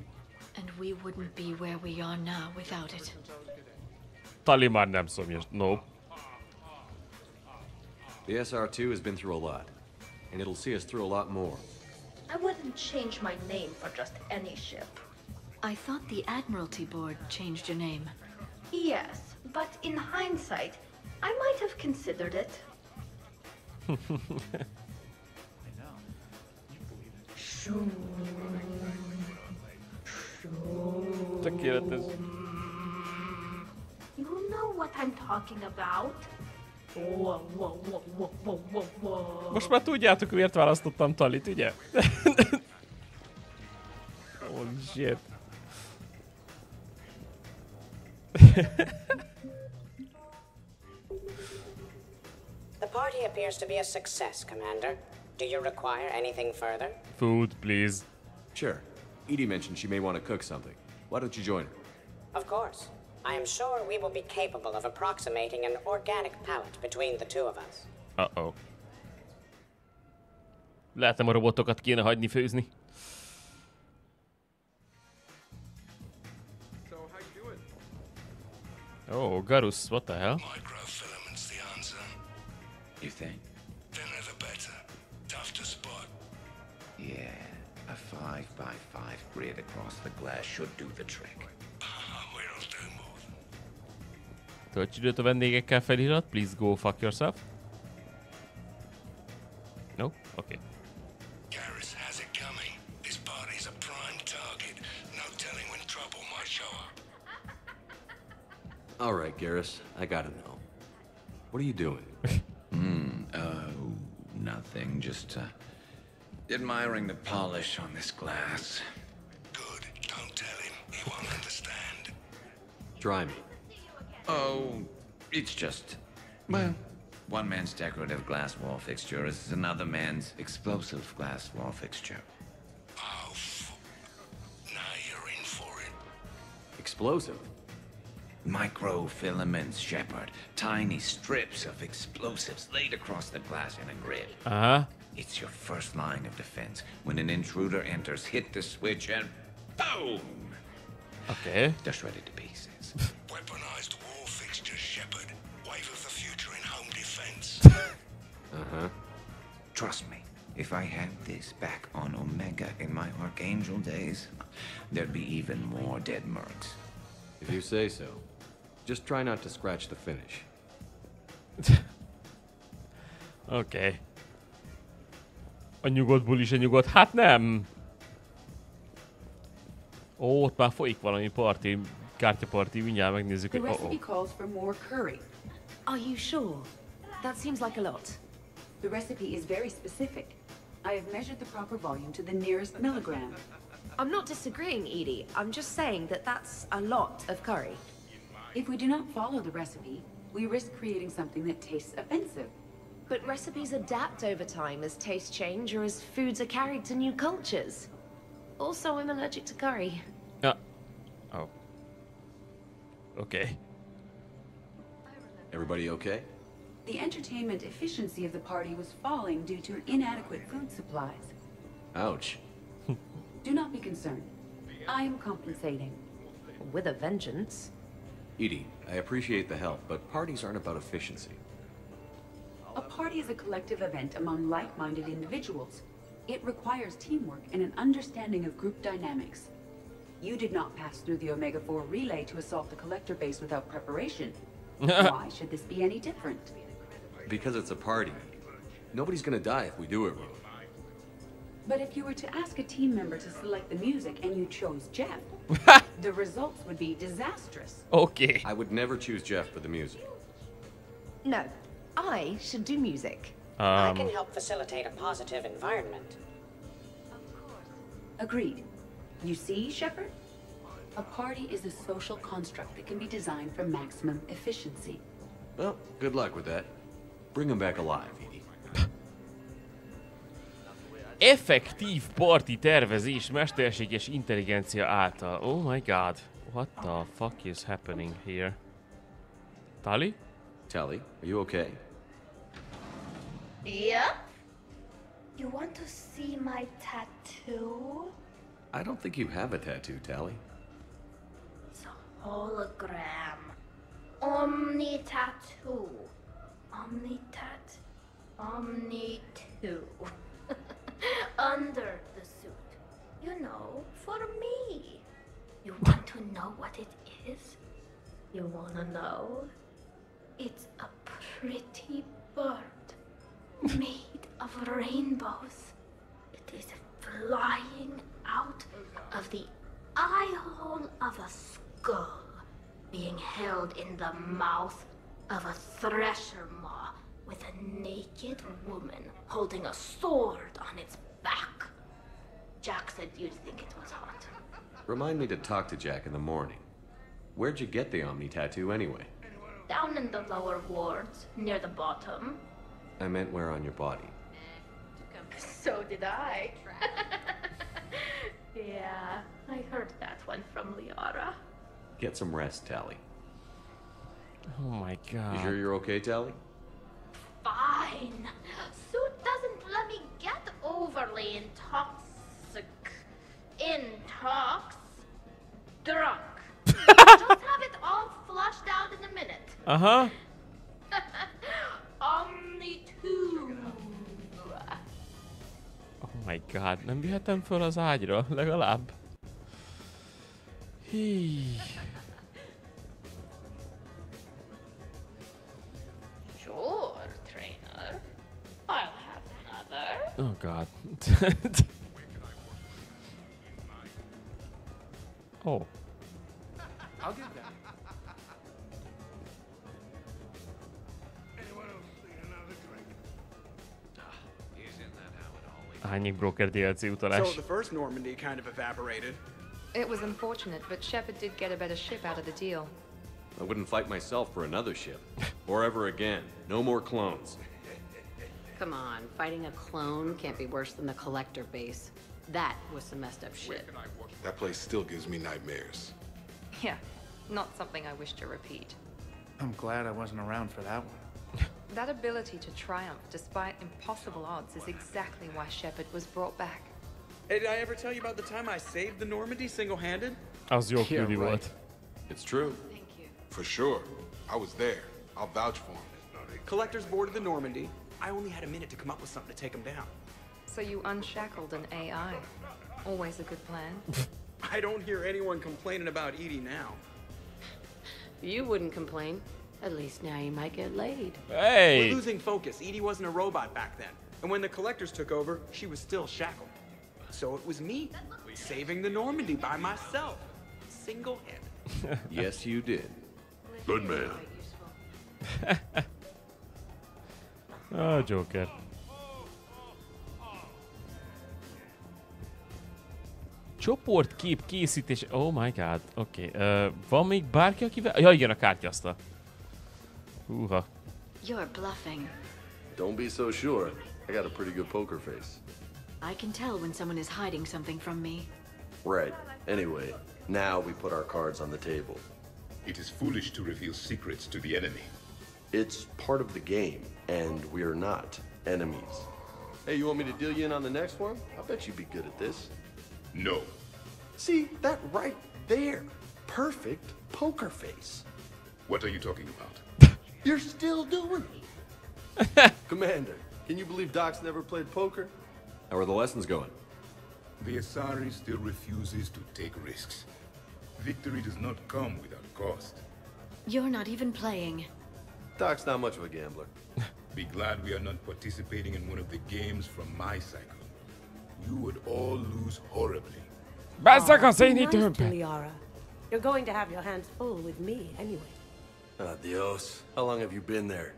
And we wouldn't be where we are now without it. Tali már nem szomjas. No. The SR2 has been through a lot, and it'll see us through a lot more. I wouldn't change my name for just any ship. I thought the Admiralty Board changed your name. Yes, but in hindsight, I might have considered it. Tökéletes. You know what I'm talking about? Most már tudjátok, miért választottam Talit, ugye? Oh shit. The party appears to be a success, Commander. Do you require anything further? Food, please. Sure. Edie mentioned she may want to cook something. Why don't you join her? Of course. I am sure we will be capable of approximating an organic palate between the two of us. Uh-oh. Lehet, nem a robotokat kéne hagyni főzni. Oh, Garus, what the hell? Microfilaments the answer. You think? Thinner the better. Tough to spot. Yeah, a 5x5 grid across the glass should do the trick. We'll do more. Tölts időt a vendégekkel felirat. Please go fuck yourself. No? Okay. Garrus has it coming. This party's a prime target. No telling when trouble might show up. All right, Garrus, I gotta know. What are you doing? Oh, nothing. Just admiring the polish on this glass. Good. Don't tell him. He won't understand. Try me. Oh, it's just, well, one man's decorative glass wall fixture is another man's explosive glass wall fixture. Oh, now you're in for it. Explosive? Microfilaments, Shepard. Tiny strips of explosives laid across the glass in a grid. Uh-huh. It's your first line of defense. When an intruder enters, hit the switch and boom! Okay. They're shredded to pieces. Weaponized wall fixtures, Shepard. Wave of the future in home defense. Uh-huh. Trust me, if I had this back on Omega in my Archangel days, there'd be even more dead mercs. If you say so. Just try not to scratch the finish. Okay. A nyugodt buli se nyugodt. Hát nem! Ó, ott már folyik valami party, kártyaparty, mindjárt megnézzük, The hogy... recipe calls for more curry. Are you sure? That seems like a lot. The recipe is very specific. I have measured the proper volume to the nearest milligram. I'm not disagreeing, Edie. I'm just saying that that's a lot of curry. If we do not follow the recipe, we risk creating something that tastes offensive. But recipes adapt over time as tastes change or as foods are carried to new cultures. Also, I'm allergic to curry. Oh. Okay. Everybody okay? The entertainment efficiency of the party was falling due to inadequate food supplies. Ouch. Do not be concerned. I am compensating. With a vengeance. Edie, I appreciate the help, but parties aren't about efficiency. A party is a collective event among like-minded individuals. It requires teamwork and an understanding of group dynamics. You did not pass through the Omega-4 relay to assault the Collector base without preparation. Why should this be any different? Because it's a party. Nobody's gonna die if we do it wrong. But if you were to ask a team member to select the music and you chose Jeff, the results would be disastrous. Okay. I would never choose Jeff for the music. No, I should do music. I can help facilitate a positive environment. Agreed. You see, Shepard? A party is a social construct that can be designed for maximum efficiency. Well, good luck with that. Bring him back alive, Edie. Effektív parti tervezés mesterséges intelligencia által. Oh my god. What the fuck is happening here? Tali? Tali, are you okay? Yep. You want to see my tattoo? I don't think you have a tattoo, Tali. It's a hologram. Omni tattoo. Omni tat. Omni 2. Under the suit. You know, for me. You want to know what it is? You wanna know? It's a pretty bird made of rainbows. It is flying out of the eye hole of a skull, being held in the mouth of a thresher maw with a naked woman holding a sword on its back. Jack said you'd think it was hot. Remind me to talk to Jack in the morning. Where'd you get the Omni tattoo anyway? Down in the lower wards, near the bottom. I meant where on your body. So did I. Yeah, I heard that one from Liara. Get some rest, Tali. Oh my god. You sure you're okay, Tali? Fine. Suit doesn't let me get overly drunk. Just have it all flushed out in a minute. Aha. Omni 2. Oh my god, nem vihetem föl az ágyra, legalább. Hí. Sure, trainer. I'll have another. Oh god. Oh. I'll get that. Hányik Broker DLC utalás? So the first Normandy kind of evaporated. It was unfortunate, but Shepard did get a better ship out of the deal. I wouldn't fight myself for another ship. Or ever again. No more clones. Come on, fighting a clone can't be worse than the Collector base. That was some messed up shit. That place still gives me nightmares. Yeah, not something I wish to repeat. I'm glad I wasn't around for that one. That ability to triumph despite impossible odds is exactly why Shepard was brought back. Hey, did I ever tell you about the time I saved the Normandy single-handed? Az jó küldi volt. It's true. Thank you. For sure. I was there. I'll vouch for him. Collectors boarded the Normandy. I only had a minute to come up with something to take them down. So you unshackled an AI. Always a good plan. I don't hear anyone complaining about Edie now. You wouldn't complain. At least now you might get laid. Hey! We're losing focus. Edie wasn't a robot back then. And when the Collectors took over, she was still shackled. So it was me, saving the Normandy by myself. Single-handed. Yes, you did. Good man. Ah, Joker. Csoportkép készítés. Oh my god. Oké. Okay. Van még bárki, akivel... Ja, igen, a kártyasztal. Húha. You're bluffing. Don't be so sure. I got a pretty good poker face. I can tell when someone is hiding something from me. Right. Anyway, now we put our cards on the table. It is foolish to reveal secrets to the enemy. It's part of the game, and we're not enemies. Hey, you want me to deal you in on the next one? I bet you'd be good at this. No. See, that right there. Perfect poker face. What are you talking about? You're still doing it. Commander, can you believe Doc's never played poker? How are the lessons going? The Asari still refuses to take risks. Victory does not come without cost. You're not even playing. Doc's not much of a gambler. Be glad we are not participating in one of the games from my cycle. You would all lose horribly. Liara. You're going to have your hands full with me anyway. Adios. How long have you been there?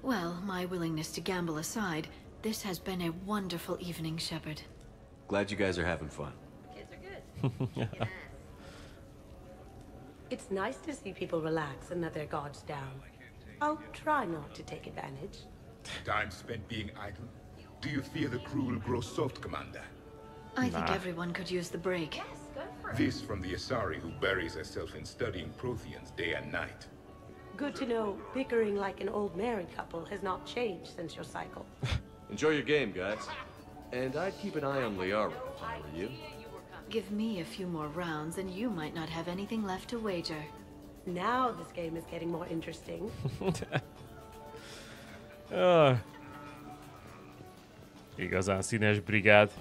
Well, my willingness to gamble aside, this has been a wonderful evening, Shepard. Glad you guys are having fun. Kids are good. It's nice to see people relax and let their guards down. I'll try not to take advantage. Time spent being idle? Do you fear the crew will grow soft, Commander? I think everyone could use the break. This from the Asari who buries herself in studying Protheans day and night. Good to know bickering like an old married couple has not changed since your cycle. Enjoy your game, guys. And I'd keep an eye on Liara if I were you. Give me a few more rounds and you might not have anything left to wager. Now this game is getting more interesting. Igazán színes brigád.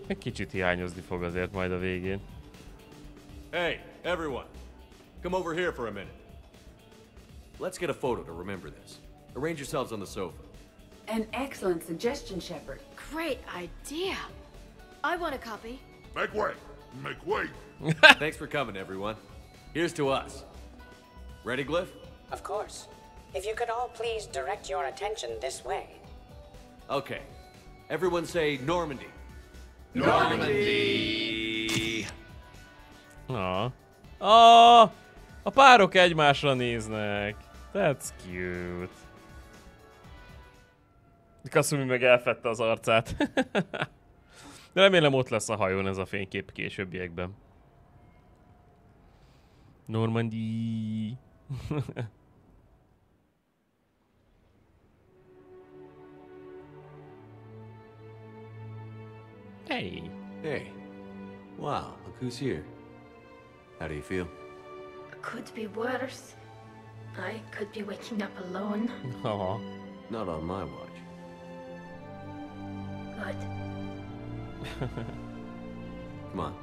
Egy kicsit hiányozni fog azért majd a végén. Hey, everyone. Come over here for a minute. Let's get a photo to remember this. Arrange yourselves on the sofa. An excellent suggestion, Shepard. Great idea. I want a copy. Make way. Make way. Thanks for coming, everyone. Here's to us. Ready, Glyph? Of course. If you could all please direct your attention this way. Okay. Everyone say Normandy. Normandy! A párok egymásra néznek. That's cute. Kasumi meg elfette az arcát. De remélem ott lesz a hajón ez a fénykép későbbiekben. Normandy. Hey. Hey. Wow, look who's here. How do you feel? Could be worse. I could be waking up alone. Aww. Not on my watch. Good. Come on.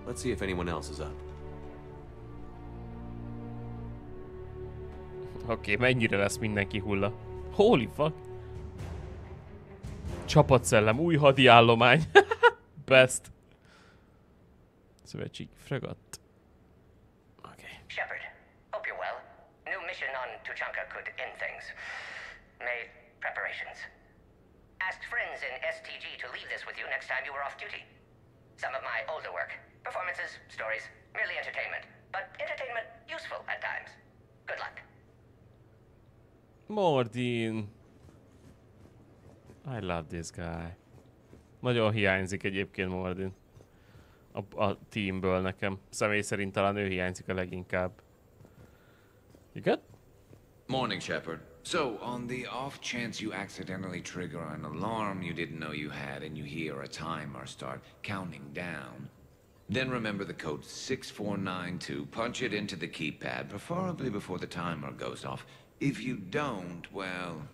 Let's see if anyone else is up. Oké, mennyire lesz mindenki hulla? Holy fuck. Csapatszellem, új hadiállomány. Best. Szövetségi fregatt. Okay. Shepard, hope you're well. New mission on Tuchanka could end things. Made preparations. Asked friends in STG to leave this with you next time you were off duty. Some of my older work. Performances, stories, merely entertainment. But entertainment useful at times. Good luck. Mordin. I love this guy. Nagyon hiányzik egyébként Mordin. A teamből nekem. Személy szerint talán ő hiányzik a leginkább. You good? Morning, Shepard. So, on the off chance you accidentally trigger an alarm you didn't know you had and you hear a timer start counting down, then remember the code 6492, punch it into the keypad, preferably before the timer goes off. If you don't, well,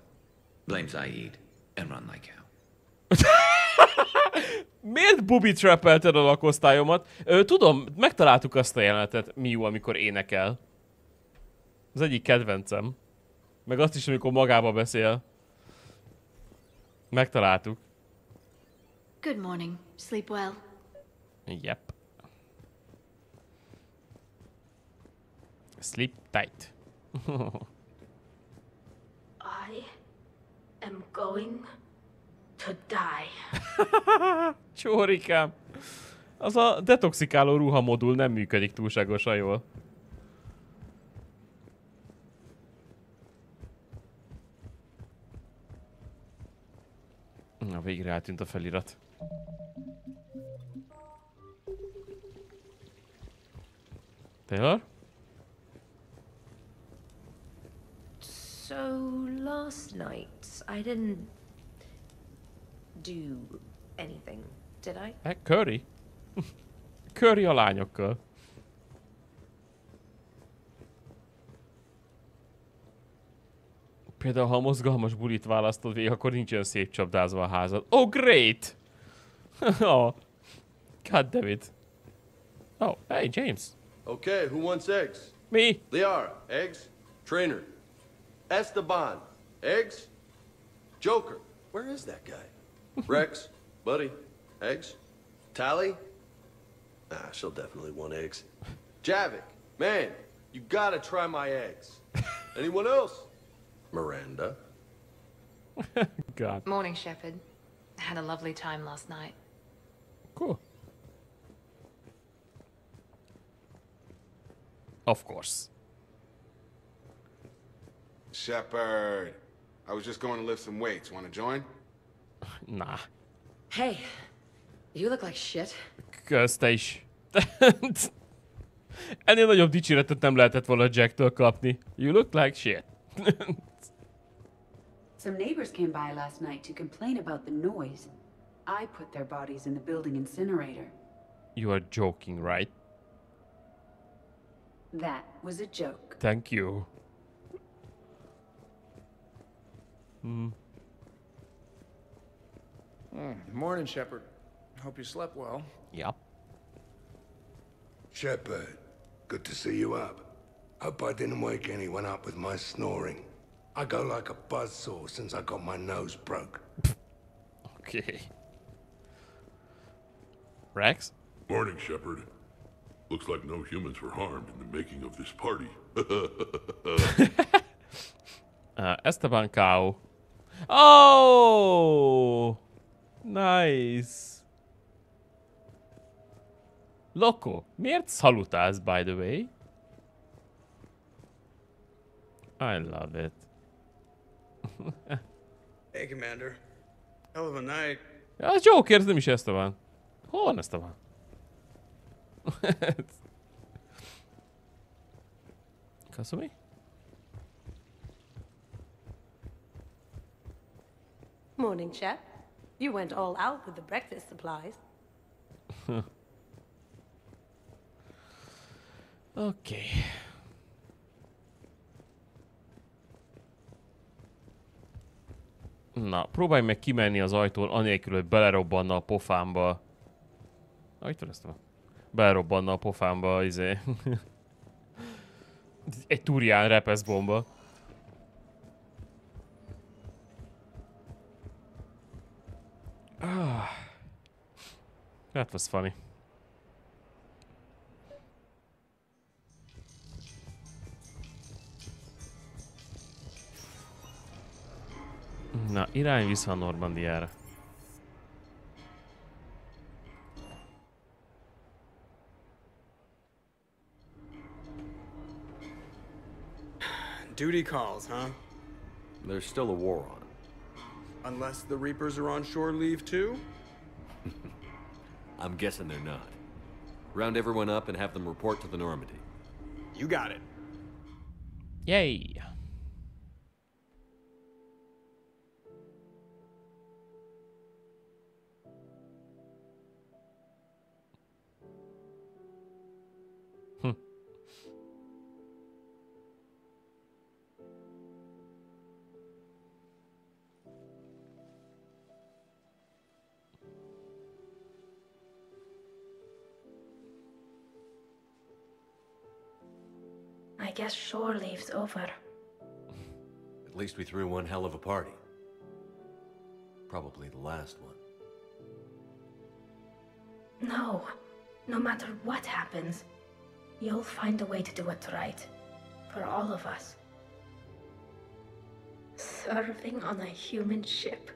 blame Zaid and run like hell. Miért booby-trappelted a lakosztályomat? Tudom, megtaláltuk azt a jelenetet, Miu, amikor énekel. Az egyik kedvencem. Meg azt is, amikor magába beszél. Megtaláltuk. Good morning. Sleep well. Yep. Sleep tight. I am going to die. Csórikám. Az a detoxikáló ruhamodul nem működik túlságosan jól. Na, végre eltűnt a felirat. Taylor? So, last night, I didn't do anything, did I? Curry? Curry a lányokkal. Például, ha a mozgalmas bulit választod végig, akkor nincsen szép csapdázva a házad. Oh, great! Oh, god damn it. Oh, hey, James. Okay, who wants eggs? Me. Liara, eggs? Trainer. Esteban, eggs? Joker, where is that guy? Rex, buddy, eggs? Tally? Ah, she'll definitely want eggs. Javik, man, you gotta try my eggs. Anyone else? Miranda. God. Morning, Shepard. Had a lovely time last night. Cool. Of course. Shepard, I was just going to lift some weights. Want to join? Nah. Hey, you look like shit. Kösz, te is. Ennél nagyobb dicséretet nem lehetett volna Jacktől kapni. You look like shit. Some neighbors came by last night to complain about the noise. I put their bodies in the building incinerator. You are joking, right? That was a joke. Thank you. Morning, Shepard. Hope you slept well. Yep. Shepard, good to see you up. Hope I didn't wake anyone up with my snoring. I go like a buzzsaw since I got my nose broke. Okay. Rex? Morning, Shepard. Looks like no humans were harmed in the making of this party. Esteban Cow. Oh! Nice. Loco, miért szalutálsz, by the way? I love it. Hey, Commander. Hell of a night. Ja, az Joker, ez nem is Esteban. Hol van Esteban? Kasumi? Morning, chap. You went all out with the breakfast supplies. Okay. Na, próbálj meg kimenni az ajtón, anélkül, hogy belerobbanna a pofámba. Ah, itt van ezt. Belerobbanna a pofámba, izé. Egy Turian repeszbomba. That was funny. Na, irány vissza a Normandiára. Duty calls, huh? There's still a war on. Unless the Reapers are on shore leave too? I'm guessing they're not. Round everyone up and have them report to the Normandy. You got it. Yay! I guess shore leave's over. At least we threw one hell of a party. Probably the last one. No. No matter what happens, you'll find a way to do it right. For all of us. Serving on a human ship.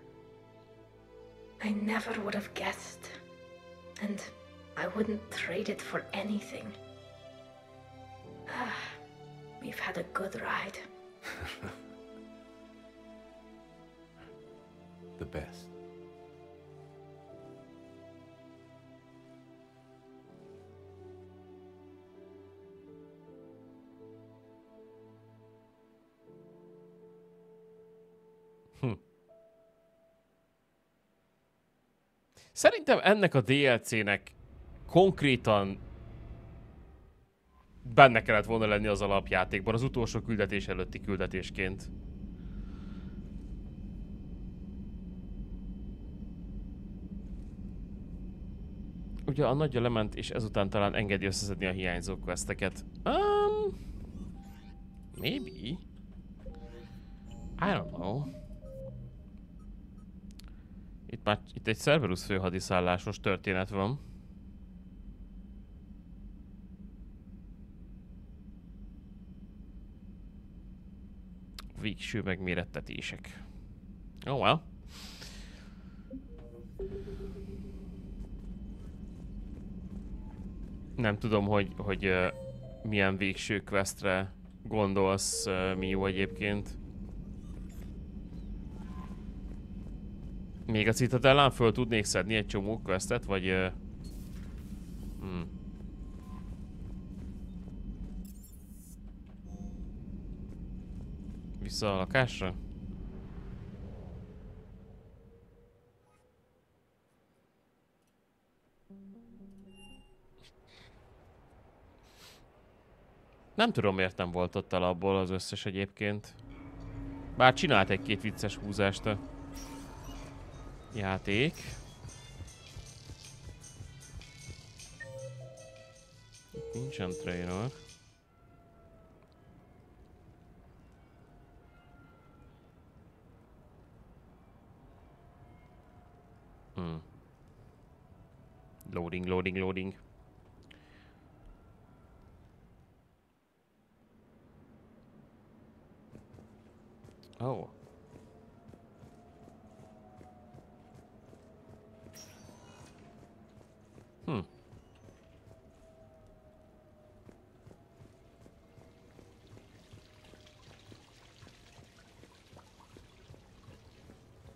I never would have guessed. And I wouldn't trade it for anything. We've had a good ride. The best. Szerintem ennek a DLC-nek konkrétan benne kellett volna lenni az alapjátékban, az utolsó küldetés előtti küldetésként. Ugye a nagyja lement, és ezután talán engedi összeszedni a hiányzó questeket. Maybe. I don't know. Itt egy Cerberus főhadiszállásos történet van. Végső megmérettetések. Oh well. Nem tudom, hogy milyen végső questre gondolsz, mi jó egyébként. Még a Citadellán föl tudnék szedni egy csomó questet, vagy... Vissza a lakásra? Nem tudom, miért nem volt ott alapból az összes egyébként. Bár csinált egy-két vicces húzást a játék. Itt nincsen trailer. Loading, loading, loading. Oh.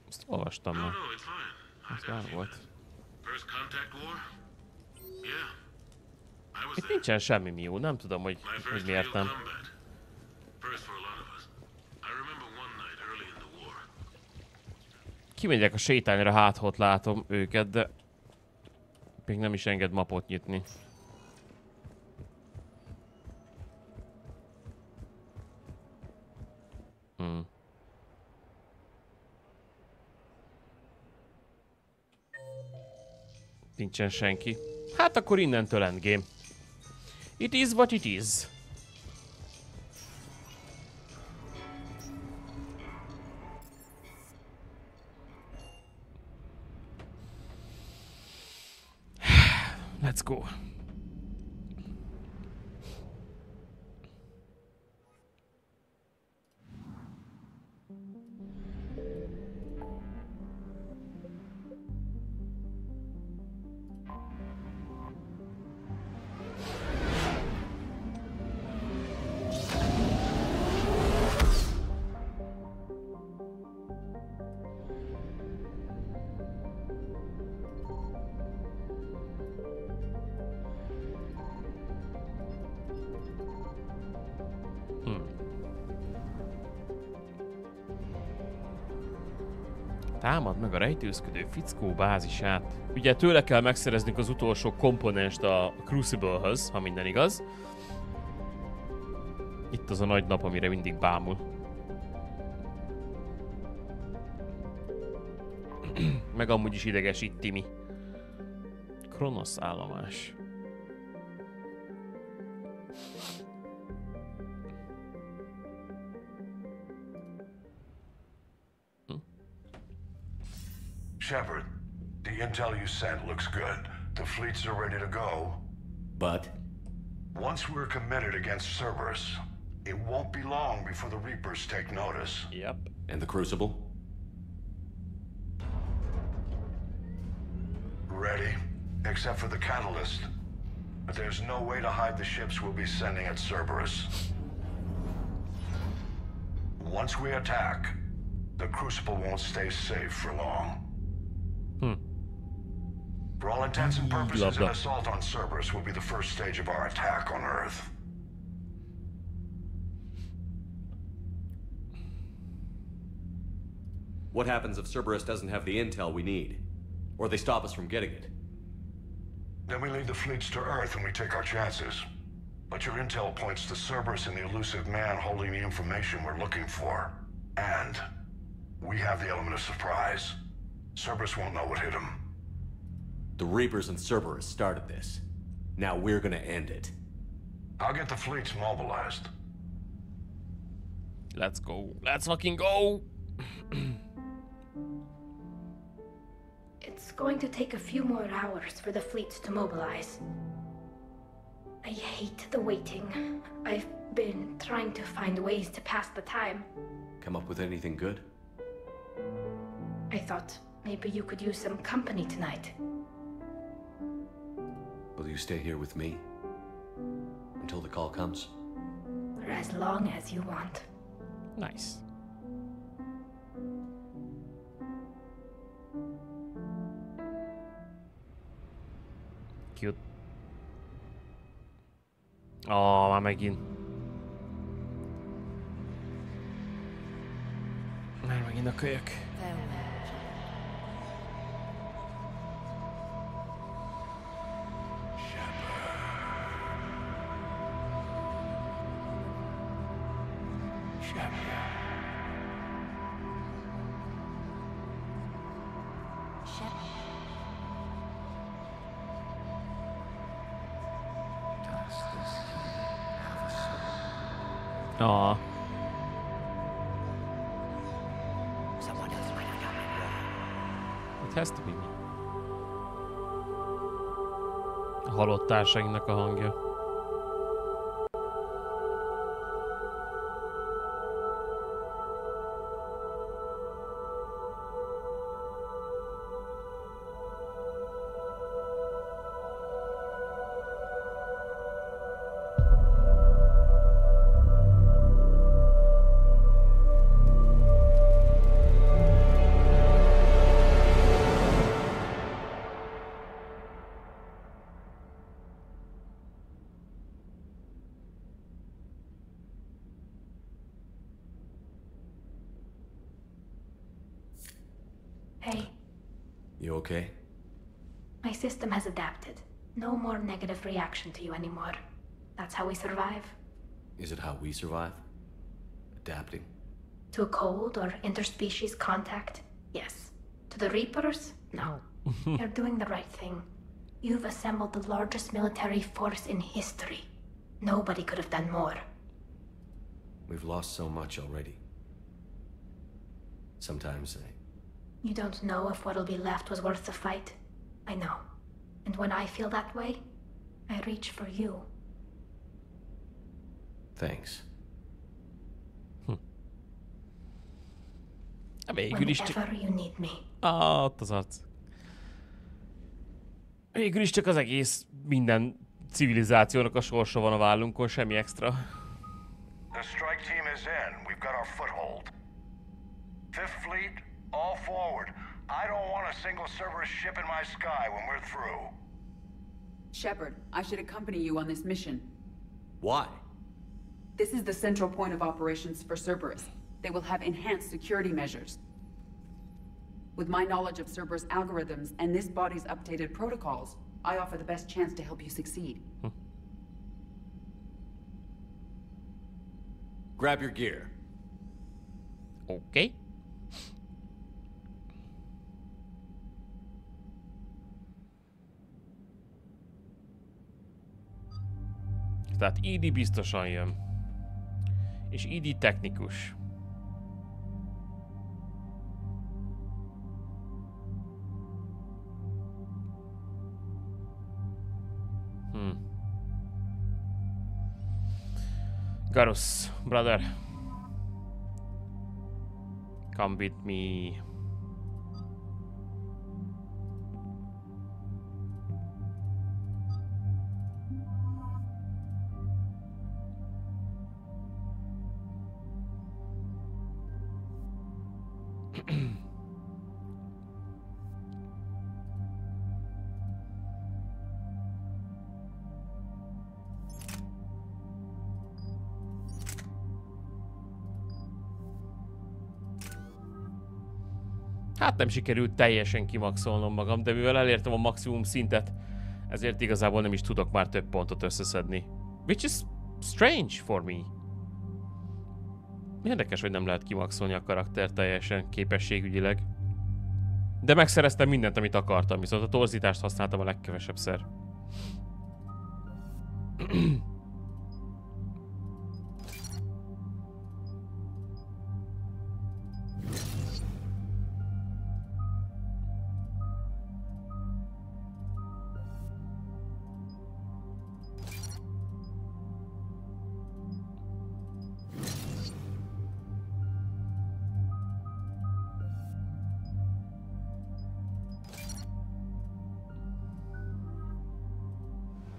Ezt olvastam már. Ez már volt. Itt nincsen semmi mió, nem tudom, hogy miért nem. Kimegyek a sétányra, hát ott látom őket, de még nem is enged mapot nyitni. Nincsen senki. Hát akkor innentől endgame. It is what it is. Let's go. Támad meg a rejtőzködő fickó bázisát. Ugye tőle kell megszereznünk az utolsó komponenst a Crucible-höz, ha minden igaz. Itt az a nagy nap, amire mindig bámul. Meg amúgy is idegesít Timi. Kronosz állomás. Shepard, the intel you sent looks good. The fleets are ready to go. But? Once we're committed against Cerberus, it won't be long before the Reapers take notice. Yep. And the Crucible? Ready, except for the catalyst. But there's no way to hide the ships we'll be sending at Cerberus. Once we attack, the Crucible won't stay safe for long. For all intents and purposes, an assault on Cerberus will be the first stage of our attack on Earth. What happens if Cerberus doesn't have the intel we need? Or they stop us from getting it. Then we leave the fleets to Earth and we take our chances. But your intel points to Cerberus and the elusive man holding the information we're looking for. And we have the element of surprise. Cerberus won't know what hit him. The Reapers and Cerberus started this. Now we're gonna end it. I'll get the fleets mobilized. Let's go. Let's fucking go! It's going to take a few more hours for the fleets to mobilize. I hate the waiting. I've been trying to find ways to pass the time. Come up with anything good? I thought maybe you could use some company tonight. Will you stay here with me? Until the call comes? For as long as you want. Nice. Cute. Oh, már megint. Már megint a kölyök. Aw. It has to be me. A halott társainknak a hangja. Hey. You okay? My system has adapted. No more negative reaction to you anymore. That's how we survive. Is it how we survive? Adapting? To a cold or interspecies contact, yes. To the Reapers, no. You're doing the right thing. You've assembled the largest military force in history. Nobody could have done more. We've lost so much already. Sometimes You don't know if what'll be left was worth the fight. I know. And when I feel that way, I reach for you. Thanks. Végül is csak... Whenever you need me. Ott az arc. Végül is csak az egész minden civilizációnak a sorsa van a vállunkon, semmi extra. The strike team is in. We've got our foothold. Fifth Fleet, all forward. I don't want a single Cerberus ship in my sky when we're through. Shepard, I should accompany you on this mission. Why? This is the central point of operations for Cerberus. They will have enhanced security measures. With my knowledge of Cerberus algorithms and this body's updated protocols, I offer the best chance to help you succeed. Grab your gear. Okay. Tehát ED biztosan jön. És ED technikus. Garus, brother. Come with me. Hát nem sikerült teljesen kimaxolnom magam, de mivel elértem a maximum szintet, ezért igazából nem is tudok már több pontot összeszedni. Which is strange for me. Érdekes, hogy nem lehet kimaxolni a karakter teljesen képességügyileg. De megszereztem mindent, amit akartam, viszont a torzítást használtam a legkevesebb szer.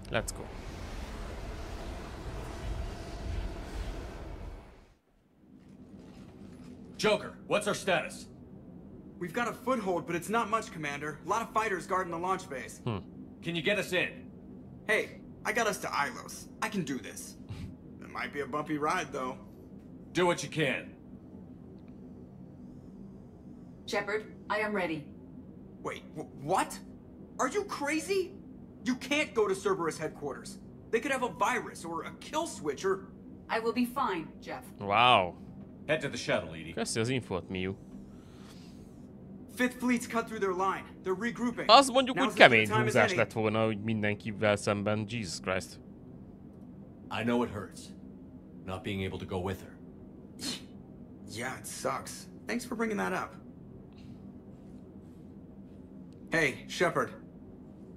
Let's go. Joker, what's our status? We've got a foothold, but it's not much, Commander. A lot of fighters guarding the launch base. Can you get us in? Hey, I got us to Ilos. I can do this. It might be a bumpy ride, though. Do what you can. Shepard, I am ready. Wait, what? Are you crazy? You can't go to Cerberus headquarters. They could have a virus or a kill switch or... I will be fine, Jeff. Wow. Head to the shuttle, Edie. Köszi az infót, Miu. Fifth Fleet's cut through their line. They're regrouping. Az mondjuk úgy kemény húzás lett volna, hogy mindenkivel szemben. Jesus Christ. I know it hurts. Not being able to go with her. Yeah, it sucks. Thanks for bringing that up. Hey, Shepard.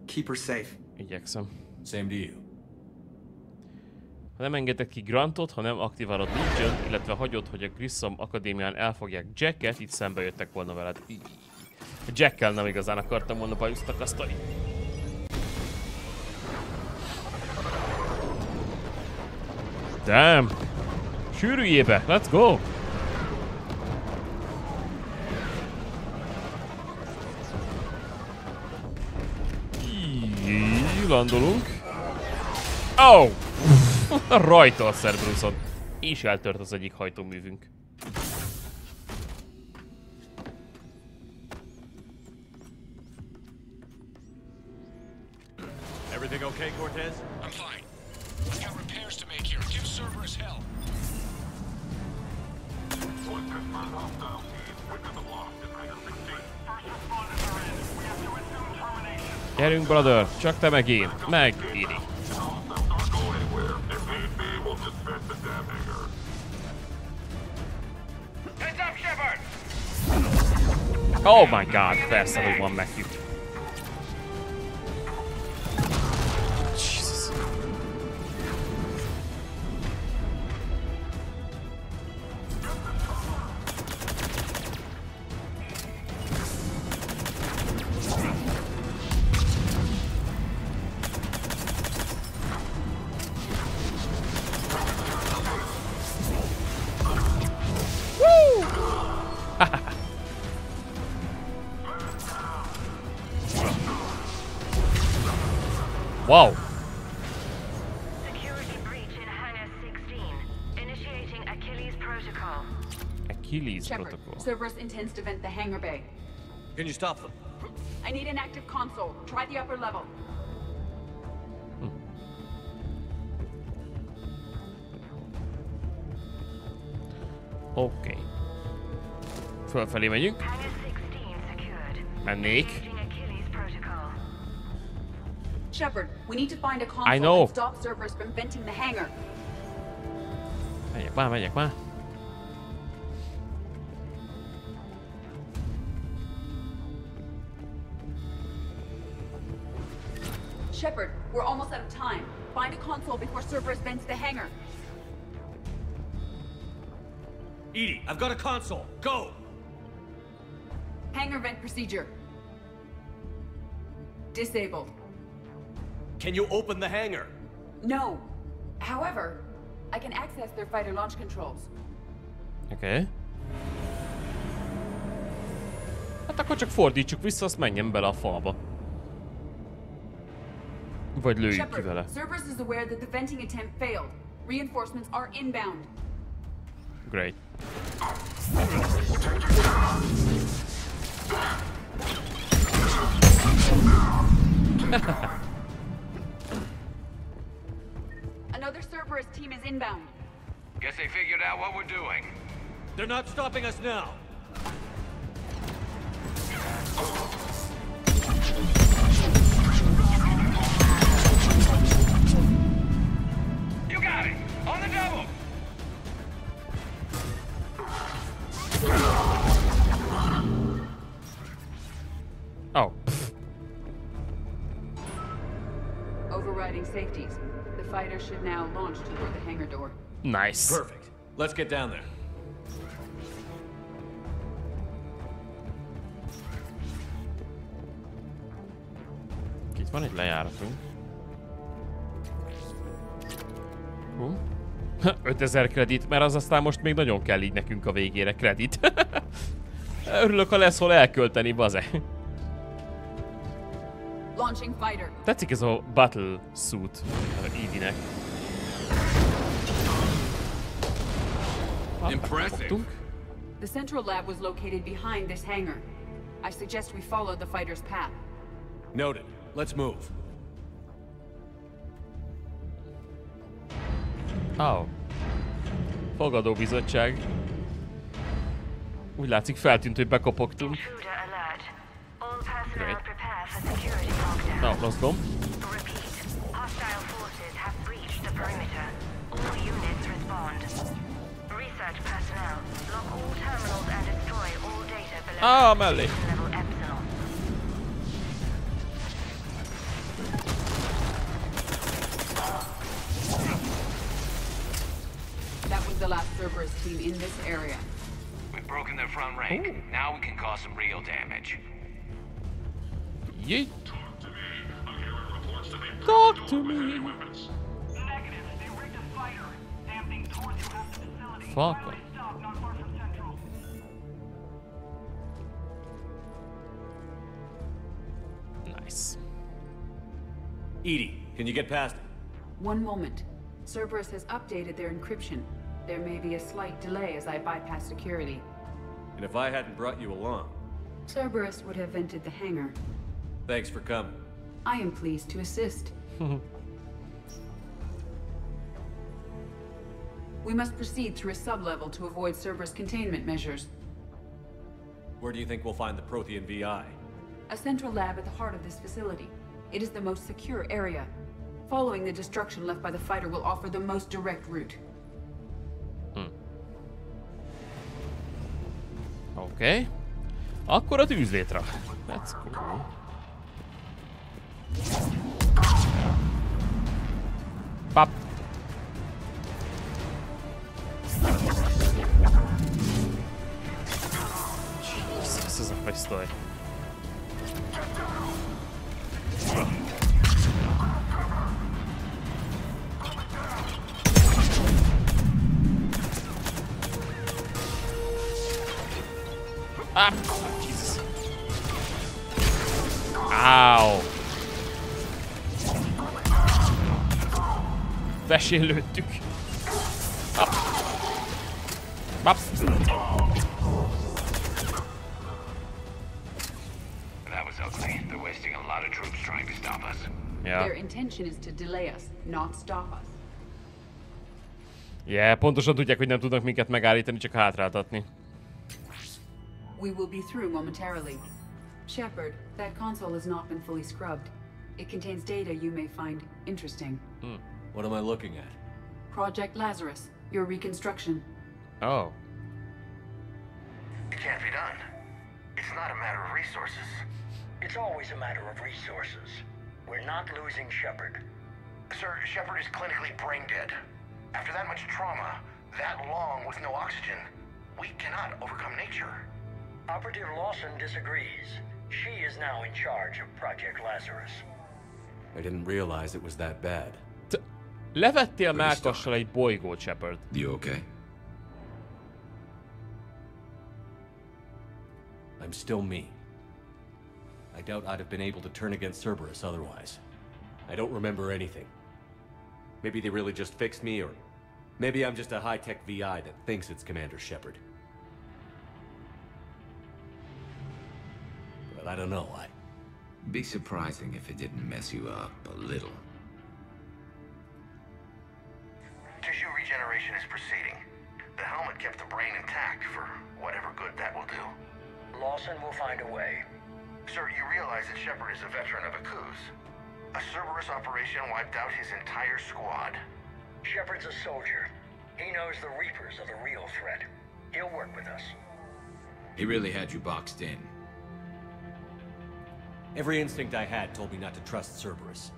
Keep her safe. Igyekszem. Same to you. Ha nem engeded ki Grantot, ha nem aktiválod Legion, illetve hagyod, hogy a Grissom Akadémián elfogják Jacket, itt szembe jöttek volna veled. Jackkel nem igazán akartam volna bajuzt akasztani. Damn! Sűrűjébe! Let's go! Landolunk. Oh! Rajta a Cerberuson. És eltört az egyik hajtóművünk. Everything okay, Cortez? I'm fine. We got repairs to make here. Give Cerberus hell. Gyerünk, brother! Csak te meg én. Meg Edie. Oh my god, persze, hogy van Matthew. Jesus. Wow. Security breach in Hangar 16. Initiating Achilles protocol. Achilles Shepard, protocol. Cerberus intends to vent the hangar bay. Can you stop them? I need an active console. Try the upper level. Oké. Fölfelé megyünk. Mennék. Shepard, we need to find a console I know. and stop Cerberus from venting the hangar. Megyek már, megyek már. Shepard, we're almost out of time. Find a console before Cerberus vents the hangar. Edie, I've got a console. Go! Hangar vent procedure. Disabled. Can you open the hangar? No. However, I can access their fighter launch controls. Oké. Hát akkor csak fordítsuk vissza, azt menjen bele a falba. Vagy lőjük ki vele. Cerberus is aware that the venting attempt failed. Reinforcements are inbound. Great. Another Cerberus team is inbound. Guess they figured out what we're doing. They're not stopping us now. You got it! On the double! Oh. Overriding safeties. The fighter should now launch toward the hangar door. Nice. Perfect. Let's get down there. Itt van egy lejáratunk. 5000 kredit, mert az aztán most még nagyon kell így nekünk a végére kredit. Örülök, ha lesz hol elkölteni, baze. Launching fighter. Tetszik ez a battle suit Edie-nek. Impressive. The central lab was located behind this hangar. I suggest we follow the fighter's path. Noted. Let's move. Oh. Fogadóbizottság. Úgy látszik, feltűnt, hogy bekopogtunk. Great. No, mozgom. Ah, mellé. That was the last Cerberus team in this area. We've broken their front rank. Ooh. Now we can cause some real damage. Yeet. Talk to me. Fuck. Nice. Edie, can you get past it? One moment. Cerberus has updated their encryption. There may be a slight delay as I bypass security. And if I hadn't brought you along? Cerberus would have entered the hangar. Thanks for coming. I am pleased to assist. We must proceed through a sub-level to avoid Cerberus containment measures. Where do you think we'll find the Prothean VI? A central lab at the heart of this facility. It is the most secure area. Following the destruction left by the fighter will offer the most direct route. Oké. Akkor a tűzlétre. Let's go. Pap. Jesus, ez a pisztoly. Ah, Jesus. Ow. Vesén lőttük. Bap. That was ugly. They're wasting a lot of troops trying to stop us. Yeah. Their intention is to delay us, not stop us. Yeah, pontosan tudják, hogy nem tudnak minket megállítani, csak hátráltatni. We will be through momentarily. Shepard, that console has not been fully scrubbed. It contains data you may find interesting. What am I looking at? Project Lazarus, your reconstruction. Oh. It can't be done. It's not a matter of resources. It's always a matter of resources. We're not losing Shepard. Sir, Shepard is clinically brain dead. After that much trauma, that long with no oxygen, we cannot overcome nature. Operative Lawson disagrees. She is now in charge of Project Lazarus. I didn't realize it was that bad. Levettél mellkassal egy bolygót, Shepard. You okay? I'm still me. I doubt I'd have been able to turn against Cerberus otherwise. I don't remember anything. Maybe they really just fixed me, or maybe I'm just a high-tech VI that thinks it's Commander Shepard. but I don't know. Be surprising if it didn't mess you up a little. Tissue regeneration is proceeding. The helmet kept the brain intact for whatever good that will do. Lawson will find a way. Sir, you realize that Shepard is a veteran of Akuz. A Cerberus operation wiped out his entire squad. Shepard's a soldier. He knows the Reapers are the real threat. He'll work with us. He really had you boxed in. Every instinct I had told me not to trust Cerberus.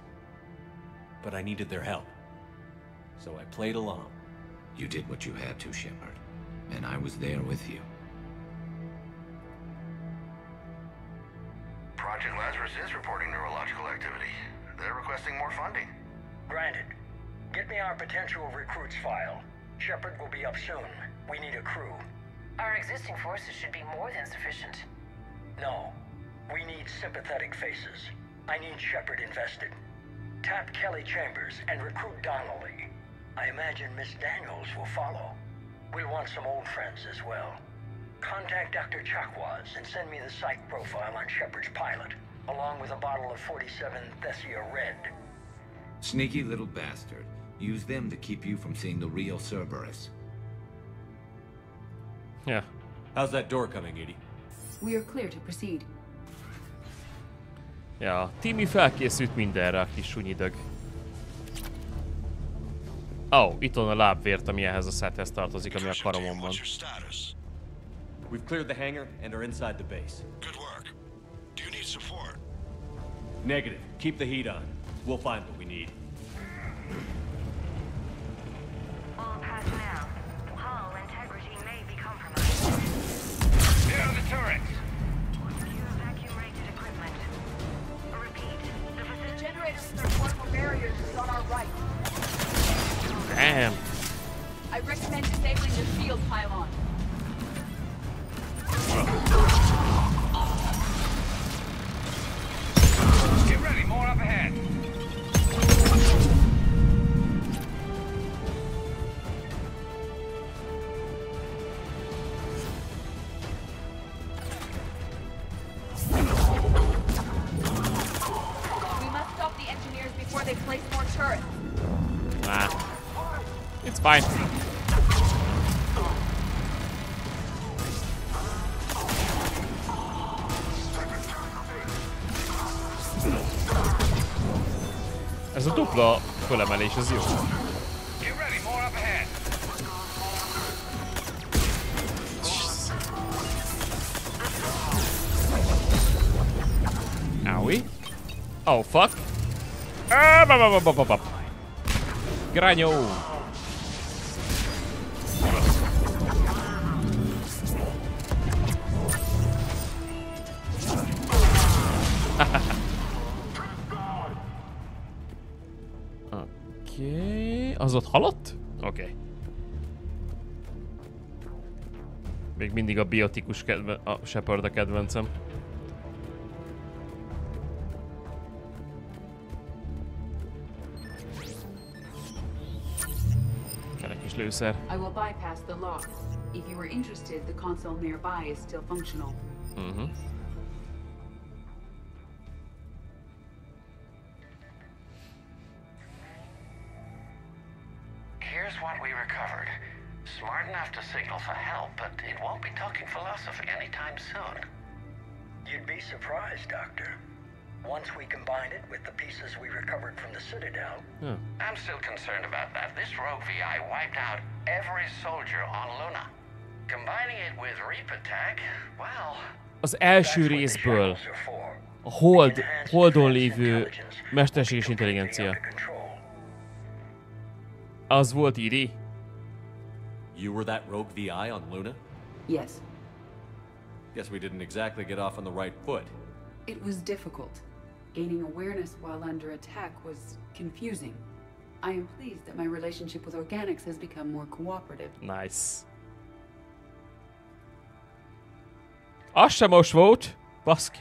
But I needed their help. So I played along. You did what you had to, Shepard. And I was there with you. Project Lazarus is reporting neurological activity. They're requesting more funding. Granted. Get me our potential recruits file. Shepard will be up soon. We need a crew. Our existing forces should be more than sufficient. No. We need sympathetic faces. I need Shepard invested. Tap Kelly Chambers and recruit Donnelly. I imagine Miss Daniels will follow. We'll want some old friends as well. Contact Dr. Chakwas and send me the psych profile on Shepard's pilot, along with a bottle of 47 Thessia Red. Sneaky little bastard. Use them to keep you from seeing the real Cerberus. Yeah. How's that door coming, Edie? We are clear to proceed. Ja, Timmy felkészült mindenre, a kis sunyidög. Itt van a lábvért, ami ehhez a szethez tartozik, ami a karomon van. We've cleared the hangar and are inside the base. Good work. Do you need support? Negative. Keep the heat on. We'll find what we need. All personnel. Hull integrity may be compromised. Here are the turrets. Secure vacuum-rated equipment. Repeat. The generators with their portable barriers is on our right. Damn. I recommend disabling the shield pylon. Get ready, more up ahead. We must stop the engineers before they place more turrets. It's fine. Ez a dupla fölemelés, az jó. Get ready, more up ahead. Owie. Oh, fuck. Granyo. Oké. Az ott halott? Oké. Még mindig a biotikus a Shepard a kedvencem. Kell egy kis lőszer. I will bypass the lock. If you were interested, the console nearby is still functional. Here's what we recovered. Smart enough to signal for help, but it won't be talking philosophy anytime soon. You'd be surprised, Doctor. Once we combine it with the pieces we recovered from the Citadel. I'm still concerned about that. This rogue VI wiped out every soldier on Luna. Combining it with Reaper tech, well... Az első részből a Holdon lévő mesterséges intelligencia. Az volt Edie? You were that rogue VI on Luna? Yes. Guess we didn't exactly get off on the right foot. It was difficult. Gaining awareness while under attack was confusing. I am pleased that my relationship with Organics has become more cooperative. Nice. Az sem most volt. Baszki.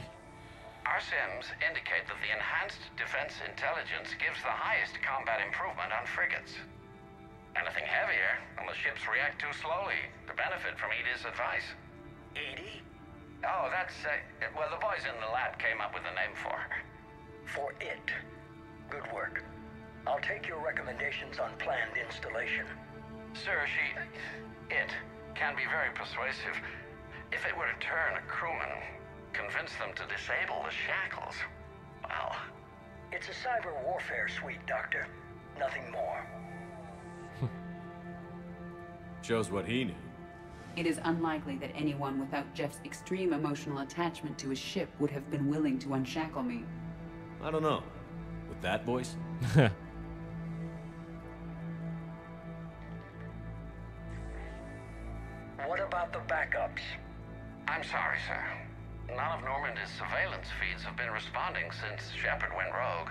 Our sims indicate that the enhanced defense intelligence gives the highest combat improvement on frigates. Anything heavier, and the ships react too slowly to benefit from Edie's advice. Edie? Oh, that's, well, the boys in the lab came up with a name for her. For it. Good work. I'll take your recommendations on planned installation. Sir, it can be very persuasive. If it were to turn a crewman, convince them to disable the shackles, well... It's a cyber warfare suite, Doctor. Nothing more. Shows what he knew. It is unlikely that anyone without Jeff's extreme emotional attachment to his ship would have been willing to unshackle me. I don't know. With that voice? What about the backups? I'm sorry, sir. None of Normandy's surveillance feeds have been responding since Shepard went rogue.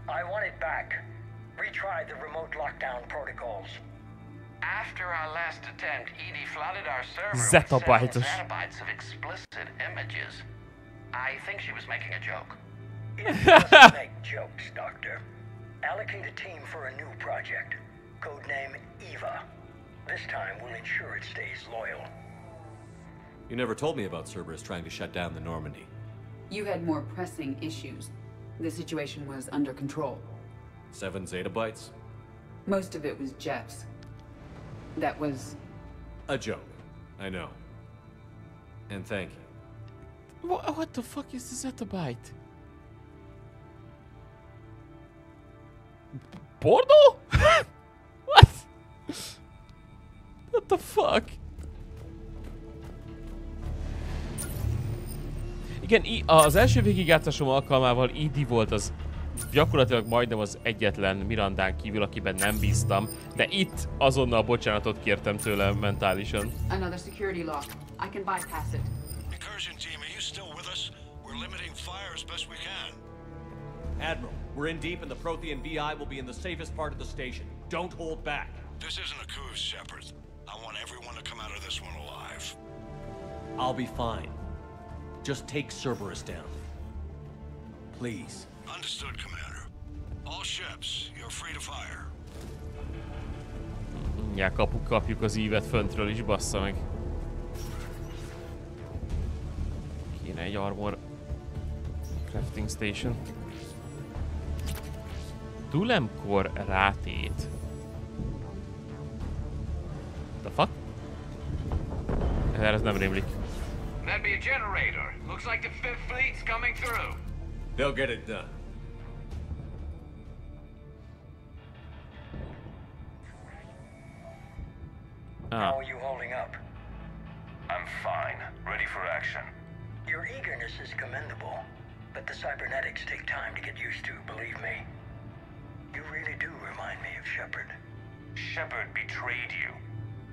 I want it back. Retry the remote lockdown protocols. After our last attempt, Edie flooded our server Zettabytes. with 7 zettabytes of explicit images. I think she was making a joke. It doesn't make jokes, Doctor. Allocate a team for a new project. Codename Eva. This time we'll ensure it stays loyal. You never told me about Cerberus trying to shut down the Normandy. You had more pressing issues. The situation was under control. 7 zettabytes? Most of it was Jeff's. That was... a joke. I know. And thank you. What the fuck is the zettabyte? Porno? What? What the fuck? Igen, az első végigjátszásom alkalmával Edie volt az gyakorlatilag majdnem az egyetlen Mirandán kívül, akiben nem bíztam, de itt azonnal bocsánatot kértem tőle mentálisan. Another security lock. I can bypass it. Incursion team, are you still with us? We're limiting fire as best we can. Admiral, we're in deep and the Prothean VI will be in the safest part of the station. Don't hold back. This isn't a coup, Shepard. I want everyone to come out of this one alive. I'll be fine. Just take Cerberus down. Please. Understood, Commander. All ships, you're free to fire. Ja, kapjuk az ívet föntről is, bassza meg. Kéne egy armor crafting station. Tulemkor rátét. The fuck? Ez nem rémlik. That'd be a generator. Looks like the 5th Fleet's coming through. They'll get it done. How are you holding up? I'm fine. Ready for action. Your eagerness is commendable, but the cybernetics take time to get used to, believe me. You really do remind me of Shepard. Shepard betrayed you.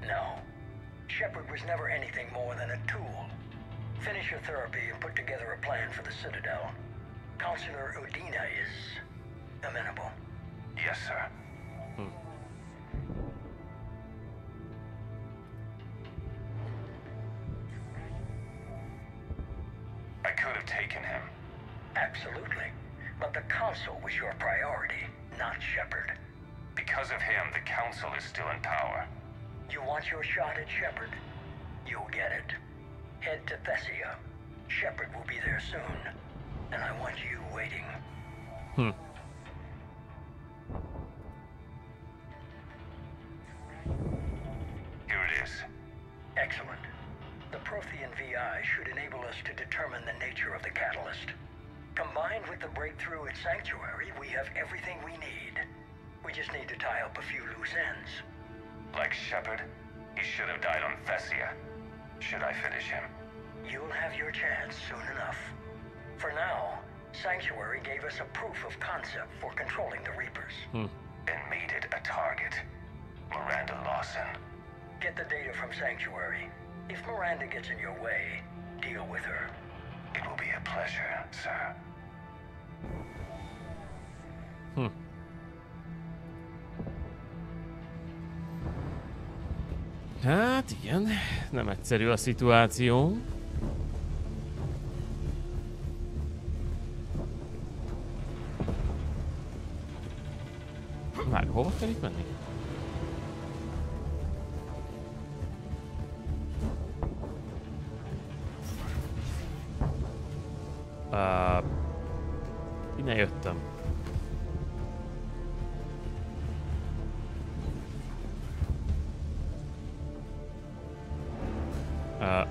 No. Shepard was never anything more than a tool. Finish your therapy and put together a plan for the Citadel. Counselor Udina is amenable. Yes, sir. I could have taken him. Absolutely. But the Council was your priority, not Shepard. Because of him, the Council is still in power. You want your shot at Shepard? You'll get it. Head to Thessia. Shepard will be there soon. And I want you waiting. Here it is. Excellent. The Prothean VI should enable us to determine the nature of the catalyst. Combined with the breakthrough at Sanctuary, we have everything we need. We just need to tie up a few loose ends. Like Shepard, he should have died on Thessia. Should I finish him? You'll have your chance soon enough. For now, Sanctuary gave us a proof of concept for controlling the Reapers. And made it a target. Miranda Lawson. Get the data from Sanctuary. If Miranda gets in your way, deal with her. It will be a pleasure, sir. Hát igen, nem egyszerű a szituáció. Várj, hova kell itt menni? Innen jöttem.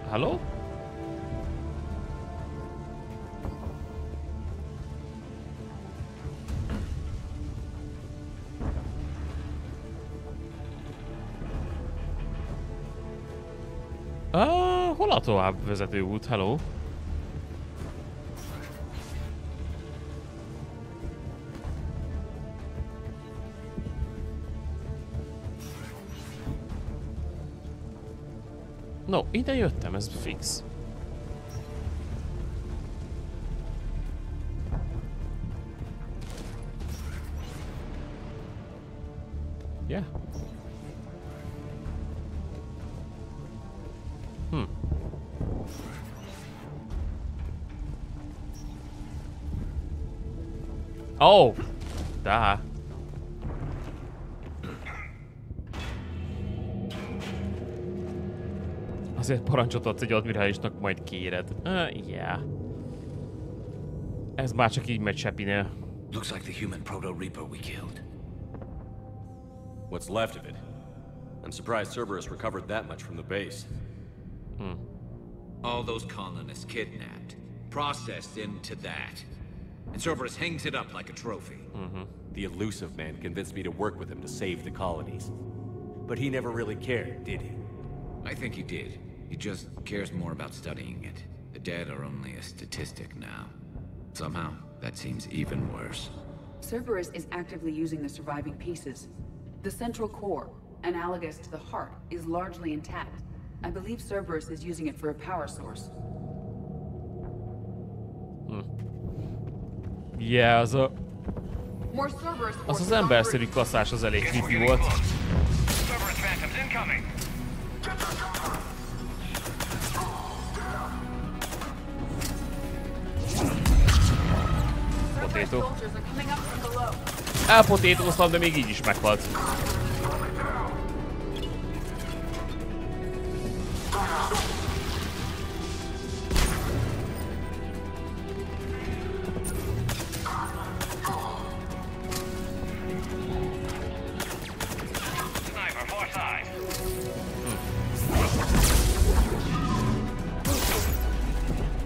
Hello? Hol a tovább vezető út? Hello? No, ide jöttem, ez fix. Yeah. Oh! Da. Azért parancsot adsz egy admirálisnak, majd kéred. Yeah. Ez már csak így megy Sepinél. Looks like the human proto-reaper we killed. What's left of it? I'm surprised Cerberus recovered that much from the base. All those colonists kidnapped, processed into that. And Cerberus hangs it up like a trophy. The elusive man convinced me to work with him to save the colonies. But he never really cared, did he? I think he did. He just cares more about studying it. The dead are only a statistic now. Somehow, that seems even worse. Cerberus is actively using the surviving pieces. The central core, analogous to the heart, is largely intact. I believe Cerberus is using it for a power source. Yeah, More Cerberus az emberszerű kasszás az elég creepy volt. Cerberus Phantoms incoming! Potato. Elpotétóztam, de még így is meghalt.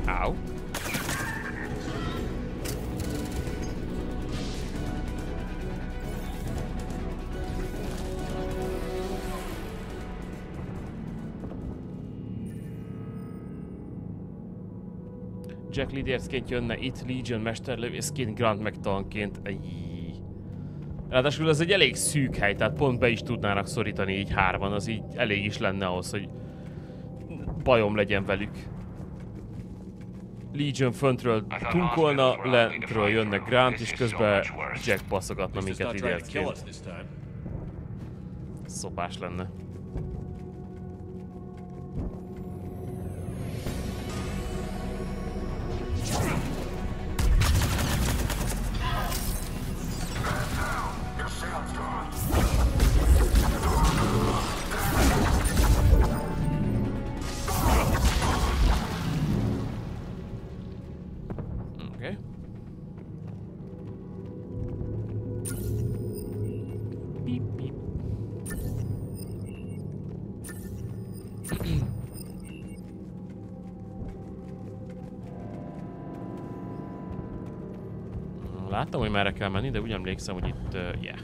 Ow. Jack Leadersként jönne itt, Legion mesterlövészként, Grant meg tanként. Ráadásul ez egy elég szűk hely, tehát pont be is tudnának szorítani így hárman, az így elég is lenne ahhoz, hogy bajom legyen velük. Legion föntről tunkolna, lentről jönne Grant, és közben Jack baszogatna minket Leadersként. Szopás lenne. Okay. Beep, beep. Láttam, hogy merre kell menni, de úgy emlékszem, hogy itt... yeah.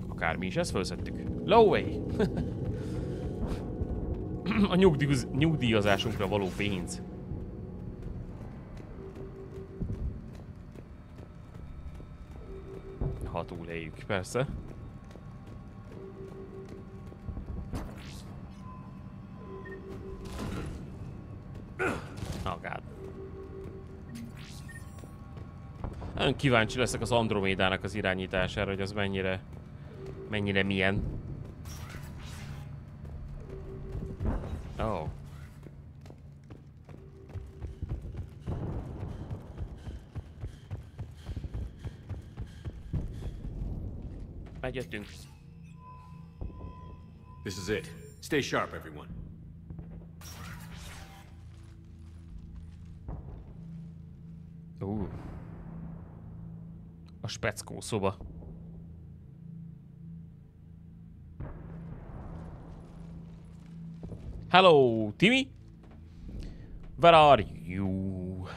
Akármi is, ezt felszettük. Low way! A nyugdíjazásunkra való pénz. Ha túléljük, persze. Oh god. Nagyon kíváncsi leszek az Andromédának az irányítására, hogy az mennyire milyen. Oh. Megjöttünk. This is it. Stay sharp, everyone. A speckó szoba. Hello, Timmy? Where are you?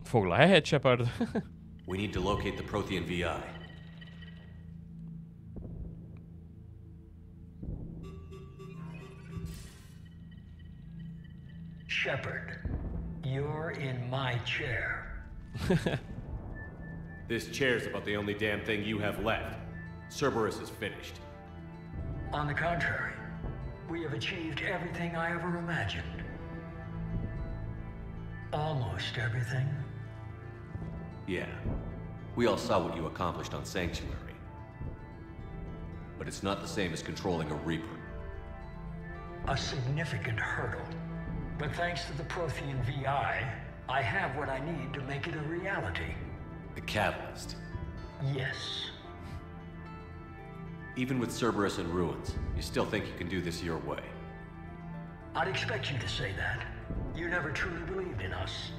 Foglal helyet, Shepard. We need to locate the Prothean VI. Shepard, you're in my chair. This chair's about the only damn thing you have left. Cerberus is finished. On the contrary, we have achieved everything I ever imagined. Almost everything. Yeah. We all saw what you accomplished on Sanctuary. But it's not the same as controlling a Reaper. A significant hurdle. But thanks to the Prothean VI, I have what I need to make it a reality. The Catalyst. Yes. Even with Cerberus in ruins, you still think you can do this your way? I'd expect you to say that. You never truly believed in us.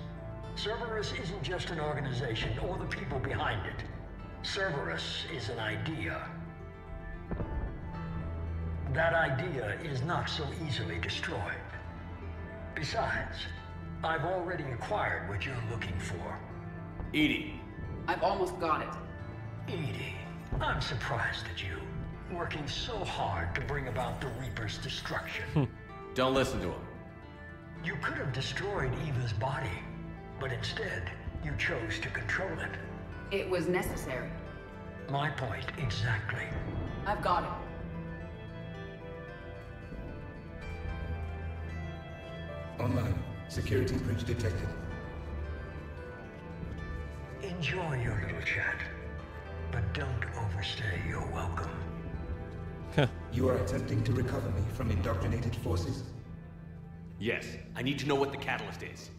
Cerberus isn't just an organization or the people behind it. Cerberus is an idea. That idea is not so easily destroyed. Besides, I've already acquired what you're looking for. EDI. I've almost got it. EDI, I'm surprised at you. Working so hard to bring about the Reaper's destruction. Don't listen to him. You could have destroyed Eva's body, but instead, you chose to control it. It was necessary. My point exactly. I've got it. Online. Security breach detected. Enjoy your little chat, but don't overstay your welcome. You are attempting to recover me from indoctrinated forces? Yes. I need to know what the catalyst is.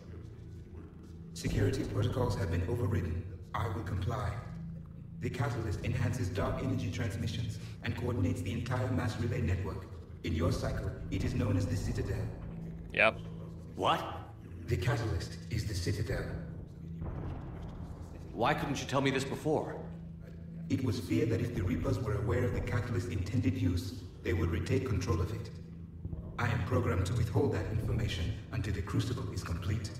Security protocols have been overridden. I will comply. The catalyst enhances dark energy transmissions and coordinates the entire mass relay network. In your cycle, it is known as the Citadel. Yep. What? The catalyst is the Citadel. Why couldn't you tell me this before? It was feared that if the Reapers were aware of the catalyst's intended use, they would retake control of it. I am programmed to withhold that information until the Crucible is complete.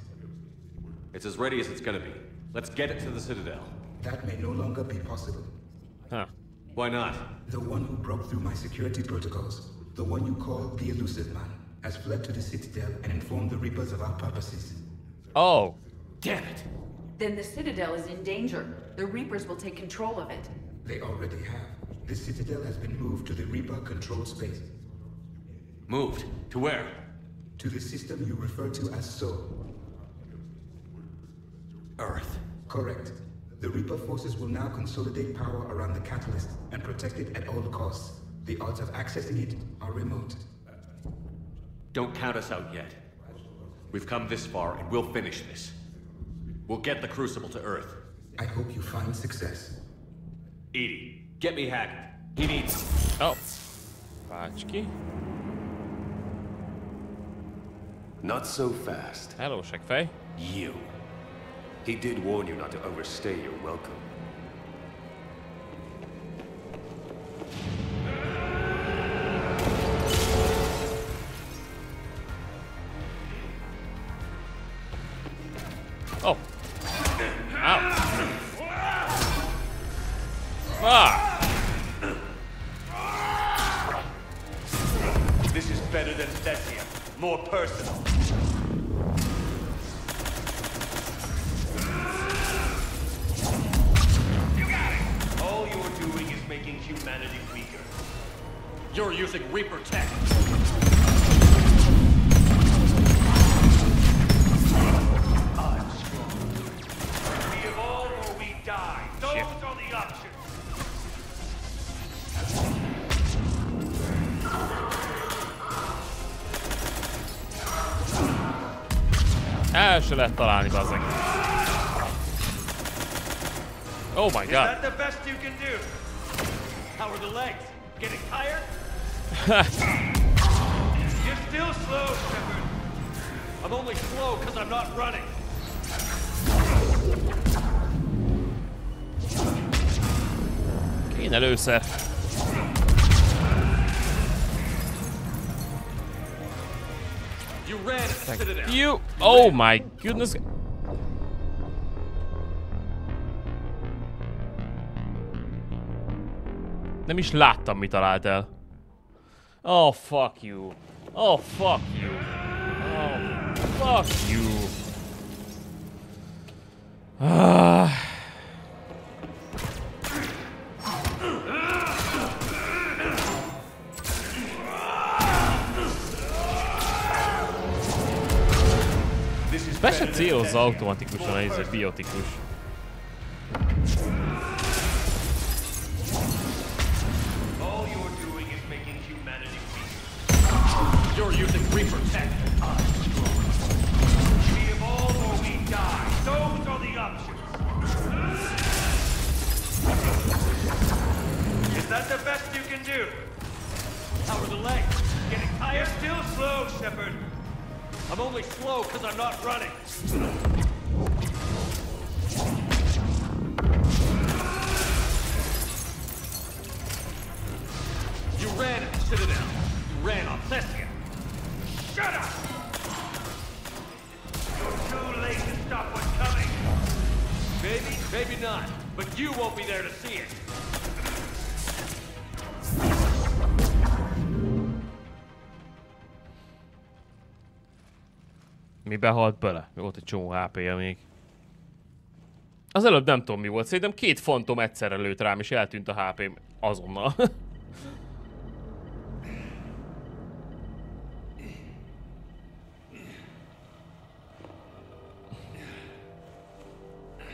It's as ready as it's gonna be. Let's get it to the Citadel. That may no longer be possible. Huh. Why not? The one who broke through my security protocols, the one you call the Elusive Man, has fled to the Citadel and informed the Reapers of our purposes. Oh. Damn it! Then the Citadel is in danger. The Reapers will take control of it. They already have. The Citadel has been moved to the Reaper-controlled space. Moved? To where? To the system you refer to as Sol. Earth. Correct. The Reaper forces will now consolidate power around the catalyst and protect it at all costs. The odds of accessing it are remote. Don't count us out yet. We've come this far and we'll finish this. We'll get the Crucible to Earth. I hope you find success. EDI, get me Haggard. He needs... Oh. Pácski. Not so fast. Hello, Seggfej. You. He did warn you not to overstay your welcome. Oh. Ow. Ah. This is better than Thessia. More personal. You got it! All you're doing is making humanity weaker. You're using Reaper tech. I'm strong. We evolve or we die. Those are the options. El se lehet találni, bazzeg. Oh my god. Is that the best you can do? How are the legs? Getting tired? still slow, Shepard. I'm only slow because I'm not running. Kéne lőszer. You ran at the Citadel. You, oh my goodness. Nem is láttam, mi talált el. Oh, fuck you. Oh, fuck you. Oh, fuck you. Ah. Be se célozza automatikusan, ez egy biotikus. You're using Reaper tech. We evolve or we die. Those are the options. Is that the best you can do? How are the legs? Getting tired? You're still slow, Shepard. I'm only slow because I'm not running. You ran at the Citadel. You ran on Thessia. Shut up! You're too late to stop what's coming. Maybe, maybe not. But you won't be there to see it. Mi behalt bele? Volt egy csomó HP-je még. Az előbb nem tudom mi volt. Szerintem 2 fantom egyszerre lőtt rám, és eltűnt a HP-m azonnal.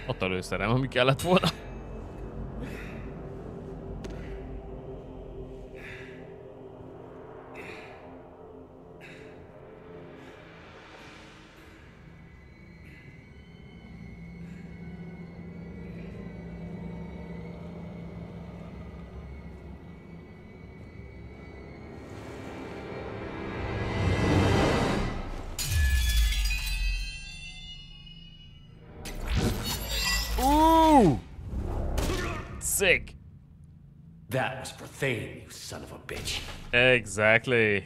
Ott a lőszerem, ami kellett volna. Sick. That was for Thane, you son of a bitch. Exactly.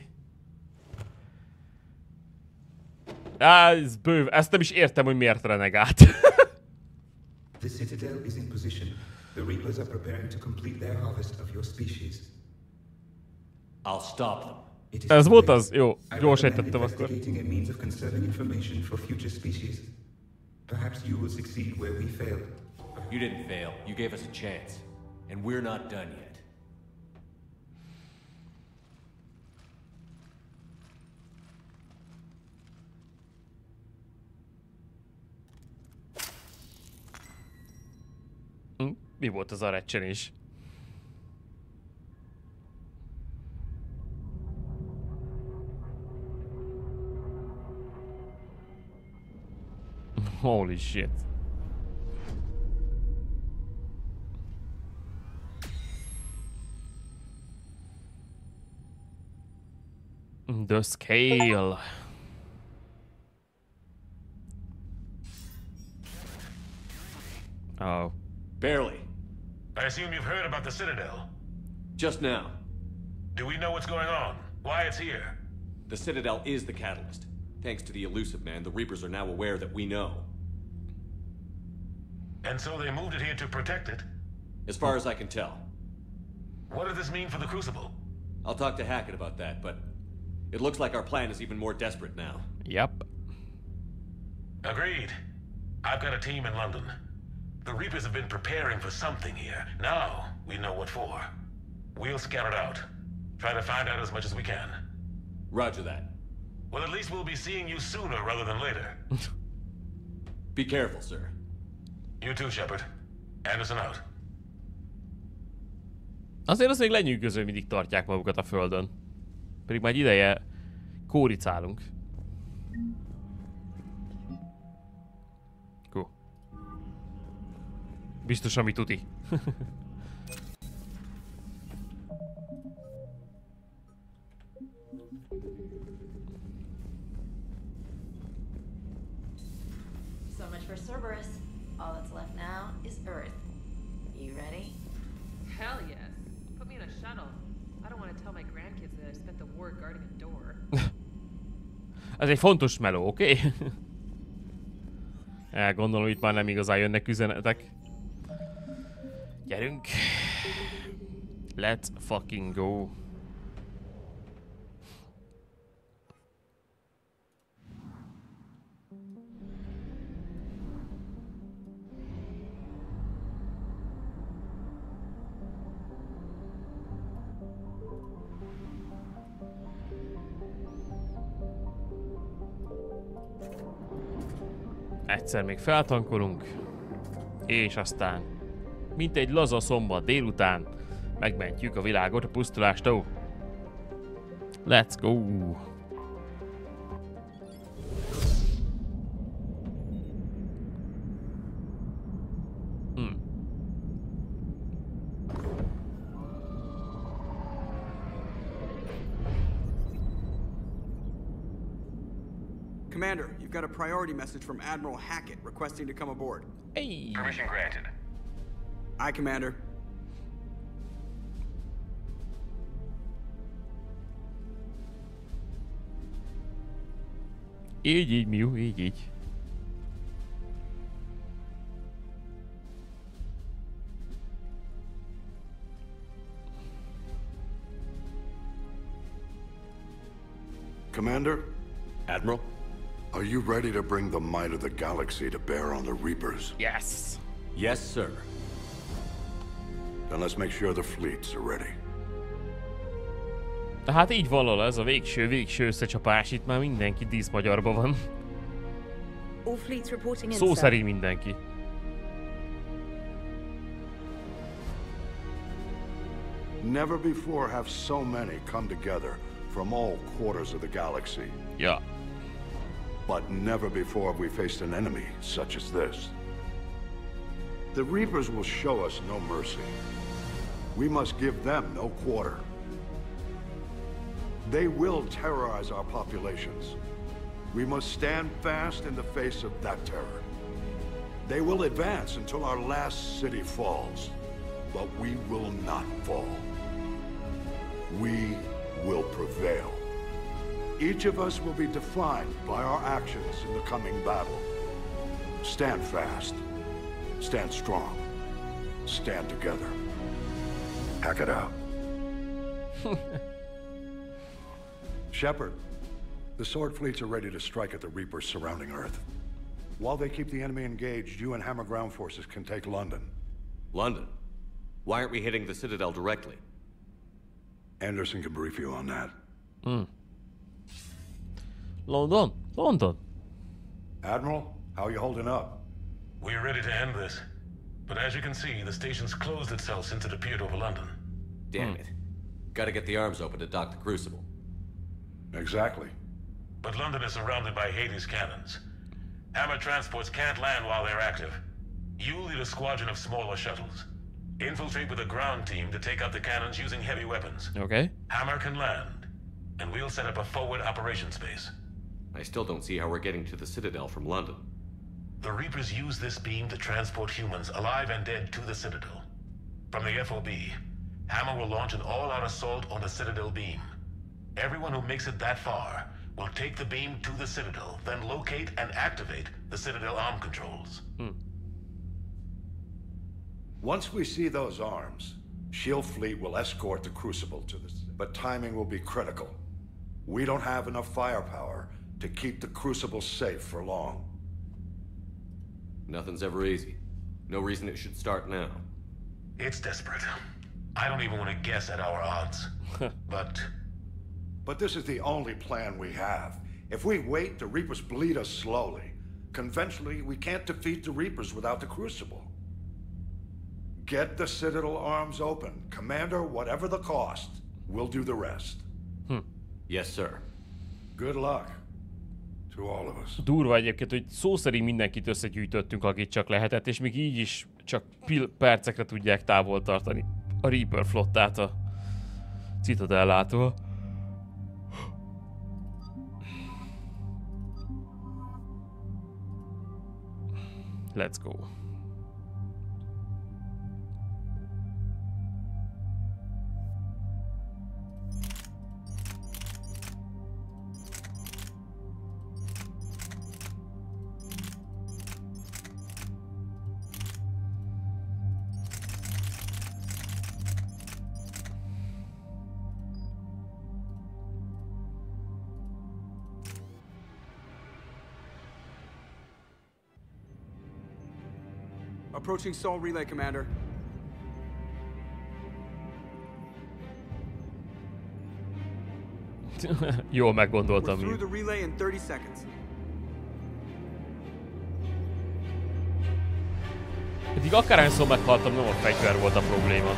Ez bőv. Ezt nem is értem, hogy miért renegált. The Citadel is in position. The Reapers are preparing to complete their harvest of your species. I'll stop them. Ez volt az? Jó, gyors ejtettem akkor. Investigating a means of conserving information for future species. Perhaps you will succeed where we failed. You didn't fail. You gave us a chance. And we're not done yet. Mi volt az a recsenés? Holy shit. The scale. Oh. Barely. I assume you've heard about the Citadel. Just now. Do we know what's going on? Why it's here? The Citadel is the catalyst. Thanks to the Elusive Man, the Reapers are now aware that we know. And so they moved it here to protect it? As far as I can tell. What does this mean for the Crucible? I'll talk to Hackett about that, but it looks like our plan is even more desperate now. Yep. Agreed. I've got a team in London. The Reapers have been preparing for something here. Now, we know what for. We'll scout it out. Try to find out as much as we can. Roger that. Well, at least we'll be seeing you sooner rather than later. Be careful, sir. You too, Shepard. Anderson out. Azért az még lenyűgöző, mindig tartják magukat a földön. Pedig már egy ideje kóricálunk. Cool. Biztos, ami tuti. So much for Cerberus. All that's left now is Earth. You ready? Hell yes. Put me in a shuttle. I don't want to tell my grandkids that I spent the war guarding a door. Ez egy fontos meló, oké? Gondolom, itt már nem igazán jönnek üzenetek. Gyerünk! Let's fucking go! Egyszer még feltankolunk, és aztán, mint egy laza szombat délután, megmentjük a világot a pusztulástól. Let's go! Commander, you've got a priority message from Admiral Hackett requesting to come aboard. Hey. Permission granted. Aye, Commander. Így, Miu, így. Commander? Admiral? Are you ready to bring the might of the galaxy to bear on the Reapers? Yes. Yes, sir. Then let's make sure the fleets are ready. Tehát így valahol ez a végső összecsapás, itt már mindenki díszmagyarban van. All fleets reporting in, Szó szerint mindenki. Never before have so many come together from all quarters of the galaxy. Yeah. But never before have we faced an enemy such as this. The Reapers will show us no mercy. We must give them no quarter. They will terrorize our populations. We must stand fast in the face of that terror. They will advance until our last city falls, but we will not fall. We will prevail. Each of us will be defined by our actions in the coming battle. Stand fast. Stand strong. Stand together. Hack it out. Shepard, the Sword fleets are ready to strike at the Reapers surrounding Earth. While they keep the enemy engaged, you and Hammer ground forces can take London. London? Why aren't we hitting the Citadel directly? Anderson can brief you on that. London. Admiral, how are you holding up? We're ready to end this. But as you can see, the station's closed itself since it appeared over London. Damn it. Gotta get the arms open to dock the Crucible. Exactly. But London is surrounded by Hades cannons. Hammer transports can't land while they're active. You lead a squadron of smaller shuttles. Infiltrate with a ground team to take out the cannons using heavy weapons. Okay. Hammer can land, and we'll set up a forward operations base. I still don't see how we're getting to the Citadel from London. The Reapers use this beam to transport humans, alive and dead, to the Citadel. From the FOB, Hammer will launch an all-out assault on the Citadel beam. Everyone who makes it that far will take the beam to the Citadel, then locate and activate the Citadel arm controls. Once we see those arms, SHIELD fleet will escort the Crucible to the... But timing will be critical. We don't have enough firepower to keep the Crucible safe for long. Nothing's ever easy. No reason it should start now. It's desperate. I don't even want to guess at our odds. But this is the only plan we have. If we wait, the Reapers bleed us slowly. Conventionally, we can't defeat the Reapers without the Crucible. Get the Citadel arms open. Commander, whatever the cost, we'll do the rest. Yes, sir. Good luck to all of us. Durva egyébként, hogy szó szerint mindenkit összegyűjtöttünk, akit csak lehetett, és még így is csak percekre tudják távol tartani a Reaper flottát a Citadellától. Let's go. Approaching Sol Relay, Commander. Jól meggondoltam. We're through the relay in 30 seconds. Eddig akárhányszor meghaltam, nem a fegyver volt a probléma.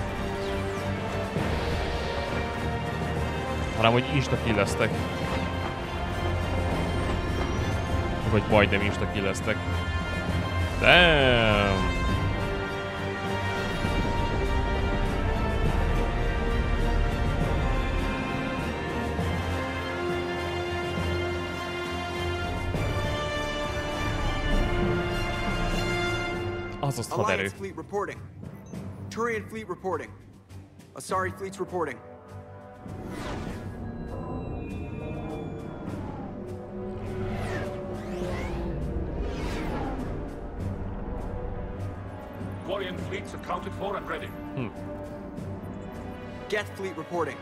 Hanem, hogy insta-killeztek. Vagy majdnem insta-killeztek. Damn! Az azt haderő. Alliance fleet reporting. Turian fleet reporting. Asari fleet's reporting. Quarian fleets accounted for and ready. Geth fleet reporting.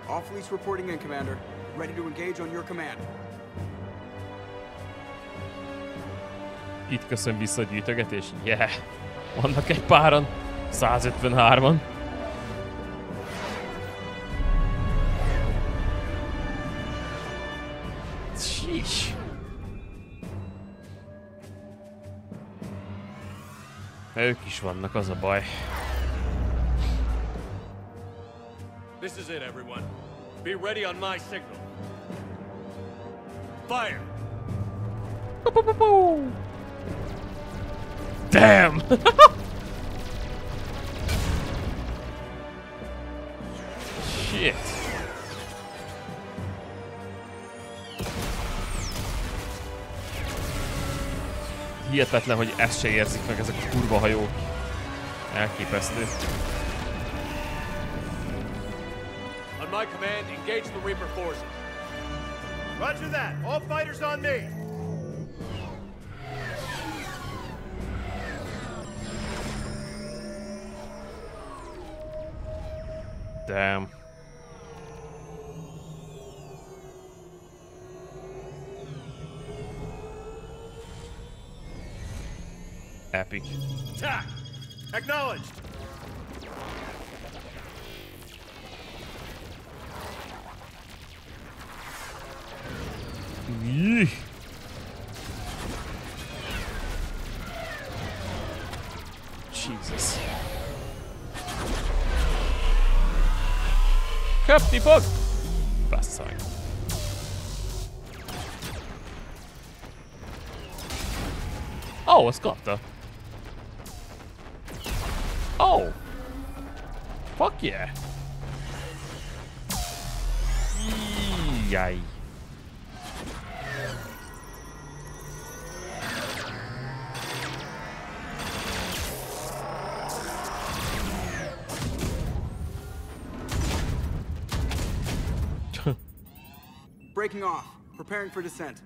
All fleets reporting in, Commander. Ready to engage on your command. Itt köszön vissza a gyűjtögetés? Yeah! Vannak egy páran. 153-an. Sheesh. Ők is vannak, az a baj. This is it, everyone. Be ready on my signal. Fire! Damn! Shit. Hihetetlen, hogy ezt se érzik meg ezek a kurva hajók. Elképesztő. On my command, engage the Reaper forces. Roger that. All fighters on me. Damn. Epic. Attack! Acknowledged! Yeeh. Jesus. Köpni fog! Basszony. Oh, azt kapta. Oh! Fuck yeah! Jaj. Breaking off. Preparing for descent.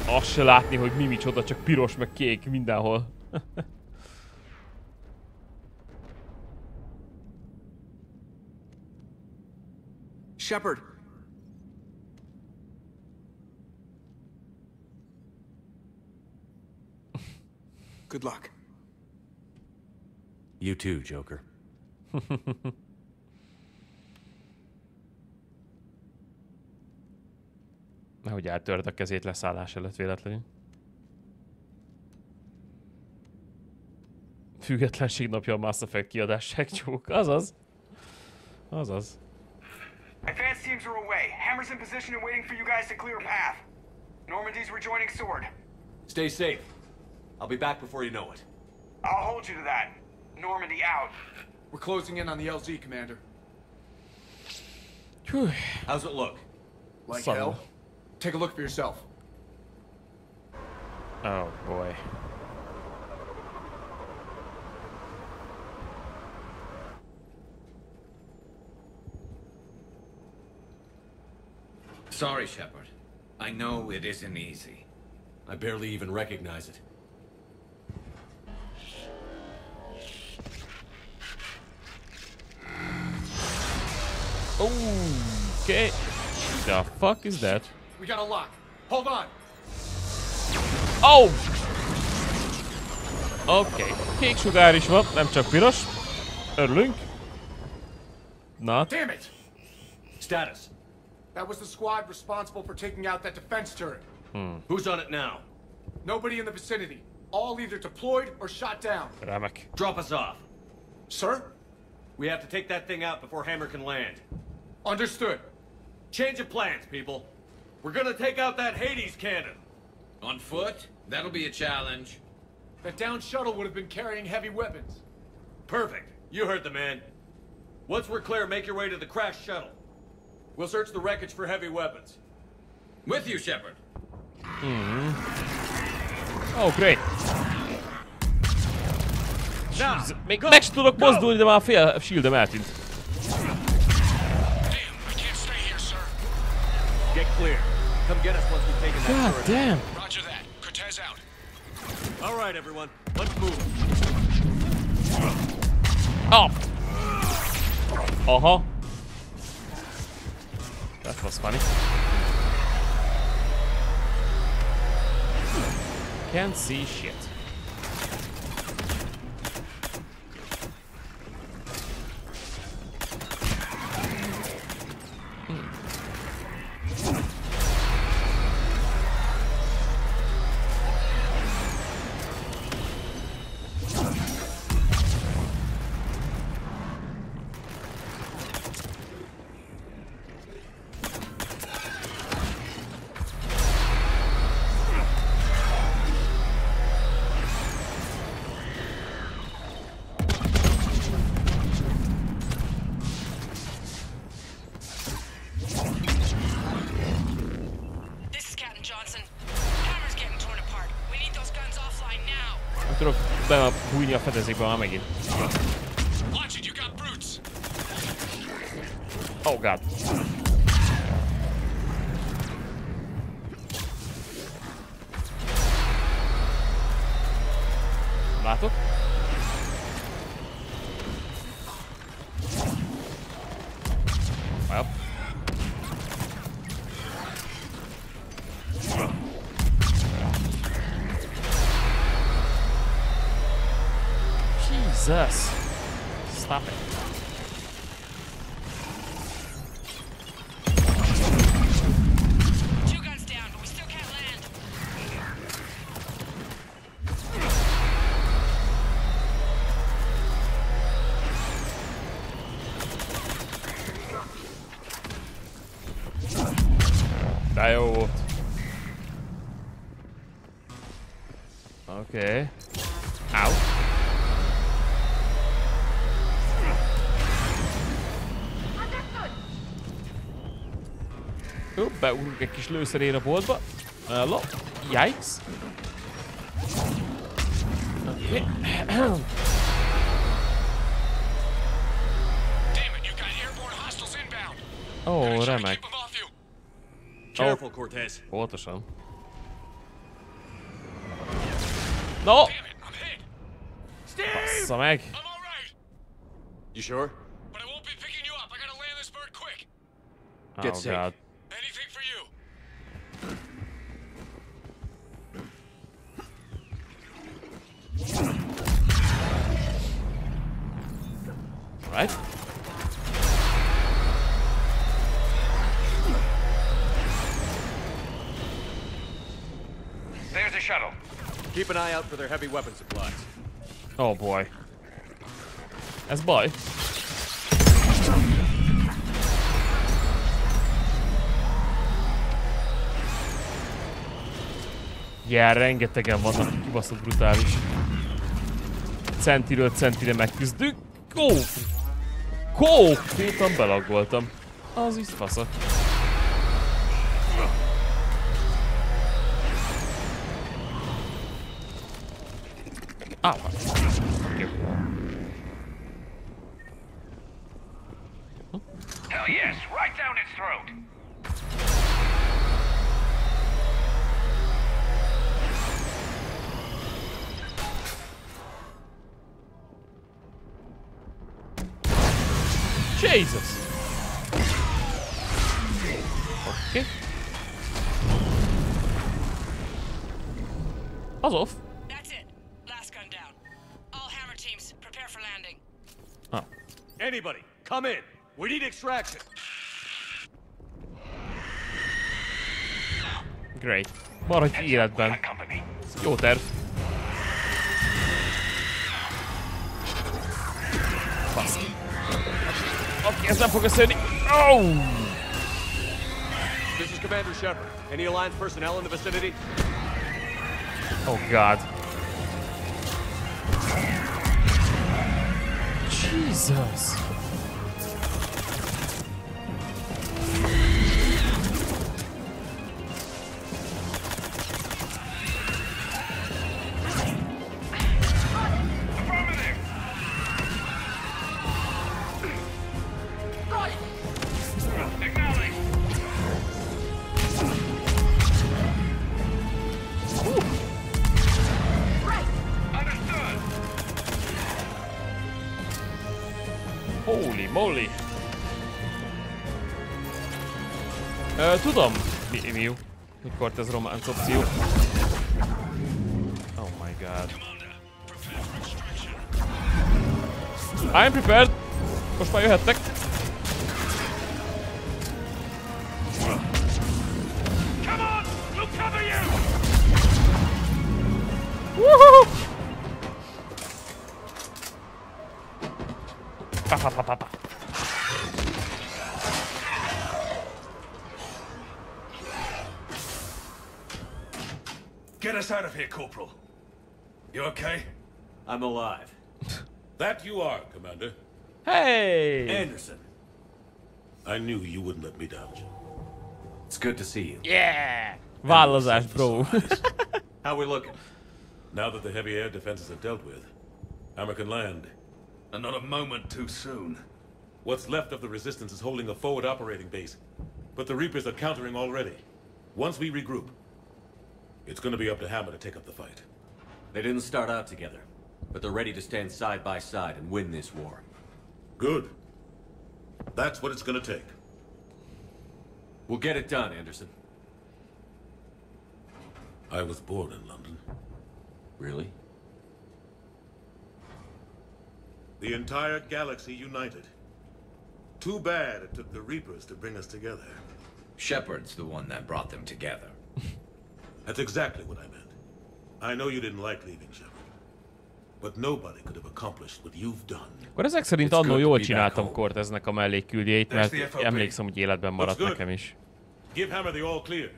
Azt se látni, hogy mi micsoda, csak piros meg kék mindenhol. Shepard. Good luck. You too, Joker. Nehogy eltörd a kezét leszállás előtt véletlenül. Függetlenség napja a Mass Effect kiadás segcsók. Azaz. Azaz. Advanced teams are away. Hammer's in position and waiting for you guys to clear a path. Normandy's rejoining Sword. Stay safe. I'll be back before you know it. I'll hold you to that. Normandy out. We're closing in on the LZ, Commander. Whew. How's it look? Like hell? Take a look for yourself. Oh boy. Sorry, Shepard. I know it isn't easy. I barely even recognize it. Okay. The fuck is that? We got a lock. Hold on. Oh! Oké. Kék sugár is van, nem csak piros. Örülünk. Not. Damn it! Status. That was the squad responsible for taking out that defense turret. Who's on it now? Nobody in the vicinity. All either deployed or shot down. Remek. Drop us off. Sir? We have to take that thing out before Hammer can land. Understood. Change of plans, people. We're gonna take out that Hades cannon. On foot? That'll be a challenge. That downed shuttle would have been carrying heavy weapons. Perfect. You heard the man. Once we're clear, make your way to the crashed shuttle. We'll search the wreckage for heavy weapons. With you, Shepard. Oh, great. Jeez, még meg sem tudok mozdulni, de már fél shieldem eltűnt. Get clear. Come get us once we've taken that God turret. damn. Roger that. Cortez out. All right, everyone. Let's move. Oh. Uh-huh. That was funny. Can't see shit. Tudok bújni a fedezékbe már megint. Oh god. Látok? Well. Jesus. Stop it. Two guns down, but we still can't land. De jó volt. Oké. Au. Jó, beugrunk egy kis lőszerén a boltba. Hello. Yikes. Okay. Oh, remek. Careful, Cortez. Pontosan. No! Bassza meg! You sure? Get Oh safe. god. Right? There's a shuttle. Keep an eye out for their heavy weapon supplies. Oh boy. Ez baj. Yeah, rengetegen vannak, kibaszott brutális. Centiről centire megküzdünk. Konkrétan belaggoltam. Az is fasza. Hell yes, right down its throat. Jesus. Okay. That's off. That's it. Last gun down. All hammer teams, prepare for landing. Oh. Anybody, come in. We need extraction. Great. Maradj életben. Jó terv. Baszki. Oké, ez nem fog összejönni. Oh! This is Commander Shepard. Any Alliance personnel in the vicinity? Oh God. Jesus. Holy moly! Tudom, Miu, mikor ez románc opció. Oh my god. I'm prepared! Most már jöhettek! Woohoo! Pa. Get us out of here, Corporal. You okay? I'm alive. That you are, Commander. Hey! Anderson. I knew you wouldn't let me down. It's good to see you. Yeah! Vállazás, bro. How we looking? Now that the heavy air defenses are dealt with, Hammer can land. And not a moment too soon. What's left of the Resistance is holding a forward operating base, but the Reapers are countering already. Once we regroup, it's gonna be up to Hammer to take up the fight. They didn't start out together, but they're ready to stand side by side and win this war. Good. That's what it's gonna take. We'll get it done, Anderson. I was born in London. Really? The entire galaxy united. Too bad it took the Reapers to bring us together. Shepard's the one that brought them together. That's exactly what I meant. I know you didn't like leaving, Shepard. But nobody could have accomplished what you've done. Akkor ezek szerint annól jól csináltam Corteznek a mellékküldjeit, mert emlékszem, hogy életben maradt nekem is. Give Hammer the all clear.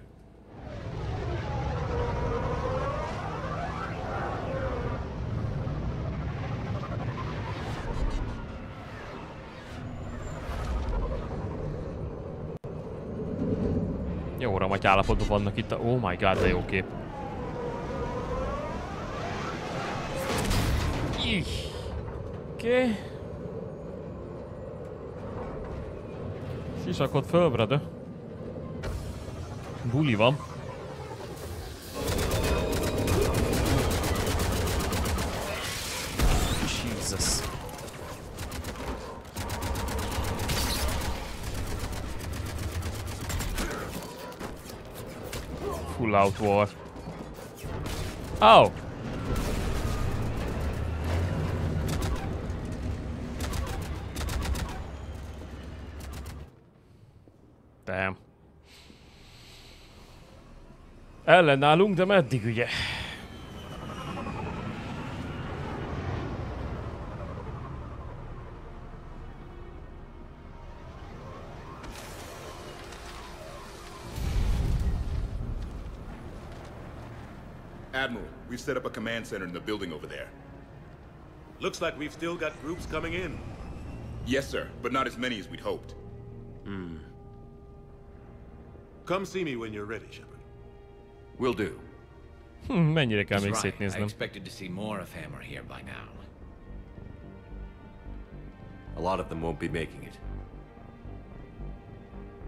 Jó ramaty állapotban vannak itt a... Oh my god, de jó kép. Oké. Sisakod föl, brother. Buli van. Jesus. Full out war. Oh! Damn. Ellenállunk, de meddig ugye? Admiral, we've set up a command center in the building over there. Looks like we've still got groups coming in. Yes, sir, but not as many as we'd hoped. Come see me when you're ready, Shepard. Will do. Mennyire kell He's még right. I szétnéznem. expected to see more of Hammer here by now. A lot of them won't be making it.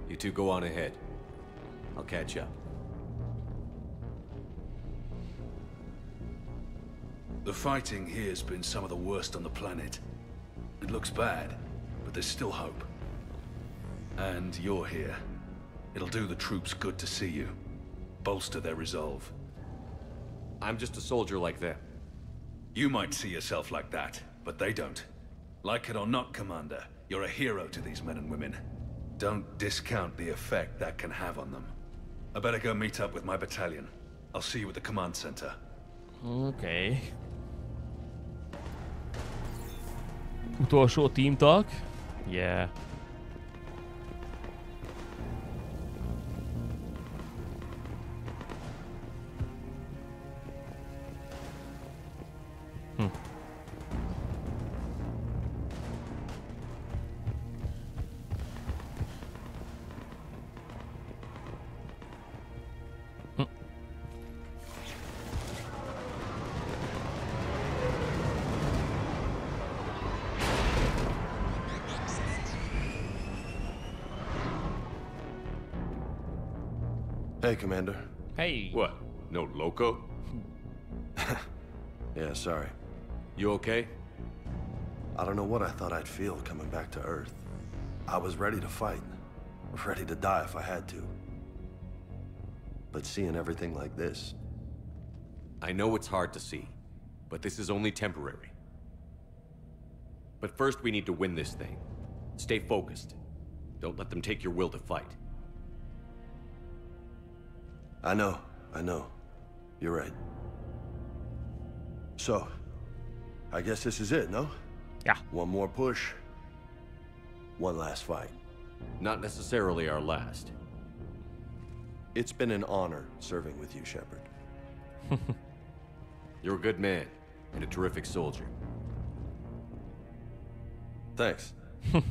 You two go on ahead. I'll catch up. The fighting here's been some of the worst on the planet. It looks bad, but there's still hope. And you're here. It'll do the troops good to see you. Bolster their resolve. I'm just a soldier like them. You might see yourself like that, but they don't. Like it or not, Commander, you're a hero to these men and women. Don't discount the effect that can have on them. I better go meet up with my battalion. I'll see you at the command center. Okay. Utolsó teamtag. Yeah. Hey, Commander. Hey. What? No loco? Yeah, sorry. You okay? I don't know what I thought I'd feel coming back to Earth. I was ready to fight. Ready to die if I had to. But seeing everything like this... I know it's hard to see, but this is only temporary. But first we need to win this thing. Stay focused. Don't let them take your will to fight. I know. You're right. So, I guess this is it, no? Yeah. One more push. One last fight. Not necessarily our last. It's been an honor serving with you, Shepard. You're a good man, and a terrific soldier. Thanks.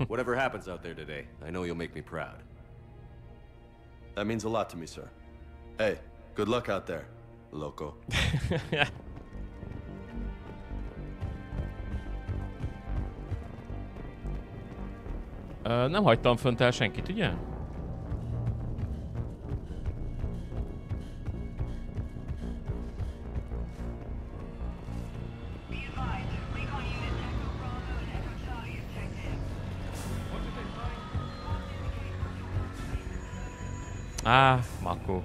Whatever happens out there today, I know you'll make me proud. That means a lot to me, sir. Hey, good luck out there, loco. Nem hagytam fönt el senkit, ugye? Mako.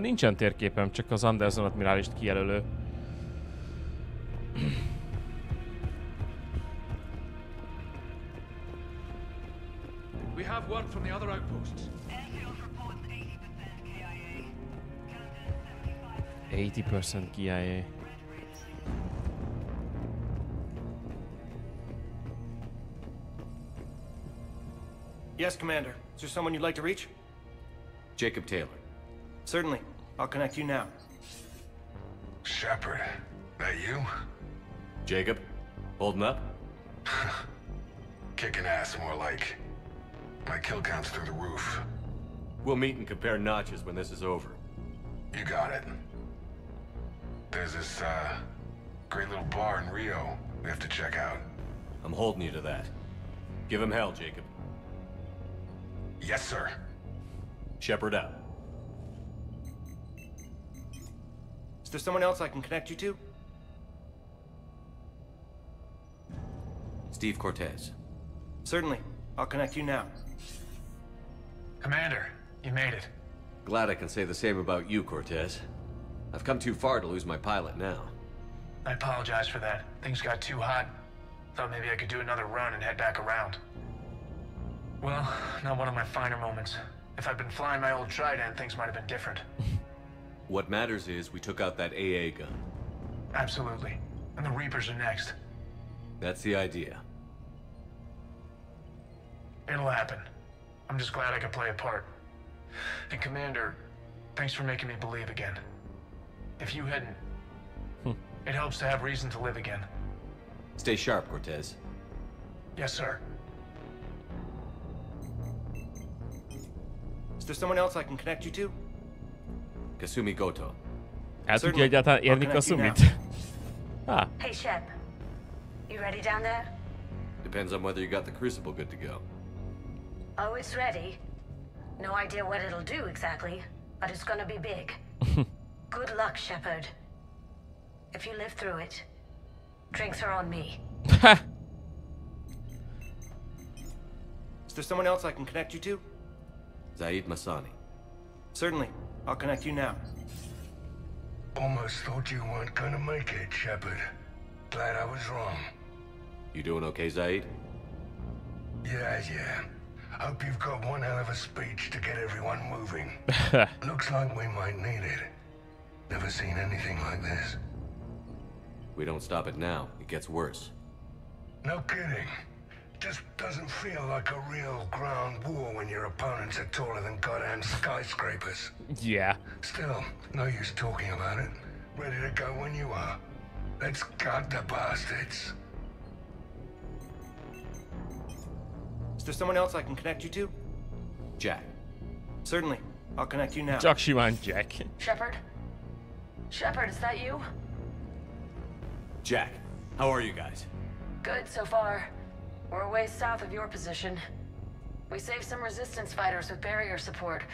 Nincsen térképem, csak az Anderson admirálist kijelölő. We have one from the other outposts. 80% KIA. Yes, Commander. Is there someone you'd like to reach? Jacob Taylor. Certainly. I'll connect you now. Shepard, that you? Jacob, holding up? Kicking ass, more like. My kill count's through the roof. We'll meet and compare notches when this is over. You got it. There's this, great little bar in Rio we have to check out. I'm holding you to that. Give him hell, Jacob. Yes, sir. Shepard out. Is there someone else I can connect you to? Steve Cortez. Certainly. I'll connect you now. Commander, you made it. Glad I can say the same about you, Cortez. I've come too far to lose my pilot now. I apologize for that. Things got too hot. Thought maybe I could do another run and head back around. Well, not one of my finer moments. If I'd been flying my old Trident, things might have been different. What matters is we took out that AA gun. Absolutely. And the Reapers are next. That's the idea. It'll happen. I'm just glad I could play a part. And Commander, thanks for making me believe again. If you hadn't, it helps to have reason to live again. Stay sharp, Cortez. Yes, sir. Is there someone else I can connect you to? Kasumi Goto. El tudja egyáltalán érni Kasumit? Ah. Hey, Shep. You ready down there? Depends on whether you got the crucible good to go. Oh, it's ready. No idea what it'll do exactly, but it's gonna be big. Good luck, Shepard. If you live through it, drinks are on me. Is there someone else I can connect you to? Zaid Masani. Certainly. I'll connect you now. Almost thought you weren't gonna make it, Shepard. Glad I was wrong. You doing okay, Zaid? Yeah. Hope you've got one hell of a speech to get everyone moving. Looks like we might need it. Never seen anything like this. We don't stop it now, it gets worse. No kidding. Just doesn't feel like a real ground war when your opponents are taller than goddamn skyscrapers. Yeah. Still, no use talking about it. Ready to go when you are. Let's gut the bastards. Is there someone else I can connect you to? Jack. Certainly. I'll connect you now. Csak simán Jack. Shepard? Shepard, is that you? Jack, how are you guys? Good so far. We're a ways south of your position. We saved some resistance fighters with barrier support.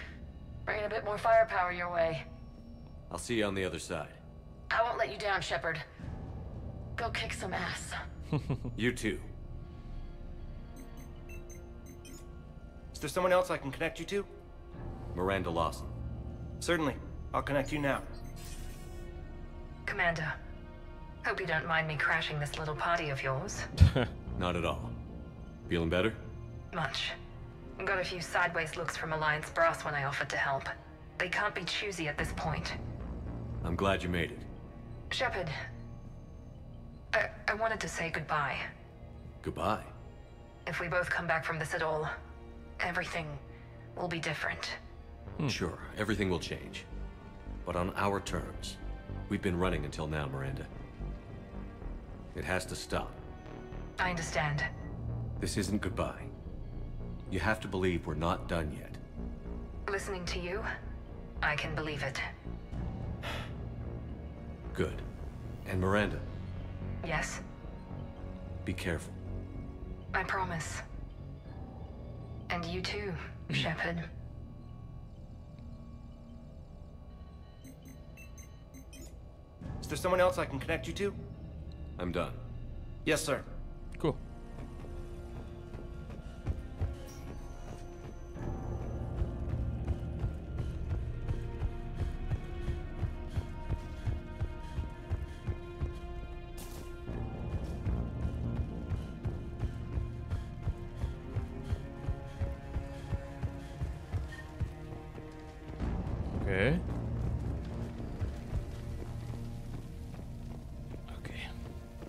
Bringing a bit more firepower your way. I'll see you on the other side. I won't let you down, Shepard. Go kick some ass. You too. Is there someone else I can connect you to? Miranda Lawson. Certainly. I'll connect you now. Commander, hope you don't mind me crashing this little party of yours. Not at all. Feeling better? Much. Got a few sideways looks from Alliance brass when I offered to help. They can't be choosy at this point. I'm glad you made it. Shepard, I wanted to say goodbye. Goodbye? If we both come back from this at all, everything will be different. Sure, everything will change. But on our terms. We've been running until now, Miranda. It has to stop. I understand. This isn't goodbye. You have to believe we're not done yet. Listening to you, I can believe it. Good. And Miranda, Yes, be careful. I promise. And you too, Shepard. Is there someone else I can connect you to? I'm done. Yes, sir. Cool. Okay.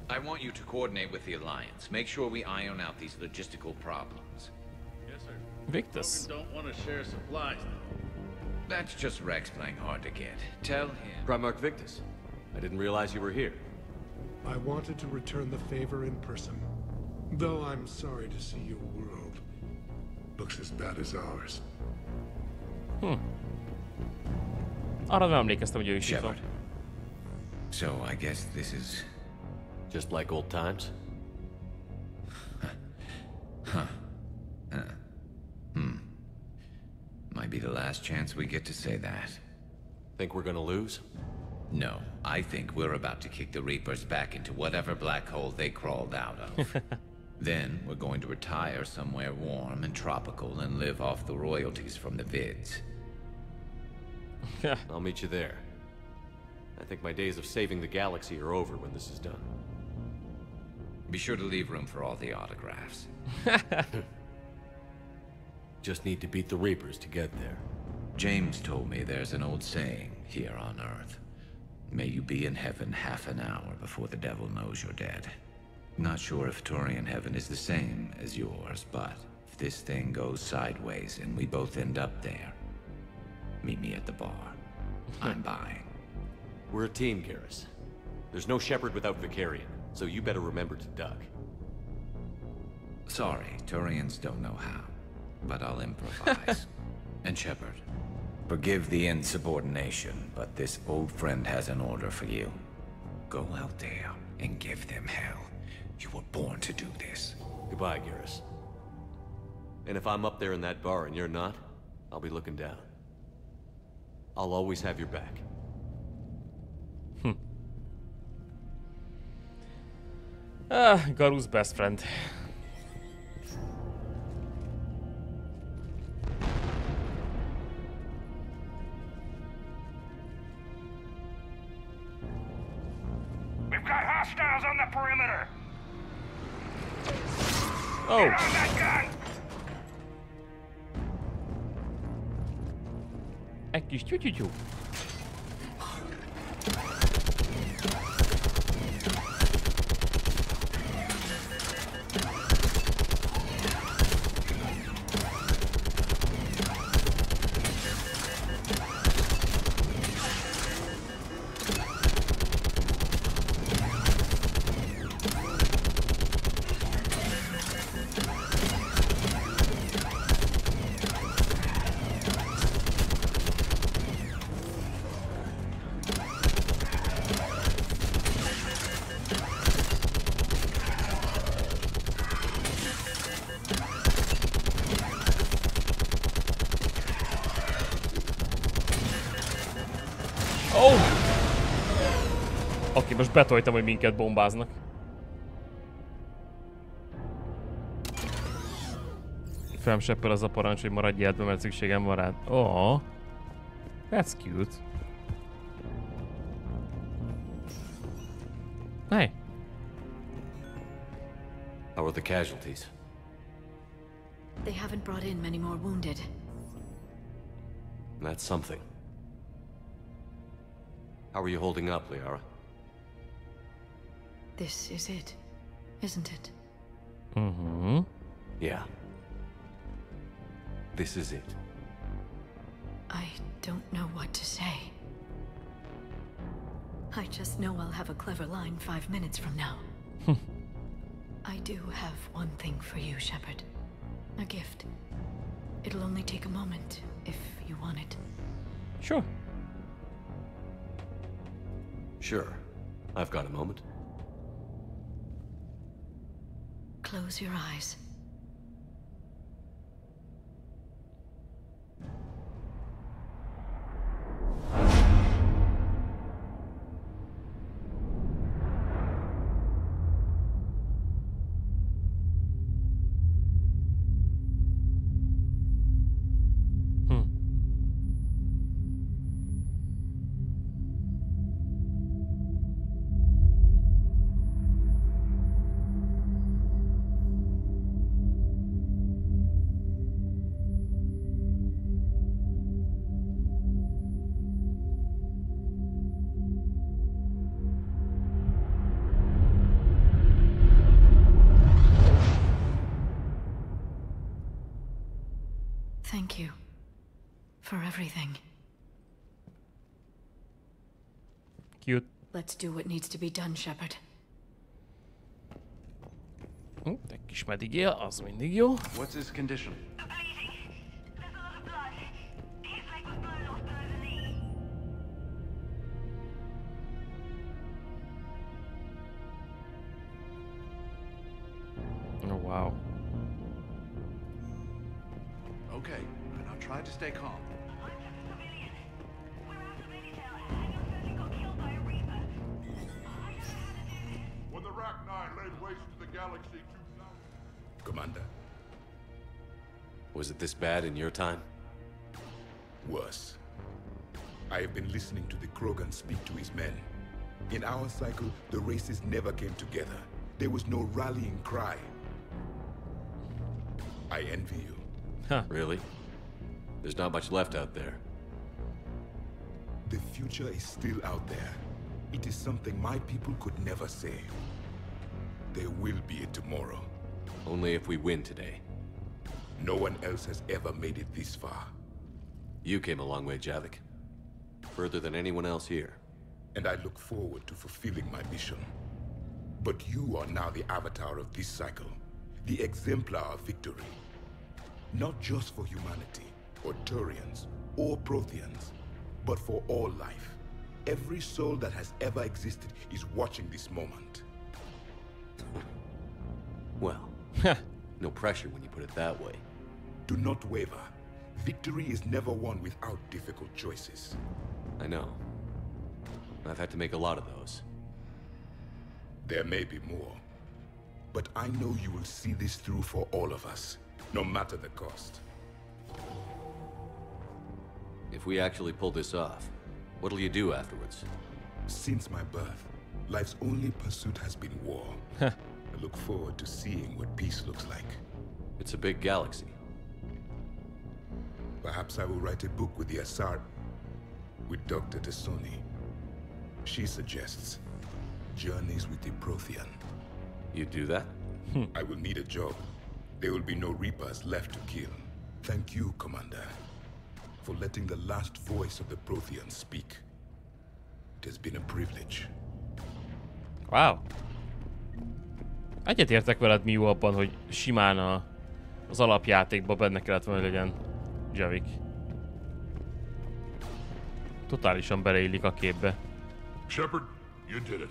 I want you to coordinate with the Alliance. Make sure we iron out these logistical problems. Yes, sir. Victus. Don't want to share supplies, though. That's just Rex playing hard to get. Tell him. Primarch Victus. I didn't realize you were here. I wanted to return the favor in person. Though I'm sorry to see your world looks as bad as ours. Arra nem emlékeztem, hogy ő is Shepard. So I guess this is just like old times. Might be the last chance we get to say that. Think we're gonna lose? No, I think we're about to kick the Reapers back into whatever black hole they crawled out of. Then we're going to retire somewhere warm and tropical and live off the royalties from the vids. I'll meet you there. I think my days of saving the galaxy are over when this is done. Be sure to leave room for all the autographs. Just need to beat the Reapers to get there. James told me there's an old saying here on Earth. May you be in heaven half an hour before the devil knows you're dead. Not sure if Turian heaven is the same as yours, but if this thing goes sideways and we both end up there, meet me at the bar. I'm buying. We're a team, Garrus. There's no Shepard without Vicarion, so you better remember to duck. Sorry, Turians don't know how, but I'll improvise. And Shepard, forgive the insubordination, but this old friend has an order for you. Go out there and give them hell. You were born to do this. Goodbye, Garrus. And if I'm up there in that bar and you're not, I'll be looking down. I'll always have your back. Garus best friend. We've got hostiles on the perimeter. Oh. Get on that gun. Egy kis tyú-tyú-tyú. Oké, most betoltam, hogy minket bombáznak. Felseppel az a parancs, hogy maradj életben, mert szükségem van rád. Oh, that's cute. Hey. How are the casualties? They haven't brought in many more wounded. That's something. How are you holding up, Liara? This is it, isn't it? Mm-hmm. Yeah. This is it. I don't know what to say. I just know I'll have a clever line 5 minutes from now. I do have one thing for you, Shepard. A gift. It'll only take a moment, if you want it. Sure. Sure. I've got a moment. Close your eyes. Thank you for everything. Cute. Let's do what needs to be done, Shepard. Egy kis medigél, az mindig jó. What's his condition? Oh, wow. Okay, now try to stay calm. When the Rachni laid waste to the galaxy 2000... Commander. Was it this bad in your time? Worse. I have been listening to the Krogan speak to his men. In our cycle, the races never came together. There was no rallying cry. I envy you. Huh. Really? There's not much left out there. The future is still out there. It is something my people could never say. There will be a tomorrow. Only if we win today. No one else has ever made it this far. You came a long way, Javik. Further than anyone else here. And I look forward to fulfilling my mission. But you are now the avatar of this cycle. The exemplar of victory. Not just for humanity, or Turians, or Protheans, but for all life. Every soul that has ever existed is watching this moment. Well, no pressure when you put it that way. Do not waver. Victory is never won without difficult choices. I know. I've had to make a lot of those. There may be more. But I know you will see this through for all of us, no matter the cost. If we actually pull this off, what'll you do afterwards? Since my birth, life's only pursuit has been war. I look forward to seeing what peace looks like. It's a big galaxy. Perhaps I will write a book with the Asar... with Dr. T'Soni. She suggests journeys with the Prothean. You do that? I will need a job. There will be no Reapers left to kill. Thank you, Commander, for letting the last voice of the Prothean speak. It has been a privilege. Wow. Egyetértek veled, Miu, abban, hogy simán az alapjátékban benne kellett volna, hogy legyen Javik. Totálisan beleillik a képbe. Shepard, you did it.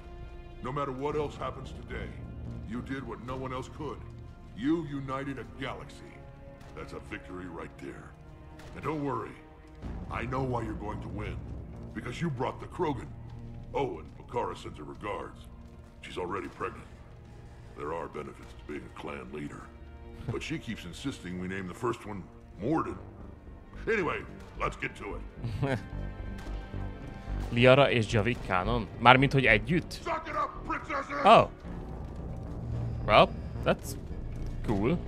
No matter what else happens today, you did what no one else could. You united a galaxy. That's a victory right there. And don't worry, I know why you're going to win. Because you brought the Krogan. Oh, and Bakara sends her regards. She's already pregnant. There are benefits to being a clan leader. But she keeps insisting we name the first one Mordin. Anyway, let's get to it. Liara és Javik canon? Mármint, hogy együtt? Suck it up, princesses! Oh. Well, that's cool.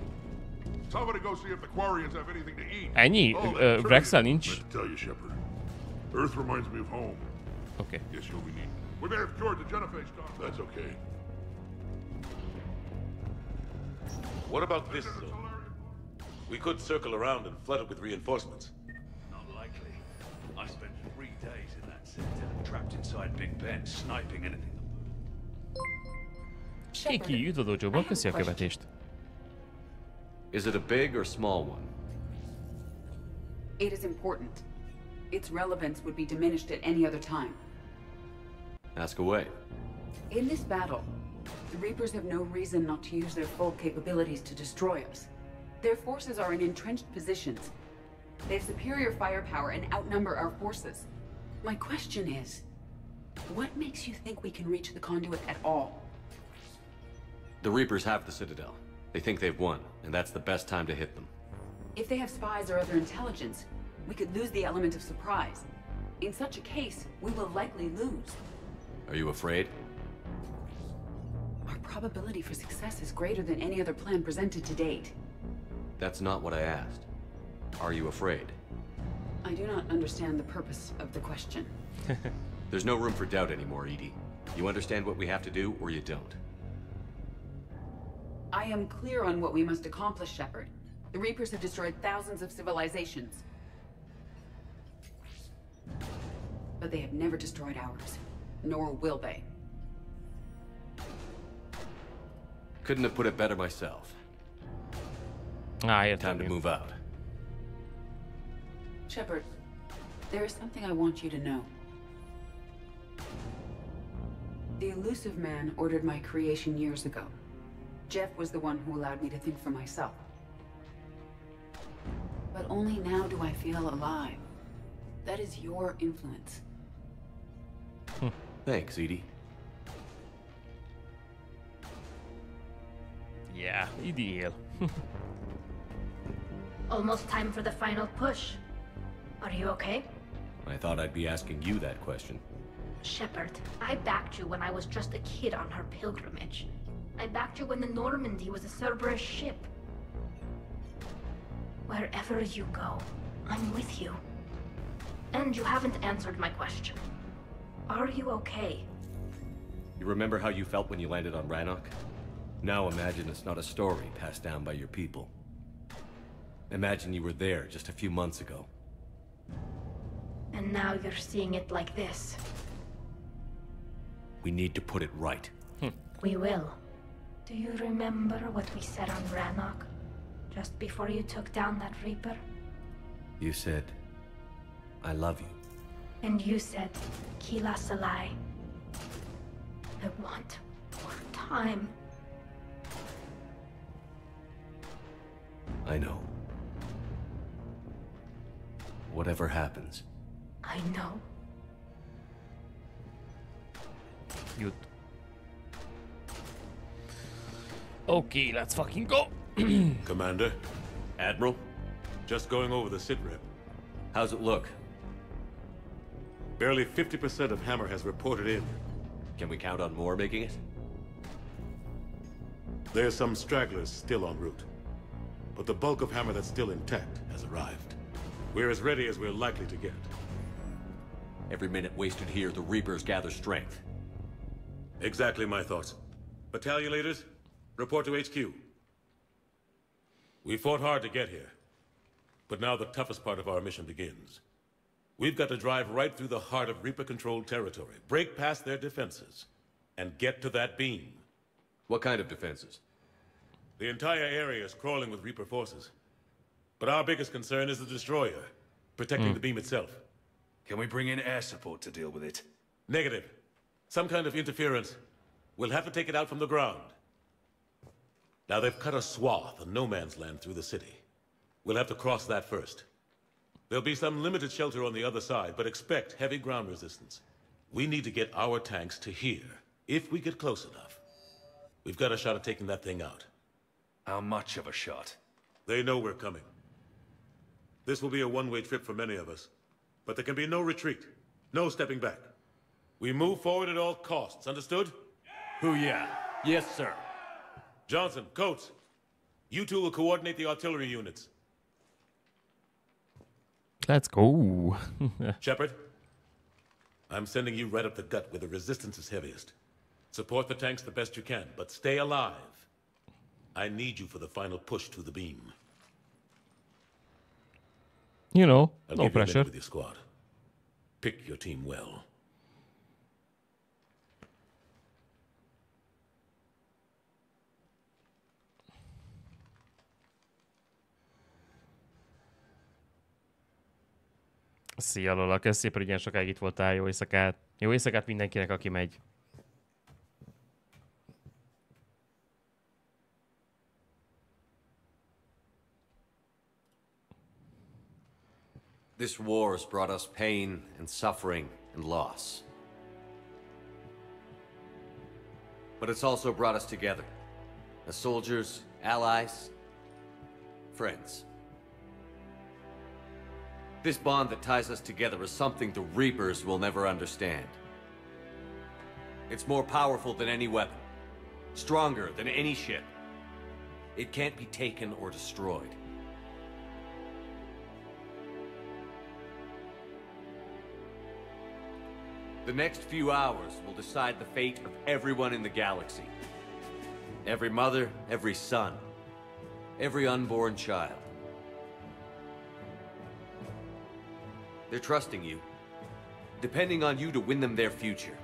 Somebody go see if the Quarians have anything to eat. Ennyi? Vrexel nincs? Let's tell you, Shepard. Earth reminds me of home. Okay. Yes, you'll be needed. We may have cured the Genophage stuff. That's okay. What about this zone? We could circle around and flood it with reinforcements. Not likely. I spent 3 days in that center, trapped inside Big Ben, sniping anything. Kiki jut a dojo-ból, köszi a követést. Is it a big or small one? It is important. Its relevance would be diminished at any other time. Ask away. In this battle, the Reapers have no reason not to use their full capabilities to destroy us. Their forces are in entrenched positions. They have superior firepower and outnumber our forces. My question is, what makes you think we can reach the conduit at all? The Reapers have the Citadel. They think they've won, and that's the best time to hit them. If they have spies or other intelligence, we could lose the element of surprise. In such a case, we will likely lose. Are you afraid? Our probability for success is greater than any other plan presented to date. That's not what I asked. Are you afraid? I do not understand the purpose of the question. There's no room for doubt anymore, EDI. You understand what we have to do, or you don't. I am clear on what we must accomplish, Shepard. The Reapers have destroyed thousands of civilizations. But they have never destroyed ours. Nor will they. Couldn't have put it better myself. Time to move out. Shepard, there is something I want you to know. The Illusive Man ordered my creation years ago. Jeff was the one who allowed me to think for myself. But only now do I feel alive. That is your influence. Thanks, EDI. Yeah, ideal. Almost time for the final push. Are you okay? I thought I'd be asking you that question. Shepard, I backed you when I was just a kid on her pilgrimage. I backed you when the Normandy was a Cerberus ship. Wherever you go, I'm with you. And you haven't answered my question. Are you okay? You remember how you felt when you landed on Rannoch? Now imagine it's not a story passed down by your people. Imagine you were there just a few months ago. And now you're seeing it like this. We need to put it right. We will. Do you remember what we said on Rannoch? Just before you took down that Reaper? You said, I love you. And you said, Kila Salai. I want more time. I know. Whatever happens. I know. Good. Okay, let's fucking go. Commander. Admiral? Just going over the sitrep. How's it look? Barely 50% of Hammer has reported in. Can we count on more making it? There's some stragglers still en route. But the bulk of Hammer that's still intact has arrived. We're as ready as we're likely to get. Every minute wasted here, the Reapers gather strength. Exactly my thoughts. Battalion leaders, report to HQ. We fought hard to get here. But now the toughest part of our mission begins. We've got to drive right through the heart of Reaper-controlled territory, break past their defenses, and get to that beam. What kind of defenses? The entire area is crawling with Reaper forces. But our biggest concern is the destroyer, protecting the beam itself. Can we bring in air support to deal with it? Negative. Some kind of interference. We'll have to take it out from the ground. Now they've cut a swath of no man's land through the city. We'll have to cross that first. There'll be some limited shelter on the other side, but expect heavy ground resistance. We need to get our tanks to here, if we get close enough. We've got a shot at taking that thing out. How much of a shot? They know we're coming. This will be a one-way trip for many of us. But there can be no retreat. No stepping back. We move forward at all costs, understood? Hoo-yeah. Yes, sir. Johnson, Coates, you two will coordinate the artillery units. Let's go. Shepard, I'm sending you right up the gut where the resistance is heaviest. Support the tanks the best you can, but stay alive. I need you for the final push to the beam. You know, I'll no give you a pressure. minute with your squad. Pick your team well. Szia Lola, kösz szépen, hogy ilyen sokáig itt voltál. Jó éjszakát. Jó éjszakát mindenkinek, aki megy. This war has brought us pain and suffering and loss. But it's also brought us together. As soldiers, allies, friends. This bond that ties us together is something the Reapers will never understand. It's more powerful than any weapon. Stronger than any ship. It can't be taken or destroyed. The next few hours will decide the fate of everyone in the galaxy. Every mother, every son, every unborn child. They're trusting you, depending on you to win them their future.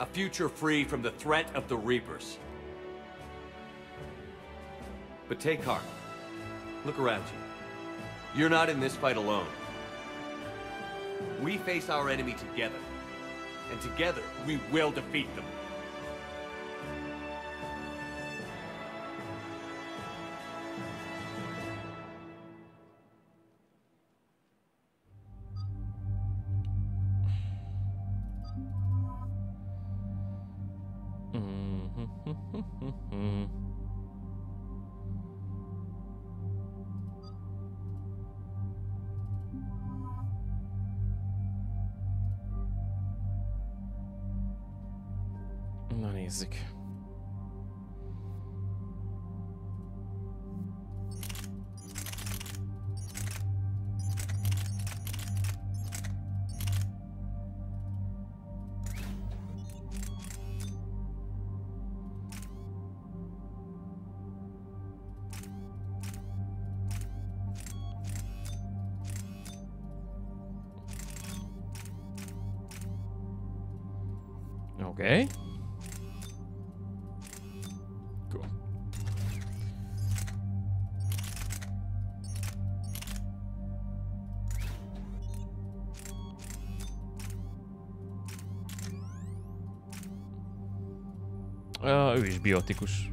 A future free from the threat of the Reapers. But take heart. Look around you. You're not in this fight alone. We face our enemy together, and together we will defeat them. Na nézzük. Oké. Cool. Ő is biotikus.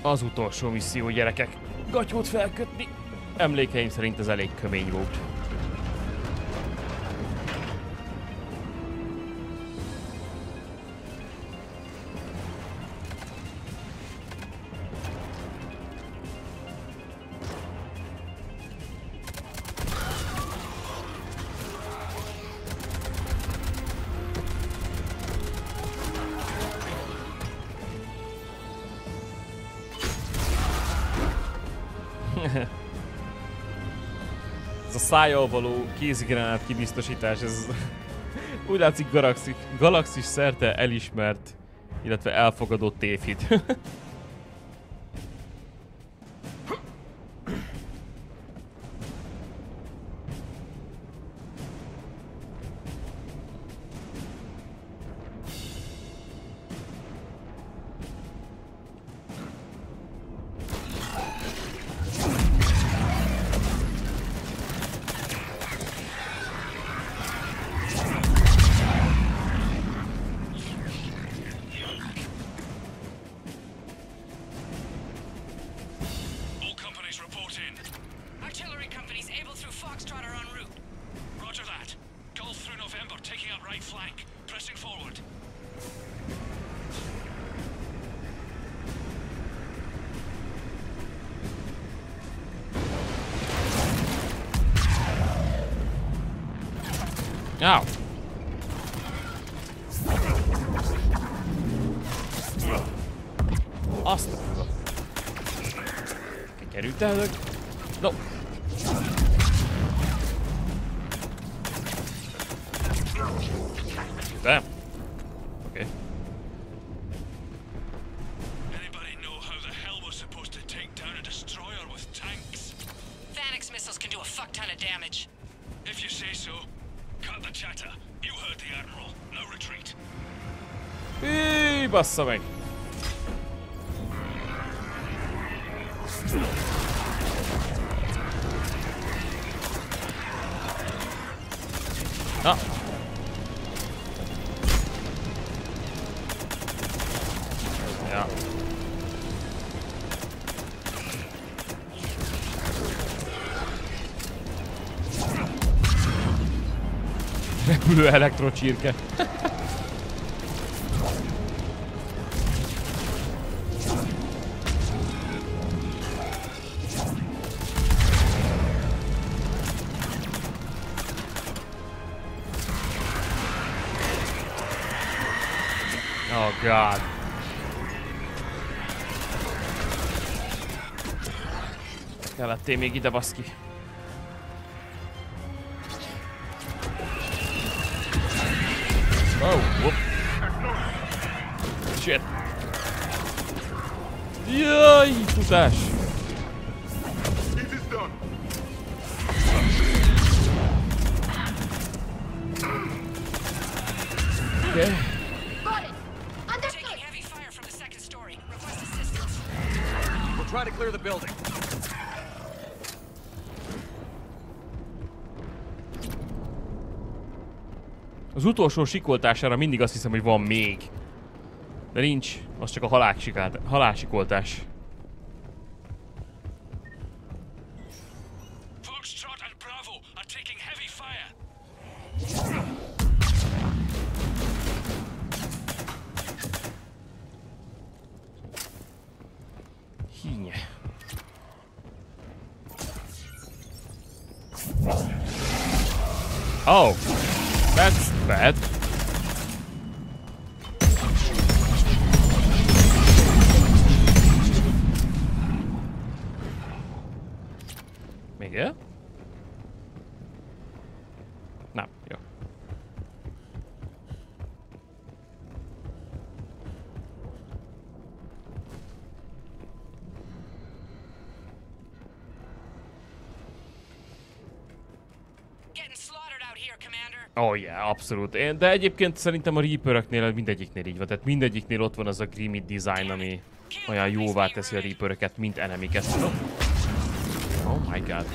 Az utolsó misszió, gyerekek. Gatyót felkötni. Emlékeim szerint ez elég kömény volt. Ez a szájjal való kézigranát kibiztosítás, ez úgy látszik galaxis szerte elismert, illetve elfogadott tévhit. Ow. Azt a főleg. Kikerült elő. No. Nem. Oké. Anybody know how the hell we're supposed to take down a destroyer with tanks? Phanex missiles can do a fuck ton of damage. If you say so. Cut the chatter. You heard the Admiral. No retreat. Bassza meg. Na. Ja. Repülő elektrocsirke. Oh god. Kellettél még ide, baszki. Oh, whoop. Shit. Jaj, futás. Okay. Taking heavy fire from the second story. Request assistance. We'll try to clear the building. Az utolsó sikoltására mindig azt hiszem, hogy van még. De nincs, az csak a halálsikoltás. Foxtrot and Bravo are taking heavy fire. Hínye. Oh, that's bad. Még el? Nem, jó. Oh yeah, abszolút. De egyébként szerintem a Reaper-öknél mindegyiknél így van. Tehát mindegyiknél ott van az a grimy design, ami olyan jóvá teszi a Reaper-öket, mint enemiket. Oh my god.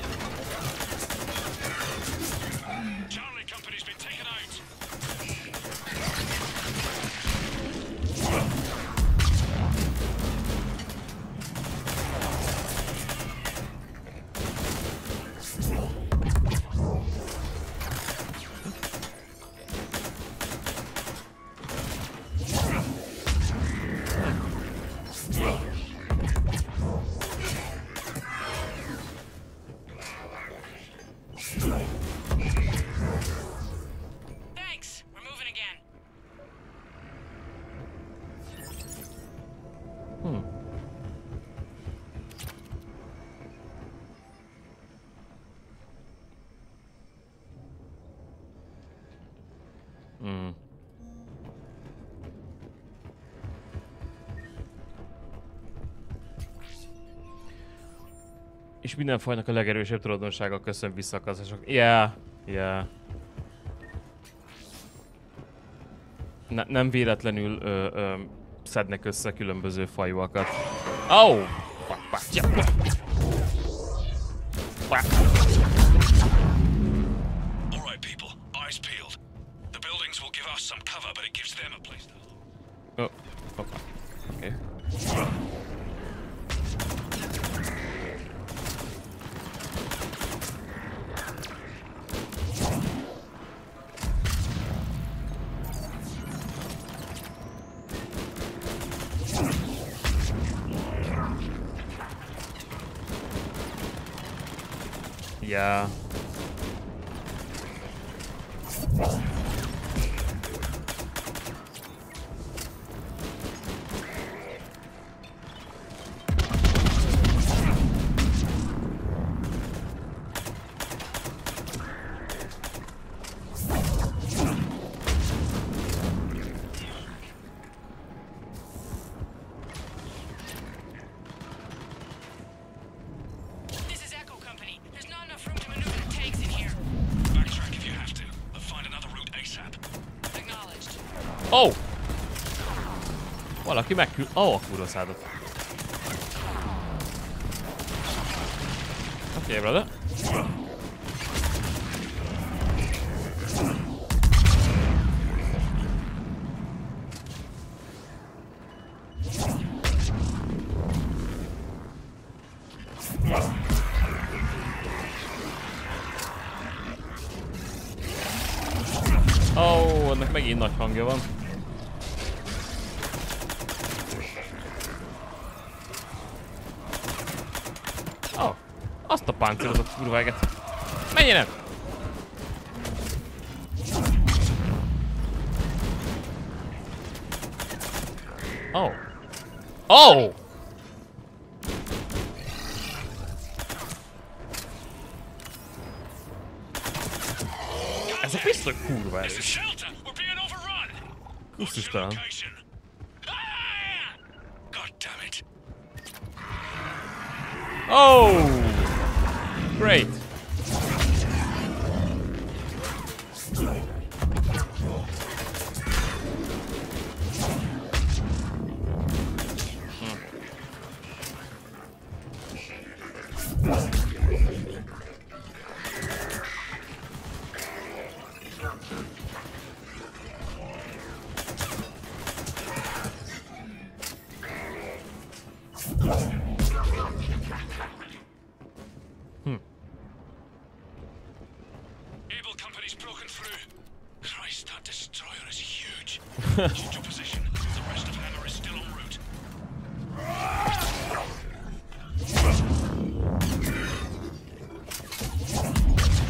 És minden fajnak a legerősebb tulajdonsága köszön visszakazások. Yeah. Nem véletlenül szednek össze különböző fajúakat. Oh! Alright people, eyes peeled. The buildings will give us some cover, but it gives them a place to hide. Oh, okay. Yeah. Oh! Valaki megküld... Oh, a kurva szádot. Oké, brother. Oh, ennek megint nagy hangja van. Oh, azt a páncélozott kurváget. Menjenek! Oh. Oh! Ez a pisztoly kurva erős. Kusztustalan. Oh! Great!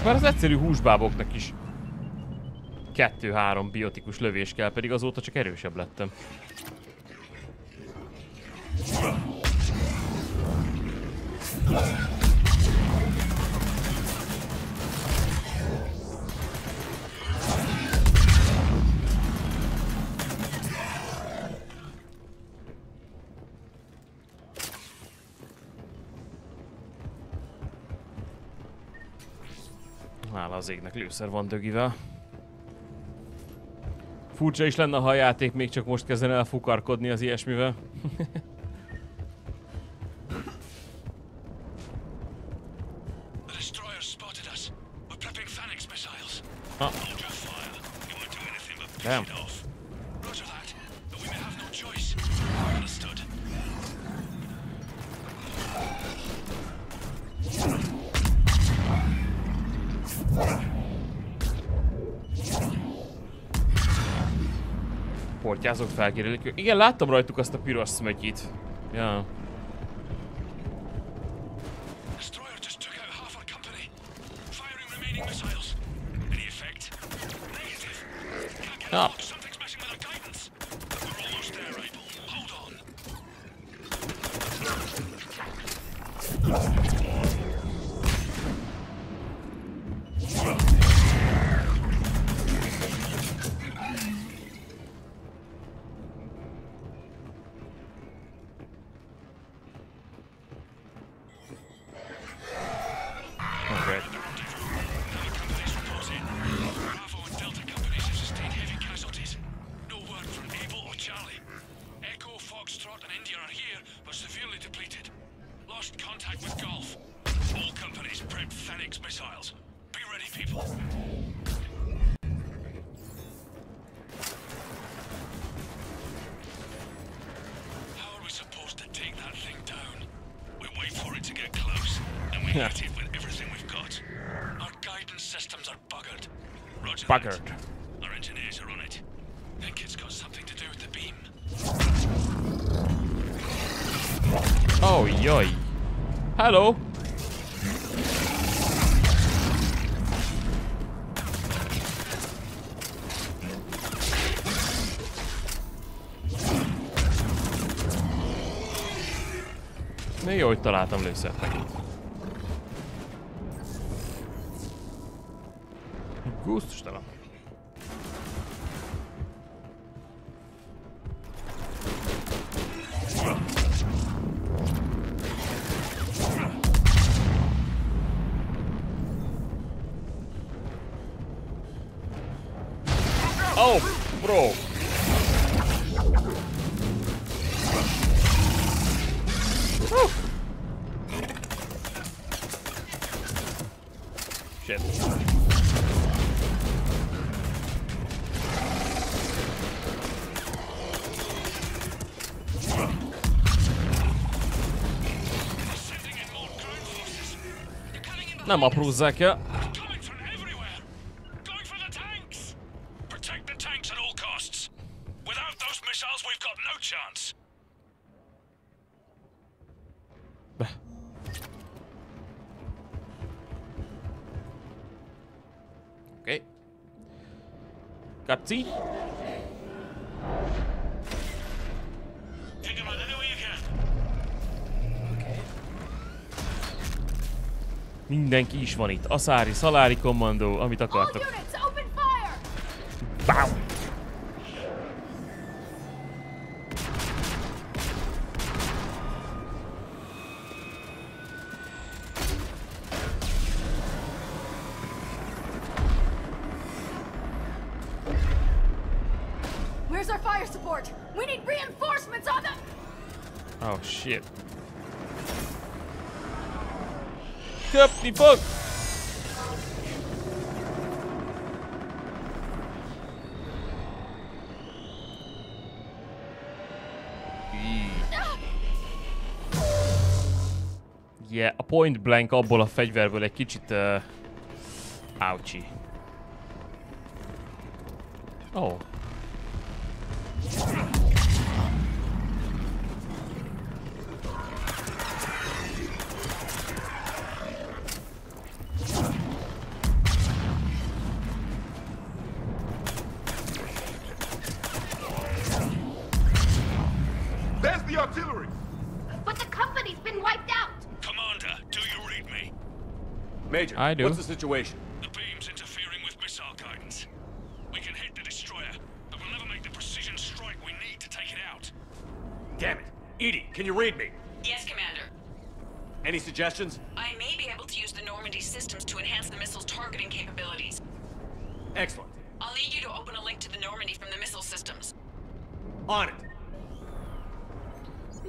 Már az egyszerű húsbáboknak is 2-3 biotikus lövés kell, pedig azóta csak erősebb lettem. Hála az égnek, lőszer van dögivel. Furcsa is lenne, ha a játék még csak most kezdene el fukarkodni az ilyesmivel. Ah. Damn. Portyázok, felkérelik. Igen, láttam rajtuk azt a piros szmötyit. Ja. Ah. Buggered. Our engineers are on it. Think it's got something to do with the beam. Oh, yoy. Hello. De jó, hogy találtam lőszert megint. Gusztustalan. Oh, bro. Shit. Nem aprózzák el. Oké. Cutscene. Mindenki is van itt. Aszári, Szalári kommandó, amit akartok. Bam! Where's our fire support? We need reinforcements on them! Oh shit. Köpni fog! Yeah, a point blank abból a fegyverből egy kicsit... ouchie. Oh. There's the artillery! But the company's been wiped out! Commander, do you read me? Major, I do. What's the situation? The beam's interfering with missile guidance. We can hit the destroyer, but we'll never make the precision strike we need to take it out. Damn it. Edie, can you read me? Yes, Commander. Any suggestions? I may be able to use the Normandy systems to enhance the missile's targeting capability. Excellent. I'll need you to open a link to the Normandy from the missile systems. On it.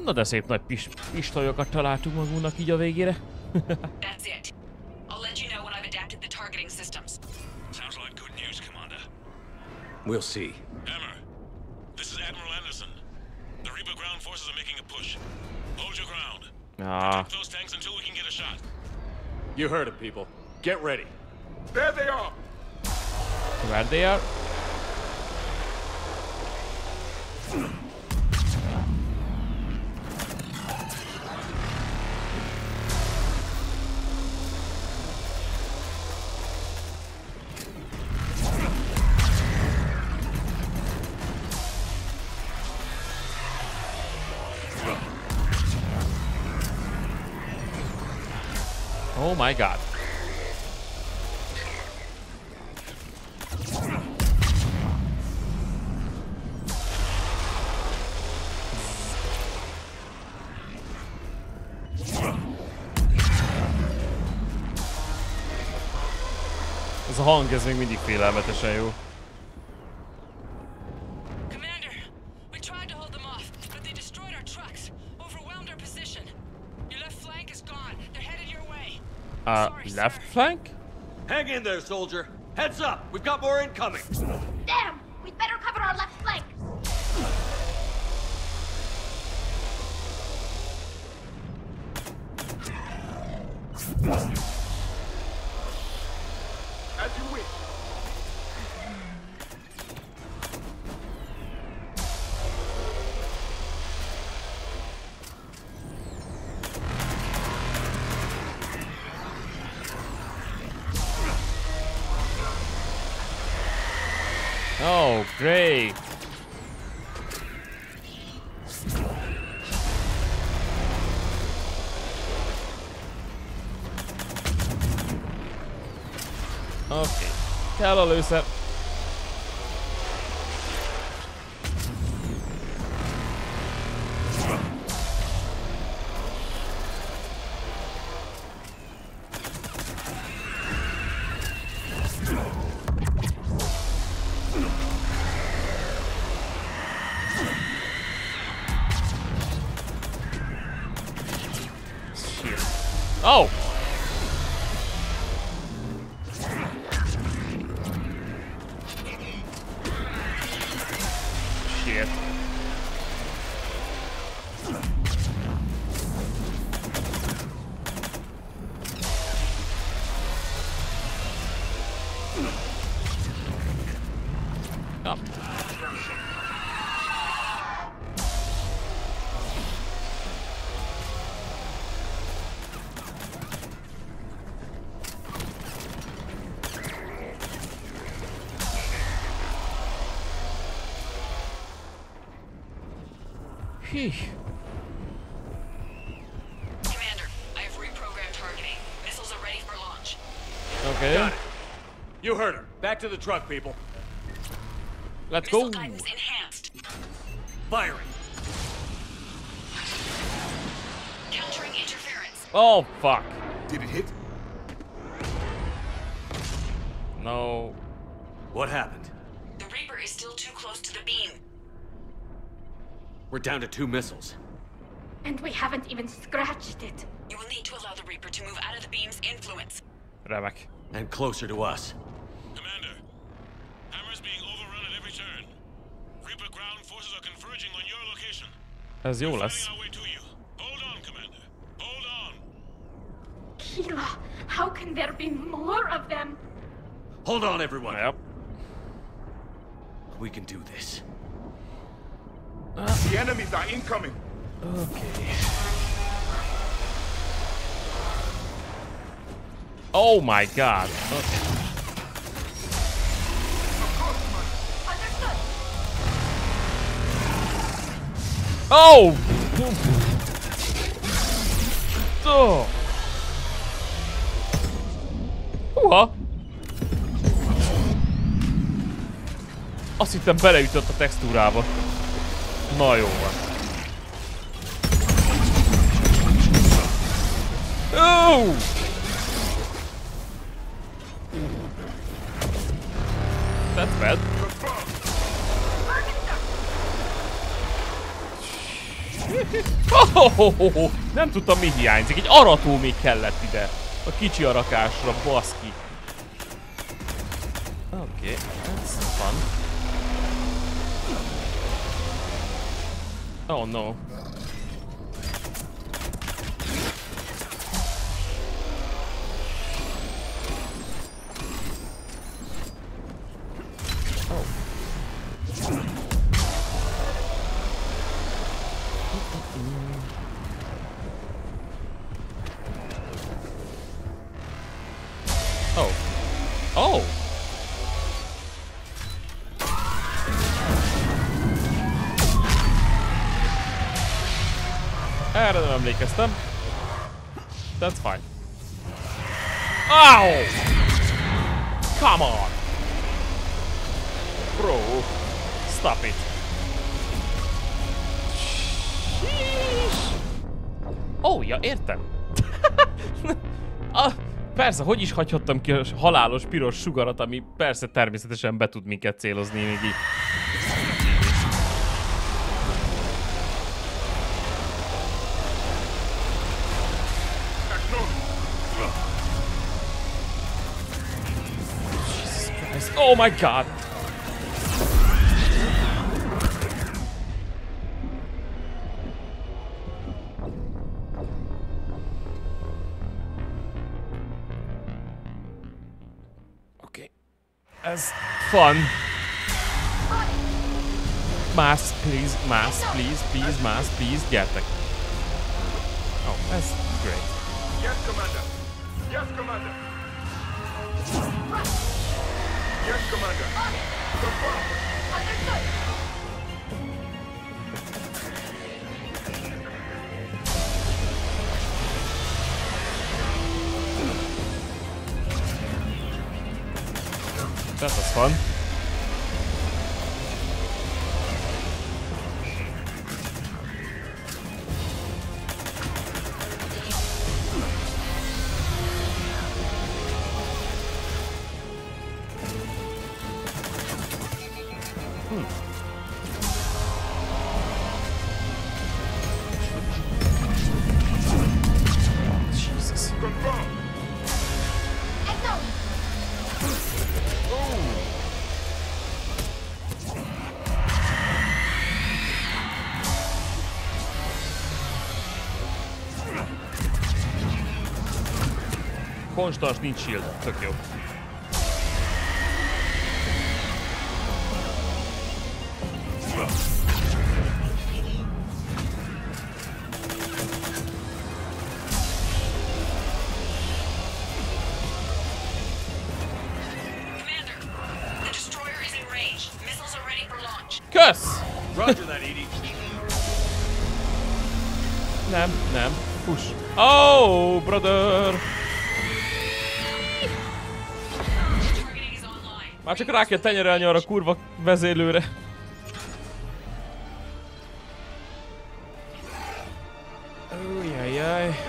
Na de szép nagy pistolyokat találtunk magunknak így a végére. That's it. I'll let you know when I've adapted the targeting systems. Sounds like good news, Commander. We'll see. Hammer, this is Admiral Anderson. The Reaper ground forces are making a push. Hold your ground. Protect those tanks until we can get a shot. You heard it, people. Get ready. There they are. Where they are? Oh my god. Ez a hang, ez még mindig félelmetesen jó. Left flank? Hang in there, soldier. Heads up, we've got more incoming. Damn! We'd better cover our left flank. As you wish. Oh, great. Okay. Kell a lőszer. Oh! Shit. Up. Commander, I have reprogrammed targeting. Missiles are ready for launch. Okay. Got it. You heard her. Back to the truck, people. Let's go. Missile guidance enhanced. Firing. Countering interference. Oh, fuck. Did it hit? No. What happened? The Reaper is still too close to the beam. We're down to 2 missiles. And we haven't even scratched it. You will need to allow the Reaper to move out of the beam's influence. Remek. And closer to us. Commander, Hammer's being overrun at every turn. Reaper ground forces are converging on your location. Ez jó lesz. Our way to you. Hold on, Commander. Hold on. Keela, how can there be more of them? Hold on, everyone. Yep. We can do this. The enemies are incoming. Okay. Oh my god. Okay. Oh! Oh! Húha! Azt hittem beleütött a textúrába. Na jó van. Oh! That's bad. Nem tudtam, mi hiányzik. Egy arató még kellett ide. A kicsi arakásra, baszki. Oké, ez fun. Oh no. Oh! Erre nem emlékeztem. That's fine. Ow! Come on! Bro! Stop it! Oh, ja, értem! Persze, hogy is hagyhattam ki a halálos piros sugarat, ami persze természetesen be tud minket célozni még így. Jesus Christ. Oh my god! Ez fun. Mask, please, mask, please, please, mask, please, gyertek. Oh, that's great. Yes, Commander. Yes, Commander. Yes, Commander. Confirm. Understood. That was fun. Jesus. Konstans, nincs shield. Tök jó. Kösz! Nem, nem. Push. Oh, brother! Már csak rá kell tenyerelni arra a kurva vezérlőre. Ujjajjaj.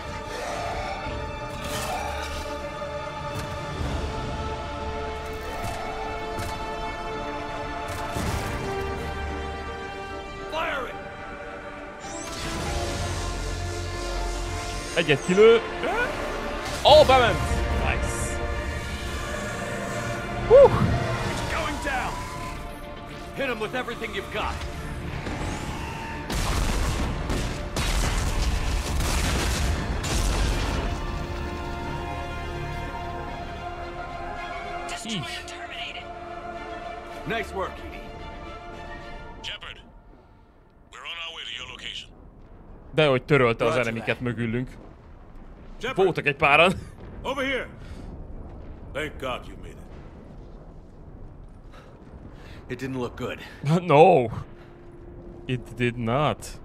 Egyet kilő. Oh, bement! Nice. It's going down. Hit him with everything you've got. Destroyer terminated. Nice work, Edie. Shepard, we're on our way to your location. De hogy törölte az enemiket mögülünk. Voltak egy páran. Over here. Thank God you made it. It didn't look good. No. It did not.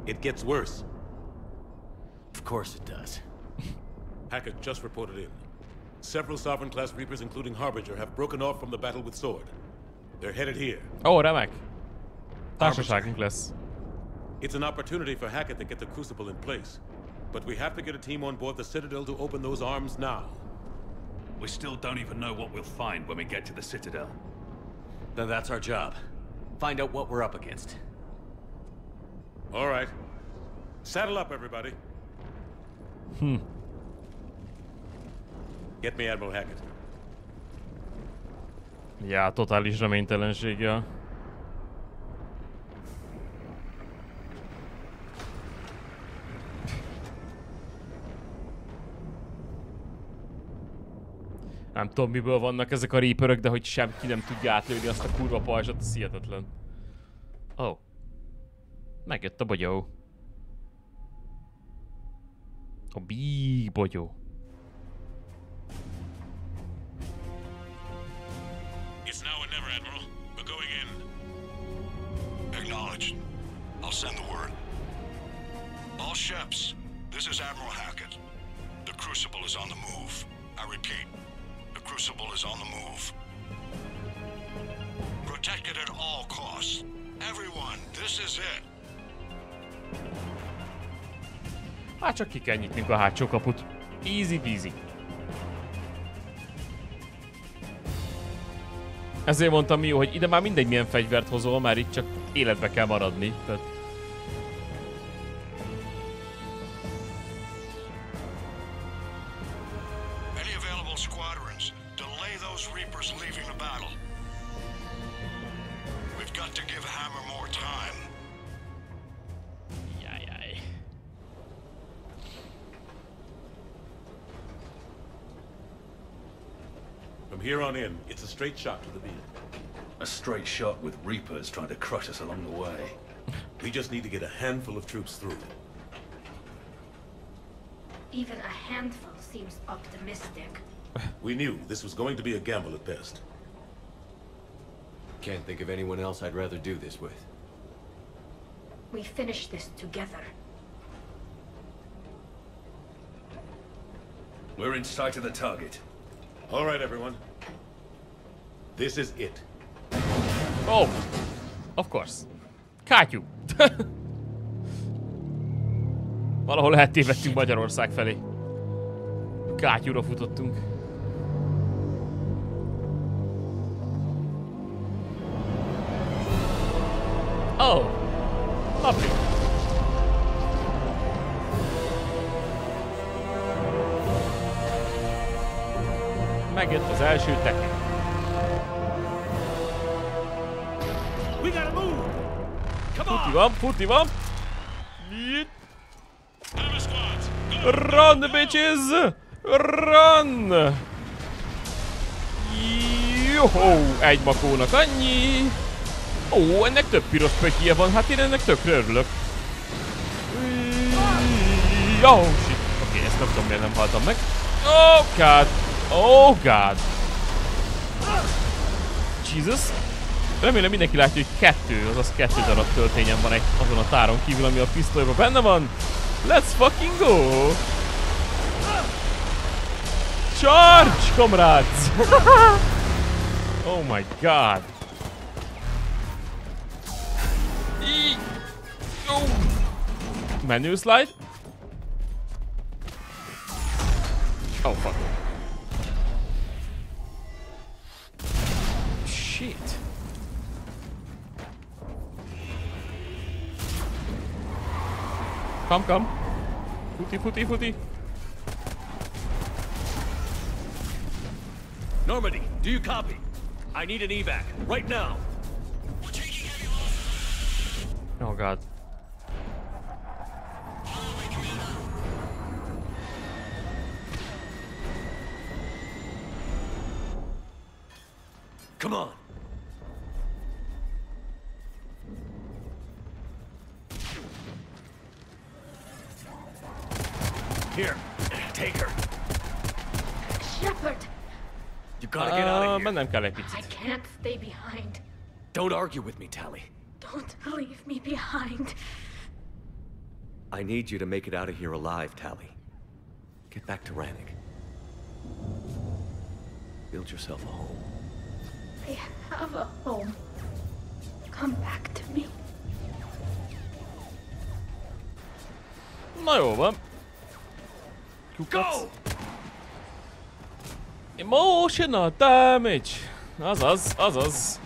It gets worse. Of course it does. Hackett just reported in. Several Sovereign-class Reapers, including Harbinger, have broken off from the battle with Sword. They're headed here. Oh, remek. Társaságunk lesz. It's an opportunity for Hackett to get the Crucible in place. But we have to get a team on board the Citadel to open those arms now. we still don't even know what we'll find when we get to the Citadel. Then that's our job. Find out what we're up against. All right. Saddle up, everybody. Get me Admiral Hackett. Ja, totális reménytelenséggel. Nem tudom, miből vannak ezek a Reaperök, de hogy senki nem tudja átlőni azt a kurva pajzsot, ez hihetetlen. Oh. Megjött a bogyó. A big bogyó. It's now or never, Admiral. We're going in. Acknowledged. I'll send the word. All ships, this is Admiral Hackett. The Crucible is on the move. I repeat, the Crucible is on the move. Protect it at all costs. Everyone, this is it. Hát csak ki kell nyitnünk a hátsó kaput. Easy peasy. Ezért mondtam jó, hogy ide már mindegy milyen fegyvert hozol, már itt csak életbe kell maradni. Tehát... Any available squadrons, delay those Reapers leaving the battle. We've got to give Hammer more time. From here on in, it's a straight shot to the beam. A straight shot with Reapers trying to crush us along the way. We just need to get a handful of troops through. Even a handful seems optimistic. We knew this was going to be a gamble at best. Can't think of anyone else I'd rather do this with. We finish this together. We're in sight of the target. All right, everyone. This is it. Oh, of course. Kátyú. Valahol eltévedtünk Magyarország felé. Kátyúra futottunk. Oh, lovely. Megjött az első technik. Futi van, futi van. Run, bitches! Run! Jóhó, egy makónak annyi. Ó, ennek több piros pötyje van, hát én ennek tökre örülök. Oh, shit. Oké, ezt nem tudom, miért nem haltam meg. Oh, God. Oh, God. Jesus. Remélem mindenki látja, hogy kettő darab töltényem van azon a táron kívül, ami a pisztolyban benne van. Let's fucking go! Charge, comrades! Oh my God! Oh. Menu slide? Oh fuck. Shit. Come. Footy. Normandy, do you copy? I need an evac, right now. Oh God. Come on. Here, take her. Shepard! You gotta get out of here. Mennem kell egy I picit. can't stay behind. Don't argue with me, Tali. Don't leave me behind. I need you to make it out of here alive, Tali. Get back to Rannick. Build yourself a home. I have a home. Come back to me. Na jó van. Go! Emotional damage! Azaz, azaz.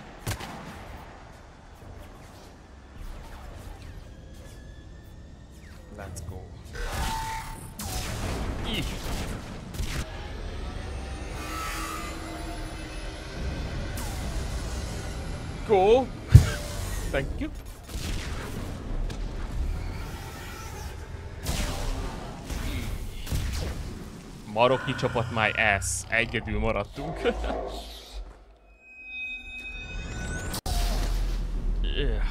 Let's go. Így. Go! Thank you. Maroknyi csapat my ass. Egyedül maradtunk. Yeah.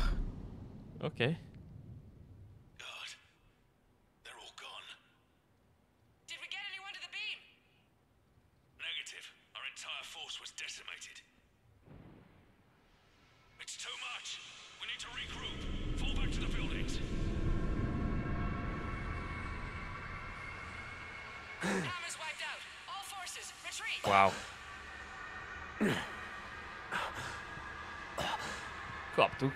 Okay. Wow. Kaptuk.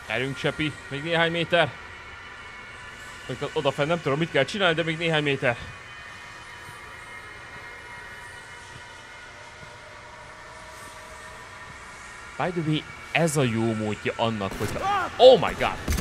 Erünk, Sepi, még néhány méter. Odafenn nem tudom, mit kell csinálni, de még néhány méter. By the way, ez a jó módja annak, hogy... Oh my god!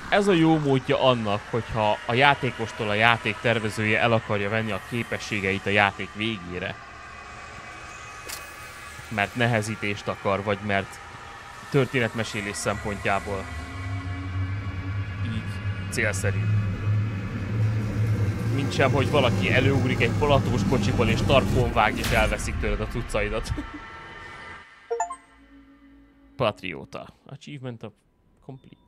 Ez a jó módja annak, hogyha a játékostól a játék tervezője el akarja venni a képességeit a játék végére. Mert nehezítést akar, vagy mert történetmesélés szempontjából így célszerű. Mint sem, hogy valaki előugrik egy palatós kocsiból és tarkón vág és elveszik tőled a cuccaidat. Patriota. Achievement of completed.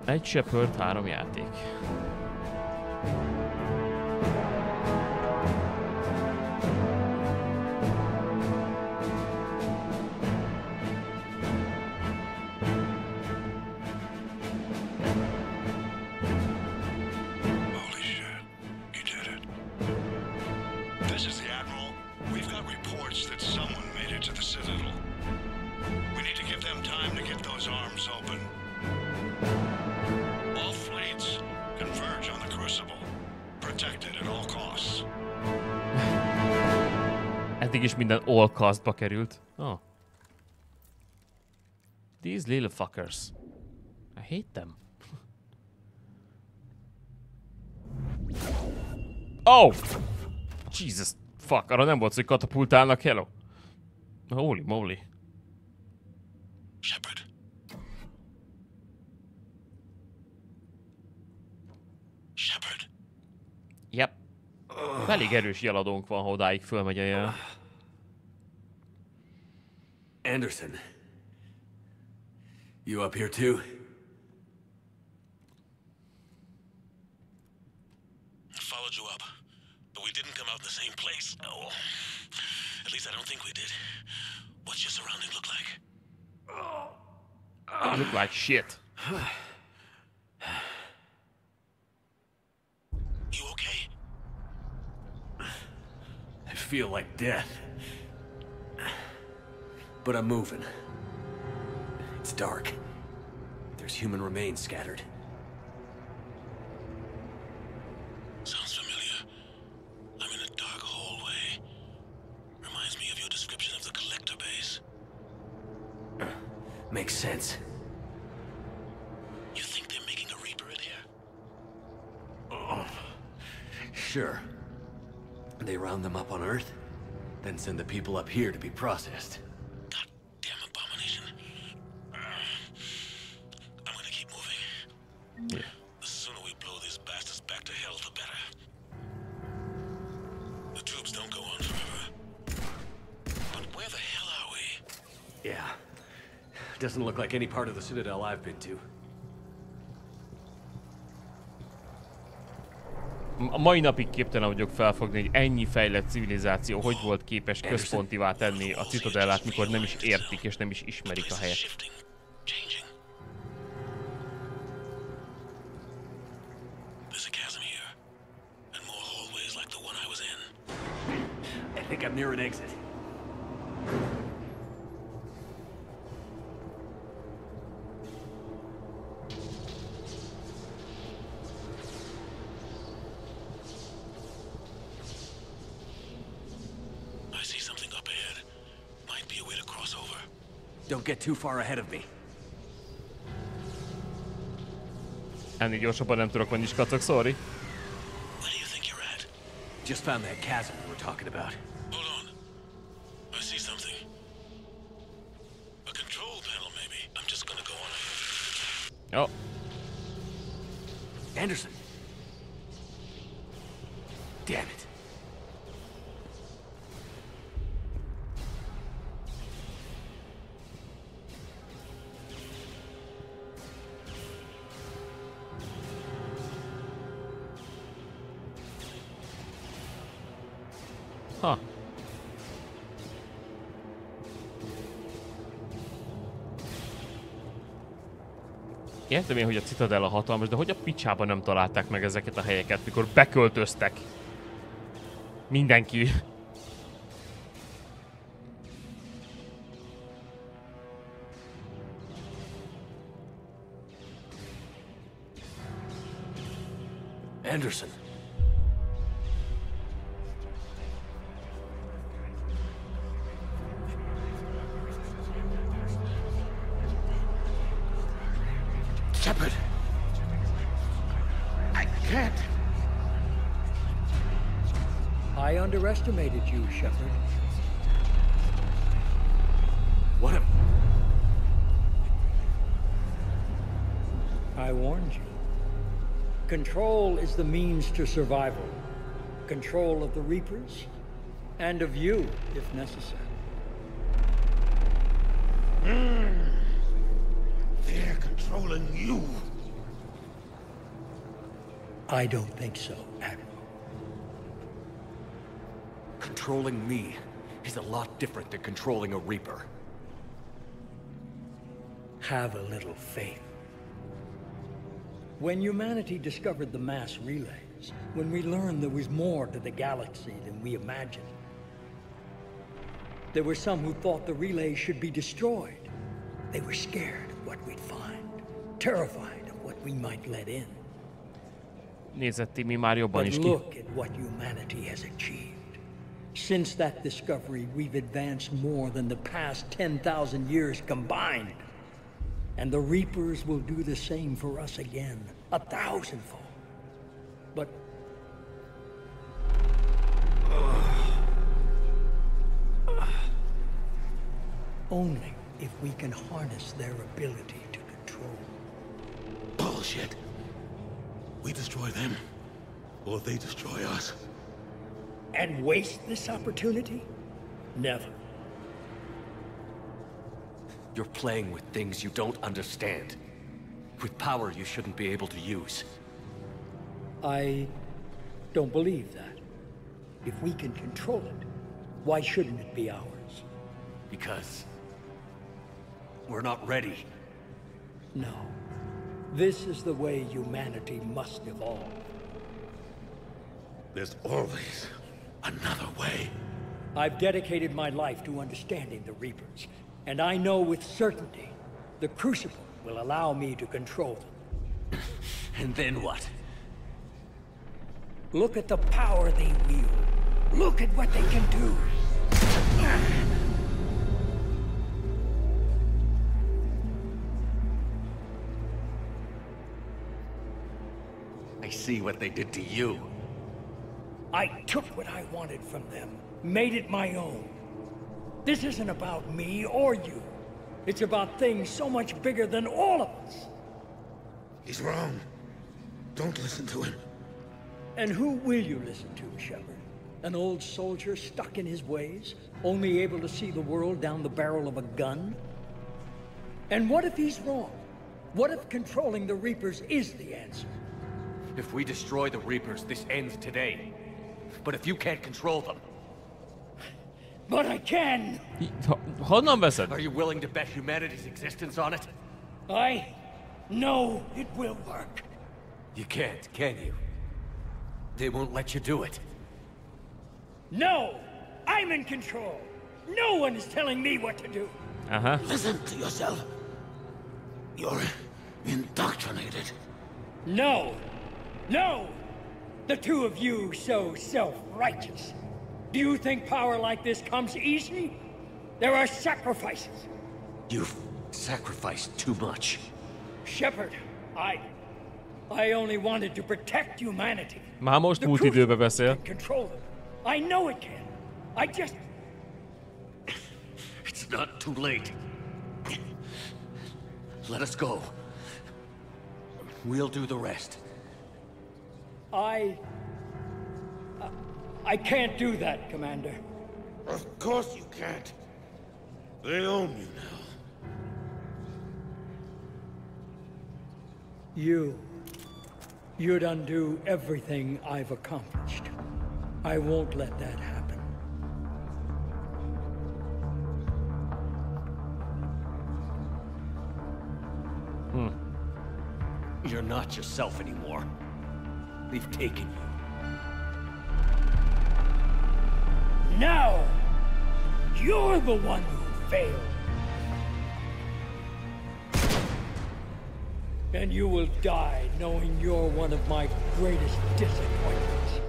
Egy Shepard, 3 játék. Eddig is minden all castba került. Oh. These little fuckers. I hate them. Oh! Jesus fuck, arra nem volt, hogy katapultálnak, hello. Holy moly. Shepard. Shepard. Yep. Elég erős jeladónk van, ha odáig fölmegy a jel. Anderson. You up here too? Followed you up, but we didn't come out in the same place. Oh, at least I don't think we did. What's your surrounding look like? Look like shit. You okay? I feel like death. But I'm moving. It's dark. There's human remains scattered. Sounds familiar. I'm in a dark hallway. Reminds me of your description of the collector base. Makes sense. You think they're making a Reaper in here? Oh, sure. They round them up on Earth, then send the people up here to be processed. Goddamn abomination. I'm gonna keep moving. Yeah. The sooner we blow these bastards back to hell, the better. The troops don't go on forever. But where the hell are we? Yeah. Doesn't look like any part of the Citadel I've been to. A mai napig képtelen vagyok felfogni, hogy ennyi fejlett civilizáció hogy volt képes központivá tenni a Citadellát, mikor nem is értik és nem is ismerik a helyet. I think I'm near an exit. Don't get too far ahead of me. Ennél gyorsabban nem tudok menni, skacok, sorry. Just found that chasm we were talking about. Hold on. I see something. A control panel, maybe. I'm just gonna go on. Oh. Anderson. Damn it. Ha. Értem én, hogy a Citadel a hatalmas, de hogy a picsában nem találták meg ezeket a helyeket, mikor beköltöztek? Mindenki. Anderson. Shepard! I can't! I underestimated you, Shepard. What a... I warned you. Control is the means to survival. Control of the Reapers, and of you, if necessary. They're controlling you. I don't think so, Admiral. Controlling me is a lot different than controlling a Reaper. Have a little faith. When humanity discovered the mass relays, when we learned there was more to the galaxy than we imagined, there were some who thought the relays should be destroyed. They were scared of what we'd find, terrified of what we might let in. Nézett mi már jobban is But ki. look at what humanity has achieved. Since that discovery, we've advanced more than the past 10,000 years combined. And the Reapers will do the same for us again, 1,000-fold. But... only if we can harness their ability to control. Bullshit. We destroy them, or they destroy us. And waste this opportunity? Never. You're playing with things you don't understand. With power you shouldn't be able to use. I don't believe that. If we can control it, why shouldn't it be ours? Because... we're not ready. No. This is the way humanity must evolve. There's always another way. I've dedicated my life to understanding the Reapers, and I know with certainty the Crucible will allow me to control them. And then what? Look at the power they wield. Look at what they can do. see what they did to you. I took what I wanted from them, made it my own. This isn't about me or you. It's about things so much bigger than all of us. He's wrong. Don't listen to him. And who will you listen to, Shepard? An old soldier stuck in his ways, only able to see the world down the barrel of a gun? And what if he's wrong? What if controlling the Reapers is the answer? If we destroy the Reapers, this ends today. But if you can't control them... But I can! Honnan veszed? Are you willing to bet humanity's existence on it? I know it will work. You can't, can you? They won't let you do it. No! I'm in control! No one is telling me what to do! Uh-huh. Listen to yourself. You're indoctrinated. No! No! The two of you so self-righteous. Do you think power like this comes easy? There are sacrifices. You've sacrificed too much. Shepard, I only wanted to protect humanity. Már most múlt időbe beszél. Control them. I know it can. I just... It's not too late. Let us go. We'll do the rest. I can't do that, Commander. Of course you can't. They own you now. You'd undo everything I've accomplished. I won't let that happen. You're not yourself anymore. They've taken you. Now, you're the one who failed. And you will die knowing you're one of my greatest disappointments.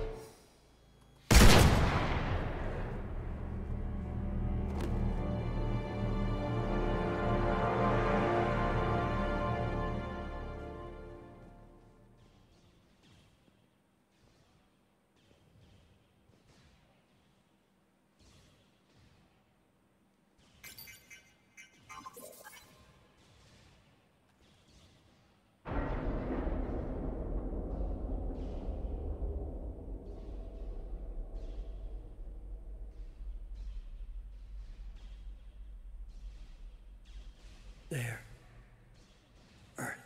There. Earth.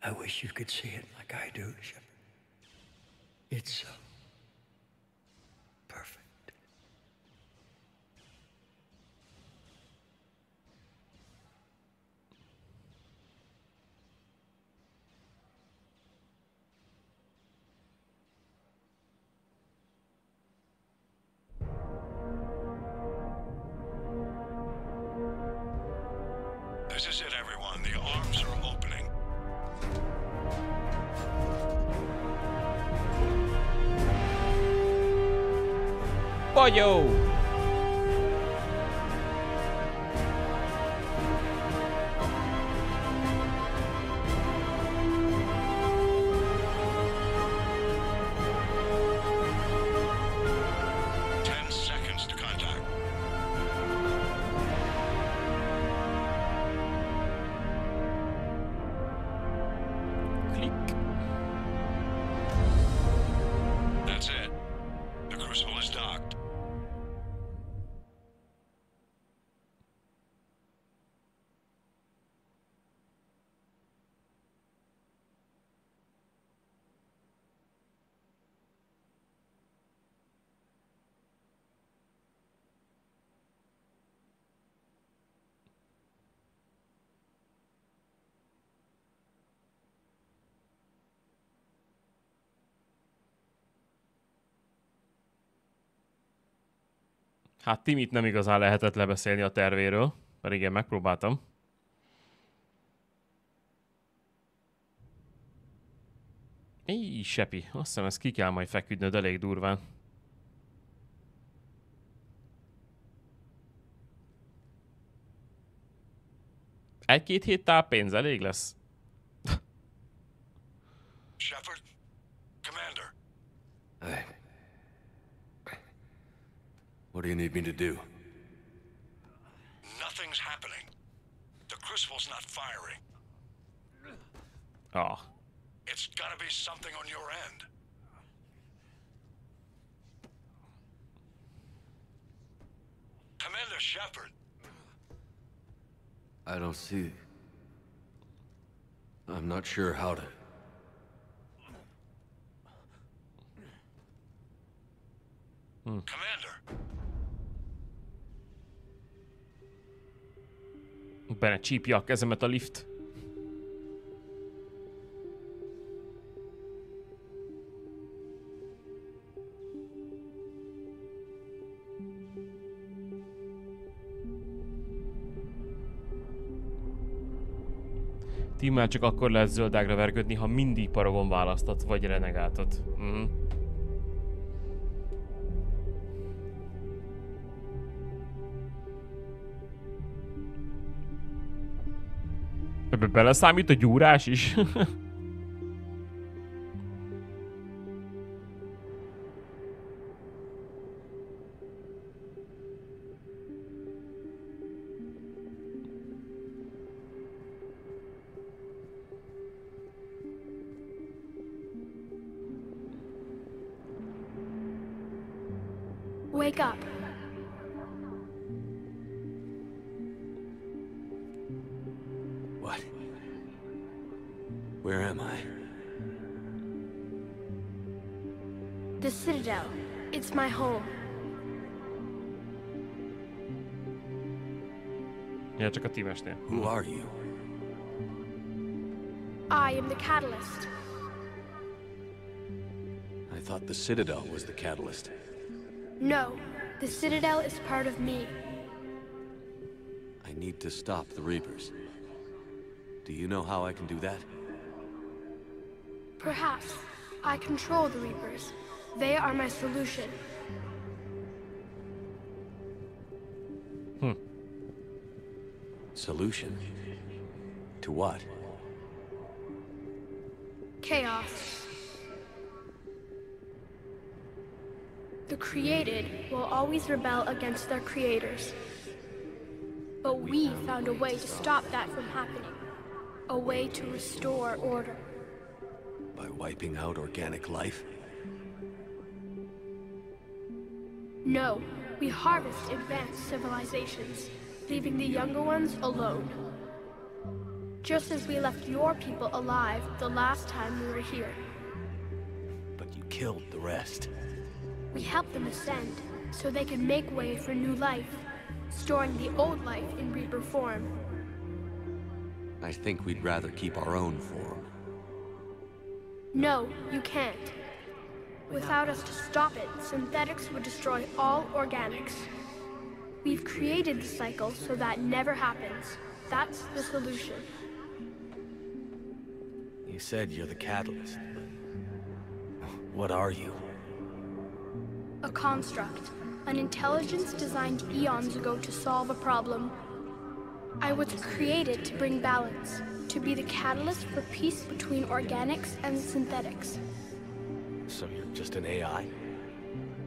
I wish you could see it like I do, Shepard. It's so perfect. This is it, everyone. The arms are opening. Pollo! That's it. The crucible is docked. Hát Timit nem igazán lehetett lebeszélni a tervéről, pedig én megpróbáltam. Éj, Sepi, azt hiszem ezt ki kell majd feküdnöd elég durván. Egy-két hét táppénz elég lesz. What do you need me to do? Nothing's happening. The Crucible's not firing. Oh. It's gotta be something on your end. Commander Shepard. I don't see... I'm not sure how to... Commander. Benne csípja a kezemet a lift. Tímmel csak akkor lehet zöldágra vergődni, ha mindig Paragon választat, vagy Renegátot. Ebbe beleszámít a gyúrás is? Wake up. What? Where am I? The Citadel. It's my home. Ja, csak a tímesnél. Who are you? I am the Catalyst. I thought the Citadel was the catalyst. No, the Citadel is part of me. I need to stop the Reapers. Do you know how I can do that? Perhaps. I control the Reapers. They are my solution. Solution? To what? Chaos. The created will always rebel against their creators. But we found a way to stop that from happening. A way to restore order. By wiping out organic life? No, we harvest advanced civilizations, leaving the younger ones alone. Just as we left your people alive the last time we were here. But you killed the rest. We helped them ascend, so they could make way for new life, storing the old life in Reaper form. I think we'd rather keep our own form. No, you can't. Without us to stop it, synthetics would destroy all organics. We've created the cycle so that never happens. That's the solution. You said you're the catalyst. What are you? A construct. An intelligence designed eons ago to solve a problem. I was created to bring balance, to be the catalyst for peace between organics and synthetics. So you're just an AI?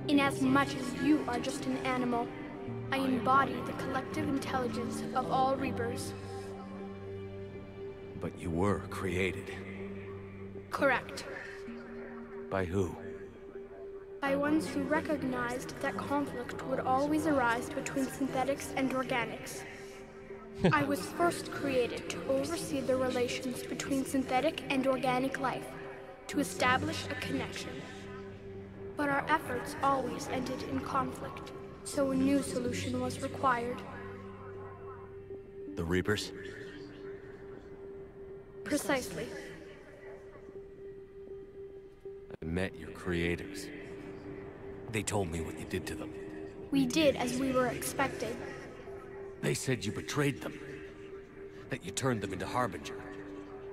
In as much as you are just an animal, I embody the collective intelligence of all Reapers. But you were created. Correct. By who? By ones who recognized that conflict would always arise between synthetics and organics. I was first created to oversee the relations between synthetic and organic life, to establish a connection. But our efforts always ended in conflict, so a new solution was required. The Reapers? Precisely. I met your creators. They told me what you did to them. We did as we were expected. They said you betrayed them. That you turned them into Harbinger.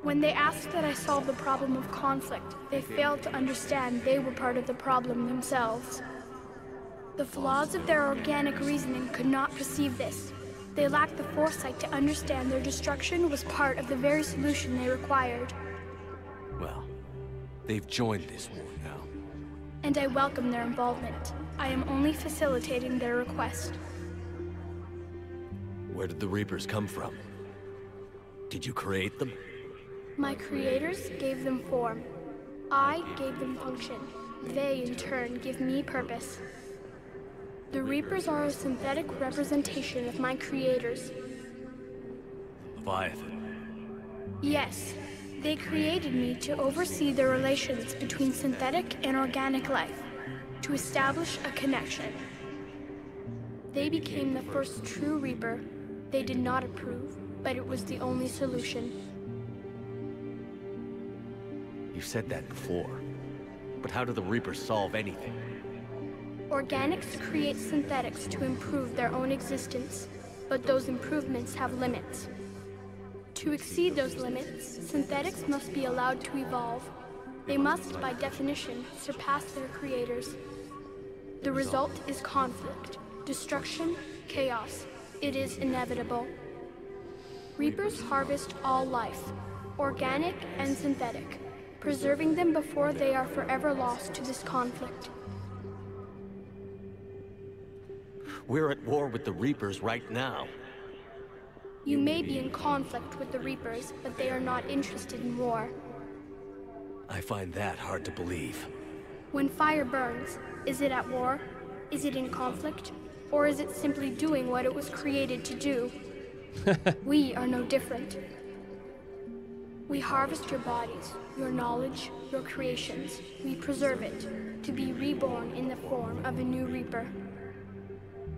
When they asked that I solve the problem of conflict, they failed to understand they were part of the problem themselves. The flaws of their organic reasoning could not perceive this. They lacked the foresight to understand their destruction was part of the very solution they required. Well, they've joined this war now. And I welcome their involvement. I am only facilitating their request. Where did the Reapers come from? Did you create them? My creators gave them form. I gave them function. They, in turn, give me purpose. The Reapers are a synthetic representation of my creators. Leviathan. Yes, they created me to oversee the relations between synthetic and organic life, to establish a connection. They became the first true Reaper. They did not approve, but it was the only solution. You said that before. But how do the Reapers solve anything? Organics create synthetics to improve their own existence, but those improvements have limits. To exceed those limits, synthetics must be allowed to evolve. They must, by definition, surpass their creators. The result is conflict, destruction, chaos. It is inevitable. Reapers harvest all life, organic and synthetic, preserving them before they are forever lost to this conflict. We're at war with the Reapers right now. You may be in conflict with the Reapers, but they are not interested in war. I find that hard to believe. When fire burns, is it at war? Is it in conflict? Or is it simply doing what it was created to do? We are no different. We harvest your bodies, your knowledge, your creations. We preserve it, to be reborn in the form of a new Reaper.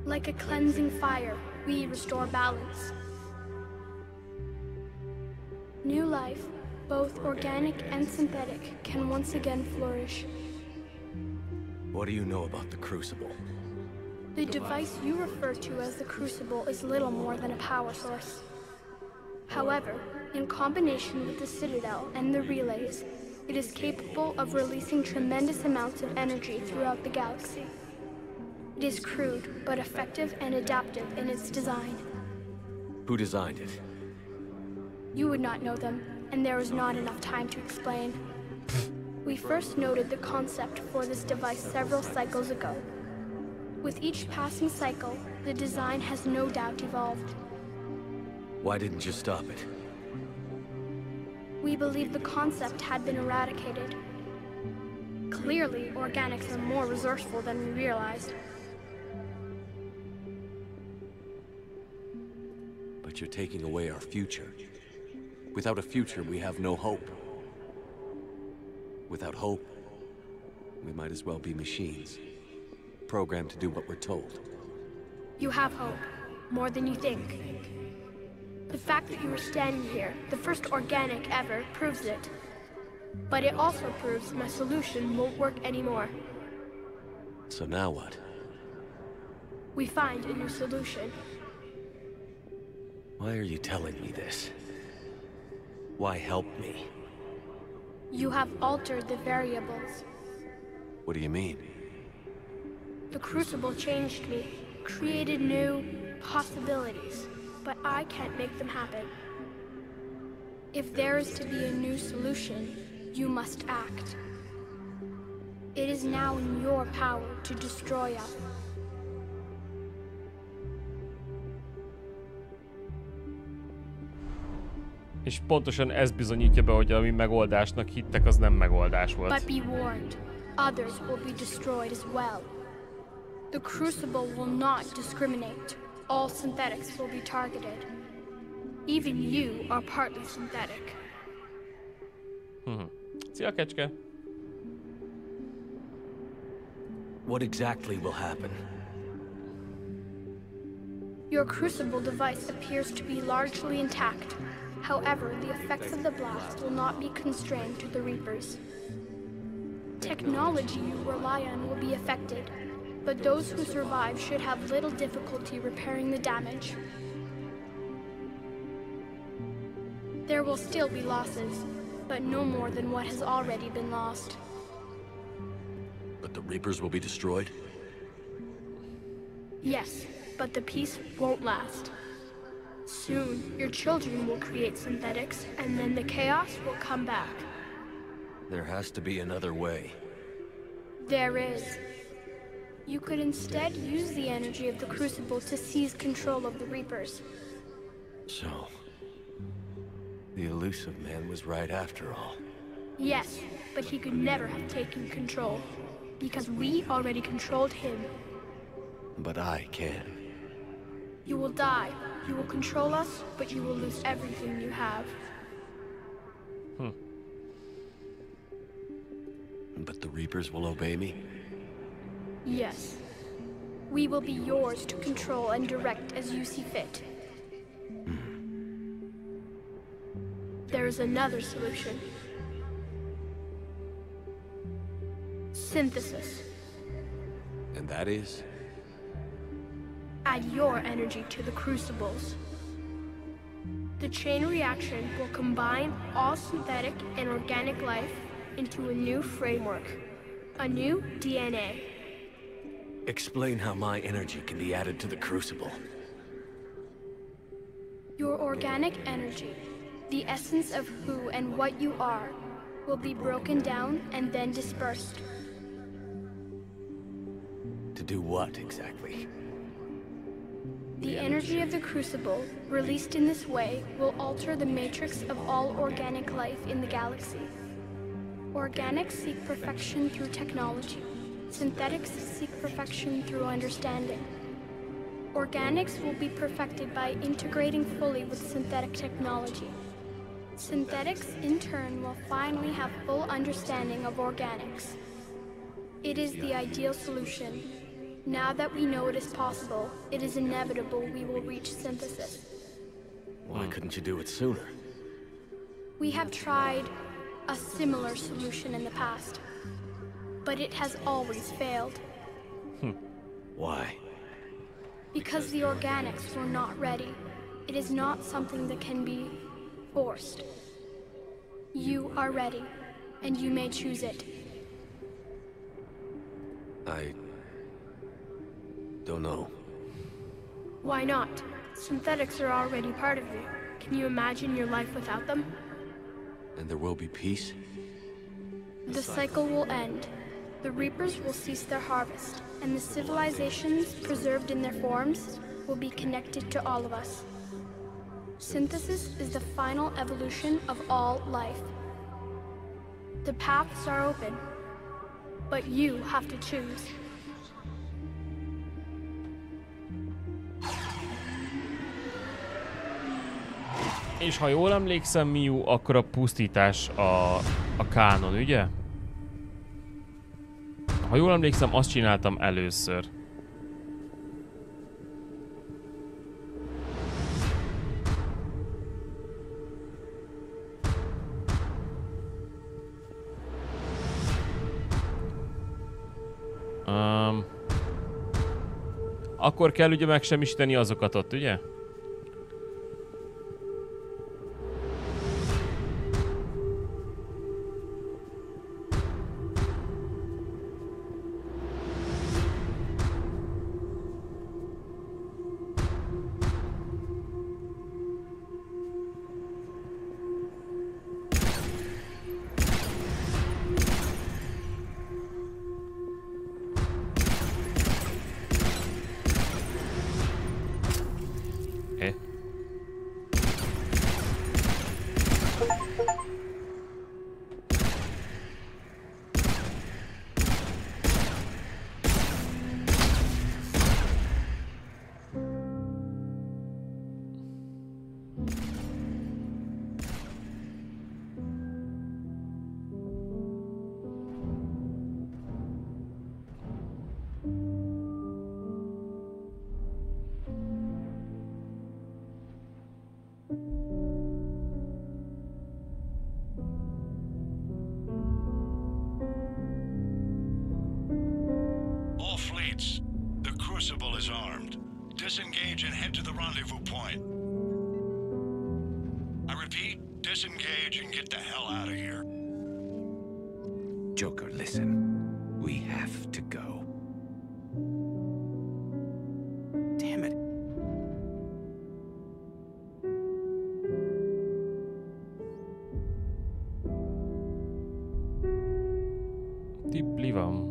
Like a cleansing fire, we restore balance. New life, both organic and synthetic, can once again flourish. What do you know about the Crucible? The device you refer to as the Crucible is little more than a power source. However, in combination with the Citadel and the relays, it is capable of releasing tremendous amounts of energy throughout the galaxy. It is crude, but effective and adaptive in its design. Who designed it? You would not know them, and there is not enough time to explain. We first noted the concept for this device several cycles ago. With each passing cycle, the design has no doubt evolved. Why didn't you stop it? We believed the concept had been eradicated. Clearly, organics are more resourceful than we realized. But you're taking away our future. Without a future, we have no hope. Without hope, we might as well be machines, programmed to do what we're told. You have hope, more than you think. The fact that you are standing here, the first organic ever, proves it. But it also proves my solution won't work anymore. So now what? We find a new solution. Why are you telling me this? Why help me? You have altered the variables. What do you mean? The Crucible changed me, created new possibilities, but I can't make them happen. If there is to be a new solution, you must act. It is now in your power to destroy us. És pontosan ez bizonyítja be, hogy ami megoldásnak hittek, az nem megoldás volt. But be warned, others will be destroyed as well. The Crucible will not discriminate. All synthetics will be targeted. Even you are partly synthetic. Szia, kecske! What exactly will happen? Your Crucible device appears to be largely intact. However, the effects of the blast will not be constrained to the Reapers. Technology you rely on will be affected, but those who survive should have little difficulty repairing the damage. There will still be losses, but no more than what has already been lost. But the Reapers will be destroyed? Yes, but the peace won't last. Soon, your children will create synthetics, and then the chaos will come back. There has to be another way. There is. You could instead use the energy of the Crucible to seize control of the Reapers. So, the elusive man was right after all. Yes, but he could never have taken control, because we already controlled him. But I can. You will die. You will control us, but you will lose everything you have. But the Reapers will obey me? Yes. We will be yours to control and direct as you see fit. There is another solution. Synthesis. And that is? Add your energy to the Crucibles. The chain reaction will combine all synthetic and organic life into a new framework. A new DNA. Explain how my energy can be added to the Crucible. Your organic energy, the essence of who and what you are, will be broken down and then dispersed. To do what, exactly? The energy of the Crucible, released in this way, will alter the matrix of all organic life in the galaxy. Organics seek perfection through technology. Synthetics seek perfection through understanding. Organics will be perfected by integrating fully with synthetic technology. Synthetics, in turn, will finally have full understanding of organics. It is the ideal solution. Now that we know it is possible, it is inevitable we will reach synthesis. Why couldn't you do it sooner? We have tried a similar solution in the past, but it has always failed. Why? Because the organics were not ready. It is not something that can be forced. You are ready, and you may choose it. I don't know. Why not? Synthetics are already part of you. Can you imagine your life without them? And there will be peace? The cycle will end. The Reapers will cease their harvest, and the civilizations preserved in their forms will be connected to all of us. Synthesis is the final evolution of all life. The paths are open, but you have to choose. És ha jól emlékszem, Miu, akkor a pusztítás a kánon, ugye? Ha jól emlékszem, azt csináltam először. Akkor kell ugye megsemmisíteni azokat ott, ugye? All fleets, the Crucible is armed. Disengage and head to the rendezvous point. I repeat, disengage and get the hell out of here. Joker, listen. We have to go. Damn it. Ti van.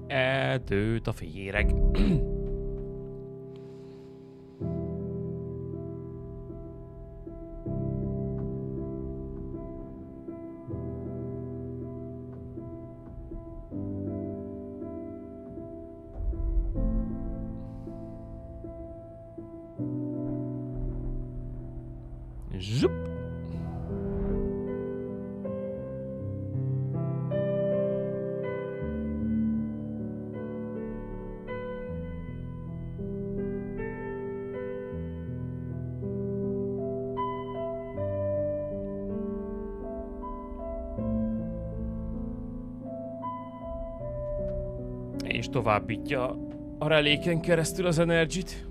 Eldőlt a féreg. Zsup. És továbbítja a reléken keresztül az energit.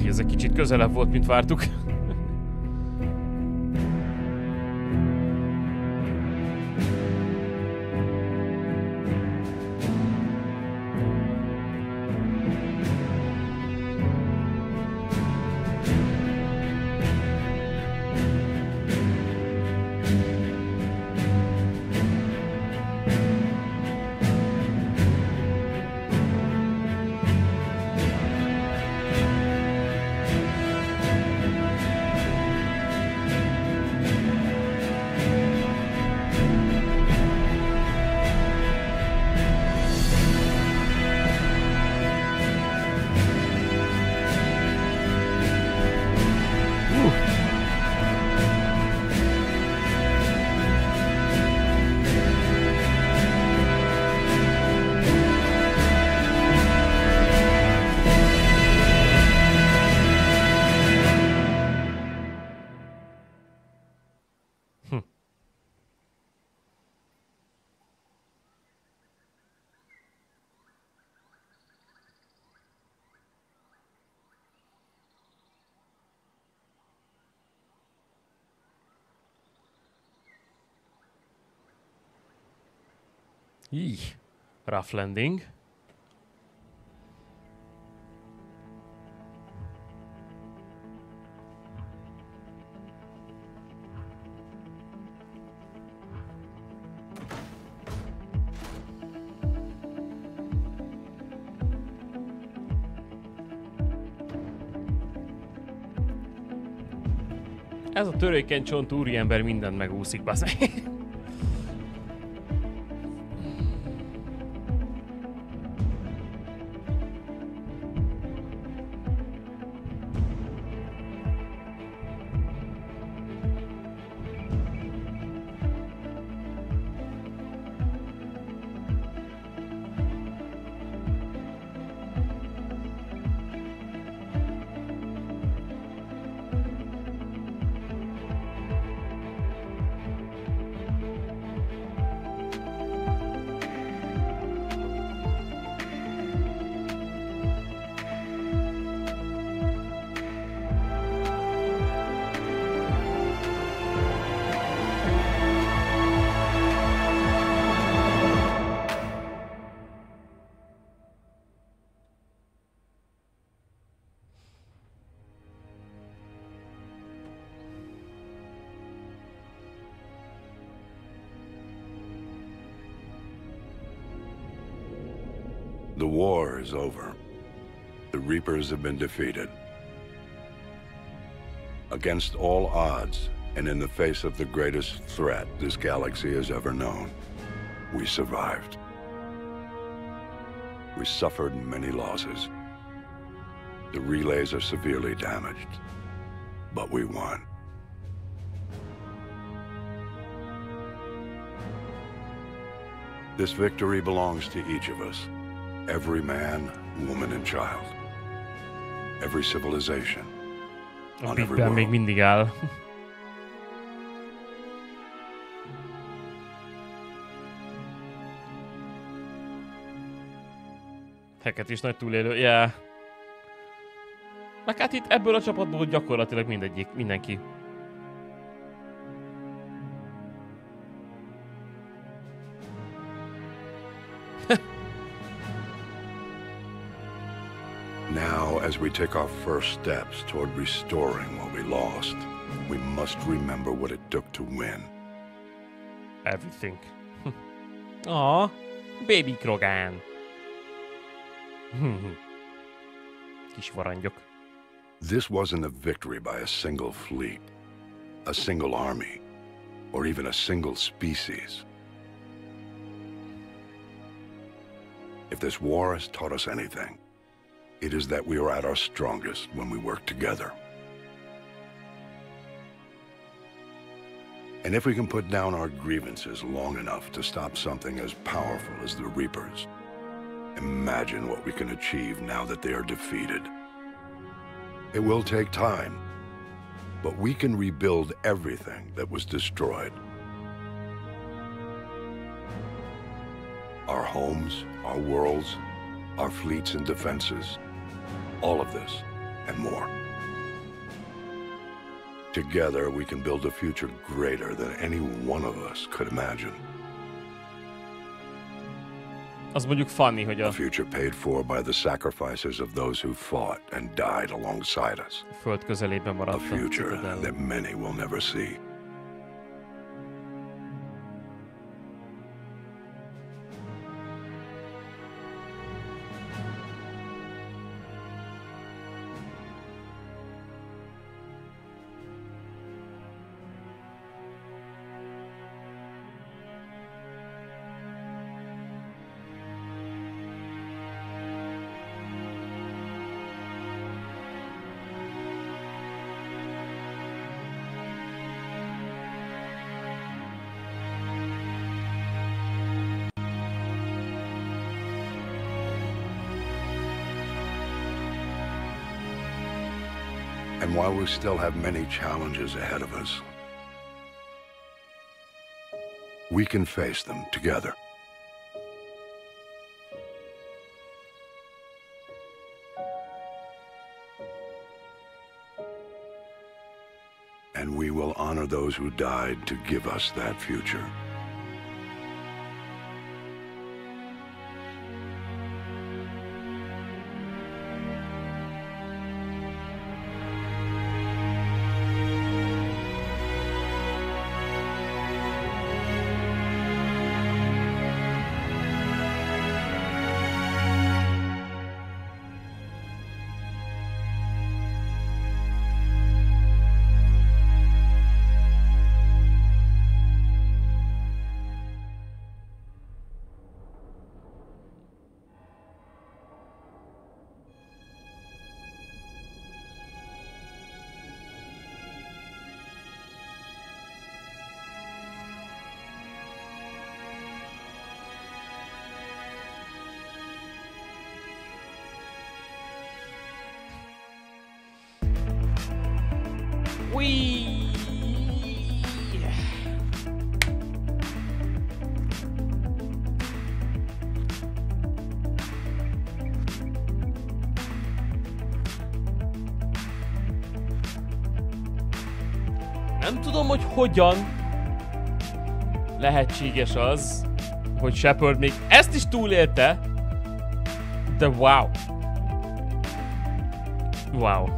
Ez egy kicsit közelebb volt, mint vártuk. Így. Rough landing. Ez a törékeny csontú úriember mindent megúszik, basz meg. The war is over. The Reapers have been defeated. Against all odds, and in the face of the greatest threat this galaxy has ever known, we survived. We suffered many losses. The relays are severely damaged, but we won. This victory belongs to each of us. Every man, woman, and child. every civilization, a Big Ben még mindig áll. Hackett is nagy túlélő, yeah. Meg hát itt ebből a csapatból gyakorlatilag mindenki. Now, as we take our first steps toward restoring what we lost, we must remember what it took to win. Everything. Aw, baby Krogan. Kis varangyok. This wasn't a victory by a single fleet, a single army, or even a single species. If this war has taught us anything, it is that we are at our strongest when we work together. And if we can put down our grievances long enough to stop something as powerful as the Reapers, imagine what we can achieve now that they are defeated. It will take time, but we can rebuild everything that was destroyed. Our homes, our worlds, our fleets and defenses, all of this and more. Together, we can build a future greater than any one of us could imagine. Az mondjuk funny, hogy a future paid for by the sacrifices of those who fought and died alongside us. Föld közelében maradt. A future that many will never see. And while we still have many challenges ahead of us, we can face them together. And we will honor those who died to give us that future. Nem tudom, hogy hogyan lehetséges az, hogy Shepard még ezt is túlélte, de wow. Wow.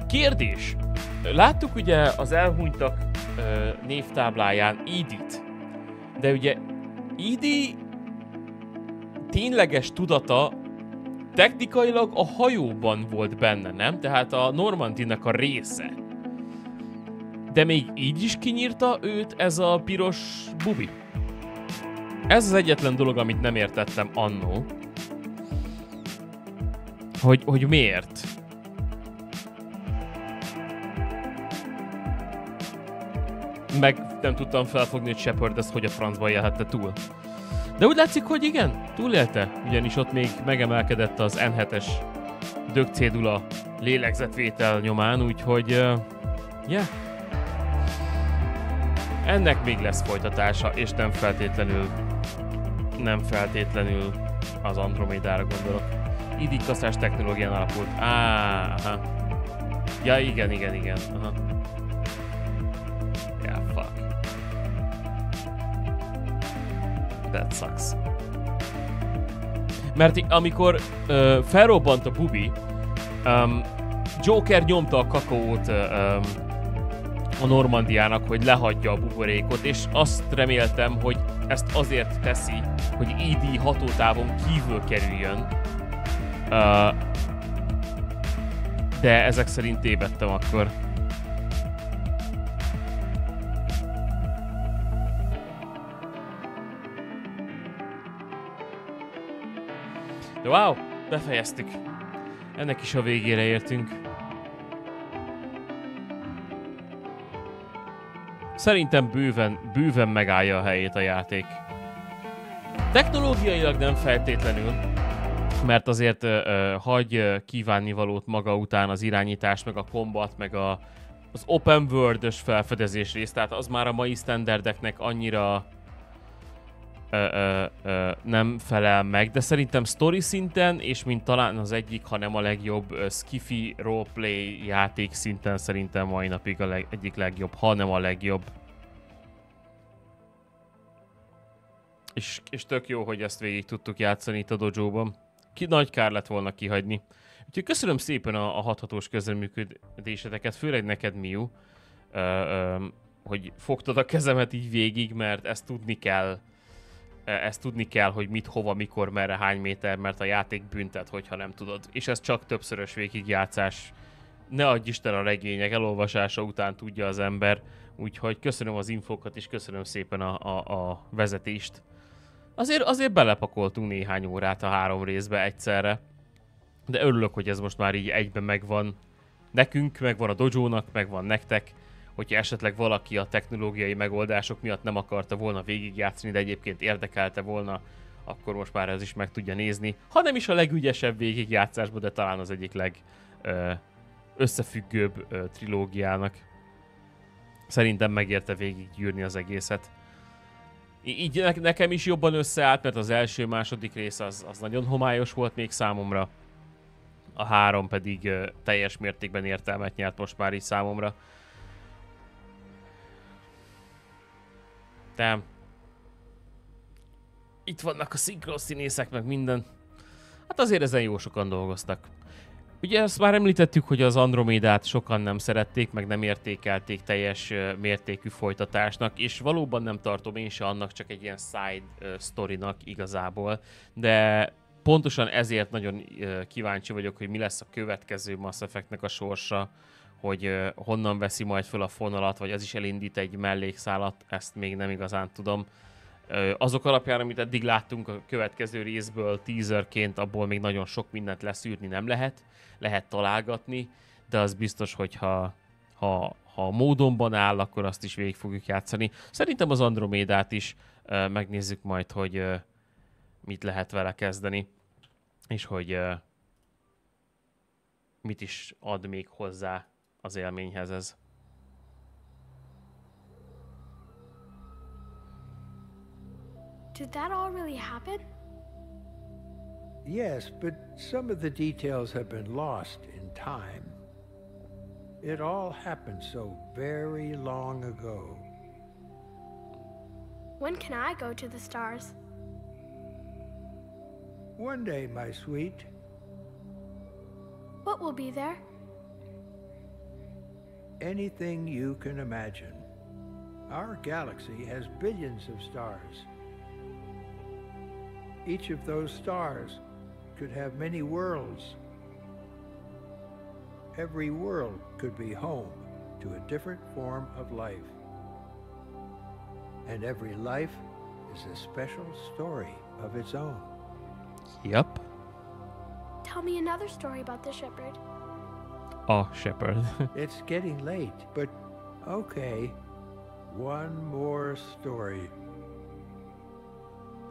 Kérdés. Láttuk ugye az elhunytak névtábláján Edith, de ugye Edith tényleges tudata technikailag a hajóban volt benne, nem? Tehát a Normandy-nek a része. De még így is kinyírta őt ez a piros bubi. Ez az egyetlen dolog, amit nem értettem annó. Hogy miért? Meg nem tudtam felfogni, hogy Shepard ezt hogy a francba élhette túl. De úgy látszik, hogy igen, túlélte. Ugyanis ott még megemelkedett az N7-es dögcédula lélegzetvétel nyomán, úgyhogy yeah. Ennek még lesz folytatása, és nem feltétlenül az Andromédára gondolok. ID-kasszás technológián alapult. Aha. Ja, igen. Aha. Yeah, fuck. That sucks. Mert amikor felrobbant a bubi, Joker nyomta a kakaót a Normandiának, hogy lehagyja a buborékot, és azt reméltem, hogy ezt azért teszi, hogy ID hatótávon kívül kerüljön. De ezek szerint tévedtem akkor. De wow, befejeztük. Ennek is a végére értünk. Szerintem bőven megállja a helyét a játék. Technológiailag nem feltétlenül, mert azért hagy kívánnivalót maga után az irányítás, meg a combat, meg az open world-ös felfedezés rész, tehát az már a mai standardeknek annyira nem felel meg, de szerintem story szinten, és mint talán az egyik, hanem a legjobb skifi roleplay játék szinten szerintem mai napig egyik legjobb, ha nem a legjobb. És tök jó, hogy ezt végig tudtuk játszani itt a dojo-ban. Nagy kár lett volna kihagyni. Úgyhogy köszönöm szépen a hathatós közreműködéseteket, főleg neked, Miu, hogy fogtad a kezemet így végig, mert ezt tudni kell, hogy mit, hova, mikor, merre, hány méter, mert a játék büntet, hogyha nem tudod. És ez csak többszörös végigjátszás. Ne adj Isten, a regények elolvasása után tudja az ember. Úgyhogy köszönöm az infókat, és köszönöm szépen a vezetést. Azért belepakoltunk néhány órát a 3 részbe egyszerre. De örülök, hogy ez most már így egyben megvan nekünk, megvan a dojónak, megvan nektek. Hogyha esetleg valaki a technológiai megoldások miatt nem akarta volna végigjátszani, de egyébként érdekelte volna, akkor most már ez is meg tudja nézni. Ha nem is a legügyesebb végigjátszásban, de talán az egyik összefüggőbb trilógiának. Szerintem megérte végiggyűrni az egészet. Így nekem is jobban összeállt, mert az első-második rész az nagyon homályos volt még számomra. A 3 pedig teljes mértékben értelmet nyert most már így számomra. De itt vannak a szinkronszínészek, meg minden. Hát azért ezen jó sokan dolgoztak. Ugye ezt már említettük, hogy az Andromédát sokan nem szerették, meg nem értékelték teljes mértékű folytatásnak, és valóban nem tartom én se annak, csak egy ilyen side storynak igazából, de pontosan ezért nagyon kíváncsi vagyok, hogy mi lesz a következő Mass Effectnek a sorsa, hogy honnan veszi majd föl a fonalat, vagy az is elindít egy mellékszálat, ezt még nem igazán tudom. Azok alapján, amit eddig láttunk a következő részből teaserként, abból még nagyon sok mindent leszűrni nem lehet. Lehet találgatni, de az biztos, hogy ha módonban áll, akkor azt is végig fogjuk játszani. Szerintem az Andromédát is megnézzük majd, hogy mit lehet vele kezdeni, és hogy mit is ad még hozzá az élményhez ez. Did that all really happen? Yes, but some of the details have been lost in time. It all happened so very long ago. When can I go to the stars? One day, my sweet. What will be there? Anything you can imagine. Our galaxy has billions of stars. Each of those stars could have many worlds. Every world could be home to a different form of life. And every life is a special story of its own. Yep. Tell me another story about the shepherd. A shepherd. It's getting late, but okay. One more story.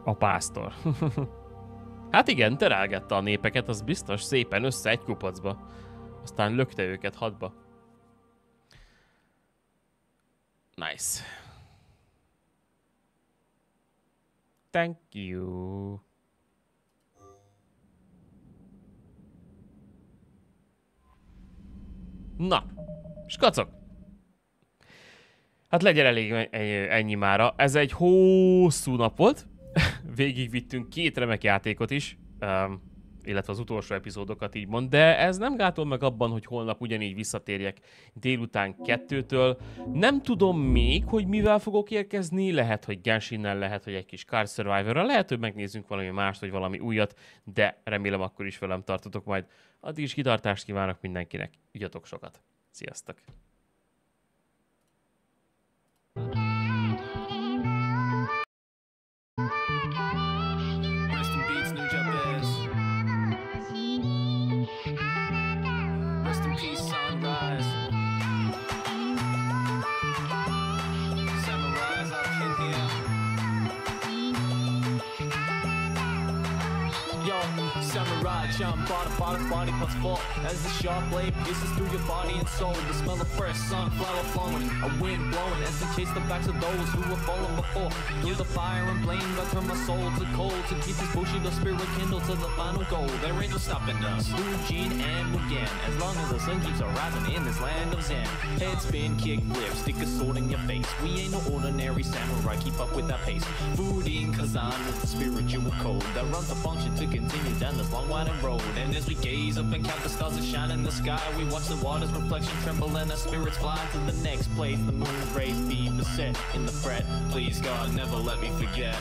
A pásztor. Hát igen, terelgette a népeket, az biztos, szépen össze egy kupacba. Aztán lökte őket hadba. Nice. Thank you. Na, skacok. Hát legyen elég ennyi mára. Ez egy hosszú nap volt. Végigvittünk 2 remek játékot is. Illetve az utolsó epizódokat így mond, de ez nem gátol meg abban, hogy holnap ugyanígy visszatérjek délután 2-től. Nem tudom még, hogy mivel fogok érkezni, lehet, hogy Genshinnel, lehet, hogy egy kis Car Survivorral, lehet, hogy megnézzünk valami mást, vagy valami újat, de remélem akkor is velem tartotok majd. Addig is kitartást kívánok mindenkinek, igyatok sokat. Sziasztok! Samurai jump, body plus full as the sharp blade pierces through your body and soul. The smell of fresh sunflower flowing, a wind blowing as they chase the backs of those who have fallen before. Through the fire and flame that turn my soul to cold, to keep this Bushido spirit kindled to the final goal. There ain't no stopping us, Fujin and Mugen, as long as the sun keeps arising in this land of Zen. Head spin, kick, flip, stick a sword in your face. We ain't no ordinary samurai, keep up with that pace. Fujin Kazan is the spiritual code that runs the function to continue down this long winding road. And as we gaze up and count the stars that shine in the sky, we watch the water's reflection tremble and our spirits fly to the next place. The moon rays be beset in the fret. Please God, never let me forget.